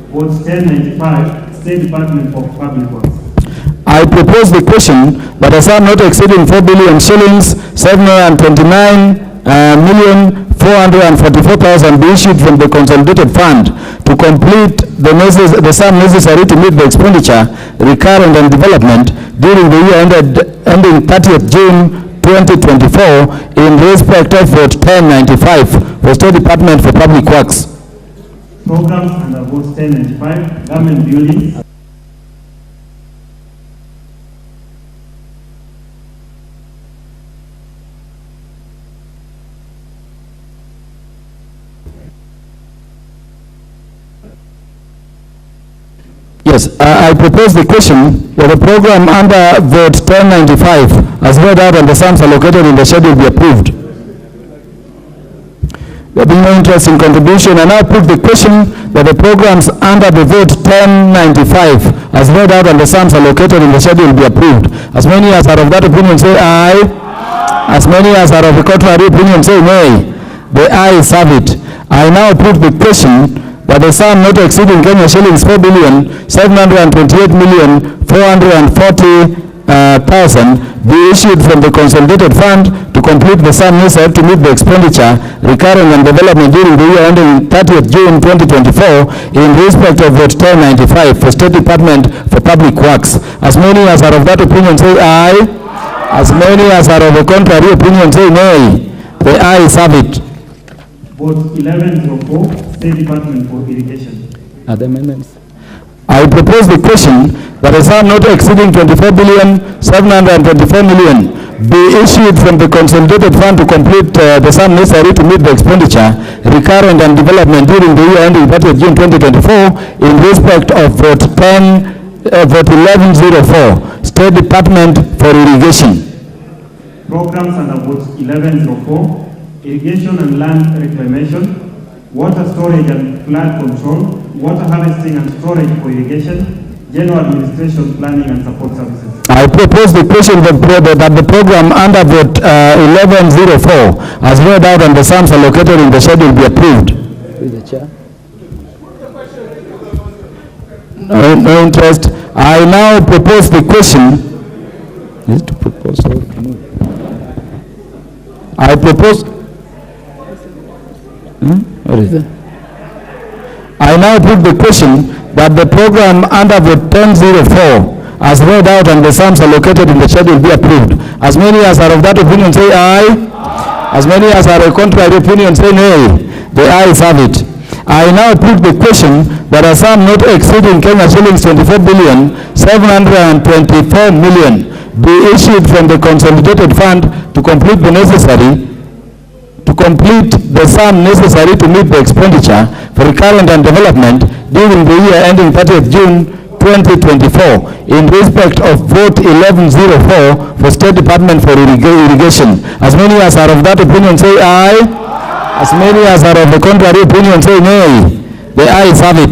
Vote 1095, State Department for Public Works. I propose the question that a sum not exceeding 4 billion shillings, 729,444,000 be issued from the consolidated fund to complete the sum necessary to meet the expenditure, recurrent and development during the year ending 30th June 2024 in respect of vote 1095 for State Department for Public Works. Programs under vote 1095, government buildings. Yes, I propose the question that the program under vote 1095 as read out and the sums allocated in the schedule be approved. There being no interest in contribution, I now put the question that the programs under the vote 1095 as read out and the sums allocated in the schedule be approved. As many as are of that opinion say aye. As many as are of the contrary opinion say nay. The ayes have it. I now put the question that the sum not exceeding Kenya shillings 4,728,440,000 be issued from the consolidated fund to complete the sum necessary to meet the expenditure recurring and development during the year ending 30th June 2024 in respect of vote 1095 for State Department for Public Works. As many as are of that opinion say aye. As many as are of the contrary opinion say nay. The ayes have it. Vote 1104, State Department for Irrigation. Are there amendments? I propose the question that a sum not exceeding 24,724,000,000 be issued from the consolidated fund to complete the sum necessary to meet the expenditure recurrent and development during the year ending 30th June 2024 in respect of vote 1104, State Department for Irrigation. Programs under vote 1104, Irrigation and Land Reclamation, Water Storage and Flood Control, Water Harvesting and Storage for Irrigation, General Administration, Planning and Support Services. I propose the question that the program under vote 1104 as read out and the sums allocated in the schedule be approved. No interest. I now propose the question. I propose. What is it? I now put the question that the program under vote 1004 as read out and the sums allocated in the schedule be approved. As many as are of that opinion say aye. As many as are of contrary opinion say nay. The ayes have it. I now put the question that a sum not exceeding Kenya shillings 24,724,000,000 be issued from the consolidated fund to complete the sum necessary to meet the expenditure for recurrent and development during the year ending 30th June 2024 in respect of vote 1104 for State Department for Irrigation. As many as are of that opinion say aye. As many as are of the contrary opinion say nay. The ayes have it.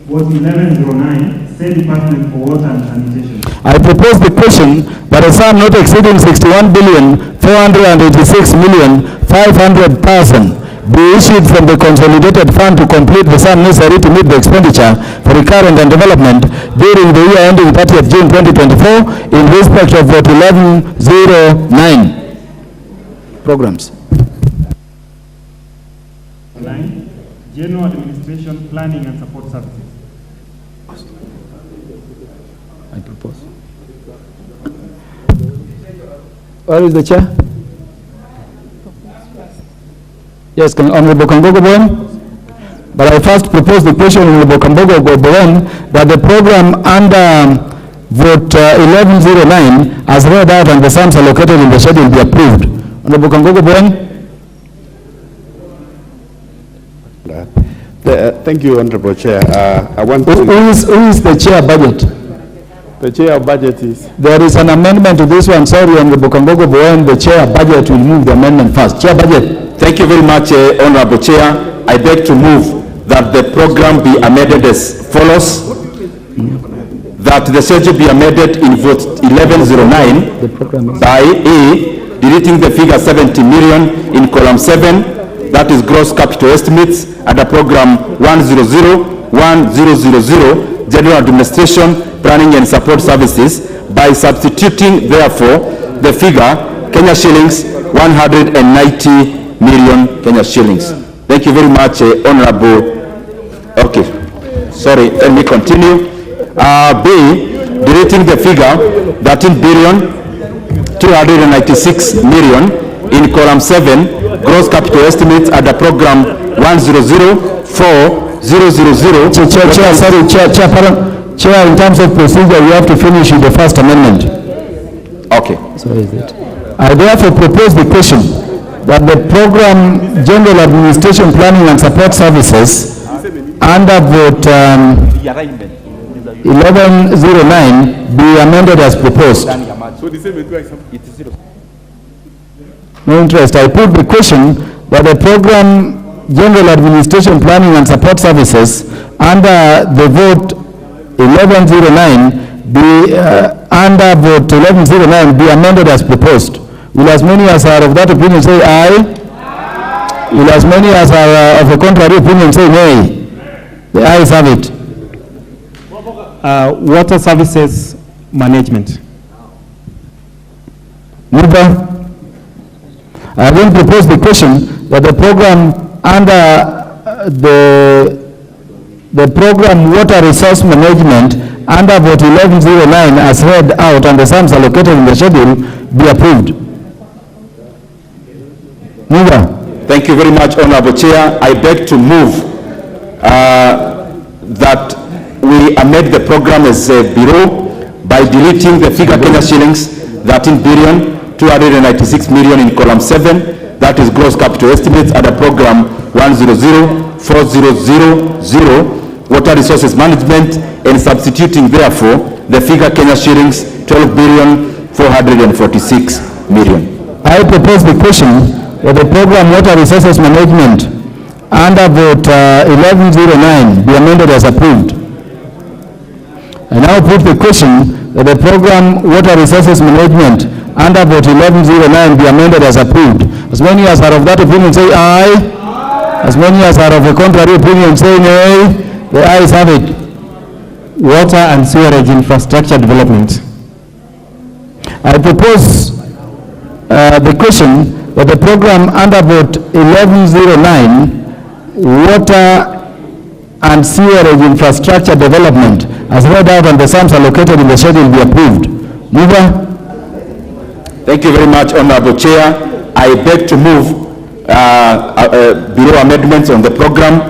Vote 1109, State Department for Water and Sanitation. I propose the question that a sum not exceeding 61,486,500,000 be issued from the consolidated fund to complete the sum necessary to meet the expenditure for recurrent and development during the year ending 30th June 2024 in respect of vote 1109. Programs. General Administration, Planning and Support Services. I propose. Where is the chair? Yes, Honorable Kambogo Bowen. But I first propose the question, Honorable Kambogo Bowen, that the program under vote 1109 as read out and the sums allocated in the schedule be approved. Honorable Kambogo Bowen. Thank you, Honorable Chair. I want who is the chair budget? The chair of budget is? There is an amendment to this one. Sorry, Honorable Kambogo Bowen, the chair budget will move the amendment first. Chair budget. Thank you very much, Honorable Chair. I beg to move that the program be amended as follows. That the schedule be amended in vote 1109 by A, deleting the figure 70 million in column 7, that is gross capital estimates, under program 1001000, General Administration, Planning and Support Services, by substituting, therefore, the figure Kenya shillings 190 million Kenya shillings. Thank you very much, Honorable. Okay, sorry, let me continue. B, deleting the figure 13,296 million in column 7, gross capital estimates at the program 1004000. Chair, in terms of procedure, we have to finish with the first amendment. Okay. So is it? I therefore propose the question that the program General Administration, Planning and Support Services under vote 1109 be amended as proposed. No interest. I put the question that the program General Administration Planning and Support Services under the vote 1109 be under vote 1109 be amended as proposed. Will as many as are of that opinion say aye? Aye. Will as many as are of the contrary opinion say nay? The ayes have it. Water Services Management. Mover. I then propose the question that the program under the program Water Resource Management under vote 1109 as read out and the sums allocated in the schedule be approved. Mover. Thank you very much, Honorable Chair. I beg to move that we amend the program as below by deleting the figure Kenya shillings 13,296,000,000 in column 7, that is gross capital estimates, under program 1004000, Water Resources Management, and substituting therefore the figure Kenya shillings 12,446,000,000. I propose the question that the program Water Resources Management under vote 1109 be amended as approved. I now put the question that the program Water Resources Management under vote 1109 be amended as approved. As many as are of that opinion say aye. Aye. As many as are of the contrary opinion say nay. The ayes have it. Water and Sewerage Infrastructure Development. I propose the question that the program under vote 1109 Water and Sewerage Infrastructure Development as read out and the sums allocated in the schedule be approved. Mover. Thank you very much, Honorable Chair. I beg to move below amendments on the program,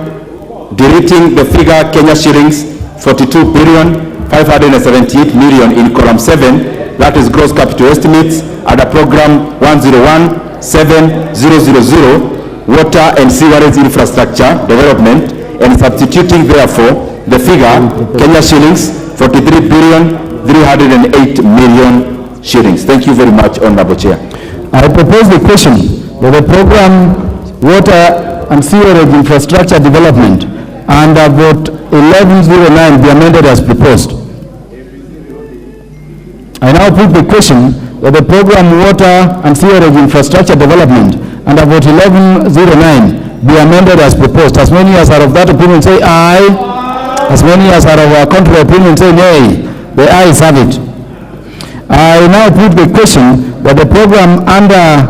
deleting the figure Kenya shillings 42,578,000,000 in column 7, that is gross capital estimates, under program 1017000, Water and Sewerage Infrastructure Development, and substituting therefore the figure Kenya shillings 43,308,000,000 shillings. Thank you very much, Honorable Chair. I propose the question that the program Water and Sewerage Infrastructure Development under vote 1109 be amended as proposed. I now put the question that the program Water and Sewerage Infrastructure Development under vote 1109 be amended as proposed. As many as are of that opinion say aye. Aye. As many as are of our contrary opinion say nay. The ayes have it. I now put the question that the program under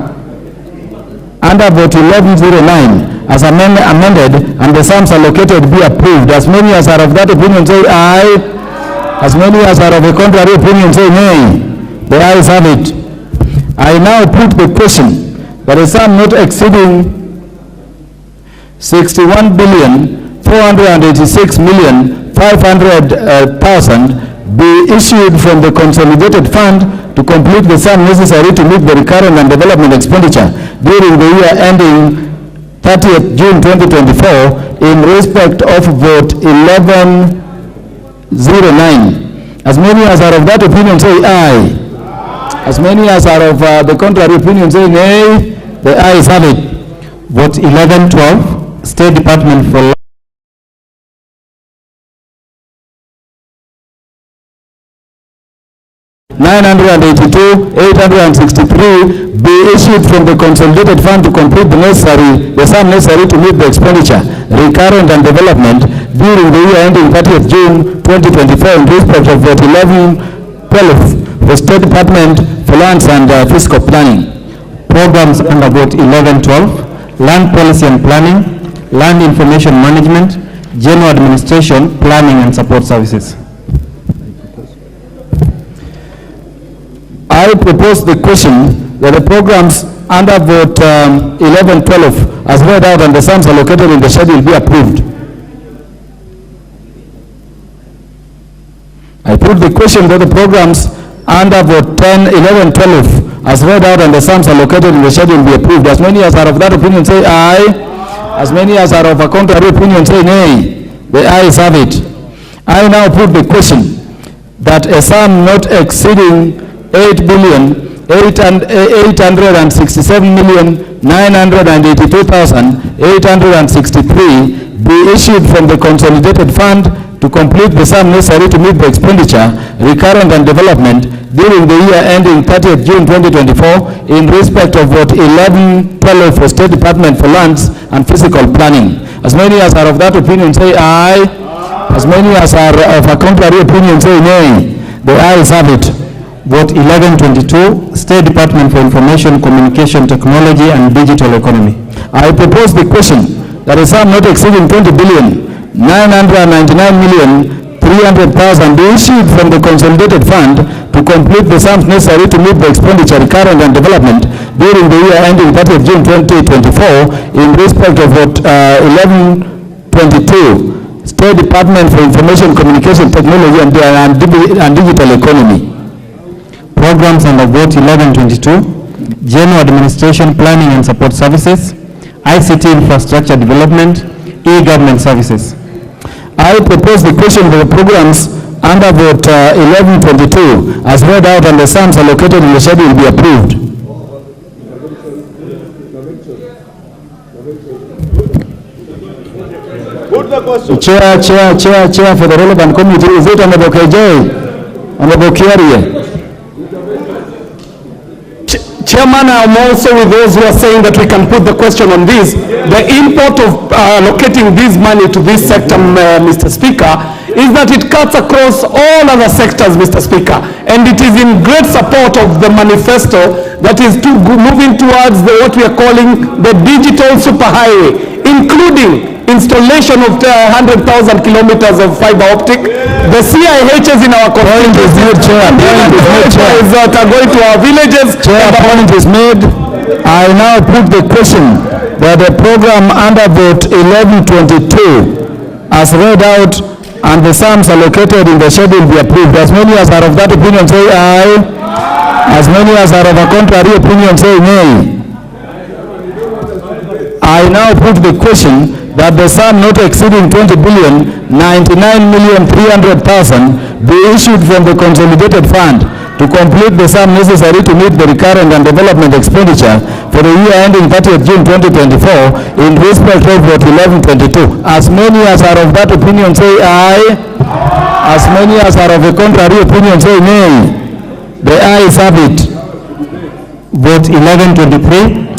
vote 1109 as amended and the sums allocated be approved. As many as are of that opinion say aye. As many as are of the contrary opinion say nay. The ayes have it. I now put the question that a sum not exceeding 61,486,500,000 be issued from the consolidated fund to complete the sum necessary to meet the recurrent and development expenditure during the year ending 30th June 2024 in respect of vote 1109. As many as are of that opinion say aye. As many as are of the contrary opinion say nay. The ayes have it. Vote 1112, State Department for 982,863 be issued from the consolidated fund to complete the sum necessary to meet the expenditure, recurrent and development during the year ending 30th June 2024 in respect of vote 1112 for State Department for Lands and Fiscal Planning. Programs under vote 1112, Land Policy and Planning, Land Information Management, General Administration, Planning and Support Services. I propose the question that the programs under vote 1112 as read out and the sums allocated in the schedule be approved. I put the question that the programs under vote 1112 as read out and the sums allocated in the schedule be approved. As many as are of that opinion say aye. As many as are of a contrary opinion say nay. The ayes have it. I now put the question that a sum not exceeding 8,500,000,000 867,982,863 be issued from the consolidated fund to complete the sum necessary to meet the expenditure, recurrent and development during the year ending 30th June 2024 in respect of vote 1112 for State Department for Lands and Physical Planning. As many as are of that opinion say aye. As many as are of a contrary opinion say nay. The ayes have it. Vote 1122, State Department for Information, Communication Technology and Digital Economy. I propose the question that a sum not exceeding 20,999,300,000 be issued from the consolidated fund to complete the sums necessary to meet the expenditure, recurrent and development during the year ending 30th June 2024 in respect of vote 1122, State Department for Information, Communication Technology and Digital Economy. Programs under vote 1122, General Administration, Planning and Support Services, ICT Infrastructure Development, E-Government Services. I propose the question for the programs under vote 1122 as read out and the sums allocated in the schedule be approved. Chair for the relevant committee, is it Honorable KJ? Honorable Kiarie? Chairman, I'm also with those who are saying that we can put the question on this. The import of allocating this money to this sector, Mr. Speaker, is that it cuts across all other sectors, Mr. Speaker, and it is in great support of the manifesto that is moving towards what we are calling the digital superhighway, including installation of 100,000 kilometers of fiber optic, the CIHs in our community that are going to our villages. Point is made. I now put the question that the program under vote 1122 as read out and the sums allocated in the schedule be approved. As many as are of that opinion say aye. As many as are of a contrary opinion say nay. I now put the question that the sum not exceeding 20,099,300,000 be issued from the consolidated fund to complete the sum necessary to meet the recurrent and development expenditure for the year ending 30th June 2024 in respect of vote 1122. As many as are of that opinion say aye. As many as are of a contrary opinion say nay. The ayes have it. Vote 1123,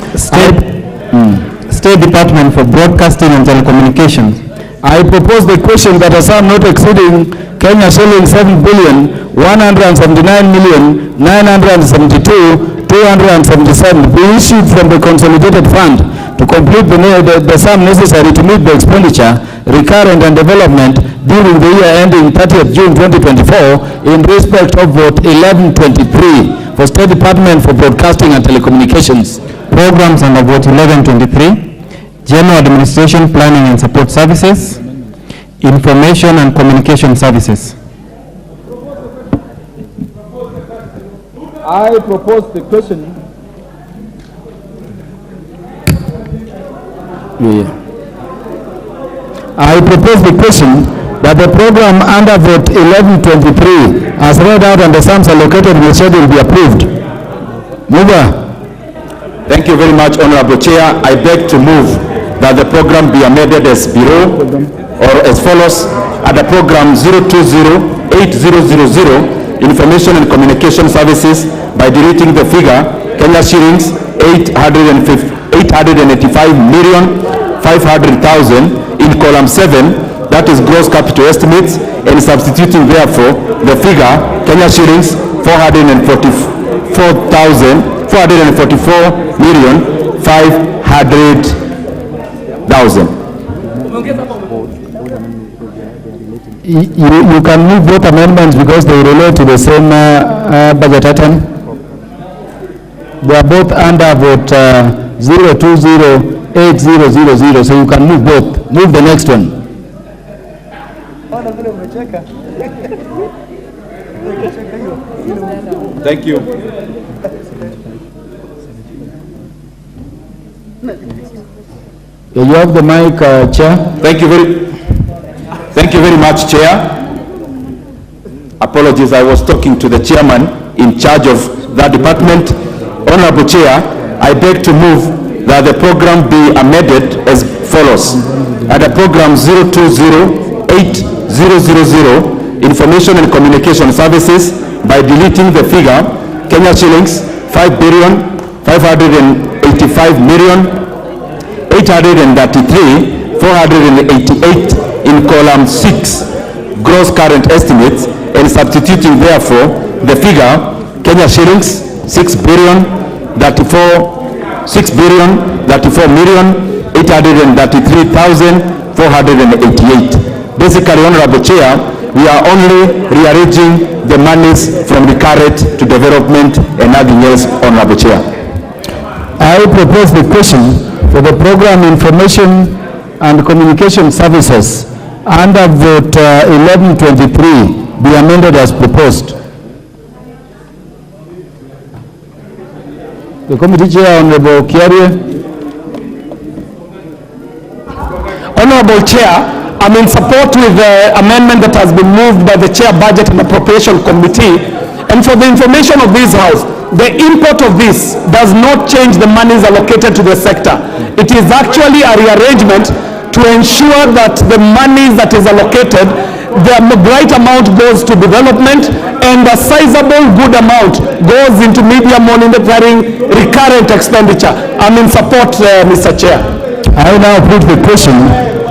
State Department for Broadcasting and Telecommunications. I propose the question that a sum not exceeding Kenya shilling 7,179,972,277 be issued from the consolidated fund to complete the sum necessary to meet the expenditure, recurrent and development during the year ending 30th June 2024 in respect of vote 1123 for State Department for Broadcasting and Telecommunications. Programs under vote 1123, General Administration, Planning and Support Services, Information and Communication Services. I propose the question. I propose the question that the program under vote 1123 as read out and the sums allocated in the schedule be approved. Mover. Thank you very much, Honorable Chair. I beg to move that the program be amended as below or as follows. At the program 020-8000 Information and Communication Services by deleting the figure Kenya shillings 885,500,000 in column 7, that is gross capital estimates, and substituting therefore the figure Kenya shillings 444,500,000. You can move both amendments because they relate to the same budget item. They are both under vote 020-8000, so you can move both. Move the next one. Thank you. You have the mic, Chair. Thank you very much, Chair. Apologies, I was talking to the chairman in charge of that department, Honorable Chair, I beg to move that the program be amended as follows. At the program 0208000, Information and Communication Services, by deleting the figure Kenya shillings 5,585,833,488 in column 6, gross current estimates, and substituting therefore the figure Kenya shillings 6,34,833,488. Basically, Honorable Chair, we are only rearranging the monies from the current to development and nothing else, Honorable Chair. I propose the question for the program Information and Communication Services under vote 1123 be amended as proposed. The committee chair, Honorable Kiarie. Honorable Chair, I'm in support with the amendment that has been moved by the Chair Budget and Appropriation Committee. And for the information of this House, the import of this does not change the monies allocated to the sector. It is actually a rearrangement to ensure that the money that is allocated, the right amount goes to development and a sizable good amount goes into medium monitoring recurrent expenditure. I'm in support, Mr. Chair. I now put the question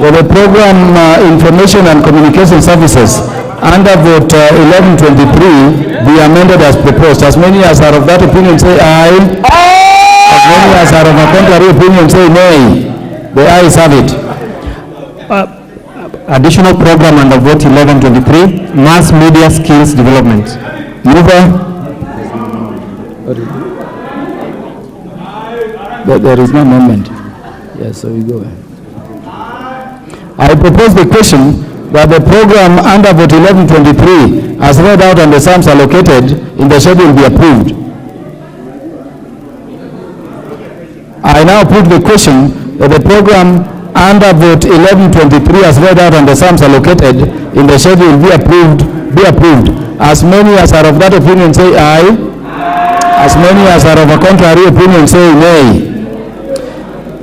for the program Information and Communication Services under vote 1123 be amended as proposed. As many as are of that opinion say aye. As many as are of a contrary opinion say nay. The ayes have it. Additional program under vote 1123, mass media skills development. Mover. There is no amendment. Yes, so we go. I propose the question that the program under vote 1123 as read out and the sums allocated in the schedule be approved. I now put the question that the program under vote 1123 as read out and the sums allocated in the schedule be approved. As many as are of that opinion say aye. As many as are of a contrary opinion say nay.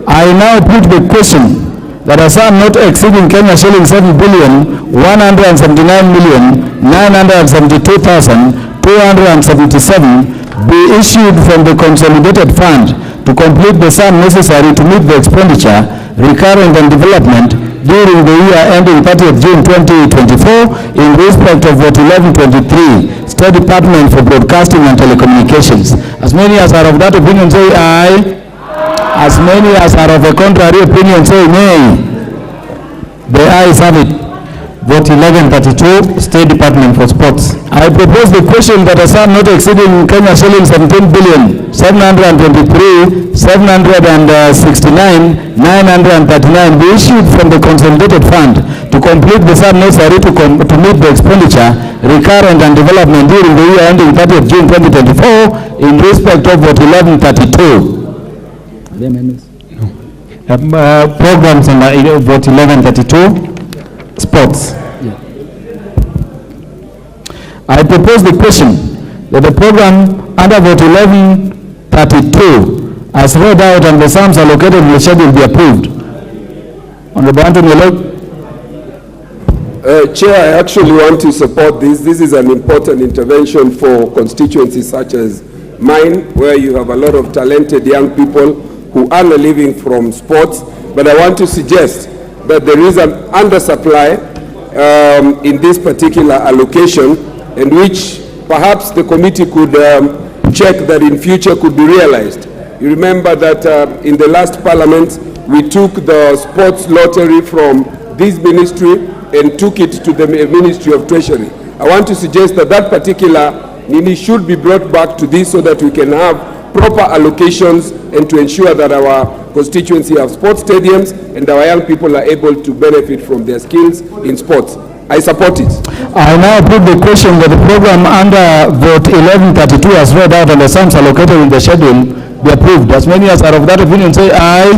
I now put the question that a sum not exceeding Kenya shillings 7,179,972,277 be issued from the consolidated fund to complete the sum necessary to meet the expenditure, recurrent and development during the year ending 30th June 2024 in respect of vote 1123, State Department for Broadcasting and Telecommunications. As many as are of that opinion say aye. As many as are of a contrary opinion say nay. The ayes have it. Vote 1132, State Department for Sports. I propose the question that a sum not exceeding Kenya shillings 17,723,769,939 be issued from the consolidated fund to complete the sum necessary to meet the expenditure, recurrent and development during the year ending 30th June 2024 in respect of vote 1132. Programs under vote 1132, sports. I propose the question that the program under vote 1132 as read out and the sums allocated in the schedule be approved. Honorable Anthony Elok. Chair, I actually want to support this. This is an important intervention for constituencies such as mine, where you have a lot of talented young people who earn a living from sports, but I want to suggest that there is an undersupply in this particular allocation, and which perhaps the committee could check that in future could be realized. You remember that in the last parliament, we took the sports lottery from this ministry and took it to the Ministry of Treasury. I want to suggest that that particular Nini should be brought back to this so that we can have proper allocations and to ensure that our constituency have sports stadiums and our young people are able to benefit from their skills in sports. I support it. I now put the question that the program under vote 1132 as read out and the sums allocated in the schedule be approved. As many as are of that opinion say aye.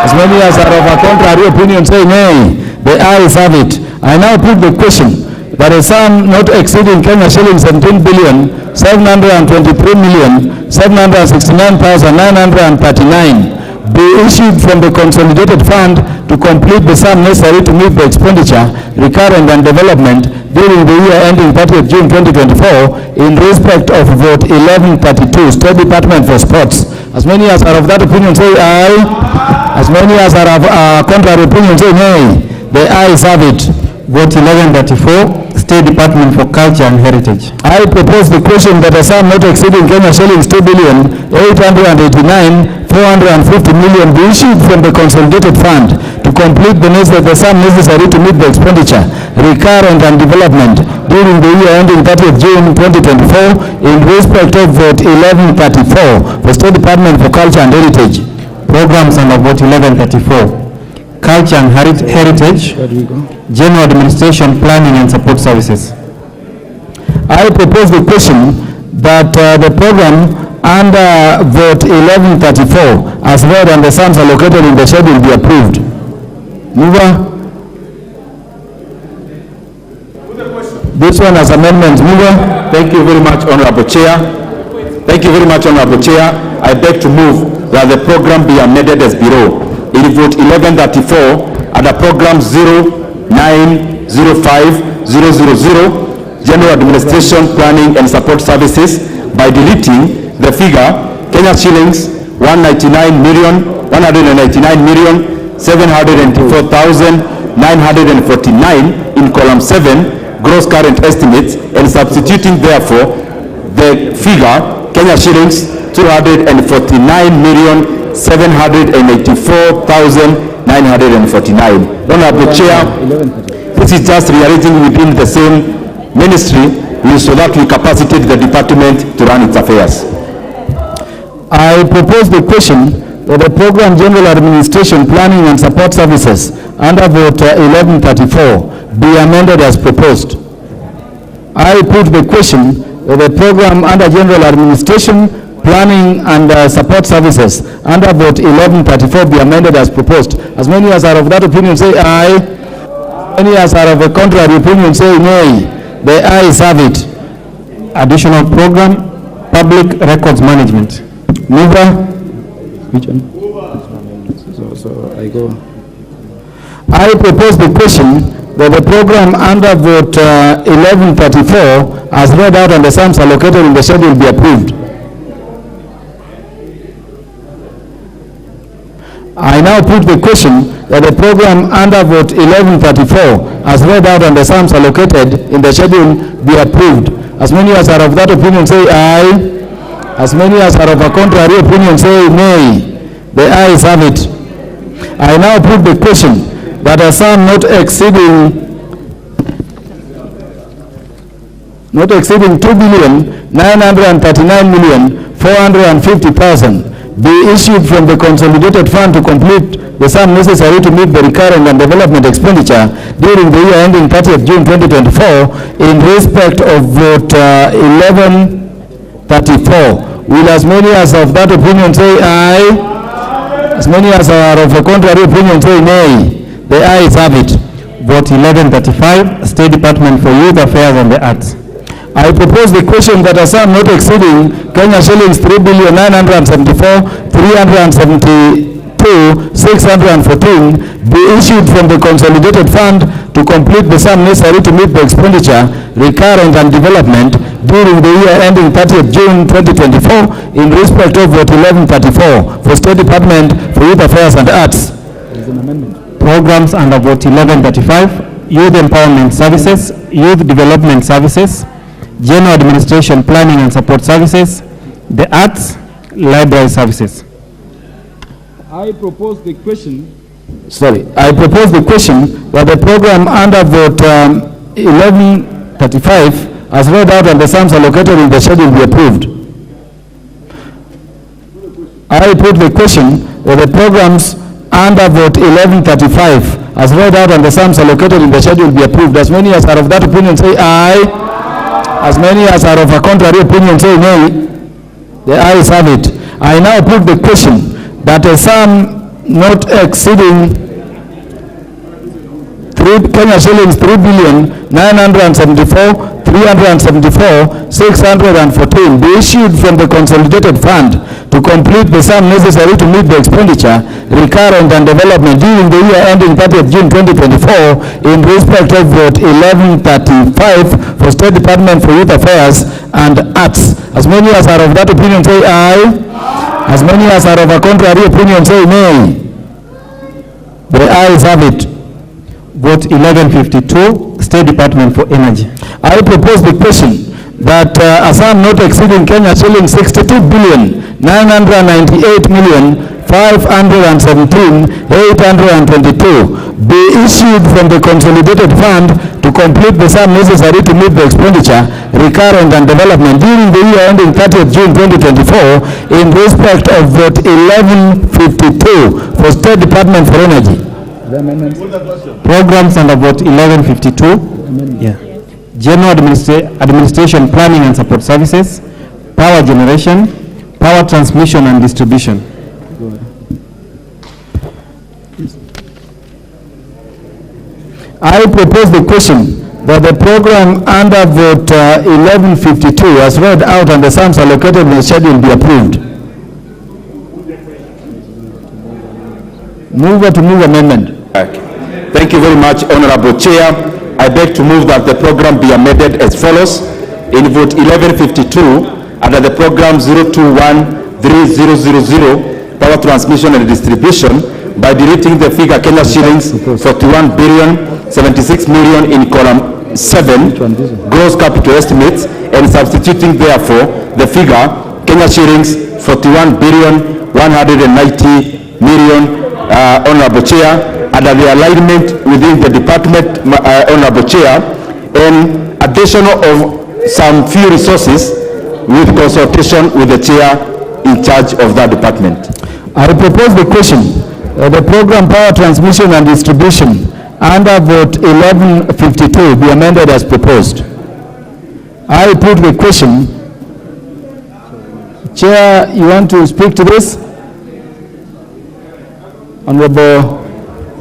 As many as are of a contrary opinion say nay. The ayes have it. I now put the question that a sum not exceeding Kenya shillings 17,723,769,939 be issued from the consolidated fund to complete the sum necessary to meet the expenditure, recurrent and development during the year ending 30th June 2024 in respect of vote 1132, State Department for Sports. As many as are of that opinion say aye. As many as are of contrary opinion say nay. The ayes have it. Vote 1134, State Department for Culture and Heritage. I propose the question that a sum not exceeding Kenya shillings 2,889,450 million be issued from the consolidated fund to complete the sum necessary to meet the expenditure, recurrent and development during the year ending 30th June 2024 in respect of vote 1134 for State Department for Culture and Heritage. Programs under vote 1134. Culture and Heritage, General Administration, Planning and Support Services. I propose the question that the program under vote 1134 as read and the sums allocated in the schedule be approved. Mover. This one as amendments. Mover. Thank you very much, Honorable Chair. Thank you very much, Honorable Chair. I beg to move that the program be amended as below. In vote 1134 under program 0905-000 General Administration, Planning and Support Services by deleting the figure Kenya shillings 199,794,949 in column 7 gross current estimates and substituting therefore the figure Kenya shillings 249,784,949. Honorable Chair, this is just rearranging within the same ministry so that we capacitate the department to run its affairs. I propose the question that the program General Administration, Planning and Support Services under vote 1134 be amended as proposed. I put the question that the program under General Administration, Planning and Support Services under vote 1134 be amended as proposed. As many as are of that opinion say aye. Many as are of a contrary opinion say nay. The ayes have it. Additional program, Public Records Management. Mover. Which one? So I go. I propose the question that the program under vote 1134 as read out and the sums allocated in the schedule be approved. I now put the question that the program under vote 1134 as read out and the sums allocated in the schedule be approved. As many as are of that opinion say aye. As many as are of a contrary opinion say nay. The ayes have it. I now put the question that a sum not exceeding 2,939,450,000 be issued from the consolidated fund to complete the sum necessary to meet the recurrent and development expenditure during the year ending 30th June 2024 in respect of vote 1134. Will as many as of that opinion say aye? As many as are of a contrary opinion say nay. The ayes have it. Vote 1135, State Department for Youth Affairs and the Arts. I propose the question that a sum not exceeding Kenya shillings 3,974,372,614 be issued from the consolidated fund to complete the sum necessary to meet the expenditure, recurrent and development during the year ending 30th June 2024 in respect of vote 1134 for State Department for Youth Affairs and Arts. Programs under vote 1135, Youth Empowerment Services, Youth Development Services, General Administration, Planning and Support Services, the Arts, Library Services. I propose the question that the program under vote 1135 as read out and the sums allocated in the schedule be approved. I put the question that the programs under vote 1135 as read out and the sums allocated in the schedule be approved. As many as are of that opinion say aye. As many as are of a contrary opinion say nay. The ayes have it. I now put the question that a sum not exceeding Kenya shillings 3,974,374,614 be issued from the consolidated fund to complete the sum necessary to meet the expenditure, recurrent and development during the year ending 30th June 2024 in respect of vote 1135 for State Department for Youth Affairs and Arts. As many as are of that opinion say aye. As many as are of a contrary opinion say nay. The ayes have it. Vote 1152, State Department for Energy. I propose the question that a sum not exceeding Kenya shilling 62,998,517,822 be issued from the consolidated fund to complete the sum necessary to meet the expenditure, recurrent and development during the year ending 30th June 2024 in respect of vote 1152 for State Department for Energy. Programs under vote 1152. Yeah. General Administration, Planning and Support Services, Power Generation, Power Transmission and Distribution. I propose the question that the program under vote 1152 as read out and the sums allocated in the schedule be approved. Mover to move amendment. Thank you very much, Honorable Chair. I beg to move that the program be amended as follows. In vote 1152, under the program 0213000, Power Transmission and Distribution, by deleting the figure Kenya shillings 41,076 million in column 7, gross capital estimates, and substituting therefore the figure Kenya shillings 41,190 million, Honorable Chair, under the alignment within the department, Honorable Chair, and additional of some few resources with consultation with the Chair in charge of that department. I propose the question, the program Power Transmission and Distribution under vote 1152 be amended as proposed. I put the question. Chair, you want to speak to this? Honorable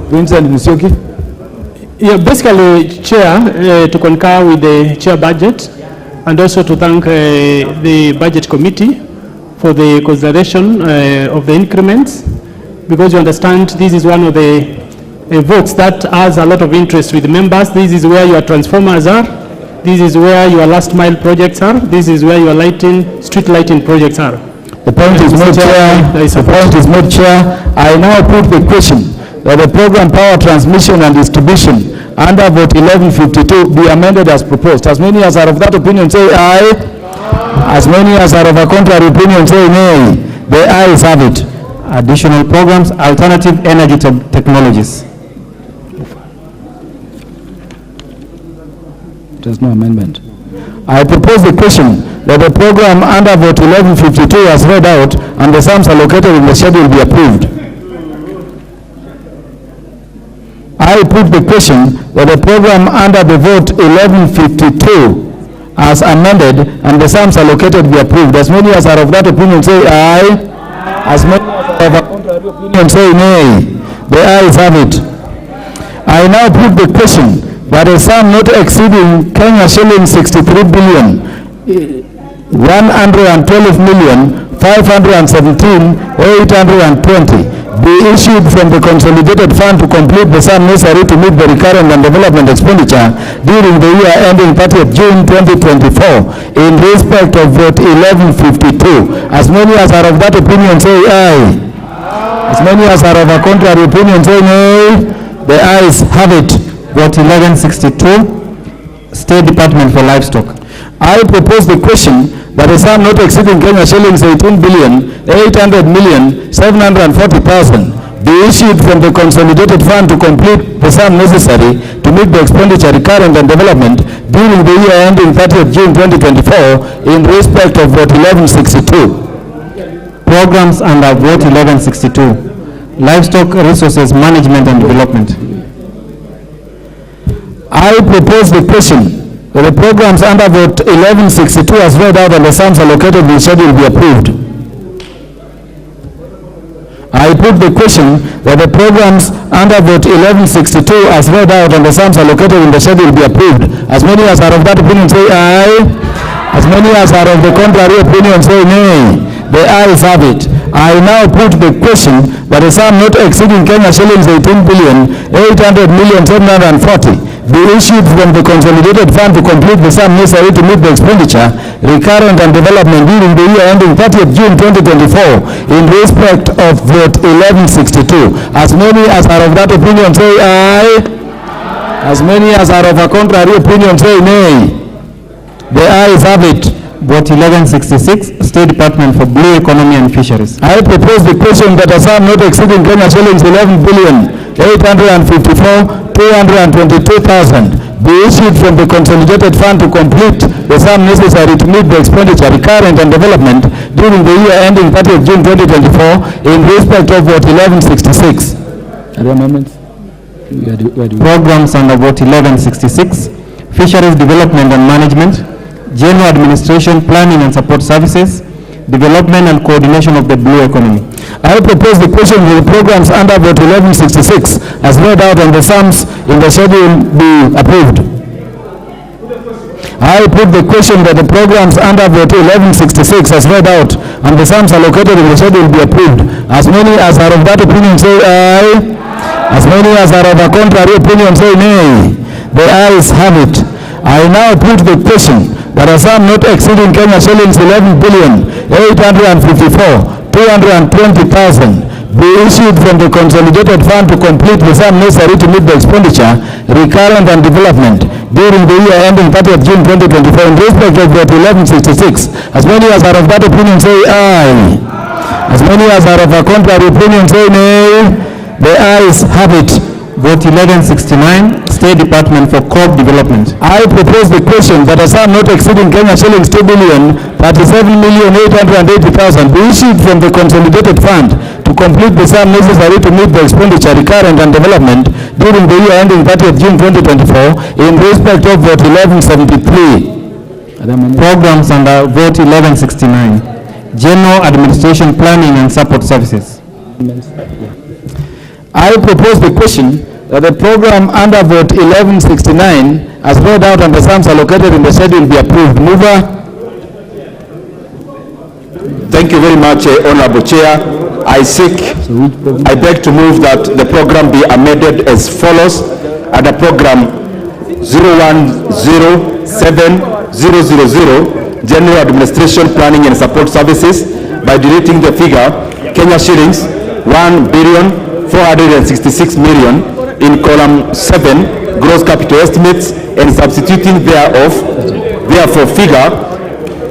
Vincent Musyoki. Yeah, basically, Chair, to concur with the Chair budget and also to thank the Budget Committee for the consideration of the increments, because you understand this is one of the votes that has a lot of interest with members. This is where your transformers are. This is where your last mile projects are. This is where your street lighting projects are. The point is made, Chair. The point is made, Chair. I now put the question that the program Power Transmission and Distribution under vote 1152 be amended as proposed. As many as are of that opinion say aye. As many as are of a contrary opinion say nay. The ayes have it. Additional programs, alternative energy technologies. There's no amendment. I propose the question that the program under vote 1152 as read out and the sums allocated in the schedule be approved. I put the question that the program under the vote 1152 as amended and the sums allocated be approved. As many as are of that opinion say aye. As many as are of a contrary opinion say nay. The ayes have it. I now put the question that a sum not exceeding Kenya shilling 63 billion 112,517,820 be issued from the consolidated fund to complete the sum necessary to meet the recurrent and development expenditure during the year ending 30th June 2024 in respect of vote 1152. As many as are of that opinion say aye. As many as are of a contrary opinion say nay. The ayes have it. Vote 1162, State Department for Livestock. I propose the question that a sum not exceeding Kenya shillings 18,800,740,000 be issued from the consolidated fund to complete the sum necessary to meet the expenditure recurrent and development during the year ending 30th June 2024 in respect of vote 1162. Programs under vote 1162, Livestock Resources Management and Development. I propose the question that the programs under vote 1162 as read out and the sums allocated in the schedule be approved. I put the question that the programs under vote 1162 as read out and the sums allocated in the schedule be approved. As many as are of that opinion say aye. As many as are of the contrary opinion say nay. The ayes have it. I now put the question that a sum not exceeding Kenya shillings 18,800,740 be issued from the consolidated fund to complete the sum necessary to meet the expenditure, recurrent and development during the year ending 30th June 2024 in respect of vote 1162. As many as are of that opinion say aye. As many as are of a contrary opinion say nay. The ayes have it. Vote 1166, State Department for Blue Economy and Fisheries. I propose the question that a sum not exceeding Kenya shillings 11,854,222,000 be issued from the consolidated fund to complete the sum necessary to meet the expenditure, recurrent and development during the year ending 30th June 2024 in respect of vote 1166. Are there amendments? Programs under vote 1166, Fisheries Development and Management, General Administration, Planning and Support Services, Development and Coordination of the Blue Economy. I propose the question for the programs under vote 1166 as read out and the sums in the schedule be approved. I put the question that the programs under vote 1166 as read out and the sums allocated in the schedule be approved. As many as are of that opinion say aye. As many as are of a contrary opinion say nay. The ayes have it. I now put the question that a sum not exceeding Kenya shillings 11,854,220,000 be issued from the consolidated fund to complete the sum necessary to meet the expenditure, recurrent and development during the year ending 30th June 2024 in respect of vote 1166. As many as are of that opinion say aye. As many as are of a contrary opinion say nay. The ayes have it. Vote 1169, State Department for Crop Development. I propose the question that a sum not exceeding Kenya shillings 2,037,880,000 be issued from the consolidated fund to complete the sum necessary to meet the expenditure, recurrent and development during the year ending 30th June 2024 in respect of vote 1173. Programs under vote 1169, General Administration, Planning and Support Services. I propose the question that the program under vote 1169 as read out and the sums allocated in the schedule be approved. Mover. Thank you very much, Honorable Chair. I beg to move that the program be amended as follows. Under program 0107-000, General Administration, Planning and Support Services, by deleting the figure Kenya shillings 1,466 million in column 7, gross capital estimates, and substituting therefore figure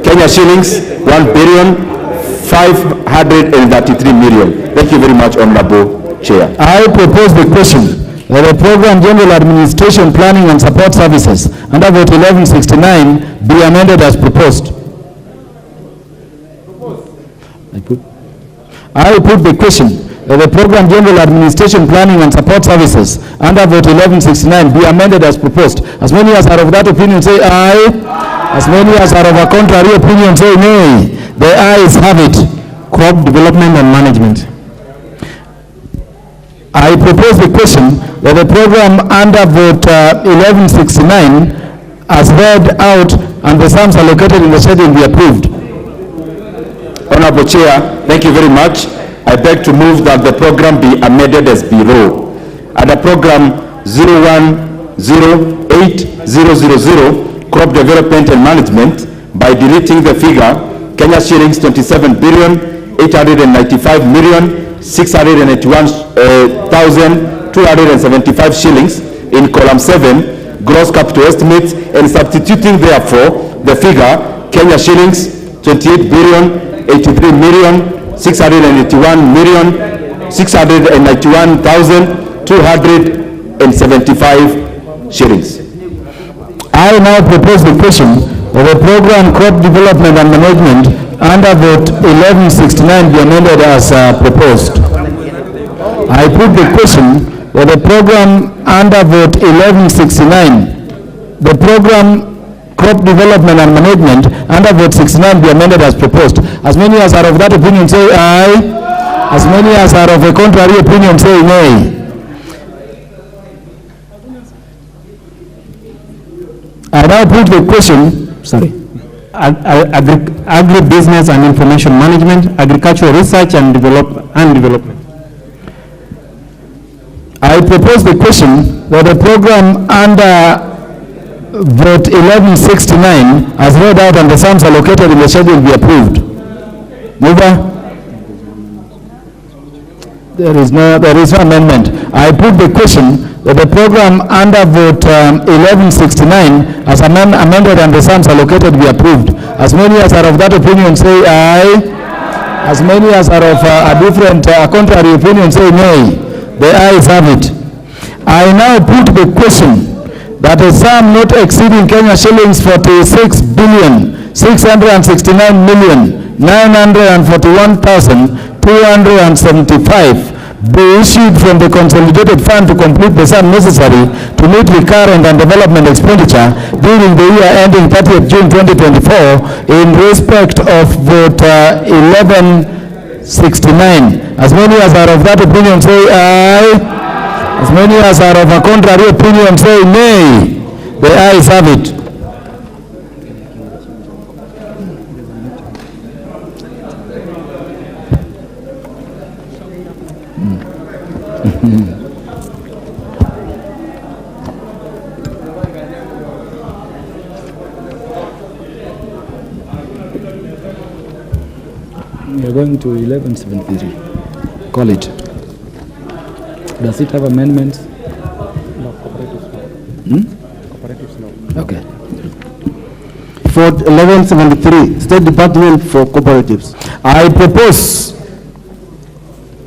Kenya shillings 1,533 million. Thank you very much, Honorable Chair. I propose the question that the program General Administration, Planning and Support Services under vote 1169 be amended as proposed. I put the question that the program General Administration, Planning and Support Services under vote 1169 be amended as proposed. As many as are of that opinion say aye. As many as are of a contrary opinion say nay. The ayes have it. Crop Development and Management. I propose the question that the program under vote 1169 as read out and the sums allocated in the schedule be approved. Honorable Chair, thank you very much. I beg to move that the program be amended as below. Under program 0108-000, Crop Development and Management, by deleting the figure Kenya shillings 27,895,681,275 shillings in column 7, gross capital estimates, and substituting therefore the figure Kenya shillings 28,083,691,275 shillings. I now propose the question that the program Crop Development and Management under vote 1169 be amended as proposed. I put the question that the program under vote 1169, the program Crop Development and Management under vote 69 be amended as proposed. As many as are of that opinion say aye. As many as are of a contrary opinion say nay. I now put the question, Agribusiness and information management, agricultural research and development. I propose the question that the program under vote 1169 as read out and the sums allocated in the schedule be approved. Mover? There is no amendment. I put the question that the program under vote 1169 as amended and the sums allocated be approved. As many as are of that opinion say aye. As many as are of a different contrary opinion say nay. The ayes have it. I now put the question that a sum not exceeding Kenya shillings 46,669,941,275 be issued from the consolidated fund to complete the sum necessary to meet recurrent and development expenditure during the year ending 30th June 2024 in respect of vote 1169. As many as are of that opinion say aye. As many as are of a contrary opinion say nay. The ayes have it. We are going to 1173. Call it. Does it have amendments? No, cooperatives law. Okay. For 1173, State Department for Cooperatives. I propose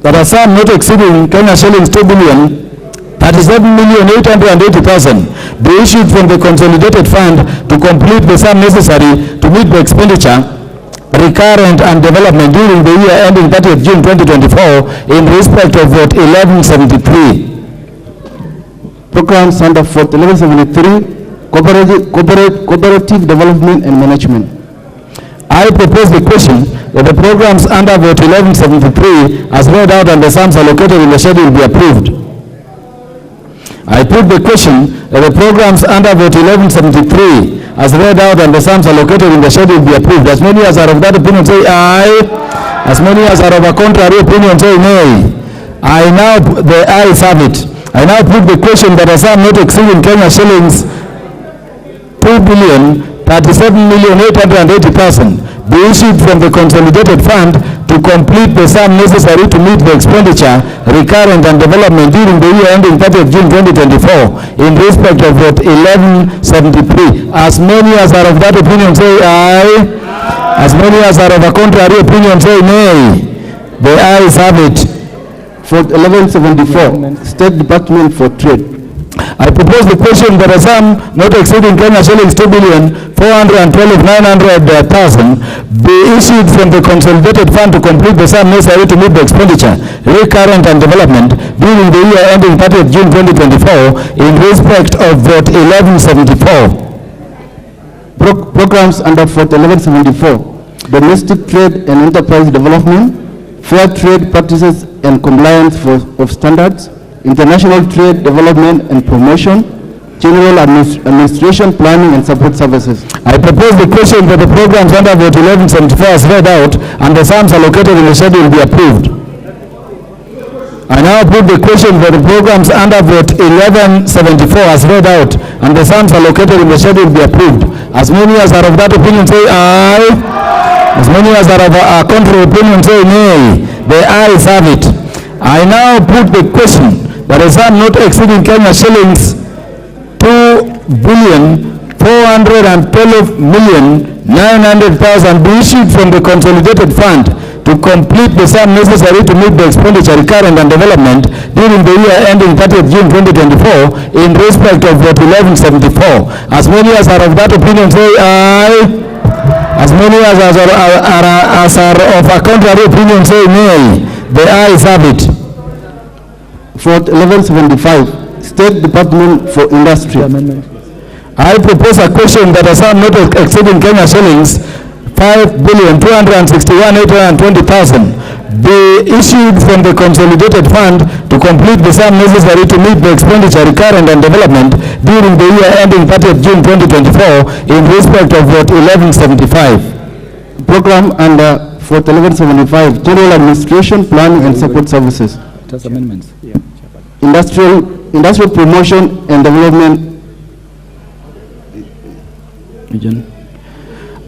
that a sum not exceeding Kenya shillings 2,37,880,000 be issued from the consolidated fund to complete the sum necessary to meet the expenditure, recurrent and development during the year ending 30th June 2024 in respect of vote 1173. Programs under vote 1173, cooperative development and management. I propose the question that the programs under vote 1173 as read out and the sums allocated in the schedule be approved. I put the question that the programs under vote 1173 as read out and the sums allocated in the schedule be approved. As many as are of that opinion say aye. As many as are of a contrary opinion say nay. The ayes have it. I now put the question that a sum not exceeding Kenya shillings 2,37,880,000 be issued from the consolidated fund to complete the sum necessary to meet the expenditure, recurrent and development during the year ending 30th June 2024 in respect of vote 1173. As many as are of that opinion say aye. As many as are of a contrary opinion say nay. The ayes have it. For 1174, State Department for Trade. I propose the question that a sum not exceeding Kenya shillings 2,412,900,000 be issued from the consolidated fund to complete the sum necessary to meet the expenditure, recurrent and development during the year ending 30th June 2024 in respect of vote 1174. Programs under vote 1174, domestic trade and enterprise development, fair trade practices and compliance of standards, international trade development and promotion, general administration, planning and support services. I propose the question that the programs under vote 1174 as read out and the sums allocated in the schedule be approved. I now put the question that the programs under vote 1174 as read out and the sums allocated in the schedule be approved. As many as are of that opinion say aye. As many as are of a contrary opinion say nay. The ayes have it. I now put the question that a sum not exceeding Kenya shillings 2,412,900,000 be issued from the consolidated fund to complete the sum necessary to meet the expenditure, recurrent and development during the year ending 30th June 2024 in respect of vote 1174. As many as are of that opinion say aye. As many as are of a contrary opinion say nay. The ayes have it. For 1175, State Department for Industry. I propose a question that a sum not exceeding Kenya shillings 5,261,820,000 be issued from the consolidated fund to complete the sum necessary to meet the expenditure recurrent and development during the year ending 30th June 2024 in respect of vote 1175. Program under vote 1175, General Administration, Planning and Support Services. Just amendments. Yeah. Industrial Promotion and Development.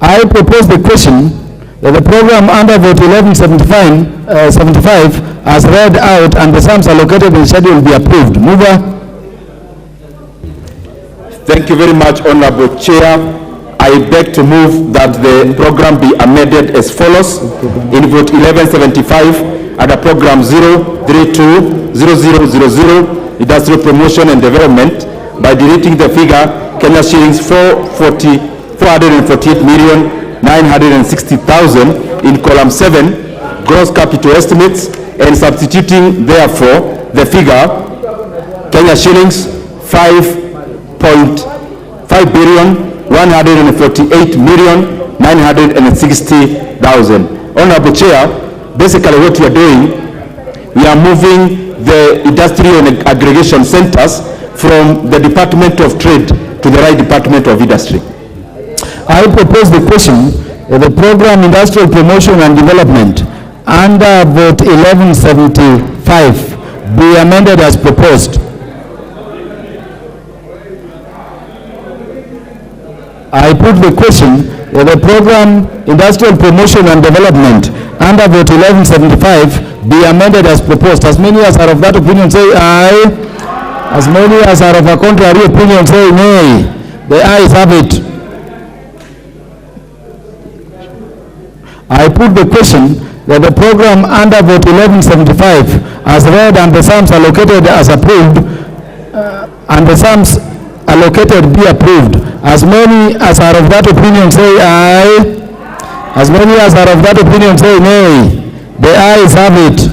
I propose the question that the program under vote 1175 as read out and the sums allocated in schedule be approved. Mover. Thank you very much, Honorable Chair. I beg to move that the program be amended as follows. In vote 1175, under program 0320000, Industrial Promotion and Development, by deleting the figure Kenya shillings 448,960,000 in column 7, gross capital estimates, and substituting therefore the figure Kenya shillings 5,148,960,000. Honorable Chair, basically what we are doing, we are moving the industrial and aggregation centers from the Department of Trade to the right Department of Industry. I propose the question that the program Industrial Promotion and Development under vote 1175 be amended as proposed. I put the question that the program Industrial Promotion and Development under vote 1175 be amended as proposed. As many as are of that opinion say aye. As many as are of a contrary opinion say nay. The ayes have it. I put the question that the program under vote 1175 as read and the sums allocated as approved and the sums allocated be approved. As many as are of that opinion say aye. As many as are of that opinion say nay. The ayes have it.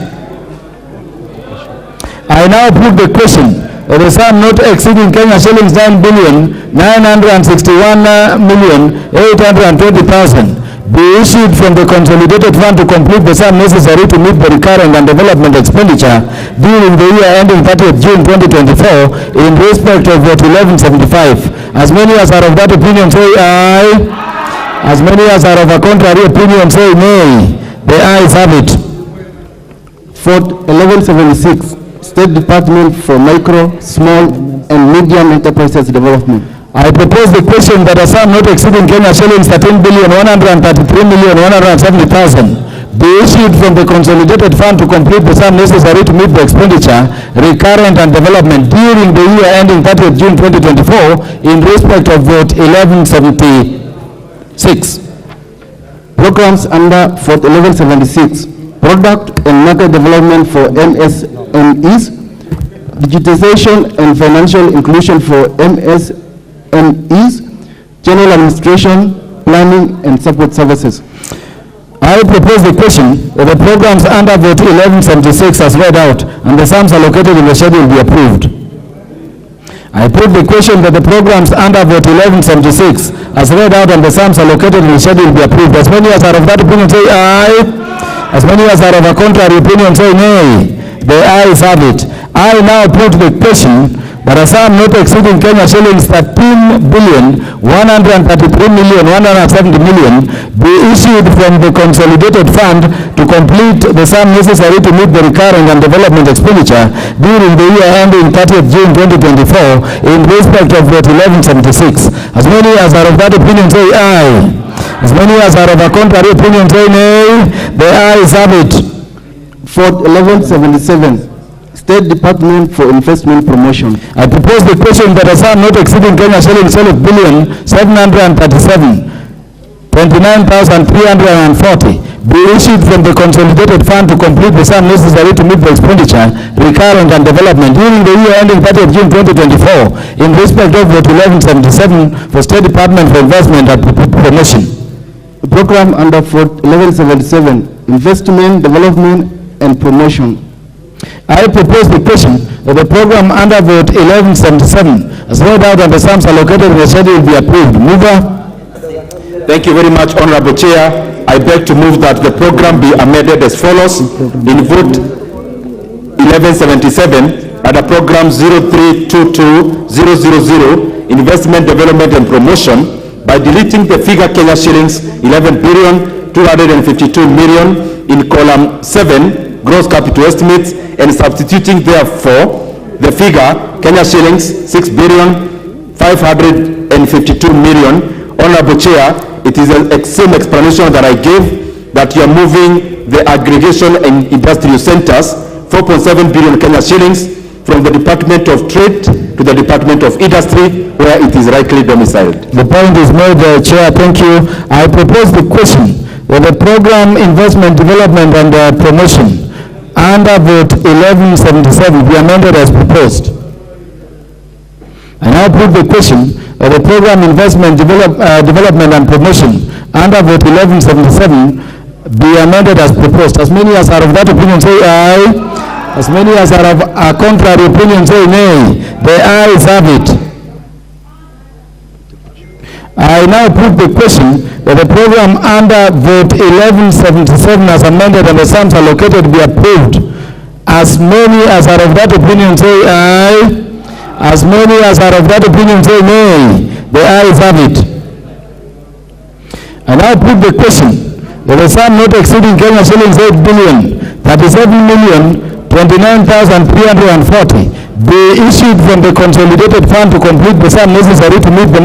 I now put the question that the sum not exceeding Kenya shillings 9,961,820,000 be issued from the consolidated fund to complete the sum necessary to meet the recurrent and development expenditure during the year ending 30th June 2024 in respect of vote 1175. As many as are of that opinion say aye. As many as are of a contrary opinion say nay. The ayes have it. Vote 1176, State Department for Micro, Small and Medium Enterprises Development. I propose the question that a sum not exceeding Kenya shillings 13,133,170,000 be issued from the consolidated fund to complete the sum necessary to meet the expenditure, recurrent and development during the year ending 30th June 2024 in respect of vote 1176. Programs under vote 1176, Product and Market Development for MSMEs, Digitization and Financial Inclusion for MSMEs, General Administration, Planning and Support Services. I propose the question that the programs under vote 1176 as read out and the sums allocated in the schedule be approved. I put the question that the programs under vote 1176 as read out and the sums allocated in the schedule be approved. As many as are of that opinion say aye. As many as are of a contrary opinion say nay. The ayes have it. I now put the question that a sum not exceeding Kenya shillings 13,133,170,000 be issued from the consolidated fund to complete the sum necessary to meet the recurring and development expenditure during the year ending 30th June 2024 in respect of vote 1176. As many as are of that opinion say aye. As many as are of a contrary opinion say nay. The ayes have it. Vote 1177, State Department for Investment Promotion. I propose the question that a sum not exceeding Kenya shillings 12,737,29,340 be issued from the consolidated fund to complete the sum necessary to meet the expenditure, recurrent and development during the year ending 30th June 2024 in respect of vote 1177 for State Department for Investment and Promotion. The program under vote 1177, Investment, Development and Promotion. I propose the question that the program under vote 1177 as read out and the sums allocated in the schedule be approved. Mover. Thank you very much, Honorable Chair. I beg to move that the program be amended as follows. In vote 1177, under program 0322000, investment, development and promotion, by deleting the figure Kenya shillings 11,252,000,000 in column 7, gross capital estimates, and substituting therefore the figure Kenya shillings 6,552,000,000. Honorable Chair, it is the same explanation that I gave, that you are moving the aggregation and industrial centers, 4.7 billion Kenya shillings, from the Department of Trade to the Department of Industry, where it is rightly domiciled. The point is made, Chair. Thank you. I propose the question that the program investment, development and promotion under vote 1177 be amended as proposed. I now put the question that the program investment, development and promotion under vote 1177 be amended as proposed. As many as are of that opinion say aye. As many as are of a contrary opinion say nay. The ayes have it. I now put the question that the program under vote 1177 as amended and the sums allocated be approved. As many as are of that opinion say aye. As many as are of that opinion say nay. The ayes have it. I now put the question that the sum not exceeding Kenya shillings 8,037,029,340 be issued from the consolidated fund to complete the sum necessary to meet the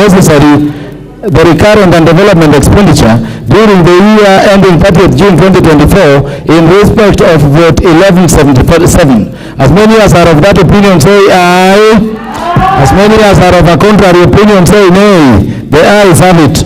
recurrent and development expenditure during the year ending 30th June 2024 in respect of vote 1177. As many as are of that opinion say aye. As many as are of a contrary opinion say nay. The ayes have it.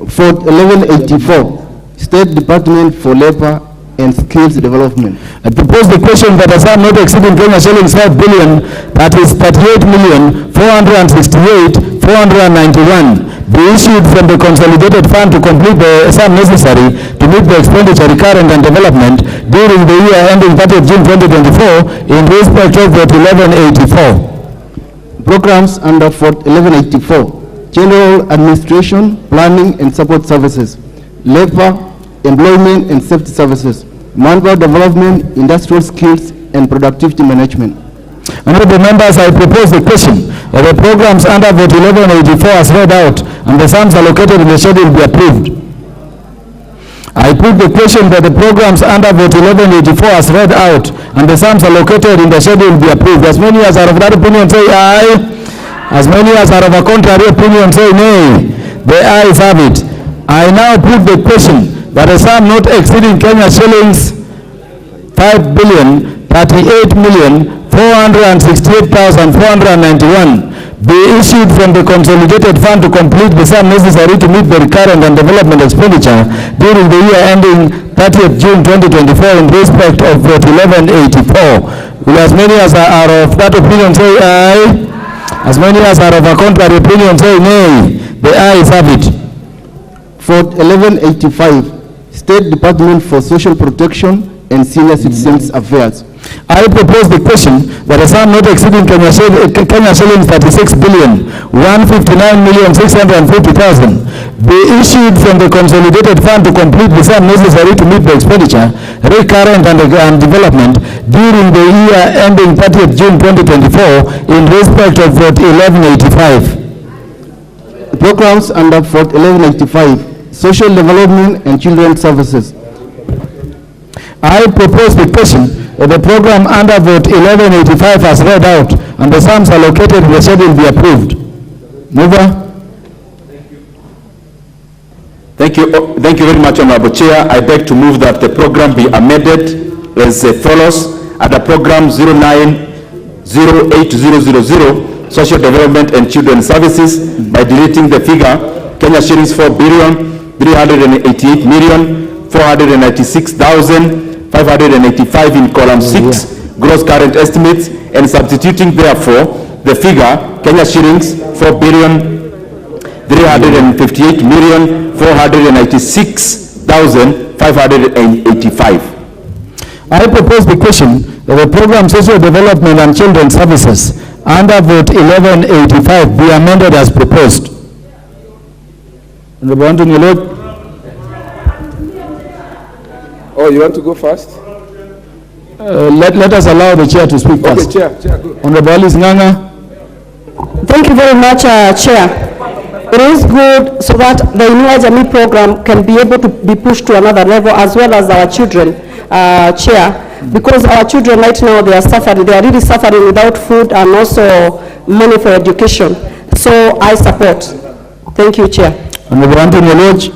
Vote 1184, State Department for Labor and Skills Development. I propose the question that a sum not exceeding Kenya shillings 5 billion, that is 38,468,491, be issued from the consolidated fund to complete the sum necessary to meet the expenditure recurrent and development during the year ending 30th June 2024 in respect of vote 1184. Programs under vote 1184, General Administration, Planning and Support Services, Labor, Employment and Safety Services, Manpower Development, Industrial Skills and Productivity Management. Honorable members, I propose the question that the programs under vote 1184 as read out and the sums allocated in the schedule be approved. I put the question that the programs under vote 1184 as read out and the sums allocated in the schedule be approved. As many as are of that opinion say aye. As many as are of a contrary opinion say nay. The ayes have it. I now put the question that a sum not exceeding Kenya shillings 5,38,468,491 be issued from the consolidated fund to complete the sum necessary to meet the recurrent and development expenditure during the year ending 30th June 2024 in respect of vote 1184. Will as many as are of that opinion say aye. As many as are of a contrary opinion say nay. The ayes have it. Vote 1185, State Department for Social Protection and Senior Citizens Affairs. I propose the question that a sum not exceeding Kenya shillings 36,159,650,000 be issued from the consolidated fund to complete the sum necessary to meet the expenditure, recurrent and development during the year ending 30th June 2024 in respect of vote 1185. Programs under vote 1185, Social Development and Children's Services. I propose the question that the program under vote 1185 as read out and the sums allocated in the schedule be approved. Mover. Thank you very much, Honorable Chair. I beg to move that the program be amended as follows. Under program 090800, Social Development and Children's Services, by deleting the figure Kenya shillings 4,388,496,585 in column 6, gross current estimates, and substituting therefore the figure Kenya shillings 4,358,496,585. I propose the question that the program Social Development and Children's Services under vote 1185 be amended as proposed. Honorable Anthony Olot. Oh, you want to go first? Let us allow the chair to speak first. Okay, Chair, go. Honorable Alice Nganga. Thank you very much, Chair. It is good so that the Inua Jamii program can be able to be pushed to another level, as well as our children, Chair, because our children right now, they are suffering. They are really suffering without food and also money for education. So I support. Thank you, Chair. Honorable Anthony Olot.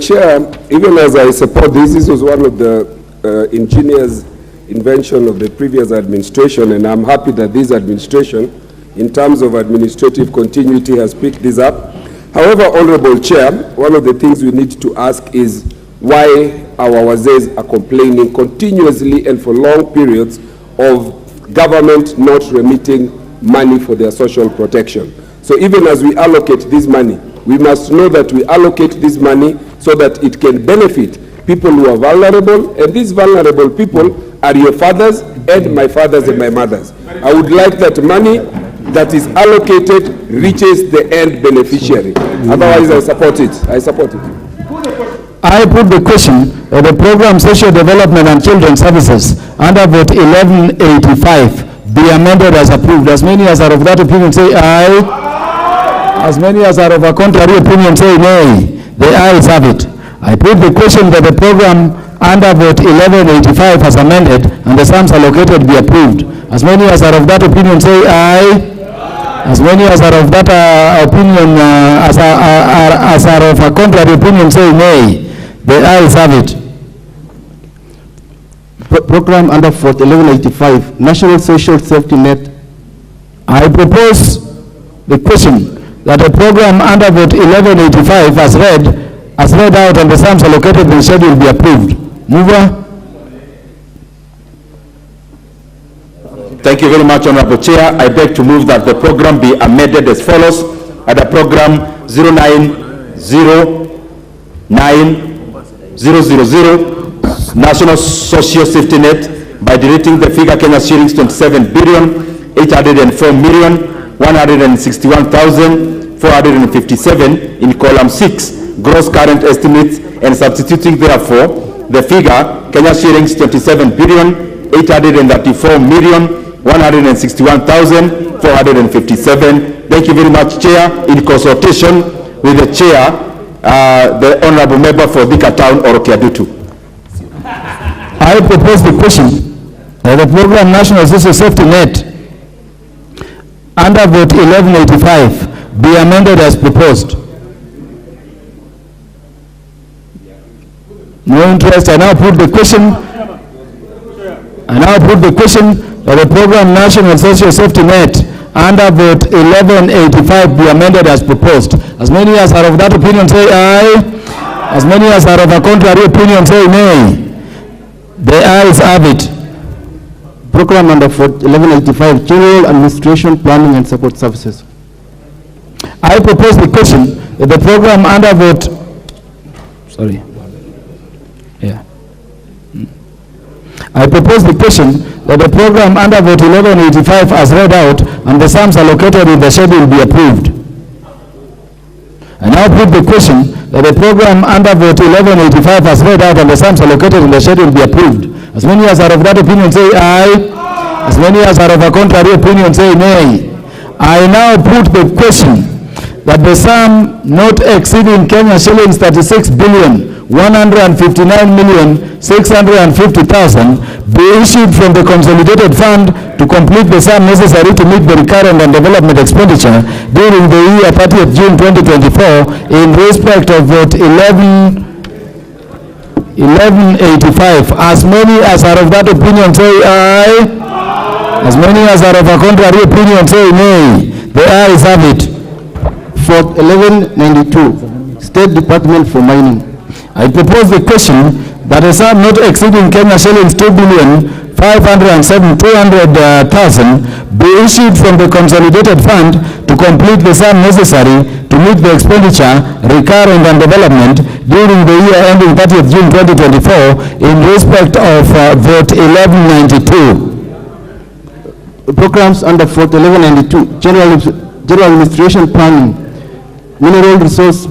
Chair, even as I support this was one of the ingenious invention of the previous administration, and I'm happy that this administration, in terms of administrative continuity, has picked this up. However, Honorable Chair, one of the things we need to ask is why our wazees are complaining continuously and for long periods of government not remitting money for their social protection. So even as we allocate this money, we must know that we allocate this money so that it can benefit people who are vulnerable, and these vulnerable people are your fathers and my fathers and my mothers. I would like that money that is allocated reaches the end beneficiary. Otherwise, I support it. I support it. I put the question of the program Social Development and Children's Services under vote 1185 be amended as approved. As many as are of that opinion say aye. As many as are of a contrary opinion say nay. The ayes have it. I put the question that the program under vote 1185 as amended and the sums allocated be approved. As many as are of that opinion say aye. As many as are of that opinion, as are of a contrary opinion say nay. The ayes have it. Program under vote 1185, National Social Safety Net. I propose the question that the program under vote 1185 as read out and the sums allocated in the schedule be approved. Mover. Thank you very much, Honorable Chair. I beg to move that the program be amended as follows. At the program 090900 National Social Safety Net by deleting the figure Kenya shillings 27,804,161,457 in column 6, gross current estimates, and substituting therefore the figure Kenya shillings 27,834,161,457. Thank you very much, Chair. In consultation with the Chair, the Honorable Member for Thika Town, Orokiadutu. I propose the question that the program National Social Safety Net under vote 1185 be amended as proposed. No interest. I now put the question. That the program National Social Safety Net under vote 1185 be amended as proposed. As many as are of that opinion say aye. As many as are of a contrary opinion say nay. The ayes have it. Program under 1185, General Administration, Planning and Support Services. I propose the question that the program under vote, I propose the question that the program under vote 1185 as read out and the sums allocated in the schedule be approved. I now put the question that the program under vote 1185 as read out and the sums allocated in the schedule be approved. As many as are of that opinion say aye. As many as are of a contrary opinion say nay. I now put the question that the sum not exceeding Kenya shillings 36,159,650,000 be issued from the consolidated fund to complete the sum necessary to meet the recurrent and development expenditure during the year 30th June 2024 in respect of vote 1185. As many as are of that opinion say aye. As many as are of a contrary opinion say nay. The ayes have it. For 1192, State Department for Mining. I propose the question that a sum not exceeding Kenya shillings 2,507,200,000 be issued from the consolidated fund to complete the sum necessary to meet the expenditure, recurrent and development during the year ending 30th June 2024 in respect of vote 1192. Programs under vote 1192, General Administration Planning. mineral resource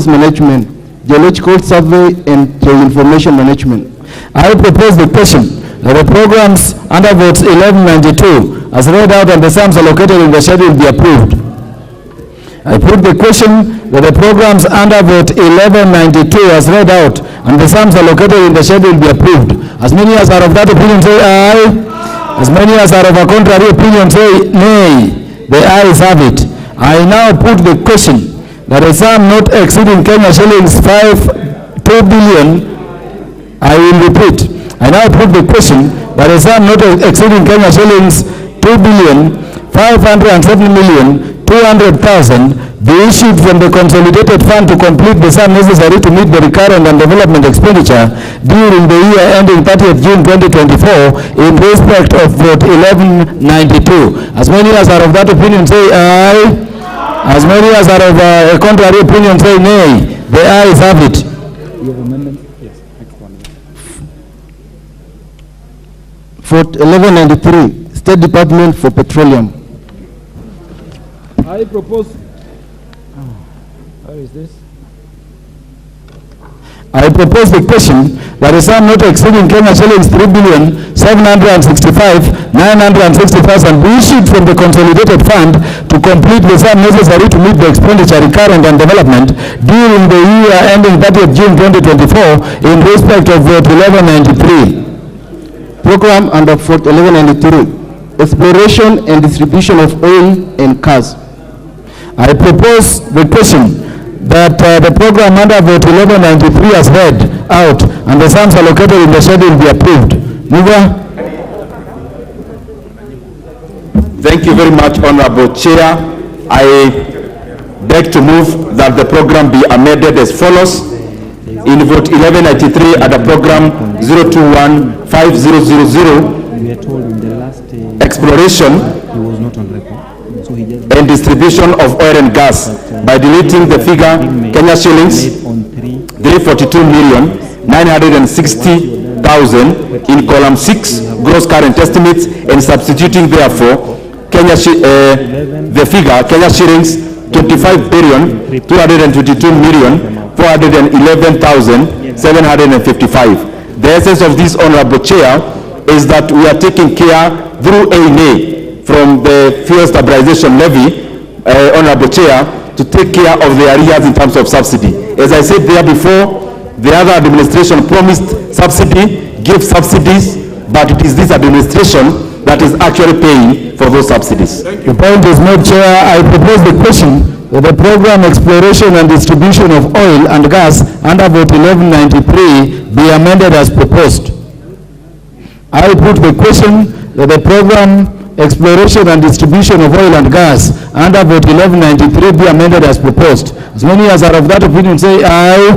management, geological survey, and geoinformation management. I propose the question that the programs under vote 1192 as read out and the sums allocated in the schedule be approved. I put the question that the programs under vote 1192 as read out and the sums allocated in the schedule be approved. As many as are of that opinion say aye. As many as are of a contrary opinion say nay. The ayes have it. I now put the question that a sum not exceeding Kenya shillings 2 billion, I will repeat. I now put the question that a sum not exceeding Kenya shillings 2,507,200,000 be issued from the consolidated fund to complete the sum necessary to meet the recurrent and development expenditure during the year ending 30th June 2024 in respect of vote 1192. As many as are of that opinion say aye. As many as are of a contrary opinion say nay. The ayes have it. You have amendment? Yes. Next one. Vote 1193, State Department for Petroleum. I propose. Where is this? I propose the question that a sum not exceeding Kenya shillings 3,765,960,000 be issued from the consolidated fund to complete the sum necessary to meet the expenditure recurrent and development during the year ending 30th June 2024 in respect of vote 1193. Program under vote 1193, exploration and distribution of oil and gas. I propose the question that the program under vote 1193 as read out and the sums allocated in the schedule be approved. Mover. Thank you very much, Honorable Chair. I beg to move that the program be amended as follows. In vote 1193 at the program 0215000, exploration and distribution of oil and gas by deleting the figure Kenya shillings 342,960,000 in column 6 gross current estimates and substituting therefore the figure Kenya shillings 25,222,411,755. The essence of this, Honorable Chair, is that we are taking care through ANA from the fuel stabilization levy, Honorable Chair, to take care of the arrears in terms of subsidy. As I said there before, the other administration promised subsidy, give subsidies, but it is this administration that is actually paying for those subsidies. The point is made, Chair. I propose the question that the program exploration and distribution of oil and gas under vote 1193 be amended as proposed. I put the question that the program exploration and distribution of oil and gas under vote 1193 be amended as proposed. As many as are of that opinion say aye.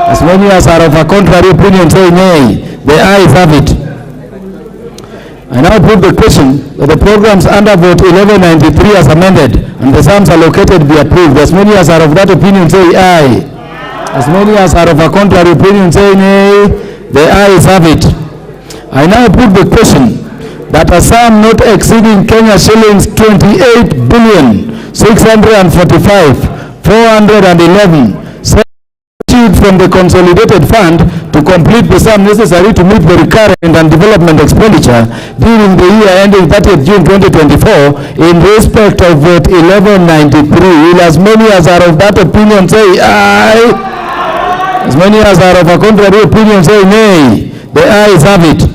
As many as are of a contrary opinion say nay. The ayes have it. I now put the question that the programs under vote 1193 as amended and the sums allocated be approved. As many as are of that opinion say aye. As many as are of a contrary opinion say nay. The ayes have it. I now put the question that a sum not exceeding Kenya shillings 28,645,411 issued from the consolidated fund to complete the sum necessary to meet the recurrent and development expenditure during the year ending 30th June 2024 in respect of vote 1193. Will as many as are of that opinion say aye? As many as are of a contrary opinion say nay. The ayes have it.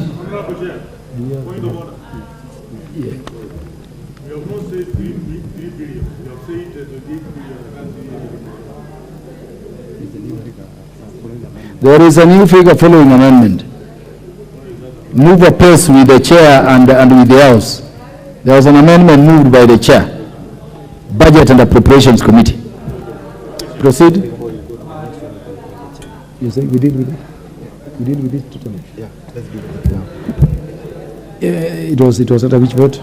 There is a new figure following amendment. Move apace with the chair and with the House. There was an amendment moved by the chair. Budget and Appropriations Committee. Proceed. You say we deal with it? We deal with it totally? Yeah, let's deal with it. It was under which vote?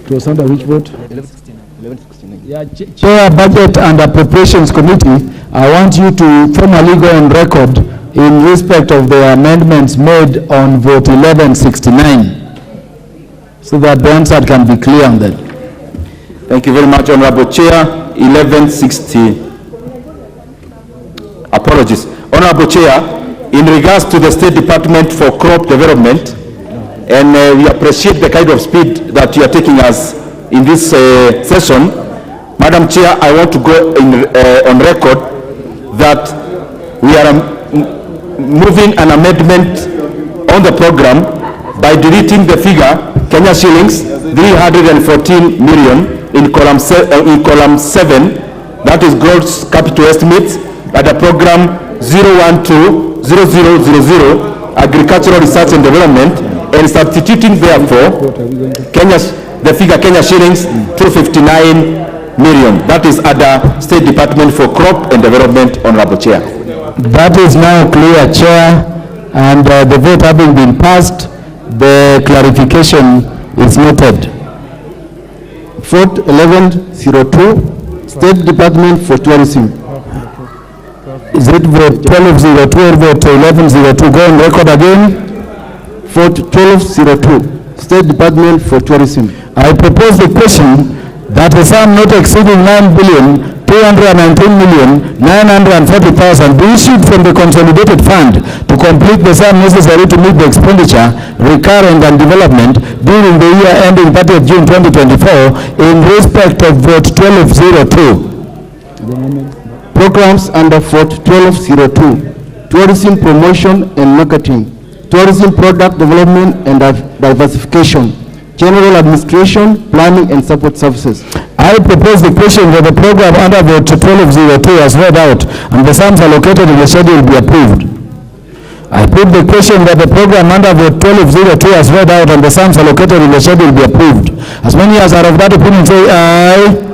It was under which vote? 1169. Yeah, Chair, Budget and Appropriations Committee, I want you to formally go on record in respect of the amendments made on vote 1169, so that the answer can be clear on that. Thank you very much, Honorable Chair. 1160. Apologies. Honorable Chair, in regards to the State Department for Crop Development, and we appreciate the kind of speed that you are taking us in this session. Madam Chair, I want to go on record that we are moving an amendment on the program by deleting the figure Kenya shillings 314 million in column 7, that is gross capital estimates, at the program 0120000 agricultural research and development, and substituting therefore the figure Kenya shillings 259 million. That is at the State Department for Crop and Development, Honorable Chair. That is now clear, Chair, and the vote having been passed, the clarification is noted. Vote 1102, State Department for Tourism. Is it vote 1202 or vote 1102? Go on record again. Vote 1202, State Department for Tourism. I propose the question that a sum not exceeding 9,219,940,000 be issued from the consolidated fund to complete the sum necessary to meet the expenditure, recurrent and development during the year ending 30th June 2024 in respect of vote 1202. Programs under vote 1202, tourism promotion and marketing, tourism product development and diversification, general administration, planning and support services. I propose the question that the program under vote 1202 as read out and the sums allocated in the schedule be approved. I put the question that the program under vote 1202 as read out and the sums allocated in the schedule be approved. As many as are of that opinion say aye.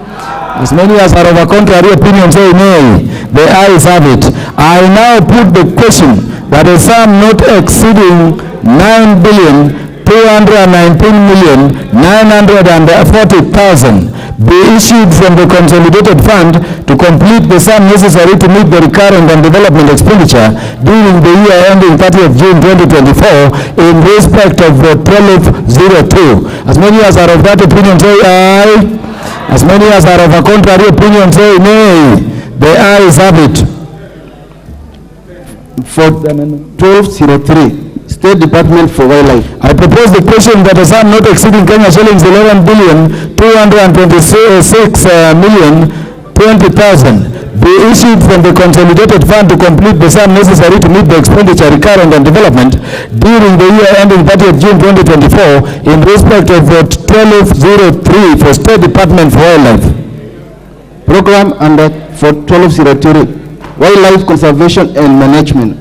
As many as are of a contrary opinion say nay. The ayes have it. I now put the question that a sum not exceeding 9,219,940,000 be issued from the consolidated fund to complete the sum necessary to meet the recurrent and development expenditure during the year ending 30th June 2024 in respect of the 1202. As many as are of that opinion say aye. As many as are of a contrary opinion say nay. The ayes have it. For 1203. State Department for Wildlife. I propose the question that a sum not exceeding Kenya shillings 11,226,020,000 be issued from the consolidated fund to complete the sum necessary to meet the expenditure, recurrent and development during the year ending 30th June 2024 in respect of vote 1203 for State Department for Wildlife. Program under for 1203, Wildlife Conservation and Management.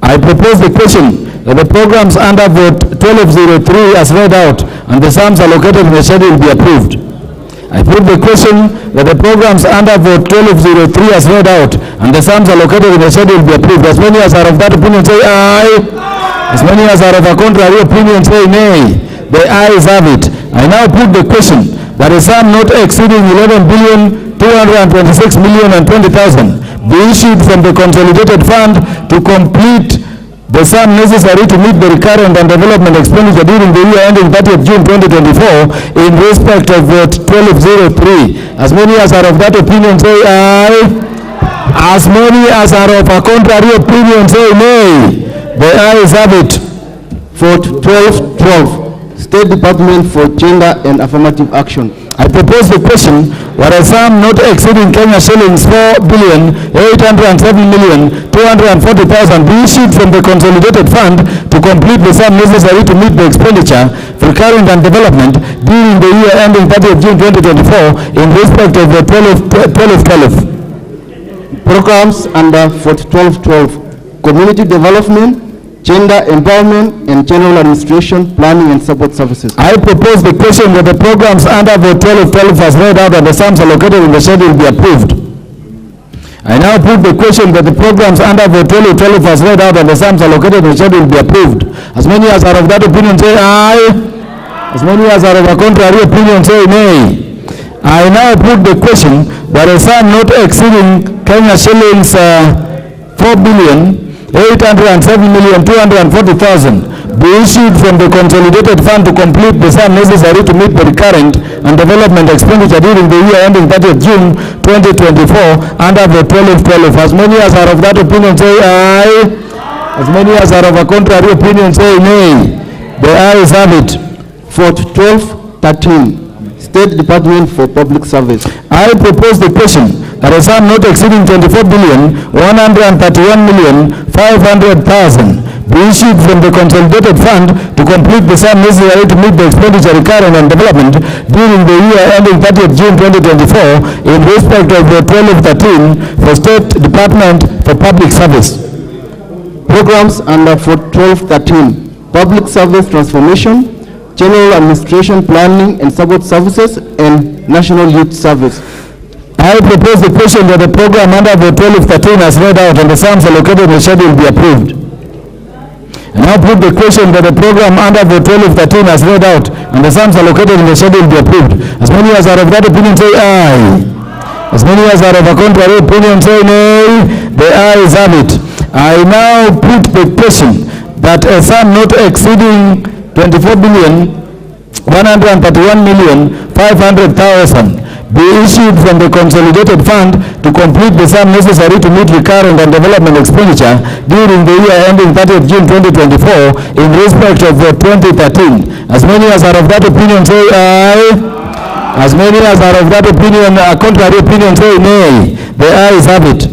I propose the question that the programs under vote 1203 as read out and the sums allocated in the schedule be approved. I put the question that the programs under vote 1203 as read out and the sums allocated in the schedule be approved. As many as are of that opinion say aye. As many as are of a contrary opinion say nay. The ayes have it. I now put the question that a sum not exceeding 11,226,020,000 be issued from the consolidated fund to complete the sum necessary to meet the recurrent and development expenditure during the year ending 30th June 2024 in respect of vote 1203. As many as are of that opinion say aye. As many as are of a contrary opinion say nay. The ayes have it. Vote 1212. State Department for Gender and Affirmative Action. I propose the question where a sum not exceeding Kenya shillings 4,807,240,000 be issued from the consolidated fund to complete the sum necessary to meet the expenditure, recurrent and development during the year ending 30th June 2024 in respect of the 1212. Programs under 1212, Community Development, Gender Empowerment and General Administration, Planning and Support Services. I propose the question that the programs under the 1212 as read out and the sums allocated in the schedule be approved. I now put the question that the programs under the 1212 as read out and the sums allocated in the schedule be approved. As many as are of that opinion say aye. As many as are of a contrary opinion say nay. I now put the question that a sum not exceeding Kenya shillings 4,807,240,000 be issued from the consolidated fund to complete the sum necessary to meet the recurrent and development expenditure during the year ending 30th June 2024 under the 12-12. As many as are of that opinion say aye. As many as are of a contrary opinion say nay. The ayes have it. For 12-13, State Department for Public Service. I propose the question that a sum not exceeding 24,131,500,000 be issued from the consolidated fund to complete the sum necessary to meet the expenditure recurrent and development during the year ending 30th June 2024 in respect of the 12-13 for State Department for Public Service. Programs under for 12-13, Public Service Transformation, General Administration Planning and Support Services, and National Youth Service. I propose the question that the program under the 12-13 as read out and the sums allocated in the schedule be approved. And now put the question that the program under the 12-13 as read out and the sums allocated in the schedule be approved. As many as are of that opinion say aye. As many as are of a contrary opinion say nay. The ayes have it. I now put the question that a sum not exceeding 24,131,500,000 be issued from the consolidated fund to complete the sum necessary to meet recurrent and development expenditure during the year ending 30th June 2024 in respect of the 2013. As many as are of that opinion say aye. As many as are of that opinion, contrary opinion say nay. The ayes have it.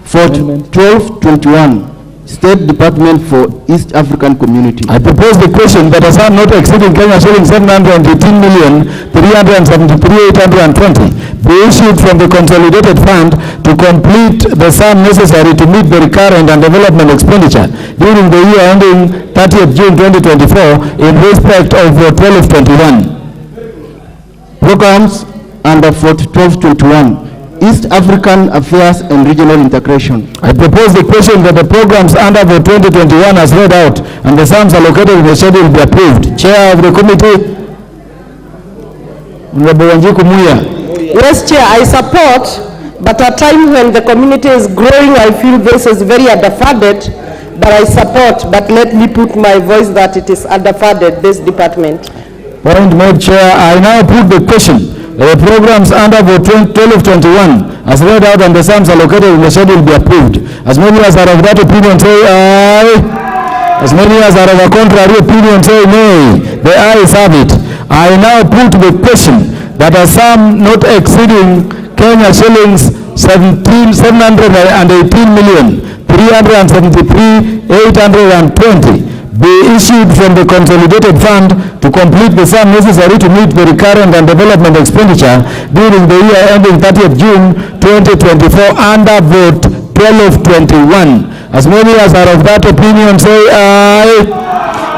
For 12-21, State Department for East African Community. I propose the question that a sum not exceeding Kenya shilling 718,373,820 be issued from the consolidated fund to complete the sum necessary to meet the recurrent and development expenditure during the year ending 30th June 2024 in respect of the 12-21. Programs under 12-21, East African Affairs and Regional Integration. I propose the question that the programs under the 2021 as read out and the sums allocated in the schedule be approved. Chair of the committee, Honorable Wanjiku Muya. Yes, Chair, I support, but at a time when the community is growing, I feel this is very underfunded, but I support, but let me put my voice that it is underfunded, this department. Point made, Chair. I now put the question. The programs under the 12-21 as read out and the sums allocated in the schedule be approved. As many as are of that opinion say aye. As many as are of a contrary opinion say nay. The ayes have it. I now put the question that a sum not exceeding Kenya shillings 773,820 be issued from the consolidated fund to complete the sum necessary to meet the recurrent and development expenditure during the year ending 30th June 2024 under vote 12-21. As many as are of that opinion say aye.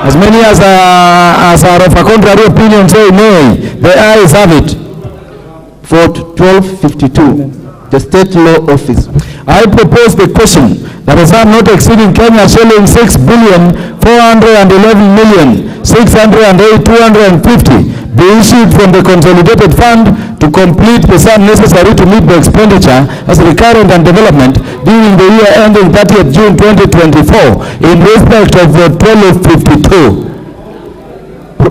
As many as are of a contrary opinion say nay. The ayes have it. Vote 12-52. The State Law Office. I propose the question that a sum not exceeding Kenya shilling 6,411,608,250 be issued from the consolidated fund to complete the sum necessary to meet the expenditure as recurrent and development during the year ending 30th June 2024 in respect of the 12-52.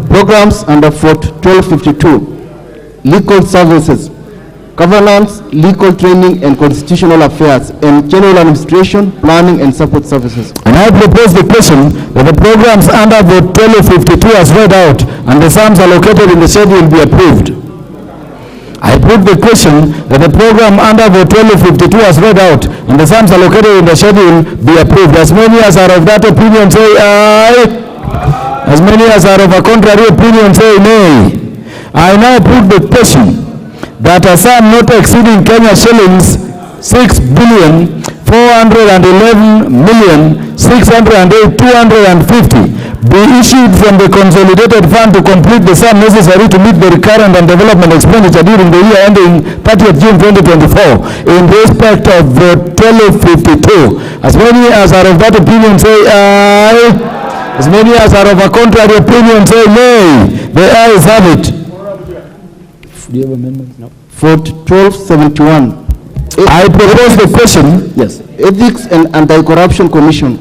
Programs under vote 12-52. Legal Services. Governance, Legal Training and Constitutional Affairs, and General Administration, Planning and Support Services. And I propose the question that the programs under the 12-52 as read out and the sums allocated in the schedule be approved. I put the question that the program under the 12-52 as read out and the sums allocated in the schedule be approved. As many as are of that opinion say aye. As many as are of a contrary opinion say nay. I now put the question that a sum not exceeding Kenya shillings 6,411,608,250 be issued from the consolidated fund to complete the sum necessary to meet the recurrent and development expenditure during the year ending 30th June 2024 in respect of the 12-52. As many as are of that opinion say aye. As many as are of a contrary opinion say nay. The ayes have it. Do you have amendments? No. Vote 12-71. I propose the question. Yes. Ethics and Anti-Corruption Commission.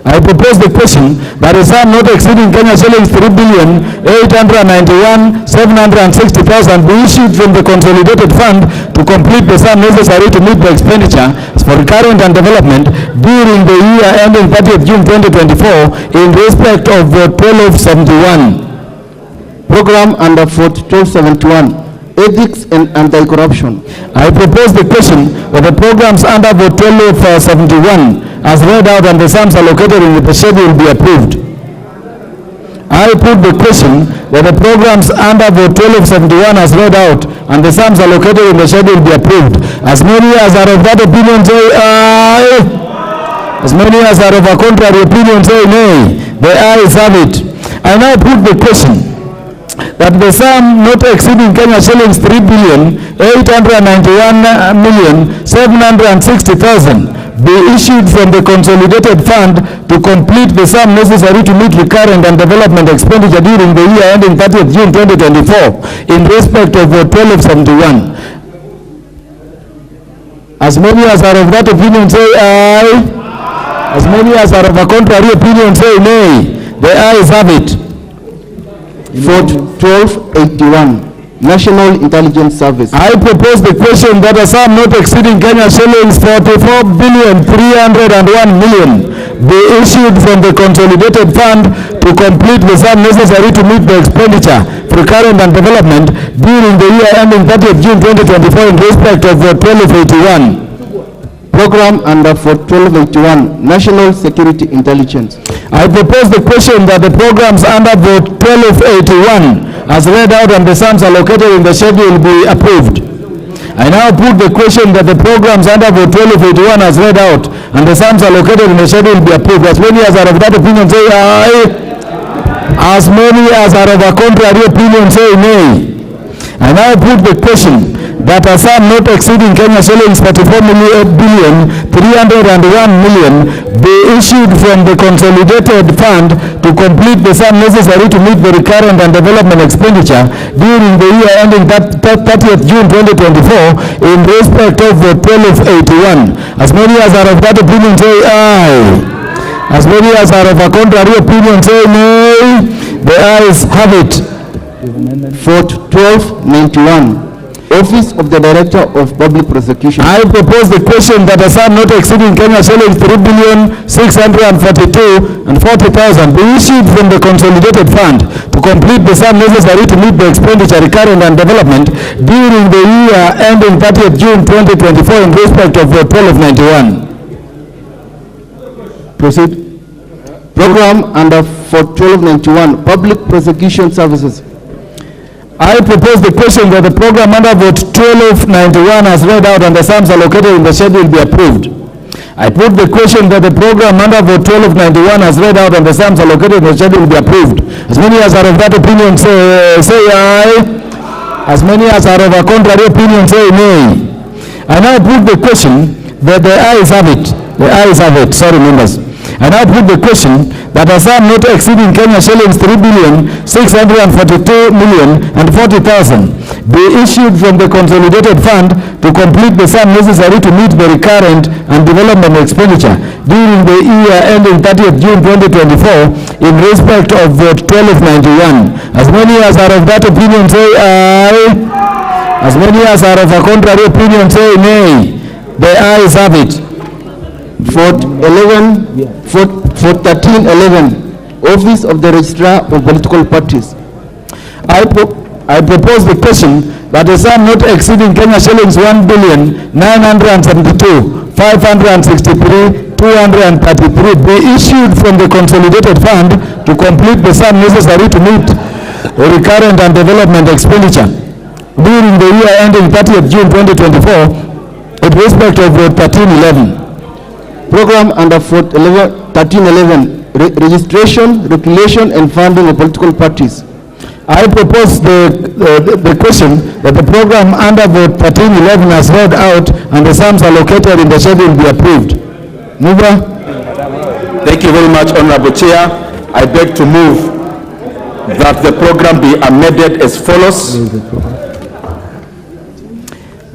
I propose the question that a sum not exceeding Kenya shillings 3,891,760,000 be issued from the consolidated fund to complete the sum necessary to meet the expenditure for recurrent and development during the year ending 30th June 2024 in respect of 1271. Program under 1271, Ethics and Anti-Corruption. I propose the question that the programs under 1271 as read out and the sums allocated in the schedule be approved. I put the question that the programs under 1271 as read out and the sums allocated in the schedule be approved. As many as are of that opinion say aye. As many as are of a contrary opinion say nay. The ayes have it. I now put the question that the sum not exceeding Kenya shillings 3,891,760,000 be issued from the consolidated fund to complete the sum necessary to meet recurrent and development expenditure during the year ending 30th June 2024 in respect of 1271. As many as are of that opinion say aye. As many as are of a contrary opinion say nay. The ayes have it. Vote 1281, National Intelligence Service. I propose the question that a sum not exceeding Kenya shillings 44,301,000,000 be issued from the consolidated fund to complete the sum necessary to meet the expenditure for recurrent and development during the year ending 30th June 2024 in respect of 1281. Program under 1281, National Security Intelligence. I propose the question that the programs under vote 1281 as read out and the sums allocated in the schedule be approved. I now put the question that the programs under vote 1281 as read out and the sums allocated in the schedule be approved. As many as are of that opinion say aye. As many as are of a contrary opinion say nay. I now put the question that a sum not exceeding Kenya shillings 44,301,000,000 be issued from the consolidated fund to complete the sum necessary to meet the recurrent and development expenditure during the year ending 30th June 2024 in respect of 1281. As many as are of that opinion say aye. As many as are of a contrary opinion say nay. The ayes have it. Vote 1291. Office of the Director of Public Prosecution. I propose the question that a sum not exceeding Kenya shillings 3,642,040,000 be issued from the consolidated fund to complete the sum necessary to meet the expenditure recurrent and development during the year ending 30th June 2024 in respect of 1291. Proceed. Program under 1291, Public Prosecution Services. I propose the question that the program under vote 1291 as read out and the sums allocated in the schedule be approved. I put the question that the program under vote 1291 as read out and the sums allocated in the schedule be approved. As many as are of that opinion say aye. As many as are of a contrary opinion say nay. I now put the question that the ayes have it. The ayes have it. Sorry, members. I now put the question that a sum not exceeding Kenya shillings 3,642,040,000 be issued from the consolidated fund to complete the sum necessary to meet the recurrent and development expenditure during the year ending 30th June 2024 in respect of vote 1291. As many as are of that opinion say aye. As many as are of a contrary opinion say nay. The ayes have it. Vote 1311, Office of the Registrar of Political Parties. I propose the question that a sum not exceeding Kenya shillings 1,972,563,233 be issued from the consolidated fund to complete the sum necessary to meet recurrent and development expenditure during the year ending 30th June 2024 in respect of vote 1311. Program under 1311, Registration, Regulation and Funding of Political Parties. I propose the question that the program under vote 1311 as read out and the sums allocated in the schedule be approved. Mover. Thank you very much, Honorable Chair. I beg to move that the program be amended as follows.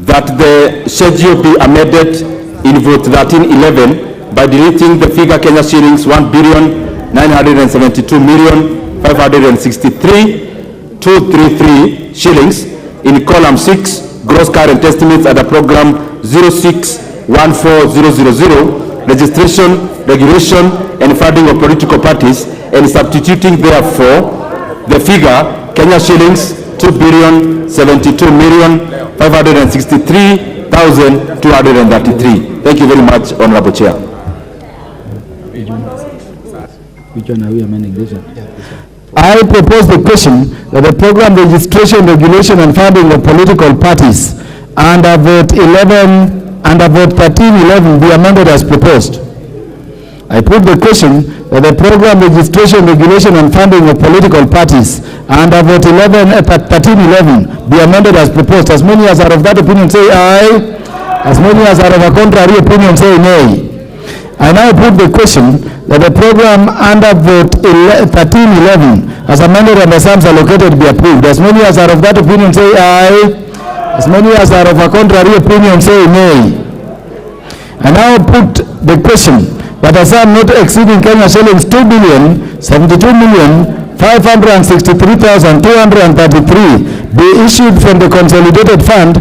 That the schedule be amended in vote 1311 by deleting the figure Kenya shillings 1,972,563,233 shillings in column 6, gross current estimates under program 06-14000, registration, regulation, and funding of political parties, and substituting therefore the figure Kenya shillings 2,72,563,233. Thank you very much, Honorable Chair. Which one are we amending this one? I propose the question that the program registration, regulation, and funding of political parties under vote 1311 be amended as proposed. I put the question that the program registration, regulation, and funding of political parties under vote 1311 be amended as proposed. As many as are of that opinion say aye. As many as are of a contrary opinion say nay. I now put the question that the program under vote 1311 as amended and the sums allocated be approved. As many as are of that opinion say aye. As many as are of a contrary opinion say nay. I now put the question that a sum not exceeding Kenya shillings 2,072,563,233 be issued from the consolidated fund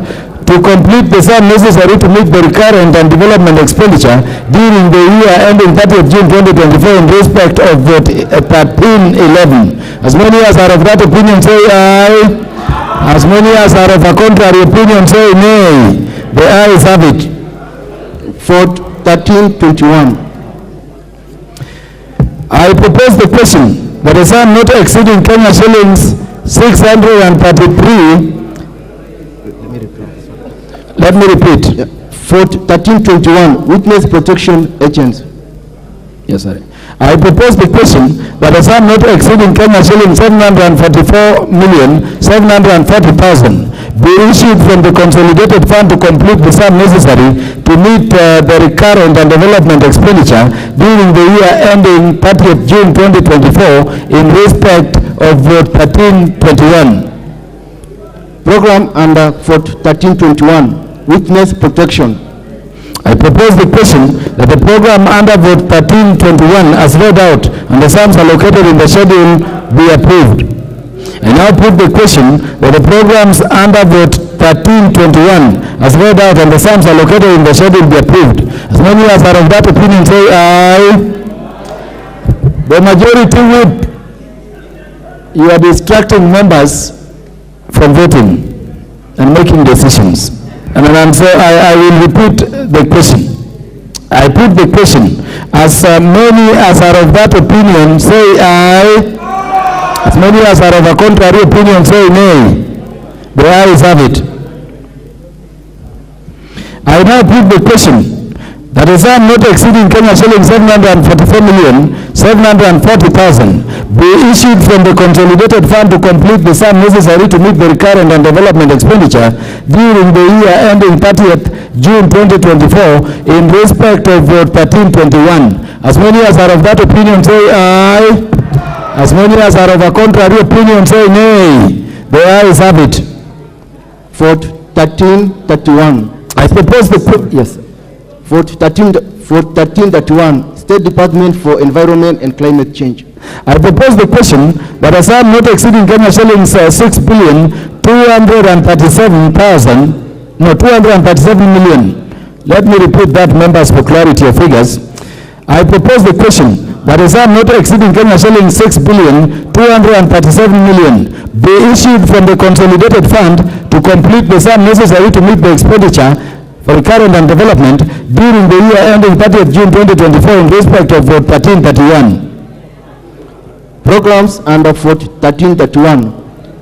to complete the sum necessary to meet the recurrent and development expenditure during the year ending 30th June 2024 in respect of vote 1311. As many as are of that opinion say aye. As many as are of a contrary opinion say nay. The ayes have it. Vote 1321. I propose the question that a sum not exceeding Kenya shillings 633. Let me repeat. Yeah. Vote 1321. Witness protection agents. Yes, sir. I propose the question that a sum not exceeding Kenya shillings 744,740,000 be issued from the consolidated fund to complete the sum necessary to meet the recurrent and development expenditure during the year ending 30th June 2024 in respect of vote 1321. Program under vote 1321. Witness protection. I propose the question that the program under vote 1321 as read out and the sums allocated in the schedule be approved. I now put the question that the programs under vote 1321 as read out and the sums allocated in the schedule be approved. As many as are of that opinion say aye. The majority whip, you are distracting members from voting and making decisions. And then I will repeat the question. I put the question. As many as are of that opinion say aye. As many as are of a contrary opinion say nay. The ayes have it. I now put the question that a sum not exceeding Kenya shillings 744,740,000 be issued from the consolidated fund to complete the sum necessary to meet the recurrent and development expenditure during the year ending 30th June 2024 in respect of vote 1321. As many as are of that opinion say aye. As many as are of a contrary opinion say nay. The ayes have it. Vote 1331. I propose the yes. Vote 1331. State Department for Environment and Climate Change. I propose the question that a sum not exceeding Kenya shillings 237 million. Let me repeat that, members, for clarity of figures. I propose the question that a sum not exceeding Kenya shillings 6,237 million be issued from the consolidated fund to complete the sum necessary to meet the expenditure for recurrent and development during the year ending 30th June 2024 in respect of vote 1331. Programs under vote 1331.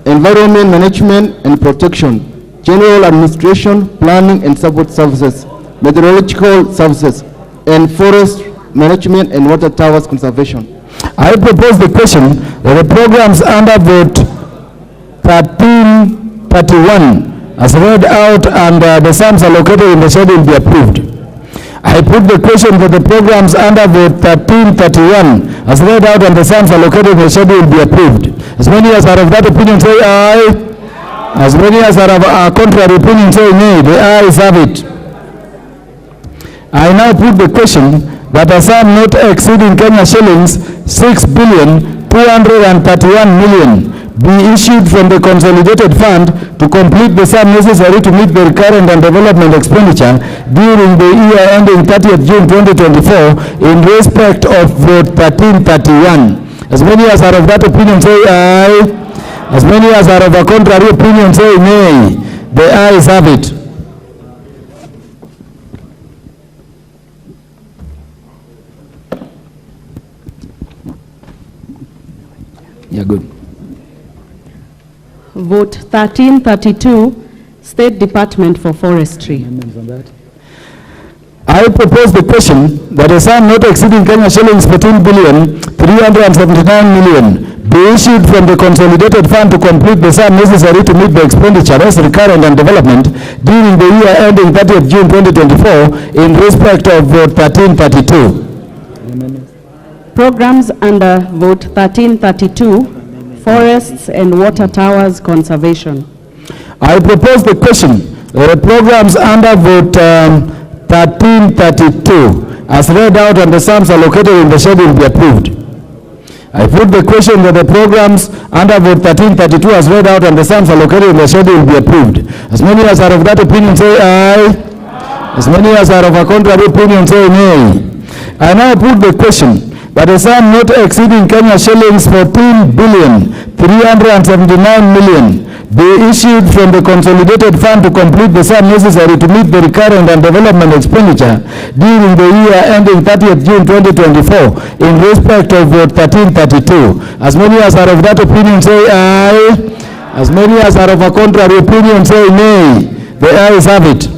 Environment Management and Protection, General Administration, Planning and Support Services, Meteorological Services, and Forest Management and Water Towers Conservation. I propose the question that the programs under vote 1331 as read out and the sums allocated in the schedule be approved. I put the question that the programs under vote 1331 as read out and the sums allocated in the schedule be approved. As many as are of that opinion say aye. As many as are of a contrary opinion say nay. The ayes have it. I now put the question that a sum not exceeding Kenya shillings 6,231,000,000 be issued from the consolidated fund to complete the sum necessary to meet the recurrent and development expenditure during the year ending 30th June 2024 in respect of vote 1331. As many as are of that opinion say aye. As many as are of a contrary opinion say nay. The ayes have it. Yeah, good. Vote 1332, State Department for Forestry. I propose the question that a sum not exceeding Kenya shillings 14,379,000,000 be issued from the consolidated fund to complete the sum necessary to meet the expenditure as recurrent and development during the year ending 30th June 2024 in respect of vote 1332. Programs under vote 1332, Forests and Water Towers Conservation. I propose the question that the programs under vote 1332 as read out and the sums allocated in the schedule be approved. I put the question that the programs under vote 1332 as read out and the sums allocated in the schedule be approved. As many as are of that opinion say aye. As many as are of a contrary opinion say nay. I now put the question that a sum not exceeding Kenya shillings 14,379,000,000 be issued from the consolidated fund to complete the sum necessary to meet the recurrent and development expenditure during the year ending 30th June 2024 in respect of vote 1332. As many as are of that opinion say aye. As many as are of a contrary opinion say nay. The ayes have it.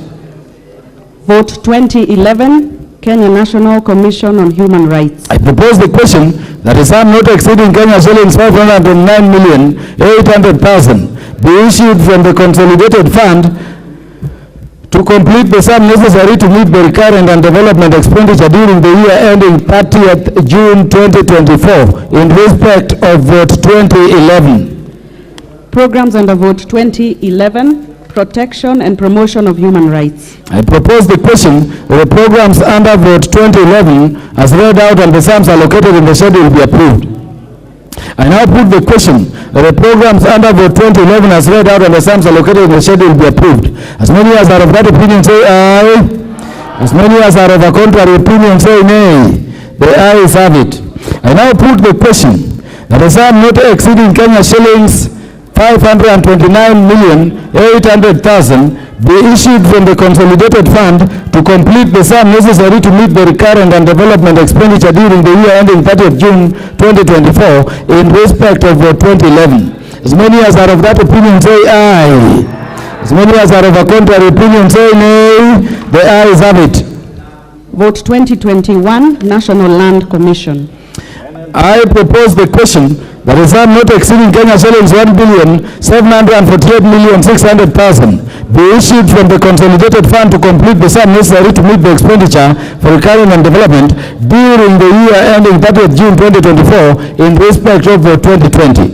Vote 2011, Kenya National Commission on Human Rights. I propose the question that a sum not exceeding Kenya shillings 509,800,000 be issued from the consolidated fund to complete the sum necessary to meet the recurrent and development expenditure during the year ending 30th June 2024 in respect of vote 2011. Programs under vote 2011, Protection and Promotion of Human Rights. I propose the question that the programs under vote 2011 as read out and the sums allocated in the schedule be approved. I now put the question that the programs under vote 2011 as read out and the sums allocated in the schedule be approved. As many as are of that opinion say aye. As many as are of a contrary opinion say nay. The ayes have it. I now put the question that the sum not exceeding Kenya shillings 529,800,000 be issued from the consolidated fund to complete the sum necessary to meet the recurrent and development expenditure during the year ending 30th June 2024 in respect of vote 2011. As many as are of that opinion say aye. As many as are of a contrary opinion say nay. The ayes have it. Vote 2021, National Land Commission. I propose the question that a sum not exceeding Kenya shillings 1,748,600,000 be issued from the consolidated fund to complete the sum necessary to meet the expenditure for recurrent and development during the year ending 30th June 2024 in respect of vote 2020.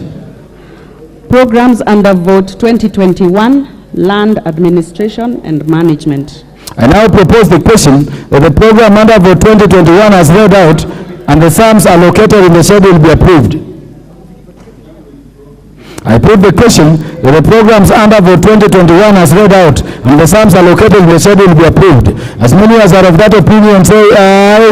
Programs under vote 2021, Land Administration and Management. I now propose the question that the program under vote 2021 as read out and the sums allocated in the schedule be approved. I put the question that the programs under vote 2021 as read out and the sums allocated in the schedule be approved. As many as are of that opinion say aye.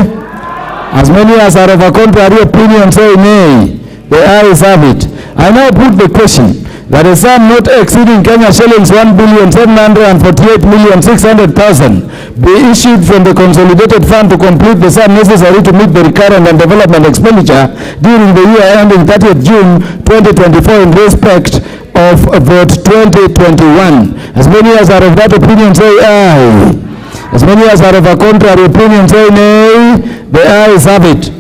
As many as are of a contrary opinion say nay. The ayes have it. I now put the question that a sum not exceeding Kenya shillings 1,748,600,000 be issued from the consolidated fund to complete the sum necessary to meet the recurrent and development expenditure during the year ending 30th June 2024 in respect of vote 2021. As many as are of that opinion say aye. As many as are of a contrary opinion say nay. The ayes have it.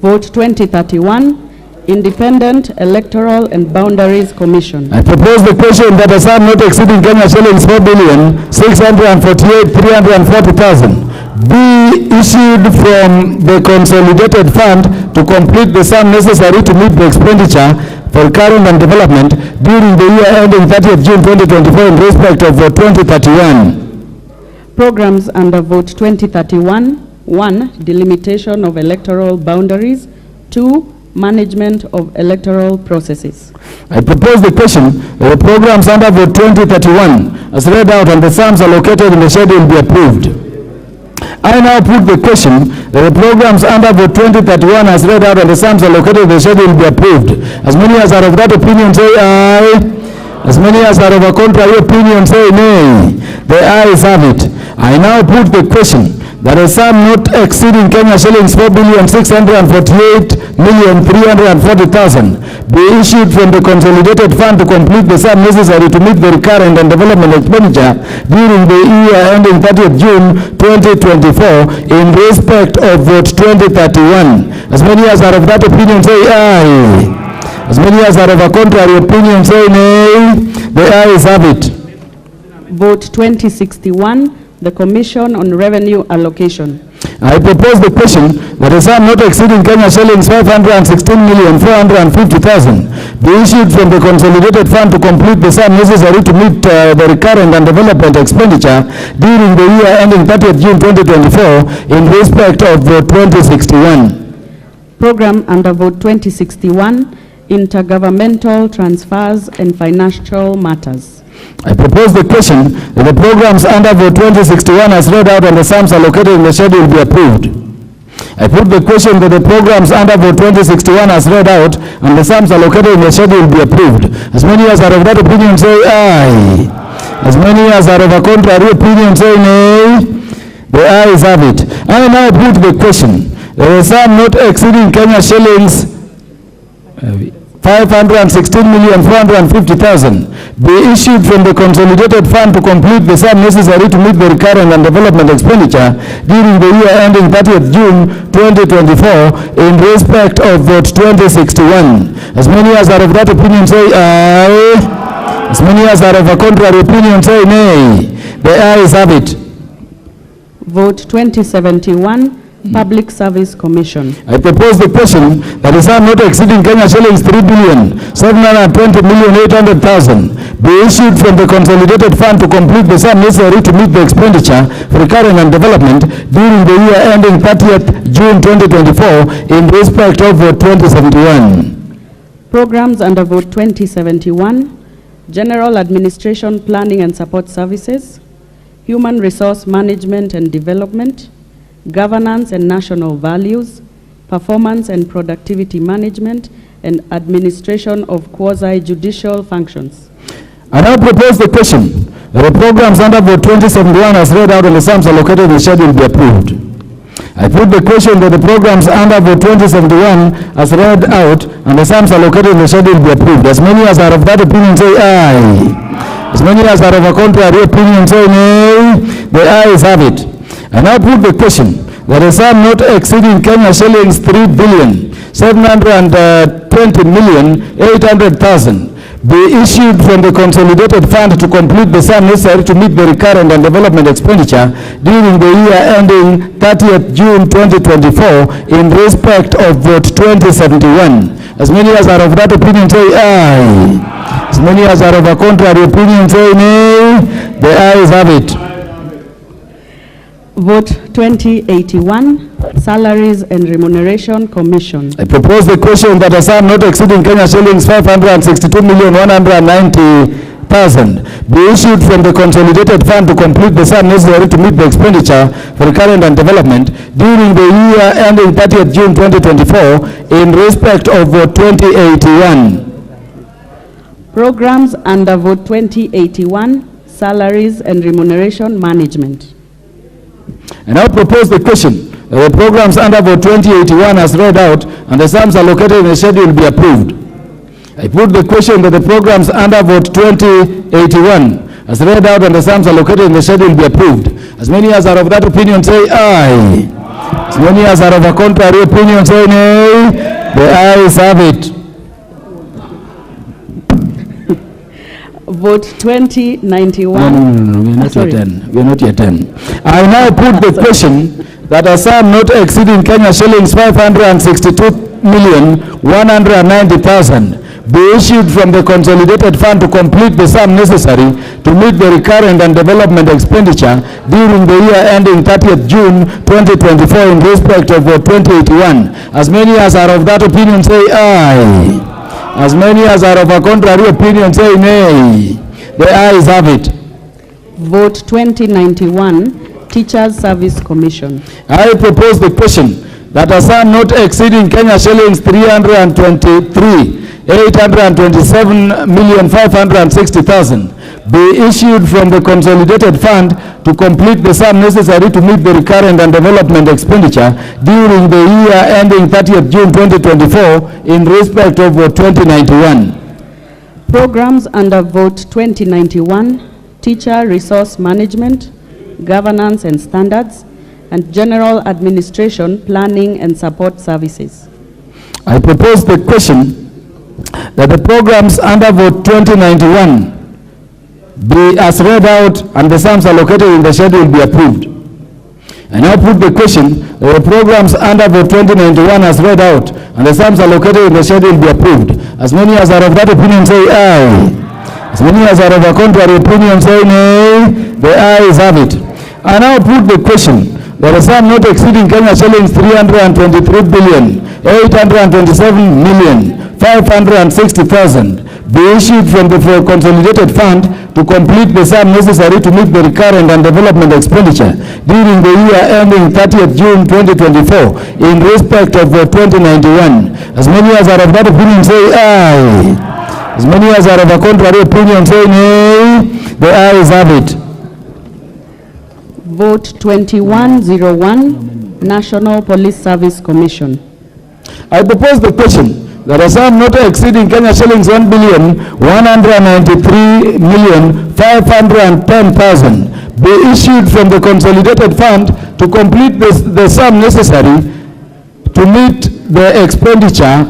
Vote 2031, Independent Electoral and Boundaries Commission. I propose the question that a sum not exceeding Kenya shillings 4,648,340,000 be issued from the consolidated fund to complete the sum necessary to meet the expenditure for current and development during the year ending 30th June 2024 in respect of vote 2031. Programs under vote 2031, 1. Delimitation of electoral boundaries. 2. Management of electoral processes. I propose the question that the programs under vote 2031 as read out and the sums allocated in the schedule be approved. I now put the question that the programs under vote 2031 as read out and the sums allocated in the schedule be approved. As many as are of that opinion say aye. As many as are of a contrary opinion say nay. The ayes have it. I now put the question that a sum not exceeding Kenya shillings 4,648,340,000 be issued from the consolidated fund to complete the sum necessary to meet the recurrent and development expenditure during the year ending 30th June 2024 in respect of vote 2031. As many as are of that opinion say aye. As many as are of a contrary opinion say nay. The ayes have it. Vote 2061, the Commission on Revenue Allocation. I propose the question that a sum not exceeding Kenya shillings 516,450,000 be issued from the consolidated fund to complete the sum necessary to meet the recurrent and development expenditure during the year ending 30th June 2024 in respect of vote 2061. Program under vote 2061, intergovernmental transfers and financial matters. I propose the question that the programs under vote 2061 as read out and the sums allocated in the schedule be approved. I put the question that the programs under vote 2061 as read out and the sums allocated in the schedule be approved. As many as are of that opinion say aye. As many as are of a contrary opinion say nay. The ayes have it. I now put the question that the sum not exceeding Kenya shillings 516,450,000 be issued from the consolidated fund to complete the sum necessary to meet the recurrent and development expenditure during the year ending 30th June 2024 in respect of vote 2061. As many as are of that opinion say aye. As many as are of a contrary opinion say nay. The ayes have it. Vote 2071, Public Service Commission. I propose the question that the sum not exceeding Kenya shillings 3,720,800,000 be issued from the consolidated fund to complete the sum necessary to meet the expenditure for recurrent and development during the year ending 30th June 2024 in respect of vote 2071. Programs under vote 2071, General Administration Planning and Support Services, Human Resource Management and Development, Governance and National Values, Performance and Productivity Management, and Administration of Quasi-Judicial Functions. I now propose the question that the programs under vote 2071 as read out and the sums allocated in the schedule be approved. I put the question that the programs under vote 2071 as read out and the sums allocated in the schedule be approved. As many as are of that opinion say aye. As many as are of a contrary opinion say nay. The ayes have it. I now put the question that a sum not exceeding Kenya shillings 3,720,800,000 be issued from the consolidated fund to complete the sum necessary to meet the recurrent and development expenditure during the year ending 30th June 2024 in respect of vote 2071. As many as are of that opinion say aye. As many as are of a contrary opinion say nay. The ayes have it. Vote 2081, Salaries and Remuneration Commission. I propose the question that a sum not exceeding Kenya shillings 562,190,000 be issued from the consolidated fund to complete the sum necessary to meet the expenditure for recurrent and development during the year ending 30th June 2024 in respect of vote 2081. Programs under vote 2081, Salaries and Remuneration Management. I now propose the question that the programs under vote 2081 as read out and the sums allocated in the schedule be approved. I put the question that the programs under vote 2081 as read out and the sums allocated in the schedule be approved. As many as are of that opinion say aye. As many as are of a contrary opinion say nay. The ayes have it. Vote 2091. No, we are not yet done. We are not yet done. I now put the question that a sum not exceeding Kenya shillings 562,190,000 be issued from the consolidated fund to complete the sum necessary to meet the recurrent and development expenditure during the year ending 30th June 2024 in respect of vote 2081. As many as are of that opinion say aye. As many as are of a contrary opinion say nay. The ayes have it. Vote 2091, Teachers Service Commission. I propose the question that a sum not exceeding Kenya shillings 327,560,000 be issued from the consolidated fund to complete the sum necessary to meet the recurrent and development expenditure during the year ending 30th June 2024 in respect of vote 2091. Programs under vote 2091, Teacher Resource Management, Governance and Standards, and General Administration, Planning and Support Services. I propose the question that the programs under vote 2091 be as read out and the sums allocated in the schedule be approved. I now put the question that the programs under vote 2091 as read out and the sums allocated in the schedule be approved. As many as are of that opinion say aye. As many as are of a contrary opinion say nay. The ayes have it. I now put the question that a sum not exceeding Kenya shillings 323,827,560,000 be issued from the consolidated fund to complete the sum necessary to meet the recurrent and development expenditure during the year ending 30th June 2024 in respect of 2091. As many as are of that opinion say aye. As many as are of a contrary opinion say nay. The ayes have it. Vote 2101, National Police Service Commission. I propose the question that a sum not exceeding Kenya shillings 1,193,510,000 be issued from the consolidated fund to complete the sum necessary to meet the expenditure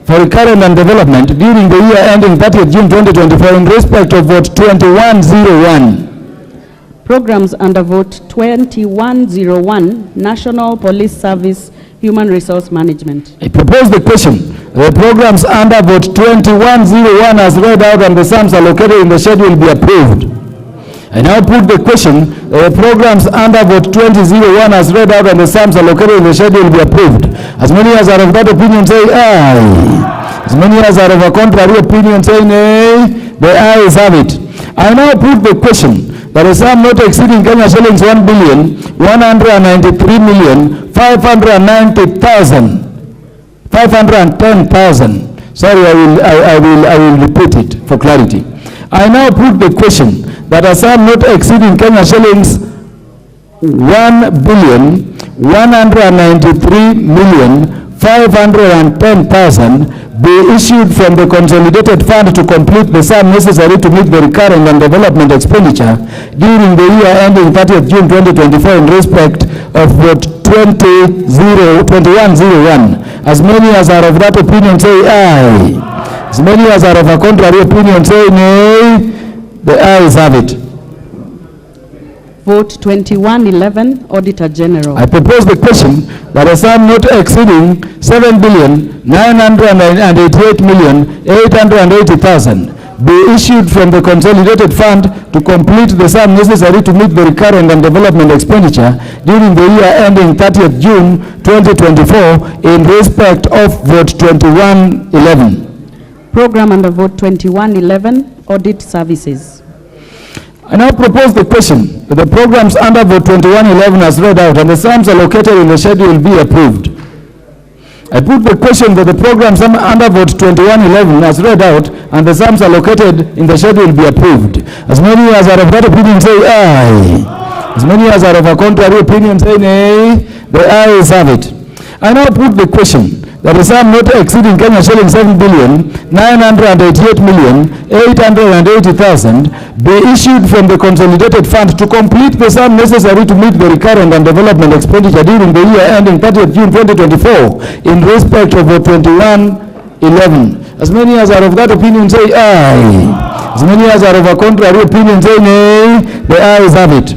for recurrent and development during the year ending 30th June 2024 in respect of vote 2101. Programs under vote 2101, National Police Service, Human Resource Management. I propose the question. The programs under vote 2101 as read out and the sums allocated in the schedule be approved. I now put the question. The programs under vote 2001 as read out and the sums allocated in the schedule be approved. As many as are of that opinion say aye. As many as are of a contrary opinion say nay. The ayes have it. I now put the question that a sum not exceeding Kenya shillings 1,193,510,000. Sorry, I will repeat it for clarity. I now put the question that a sum not exceeding Kenya shillings 1,193,510,000 be issued from the consolidated fund to complete the sum necessary to meet the recurrent and development expenditure during the year ending 30th June 2024 in respect of vote 2101. As many as are of that opinion say aye. As many as are of a contrary opinion say nay. The ayes have it. Vote 2111, Auditor General. I propose the question that a sum not exceeding 7,988,880,000 be issued from the consolidated fund to complete the sum necessary to meet the recurrent and development expenditure during the year ending 30th June 2024 in respect of vote 2111. Program under vote 2111, Audit Services. I now propose the question that the programs under vote 2111 as read out and the sums allocated in the schedule be approved. I put the question that the programs under vote 2111 as read out and the sums allocated in the schedule be approved. As many as are of that opinion say aye. As many as are of a contrary opinion say nay. The ayes have it. I now put the question that the sum not exceeding Kenya shillings 7,988,880,000 be issued from the consolidated fund to complete the sum necessary to meet the recurrent and development expenditure during the year ending 30th June 2024 in respect of vote 2111. As many as are of that opinion say aye. As many as are of a contrary opinion say nay. The ayes have it.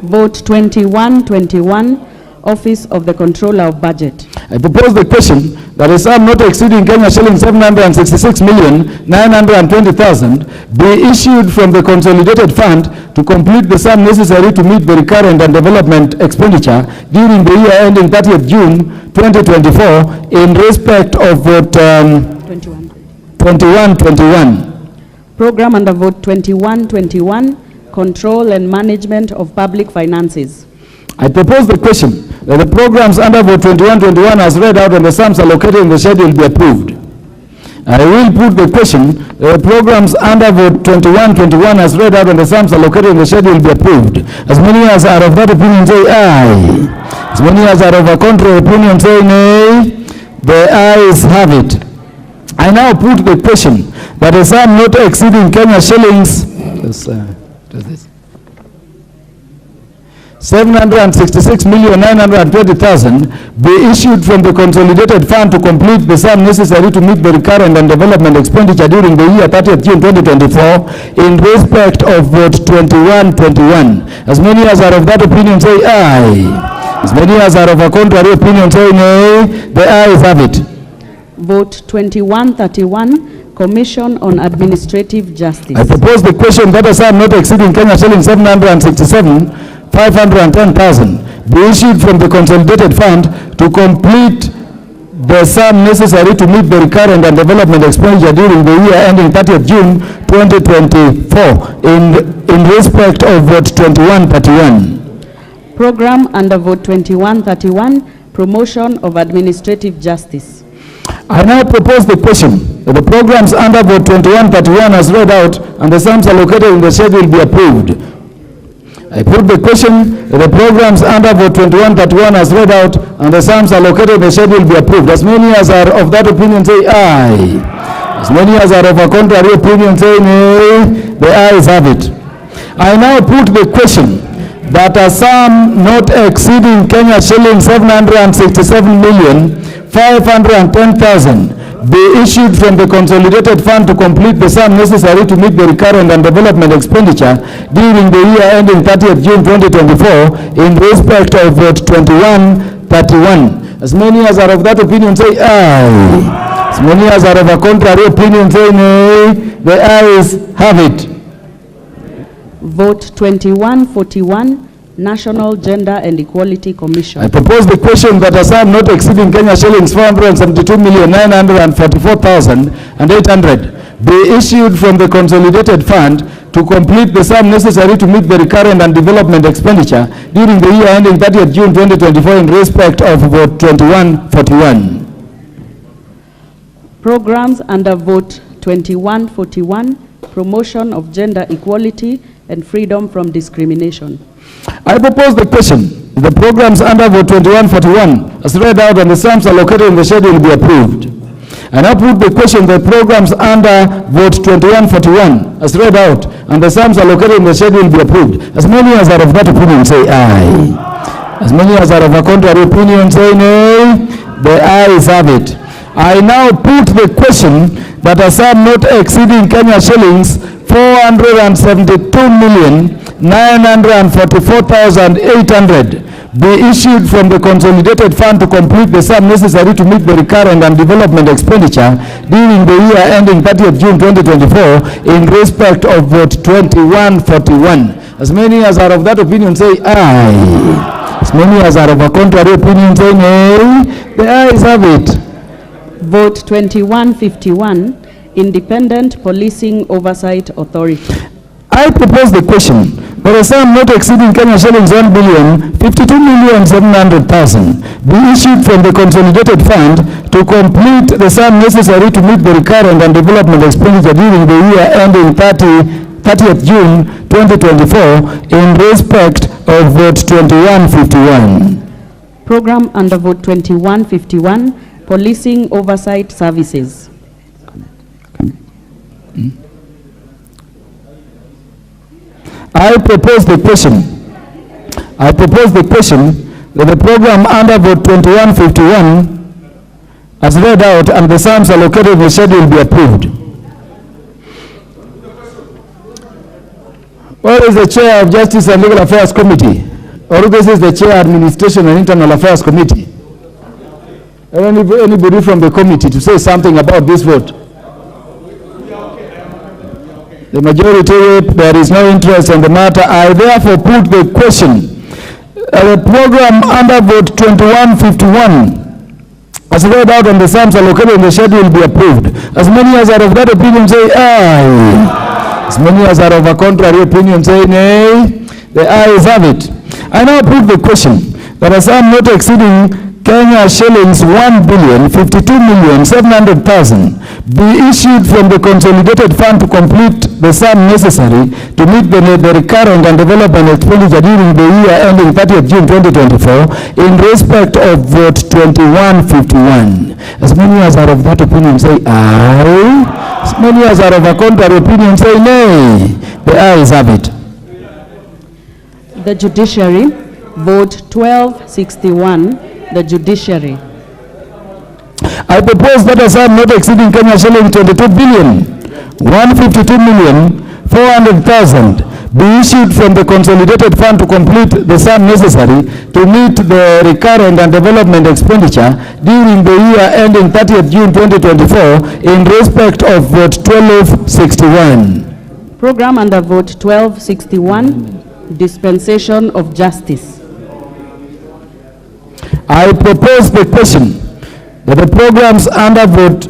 Vote 2121, Office of the Controller of Budget. I propose the question that a sum not exceeding Kenya shillings 766,920,000 be issued from the consolidated fund to complete the sum necessary to meet the recurrent and development expenditure during the year ending 30th June 2024 in respect of vote 2121. Program under vote 2121, control and management of public finances. I propose the question that the programs under vote 2121 as read out and the sums allocated in the schedule be approved. I will put the question that the programs under vote 2121 as read out and the sums allocated in the schedule be approved. As many as are of that opinion say aye. As many as are of a contrary opinion say nay. The ayes have it. I now put the question that a sum not exceeding Kenya shillings 766,920,000 be issued from the consolidated fund to complete the sum necessary to meet the recurrent and development expenditure during the year 30th June 2024 in respect of vote 2121. As many as are of that opinion say aye. As many as are of a contrary opinion say nay. The ayes have it. Vote 2131, Commission on Administrative Justice. I propose the question that a sum not exceeding Kenya shillings 767,510,000 be issued from the consolidated fund to complete the sum necessary to meet the recurrent and development expenditure during the year ending 30th June 2024 in respect of vote 2131. Program under vote 2131, Promotion of Administrative Justice. I now propose the question that the programs under vote 2131 as read out and the sums allocated in the schedule be approved. I put the question that the programs under vote 2131 as read out and the sums allocated in the schedule be approved. As many as are of that opinion say aye. As many as are of a contrary opinion say nay. The ayes have it. I now put the question that a sum not exceeding Kenya shillings 767,510,000 be issued from the consolidated fund to complete the sum necessary to meet the recurrent and development expenditure during the year ending 30th June 2024 in respect of vote 2131. As many as are of that opinion say aye. As many as are of a contrary opinion say nay. The ayes have it. Vote 2141, National Gender and Equality Commission. I propose the question that a sum not exceeding Kenya shillings 472,944,800 be issued from the consolidated fund to complete the sum necessary to meet the recurrent and development expenditure during the year ending 30th June 2024 in respect of vote 2141. Programs under vote 2141, Promotion of Gender Equality and Freedom from Discrimination. I propose the question, the programs under vote 2141 as read out and the sums allocated in the schedule be approved. And I put the question, the programs under vote 2141 as read out and the sums allocated in the schedule be approved. As many as are of that opinion say aye. As many as are of a contrary opinion say nay. The ayes have it. I now put the question that a sum not exceeding Kenya shillings 472,944,800 be issued from the consolidated fund to complete the sum necessary to meet the recurrent and development expenditure during the year ending 30th June 2024 in respect of vote 2141. As many as are of that opinion say aye. As many as are of a contrary opinion say nay. The ayes have it. Vote 2151, Independent Policing Oversight Authority. I propose the question that a sum not exceeding Kenya shillings 1,052,700,000 be issued from the consolidated fund to complete the sum necessary to meet the recurrent and development expenditure during the year ending 30th June 2024 in respect of vote 2151. Program under vote 2151, Policing Oversight Services. I propose the question that the program under vote 2151 as read out and the sums allocated in the schedule be approved. Where is the chair of Justice and Legal Affairs Committee? Or this is the chair Administration and Internal Affairs Committee? Anybody from the committee to say something about this vote? The majority whip, there is no interest in the matter. I therefore put the question. The program under vote 2151, as read out on the sums allocated in the schedule, will be approved. As many as are of that opinion say aye. As many as are of a contrary opinion say nay. The ayes have it. I now put the question that a sum not exceeding Kenya shillings 1,052,700,000 be issued from the consolidated fund to complete the sum necessary to meet the recurrent and development expenditure during the year ending 30th June 2024 in respect of vote 2151. As many as are of that opinion say aye. As many as are of a contrary opinion say nay. The ayes have it. The judiciary, vote 1261. The judiciary. I propose that a sum not exceeding Kenya shilling 22,152,400,000 be issued from the consolidated fund to complete the sum necessary to meet the recurrent and development expenditure during the year ending 30th June 2024 in respect of vote 1261. Program under vote 1261, dispensation of justice. I propose the question that the programs under vote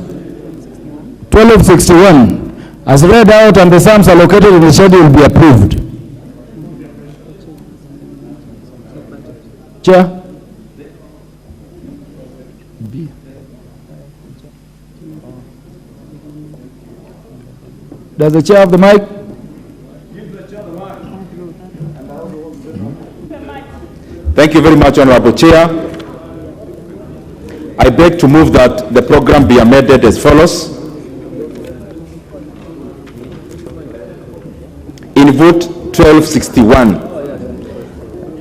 1261 as read out and the sums allocated in the schedule be approved. Chair. Does the chair have the mic? Thank you very much, Honorable Chair. I beg to move that the program be amended as follows. In vote 1261,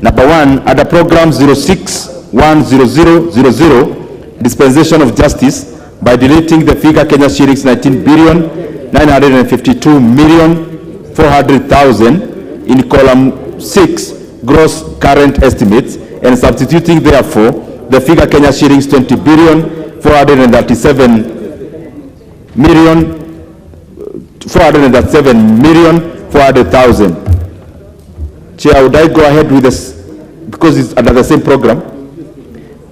number 1, under program 06-10000, dispensation of justice, by deleting the figure Kenya shillings 19,952,400,000 in column 6, gross current estimates, and substituting therefore the figure Kenya shillings 20,437,400,000. Chair, would I go ahead with this because it's under the same program?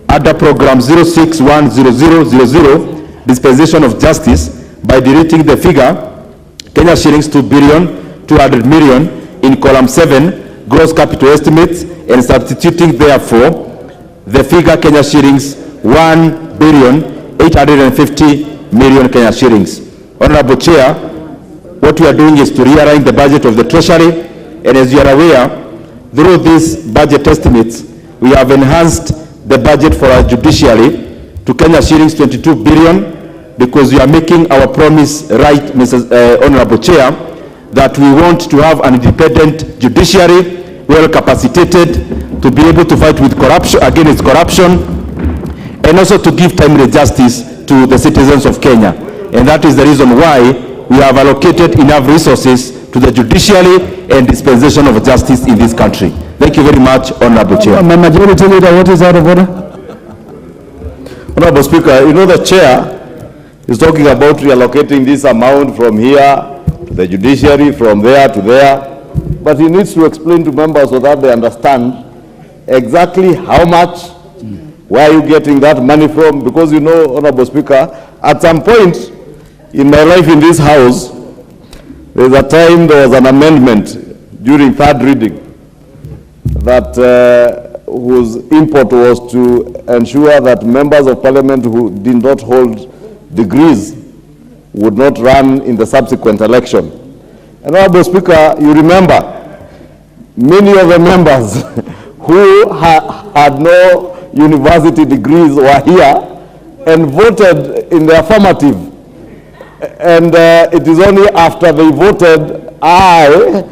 Under program 06-10000, dispensation of justice, by deleting the figure Kenya shillings 2,200,000,000 in column 7, gross capital estimates, and substituting therefore the figure Kenya shillings 1,850,000,000 Kenya shillings. Honorable Chair, what we are doing is to rearrange the budget of the Treasury, and as you are aware, through these budget estimates, we have enhanced the budget for our judiciary to Kenya shillings 22 billion, because we are making our promise right, Mrs. Honorable Chair, that we want to have an independent judiciary, well capacitated to be able to fight with corruption, against corruption, and also to give timely justice to the citizens of Kenya. And that is the reason why we have allocated enough resources to the judiciary and dispensation of justice in this country. Thank you very much, Honorable Chair. Majority Leader, what is out of order? Honorable Speaker, you know the Chair is talking about reallocating this amount from here to the judiciary, from there to there, but he needs to explain to members so that they understand exactly how much, where are you getting that money from, because you know, Honorable Speaker, at some point in my life in this House, there's a time there was an amendment during third reading that whose import was to ensure that members of parliament who did not hold degrees would not run in the subsequent election. And Honorable Speaker, you remember, many of the members who had no university degrees were here and voted in the affirmative. And it is only after they voted aye,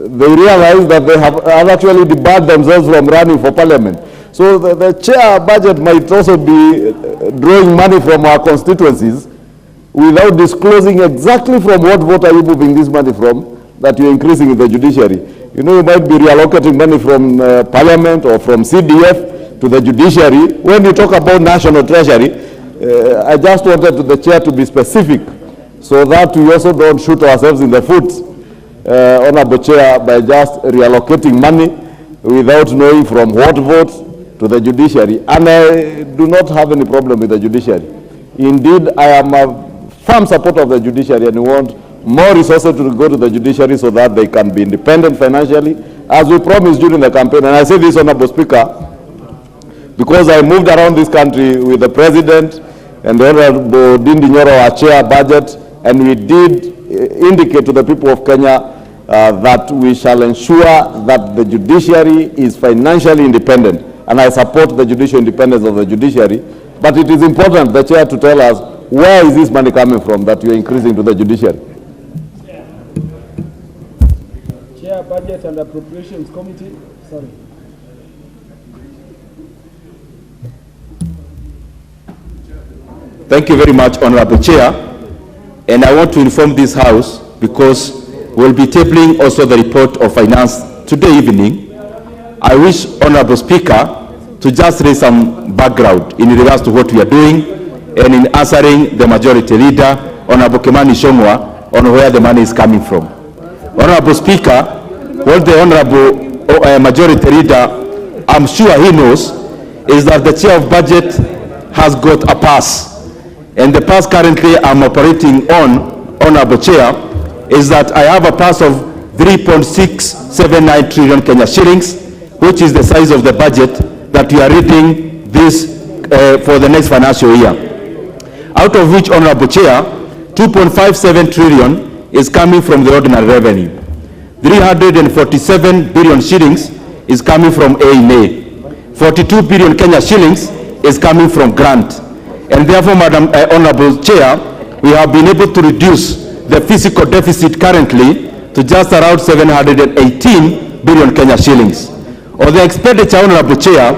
they realized that they have actually debarred themselves from running for parliament. So the chair budget might also be drawing money from our constituencies without disclosing exactly from what vote are you moving this money from that you're increasing in the judiciary. You know, you might be reallocating money from parliament or from CDF to to the judiciary. When you talk about national treasury, I just wanted the chair to be specific so that we also don't shoot ourselves in the foot, Honorable Chair, by just reallocating money without knowing from what vote to the judiciary. And I do not have any problem with the judiciary. Indeed, I am a firm supporter of the judiciary, and we want more resources to go to the judiciary so that they can be independent financially, as we promised during the campaign. And I say this, Honorable Speaker, because I moved around this country with the President and the Honorable Manyora, our chair budget, and we did indicate to the people of Kenya that we shall ensure that the judiciary is financially independent. And I support the judicial independence of the judiciary. But it is important, the chair, to tell us where is this money coming from that you are increasing to the judiciary. Chair, Budget and Appropriations Committee. Sorry. Thank you very much, Honorable Chair. And I want to inform this House, because we'll be tabling also the report of finance today evening. I wish, Honorable Speaker, to just raise some background in regards to what we are doing and in answering the Majority Leader, Honorable Kimani Ichung'wah, on where the money is coming from. Honorable Speaker, what the Honorable Majority Leader, I'm sure he knows, is that the Chair of Budget has got a pass. And the pass currently I'm operating on, Honorable Chair, is that I have a pass of 3.679 trillion Kenya shillings, which is the size of the budget that we are reading this for the next financial year. Out of which, Honorable Chair, 2.57 trillion is coming from the ordinary revenue. 347 billion shillings is coming from A&A. 42 billion Kenya shillings is coming from grant. And therefore, Madam Honorable Chair, we have been able to reduce the fiscal deficit currently to just around 718 billion Kenya shillings. On the expenditure, Honorable Chair,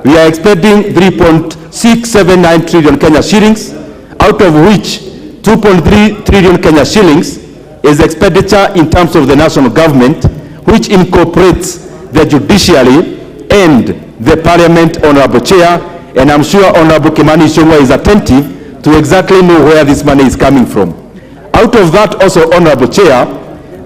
we are expecting 3.679 trillion Kenya shillings, out of which 2.3 trillion Kenya shillings is expenditure in terms of the national government, which incorporates the judiciary and the parliament, Honorable Chair. And I'm sure Honorable Kimani Ichung'wah is attentive to exactly know where this money is coming from. Out of that also, Honorable Chair,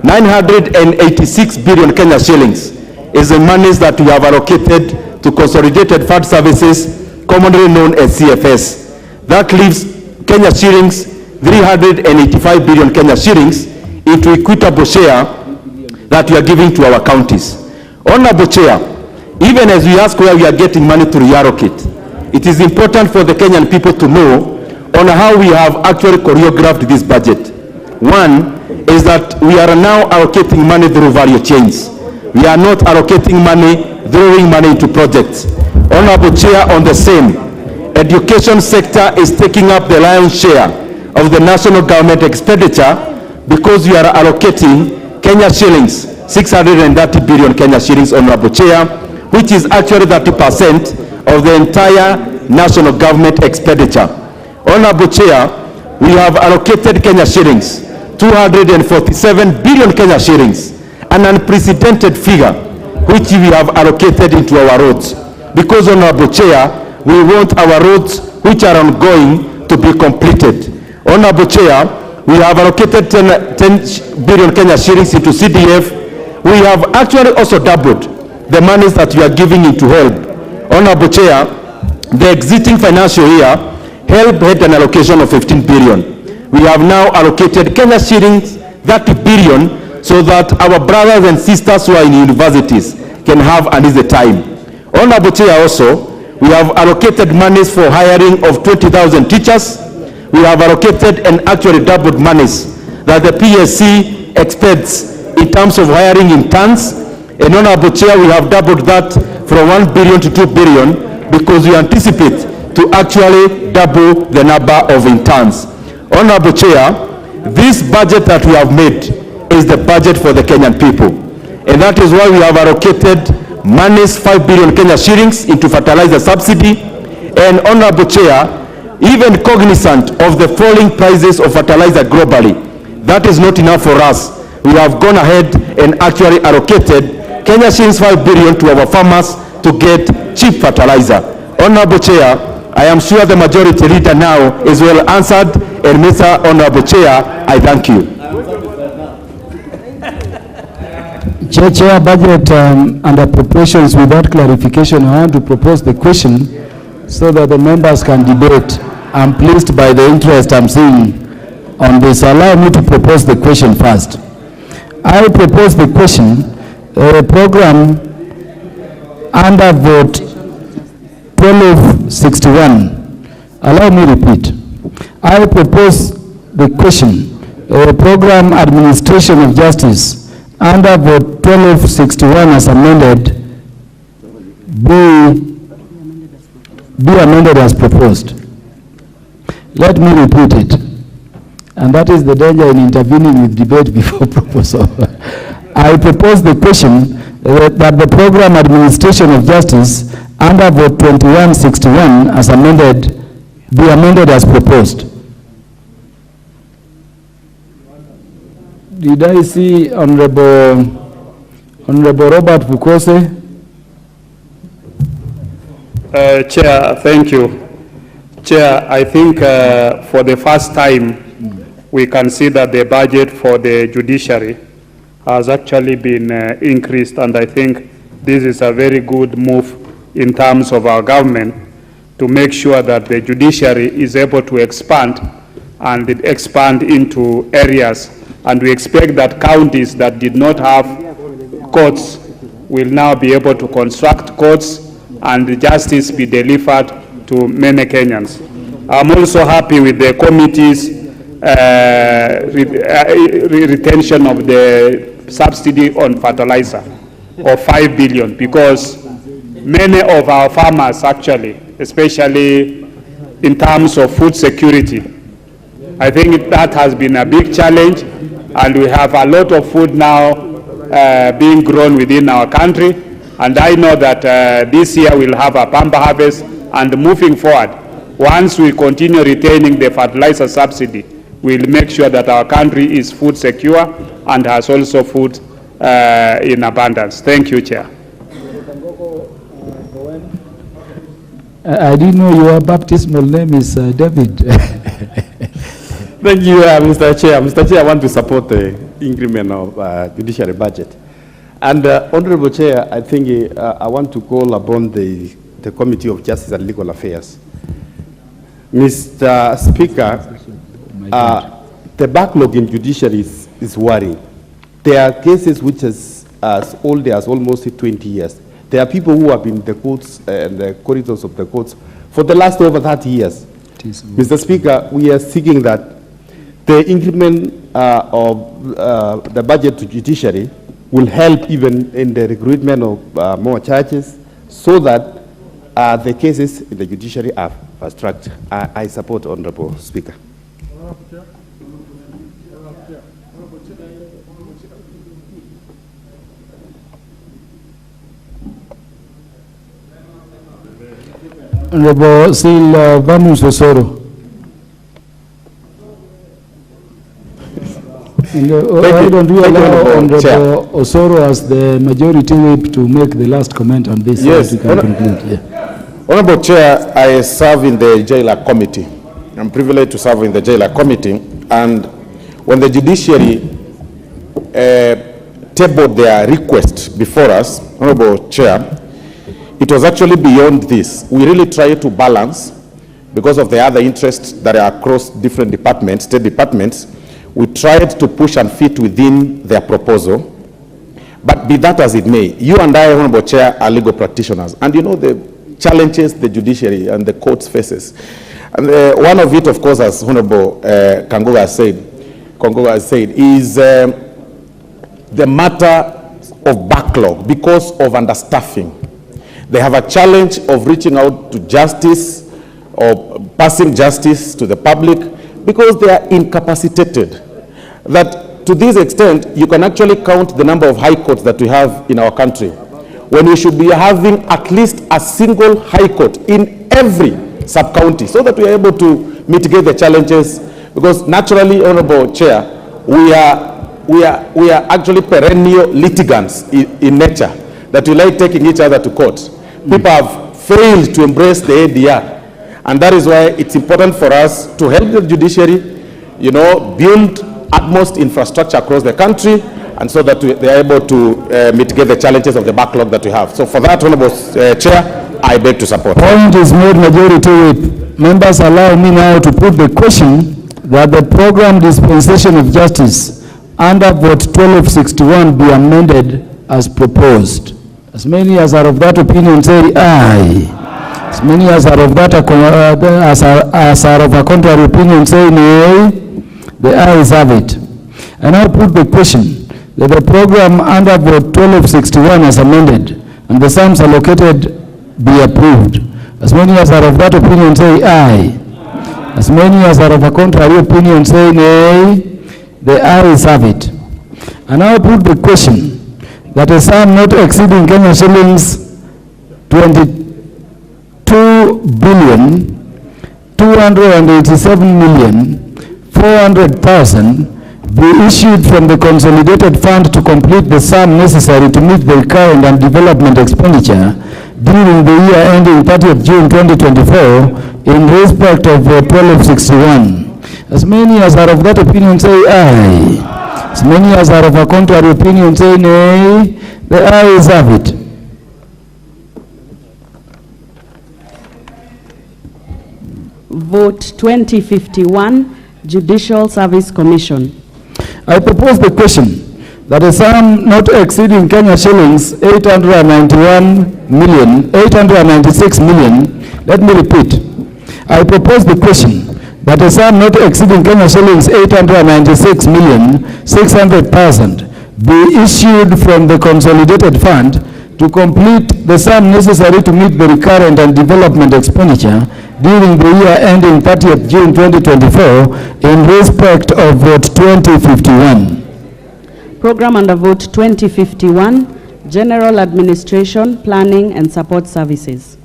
986 billion Kenya shillings is the monies that we have allocated to Consolidated Fund Services, commonly known as CFS. That leaves Kenya shillings, 385 billion Kenya shillings into equitable share that we are giving to our counties. Honorable Chair, even as we ask where we are getting money to reallocate, it is important for the Kenyan people to know on how we have actually choreographed this budget. One is that we are now allocating money through value chains. We are not allocating money, throwing money into projects. Honorable Chair, on the same, education sector is taking up the lion's share of the national government expenditure because we are allocating Kenya shillings, 630 billion Kenya shillings, Honorable Chair, which is actually 30% of the entire national government expenditure. Honorable Chair, we have allocated Kenya shillings, 247 billion Kenya shillings, an unprecedented figure, which we have allocated into our roads. Because, Honorable Chair, we want our roads, which are ongoing, to be completed. Honorable Chair, we have allocated 10 billion Kenya shillings into CDF. We have actually also doubled the monies that we are giving into HELB. Honorable Chair, the exiting financial year, HELB had an allocation of 15 billion. We have now allocated Kenya shillings 30 billion so that our brothers and sisters who are in universities can have an easy time. Honorable Chair, also, we have allocated monies for hiring of 20,000 teachers. We have allocated and actually doubled monies that the PSC expects in terms of hiring interns. And Honorable Chair, we have doubled that from 1 billion to 2 billion because we anticipate to actually double the number of interns. Honorable Chair, this budget that we have made is the budget for the Kenyan people. And that is why we have allocated monies 5 billion Kenya shillings into fertilizer subsidy. And Honorable Chair, even cognizant of the falling prices of fertilizer globally, that is not enough for us. We have gone ahead and actually allocated Kenya shillings 5 billion to our farmers to to get cheap fertilizer. Honorable Chair, I am sure the majority leader now is well answered, and Mr. Honorable Chair, I thank you. Chair, budget and appropriations. Without clarification, I want to propose the question so that the members can debate. I'm pleased by the interest I'm seeing on this. Allow me to propose the question first. I propose the question, program under vote 1261. Allow me repeat. I propose the question, program administration of justice under vote 1261 as amended, be amended as proposed. Let me repeat it. And that is the danger in intervening with debate before proposal. I propose the question that the program administration of justice under vote 2161 as amended, be amended as proposed. Did I see Honorable Robert Bukose? Chair, thank you. Chair, I think for the first time we can see that the budget for the judiciary has actually been increased, and I think this is a very good move in terms of our government to make sure that the judiciary is able to expand and expand into areas. And we expect that counties that did not have courts will now be able to construct courts and justice be delivered to many Kenyans. I'm also happy with the committee's retention of the subsidy on fertilizer of 5 billion, because many of our farmers actually, especially in terms of food security, I think that has been a big challenge, and we have a lot of food now being grown within our country, and I know that this year we'll have a bumper harvest, and moving forward, once we continue retaining the fertilizer subsidy, we'll make sure that our country is food secure and has also food in abundance. Thank you, Chair. I didn't know your baptismal name is David. Thank you, Mr. Chair. Mr. Chair, I want to support the increment of judiciary budget. And Honorable Chair, I think I want to call upon the Committee of Justice and Legal Affairs. Mr. Speaker, the backlog in judiciary is worrying. There are cases which is as old as almost 20 years. There are people who have been in the courts and the corridors of the courts for the last over 30 years. Mr. Speaker, we are seeking that the increment of the budget to judiciary will help even in the recruitment of more judges, so that the cases in the judiciary are fast-tracked. I support, Honorable Speaker. Honorable Silvanus Osoro. Why don't we allow Honorable Osoro as the majority whip to make the last comment on this? Yes, so we can conclude. Yeah. Honorable Chair, I serve in the Jailer Committee. I'm privileged to serve in the Jailer Committee, and when the judiciary tabled their request before us, Honorable Chair, it was actually beyond this. We really tried to balance, because of the other interests that are across different departments, state departments. We tried to push and fit within their proposal. But be that as it may, you and I, Honorable Chair, are legal practitioners, and you know the challenges the judiciary and the courts faces. And one of it, of course, as Honorable Kangoga has said, is the matter of backlog because of understaffing. They have a challenge of reaching out to justice or passing justice to the public because they are incapacitated. That to this extent, you can actually count the number of high courts that we have in our country, when we should be having at least a single high court in every sub-county, so that we are able to mitigate the challenges. Because naturally, Honorable Chair, we are actually perennial litigants in nature, that we like taking each other to court. People have failed to embrace the ADR. And that is why it's important for us to help the judiciary, build utmost infrastructure across the country, and so that they are able to mitigate the challenges of the backlog that we have. So for that, Honorable Chair, I beg to support. Point is made, majority whip. Members, allow me now to put the question that the program dispensation of justice under vote 1261 be amended as proposed. As many as are of that opinion say aye. As many as are of that as are of a contrary opinion say nay. The ayes have it. I now put the question that the program under vote 1261 as amended and the sums allocated be approved. As many as are of that opinion say aye. As many as are of a contrary opinion say nay. The ayes have it. I now put the question that a sum not exceeding Kenya shillings 22,287,400,000 be issued from the consolidated fund to complete the sum necessary to meet the current and development expenditure during the year ending 30th June 2024 in respect of 1261. As many as are of that opinion say aye. As many as are of a contrary opinion say nay. The ayes have it. Vote 2051, Judicial Service Commission. I propose the question that a sum not exceeding Kenya shillings 896 million, let me repeat. I propose the question that a sum not exceeding Kenya shillings 896,600,000 be issued from the consolidated fund to complete the sum necessary to meet the recurrent and development expenditure during the year ending 30th June 2024 in respect of vote 2051. Program under vote 2051, General Administration, Planning and Support Services.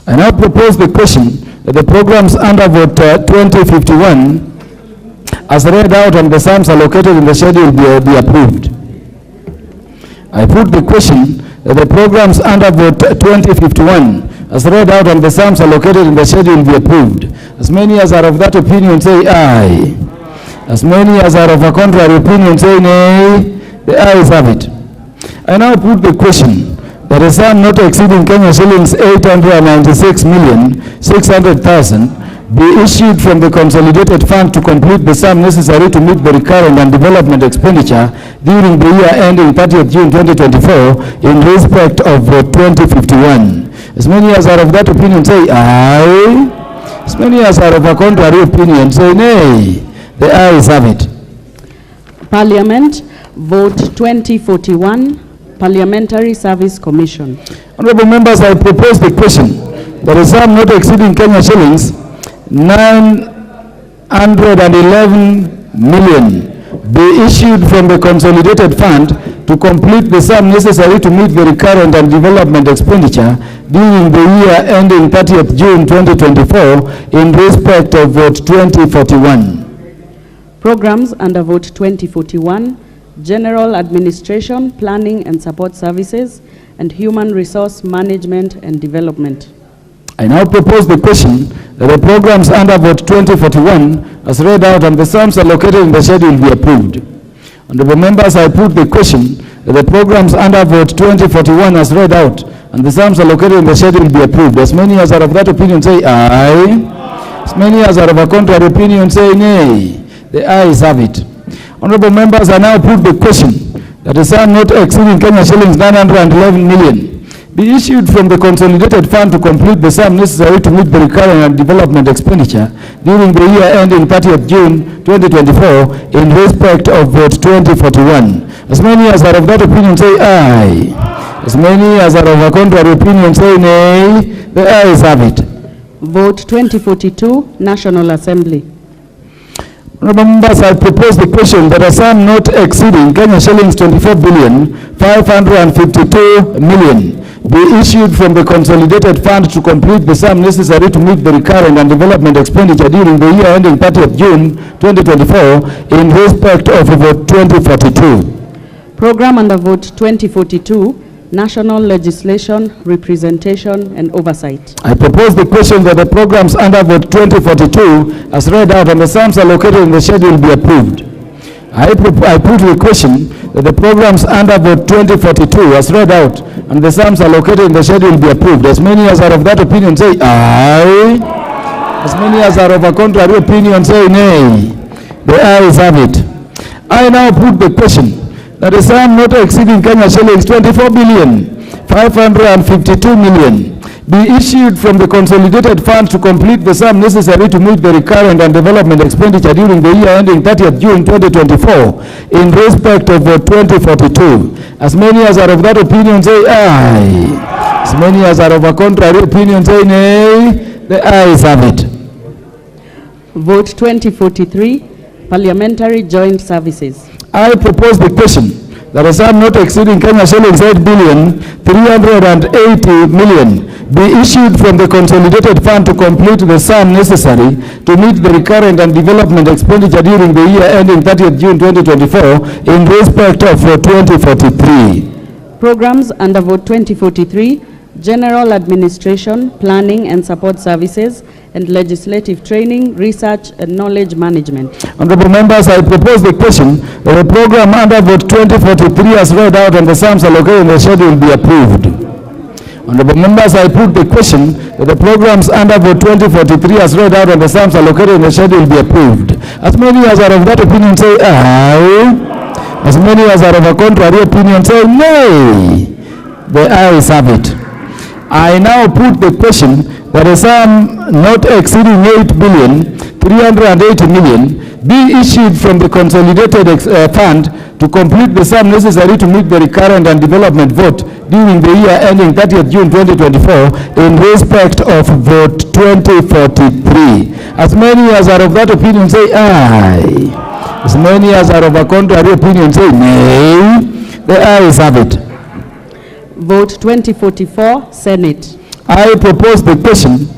I now propose the question that the programs under vote 2051 as read out and the sums allocated in the schedule be approved. I put the question that the programs under vote 2051 as read out and the sums allocated in the schedule be approved. As many as are of that opinion say aye. As many as are of a contrary opinion say nay. The ayes have it. I now put the question that a sum not exceeding Kenya shillings 896,600,000 be issued from the consolidated fund to complete the sum necessary to meet the recurrent and development expenditure during the year ending 30th June 2024 in respect of vote 2051. As many as are of that opinion say aye. As many as are of a contrary opinion say nay. The ayes have it. Parliament, vote 2041, Parliamentary Service Commission. Honorable members, I propose the question that a sum not exceeding Kenya shillings 911 million be issued from the consolidated fund to complete the sum necessary to meet the recurrent and development expenditure during the year ending 30th June 2024 in respect of vote 2041. Programs under vote 2041, General Administration, Planning and Support Services, and Human Resource Management and Development. I now propose the question that the programs under vote 2041 as read out and the sums allocated in the schedule be approved. Honorable members, I put the question that the programs under vote 2041 as read out and the sums allocated in the schedule be approved. As many as are of that opinion say aye. As many as are of a contrary opinion say nay. The ayes have it. Honorable members, I now put the question that a sum not exceeding Kenya shillings 911 million be issued from the consolidated fund to complete the sum necessary to meet the recurrent and development expenditure during the year ending 30th June 2024 in respect of vote 2041. As many as are of that opinion say aye. As many as are of a contrary opinion say nay. The ayes have it. Vote 2042, National Assembly. Honorable members, I propose the question that a sum not exceeding Kenya shillings 24,552 million be issued from the consolidated fund to complete the sum necessary to meet the recurrent and development expenditure during the year ending 30th June 2024 in respect of vote 2042. Program under vote 2042, national legislation, representation, and oversight. I propose the question that the programs under vote 2042 as read out and the sums allocated in the schedule be approved. I put the question that the programs under vote 2042 as read out and the sums allocated in the schedule be approved. As many as are of that opinion say aye. As many as are of a contrary opinion say nay. The ayes have it. I now put the question that a sum not exceeding Kenya shillings 24,552 million be issued from the consolidated fund to complete the sum necessary to meet the recurrent and development expenditure during the year ending 30th June 2024 in respect of 2042. As many as are of that opinion say aye. As many as are of a contrary opinion say nay. The ayes have it. Vote 2043, Parliamentary Joint Services. I propose the question that a sum not exceeding Kenya shillings 8,380 million be issued from the consolidated fund to complete the sum necessary to meet the recurrent and development expenditure during the year ending 30th June 2024 in respect of 2043. Programs under vote 2043, General Administration, Planning and Support Services, and Legislative Training, Research and Knowledge Management. Honorable members, I propose the question that the program under vote 2043 as read out and the sums allocated in the schedule be approved. Honorable members, I put the question that the programs under vote 2043 as read out and the sums allocated in the schedule be approved. As many as are of that opinion say aye. As many as are of a contrary opinion say nay. The ayes have it. I now put the question that a sum not exceeding 8,380 million be issued from the consolidated fund to complete the sum necessary to meet the recurrent and development vote during the year ending 30th June 2024 in respect of vote 2043. As many as are of that opinion say aye. As many as are of a contrary opinion say nay. The ayes have it. Vote 2044, Senate. I propose the question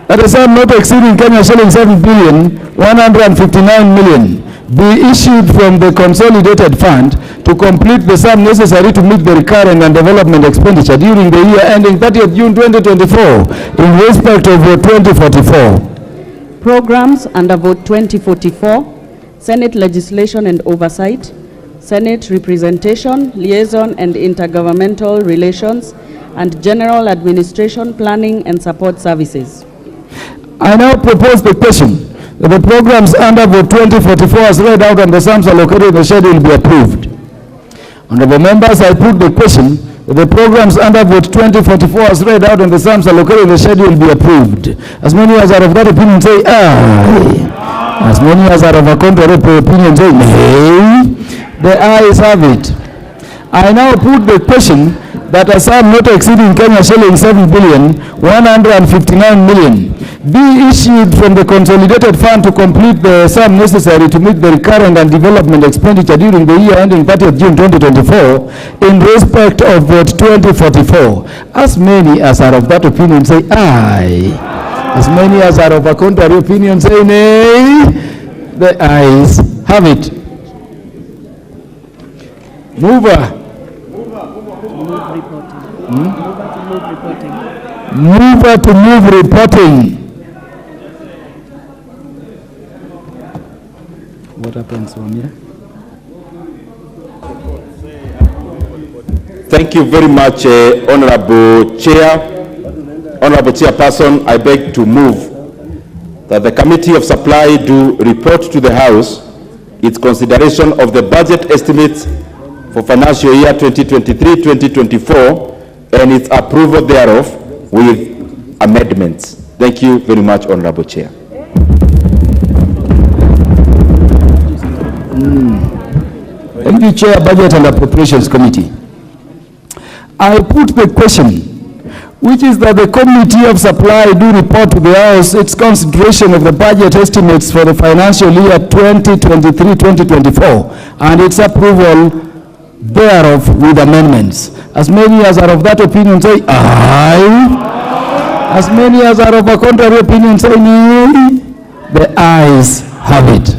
that a sum not exceeding Kenya shillings 7,159 million be issued from the consolidated fund to complete the sum necessary to meet the recurrent and development expenditure during the year ending 30th June 2024 in respect of vote 2044. Programs under vote 2044, Senate Legislation and Oversight, Senate Representation, Liaison and Intergovernmental Relations, and General Administration, Planning and Support Services. I now propose the question that the programs under vote 2044 as read out and the sums allocated in the schedule be approved. Honorable members, I put the question that the programs under vote 2044 as read out and the sums allocated in the schedule be approved. As many as are of that opinion say aye. As many as are of a contrary opinion say nay. The ayes have it. I now put the question that a sum not exceeding Kenya shillings 7,159 million be issued from the consolidated fund to complete the sum necessary to meet the recurrent and development expenditure during the year ending 30th June 2024 in respect of vote 2044. As many as are of that opinion say aye. As many as are of a contrary opinion say nay. The ayes have it. Mover. Mover to move reporting. What happens from here? Thank you very much, Honorable Chair. Honorable Chairperson, I beg to move that the Committee of Supply do report to the House its consideration of the budget estimates for financial year 2023-2024 and its approval thereof with amendments. Thank you very much, Honorable Chair. Thank you, Chair, Budget and Appropriations Committee. I put the question, which is that the Committee of Supply do report to the House its consideration of the budget estimates for the financial year 2023-2024 and its approval thereof with amendments. As many as are of that opinion say aye. As many as are of a contrary opinion say nay. The ayes have it.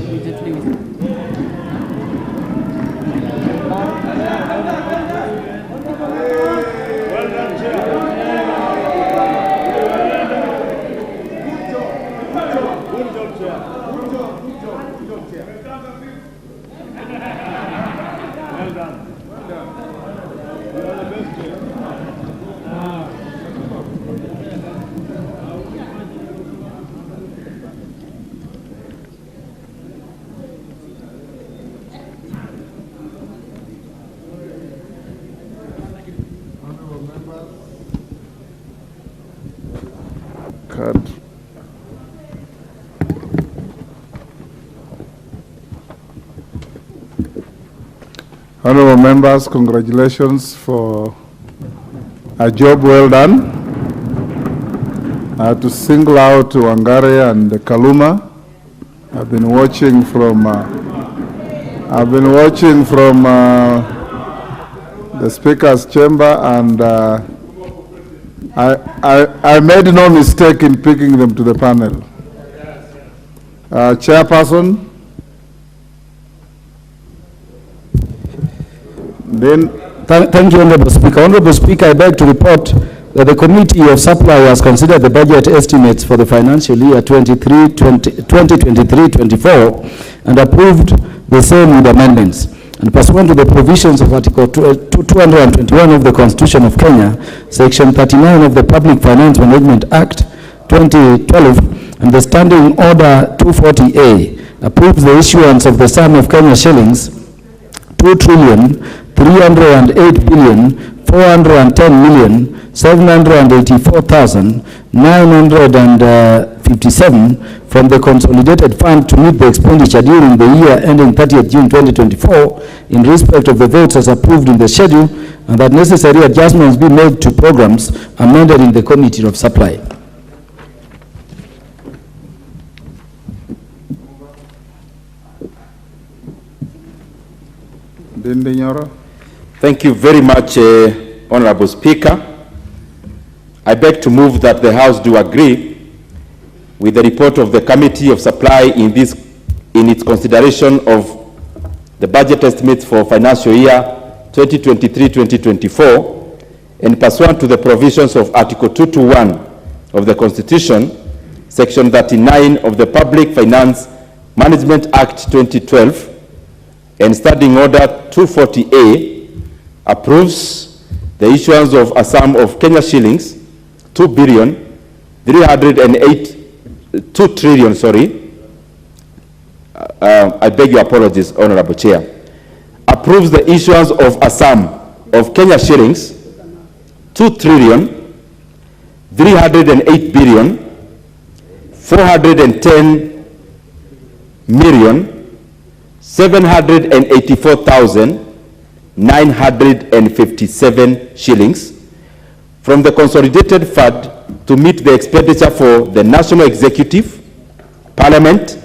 card. Honorable members, congratulations for a job well done. I have to single out Wangare and Kaluma. I've been watching from the Speaker's chamber, and I made no mistake in picking them to the panel. Chairperson. Then, thank you, Honorable Speaker. Honorable Speaker, I beg to report that the Committee of Supply has considered the budget estimates for the financial year 2023-24 and approved the same with amendments. And pursuant to the provisions of Article 221 of the Constitution of Kenya, Section 39 of the Public Finance Management Act 2012, and the Standing Order 240A, approves the issuance of the sum of Kenya shillings 2,308,410,784,957 from the Consolidated Fund to meet the expenditure during the year ending 30th June 2024 in respect of the votes as approved in the schedule, and that necessary adjustments be made to programs amended in the Committee of Supply. Thank you very much, Honorable Speaker. I beg to move that the House do agree with the report of the Committee of Supply in its consideration of the budget estimates for financial year 2023-2024, and pursuant to the provisions of Article 221 of the Constitution, Section 39 of the Public Finance Management Act 2012, and Standing Order 240A, approves the issuance of a sum of Kenya shillings 2 trillion, I beg your apologies, Honorable Chair, approves the issuance of a sum of Kenya shillings 2,308,410,784,957 shillings from the Consolidated Fund to meet the expenditure for the National Executive, Parliament,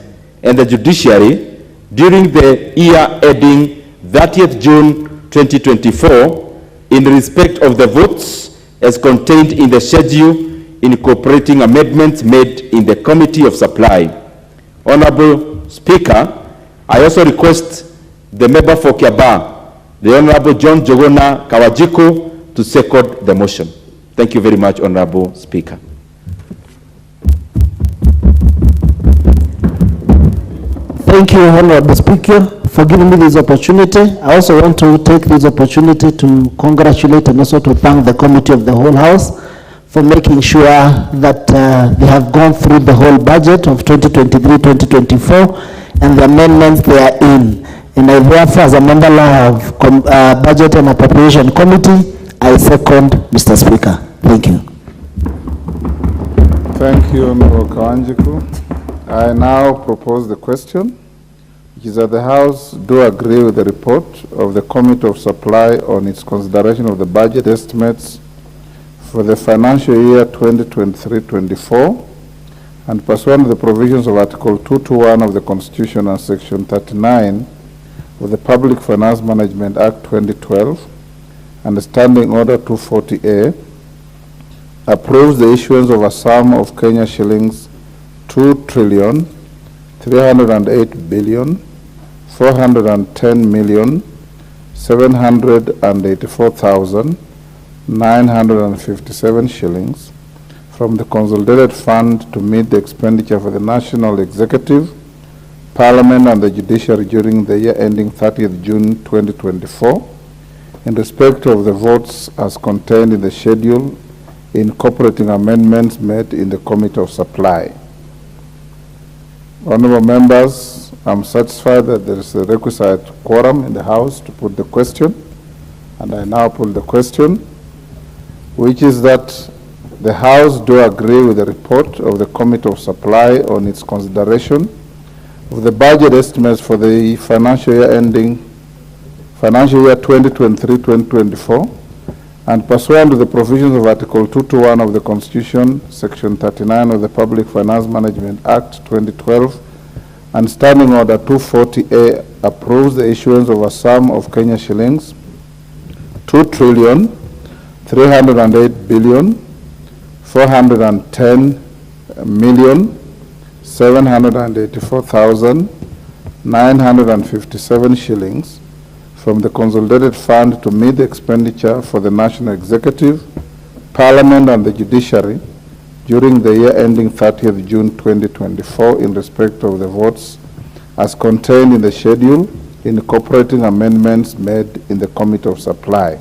and the Judiciary during the year ending 30th June 2024 in respect of the votes as contained in the schedule incorporating amendments made in the Committee of Supply. Honorable Speaker, I also request the member for Kiaba, the Honorable John Jogona Kawajiko, to second the motion. Thank you very much, Honorable Speaker. Thank you, Honorable Speaker, for giving me this opportunity. I also want to take this opportunity to congratulate and also to thank the Committee of the whole House for making sure that they have gone through the whole budget of 2023-2024 and the amendments they are in. And I therefore, as a member of Budget and Appropriation Committee, I second Mr. Speaker. Thank you. Thank you, Honorable Kawanjiku. I now propose the question, which is that the House do agree with the report of the Committee of Supply on its consideration of the budget estimates for the financial year 2023-24, and pursuant to the provisions of Article 221 of the Constitution and Section 39 of the Public Finance Management Act 2012 and the Standing Order 240A, approves the issuance of a sum of Kenya shillings 2,308,410,784,957 shillings from the Consolidated Fund to meet the expenditure for the National Executive, Parliament, and the Judiciary during the year ending 30th June 2024, in respect of the votes as contained in the schedule incorporating amendments made in the Committee of Supply. Honorable members, I'm satisfied that there is a requisite quorum in the House to put the question, and I now put the question, which is that The House do agree with the report of the Committee of Supply on its consideration of the budget estimates for the financial year ending financial year 2023-2024, and pursuant to the provisions of Article 221 of the Constitution, Section 39 of the Public Finance Management Act 2012, and Standing Order 240A approves the issuance of a sum of Kenya shillings 2,308,410,784,957 shillings from the Consolidated Fund to meet the expenditure for the National Executive, Parliament, and the Judiciary during the year ending 30th June 2024 in respect of the votes as contained in the schedule incorporating amendments made in the Committee of Supply.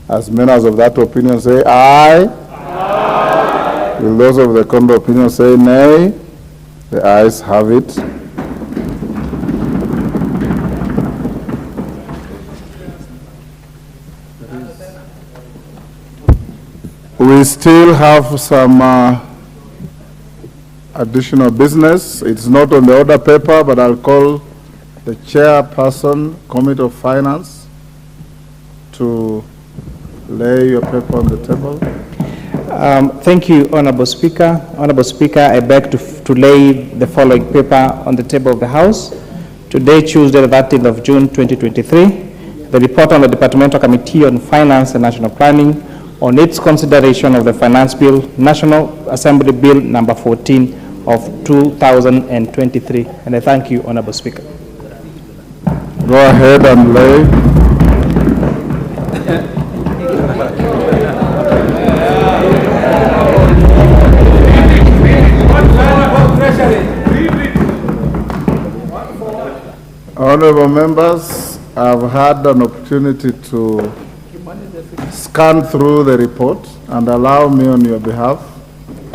As members of that opinion say aye. Aye. Will those of the contrary opinion say nay? The ayes have it. We still have some additional business. It's not on the order paper, but I'll call the chairperson, Committee of Finance, to lay your paper on the table. Thank you, Honorable Speaker. Honorable Speaker, I beg to lay the following paper on the table of the House. Today, Tuesday, the 13th of June, 2023, the report on the Departmental Committee on Finance and National Planning on its consideration of the Finance Bill, National Assembly Bill number 14 of 2023. And I thank you, Honorable Speaker. Go ahead and lay. Honorable members, I've had an opportunity to scan through the report and allow me on your behalf,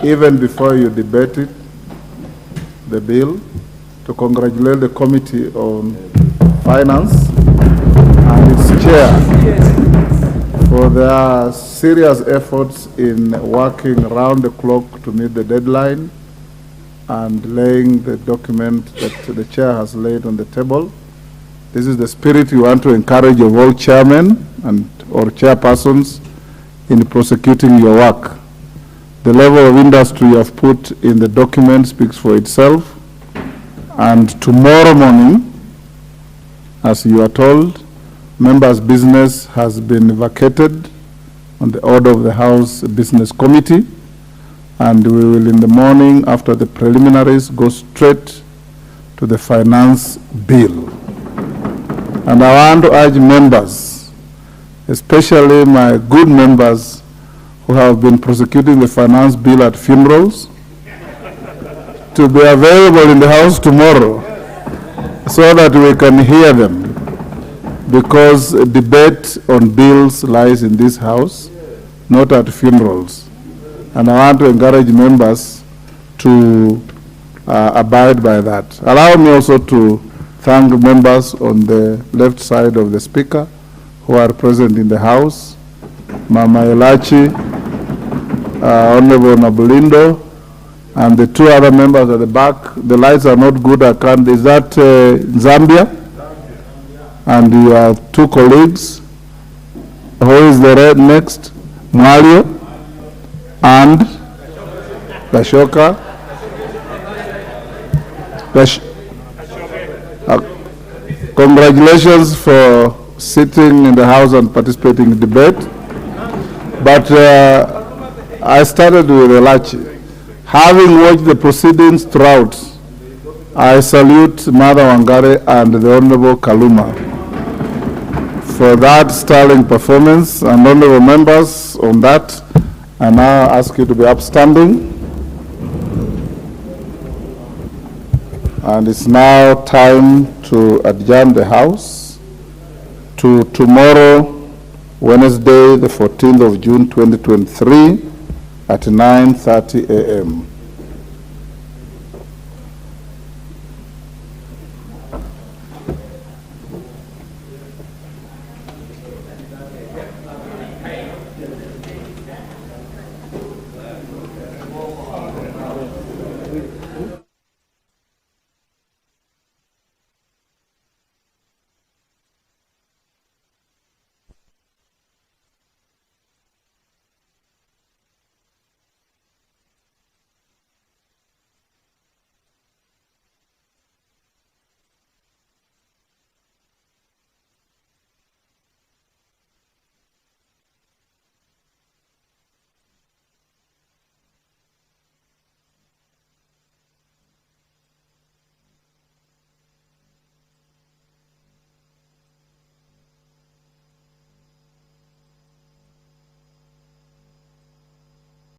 even before you debate it, the bill, to congratulate the Committee on Finance and its chair for their serious efforts in working round the clock to meet the deadline and laying the document that the chair has laid on the table. This is the spirit we want to encourage of all chairmen and or chairpersons in prosecuting your work. The level of industry you have put in the document speaks for itself. And tomorrow morning, as you are told, members' business has been vacated on the order of the House Business Committee, and we will in the morning after the preliminaries go straight to the finance bill. And I want to urge members, especially my good members who have been prosecuting the finance bill at funerals, to be available in the House tomorrow so that we can hear them, because a debate on bills lies in this House, not at funerals. And I want to encourage members to abide by that. Allow me also to thank members on the left side of the Speaker who are present in the House, Mama Elachi, Honorable Nabulindo, and the two other members at the back. The lights are not good, I can't. Is that Zambia? And you have two colleagues. Who is the red next? Mwalio and Gashoka. Congratulations for sitting in the House and participating in debate. But I started with Elachi. Having watched the proceedings throughout, I salute Mother Wangare and the Honorable Kaluma for that sterling performance. And honorable members, on that, I now ask you to be upstanding. And it's now time to adjourn the House to tomorrow, Wednesday, the 14th of June, 2023, at 9:30 a.m.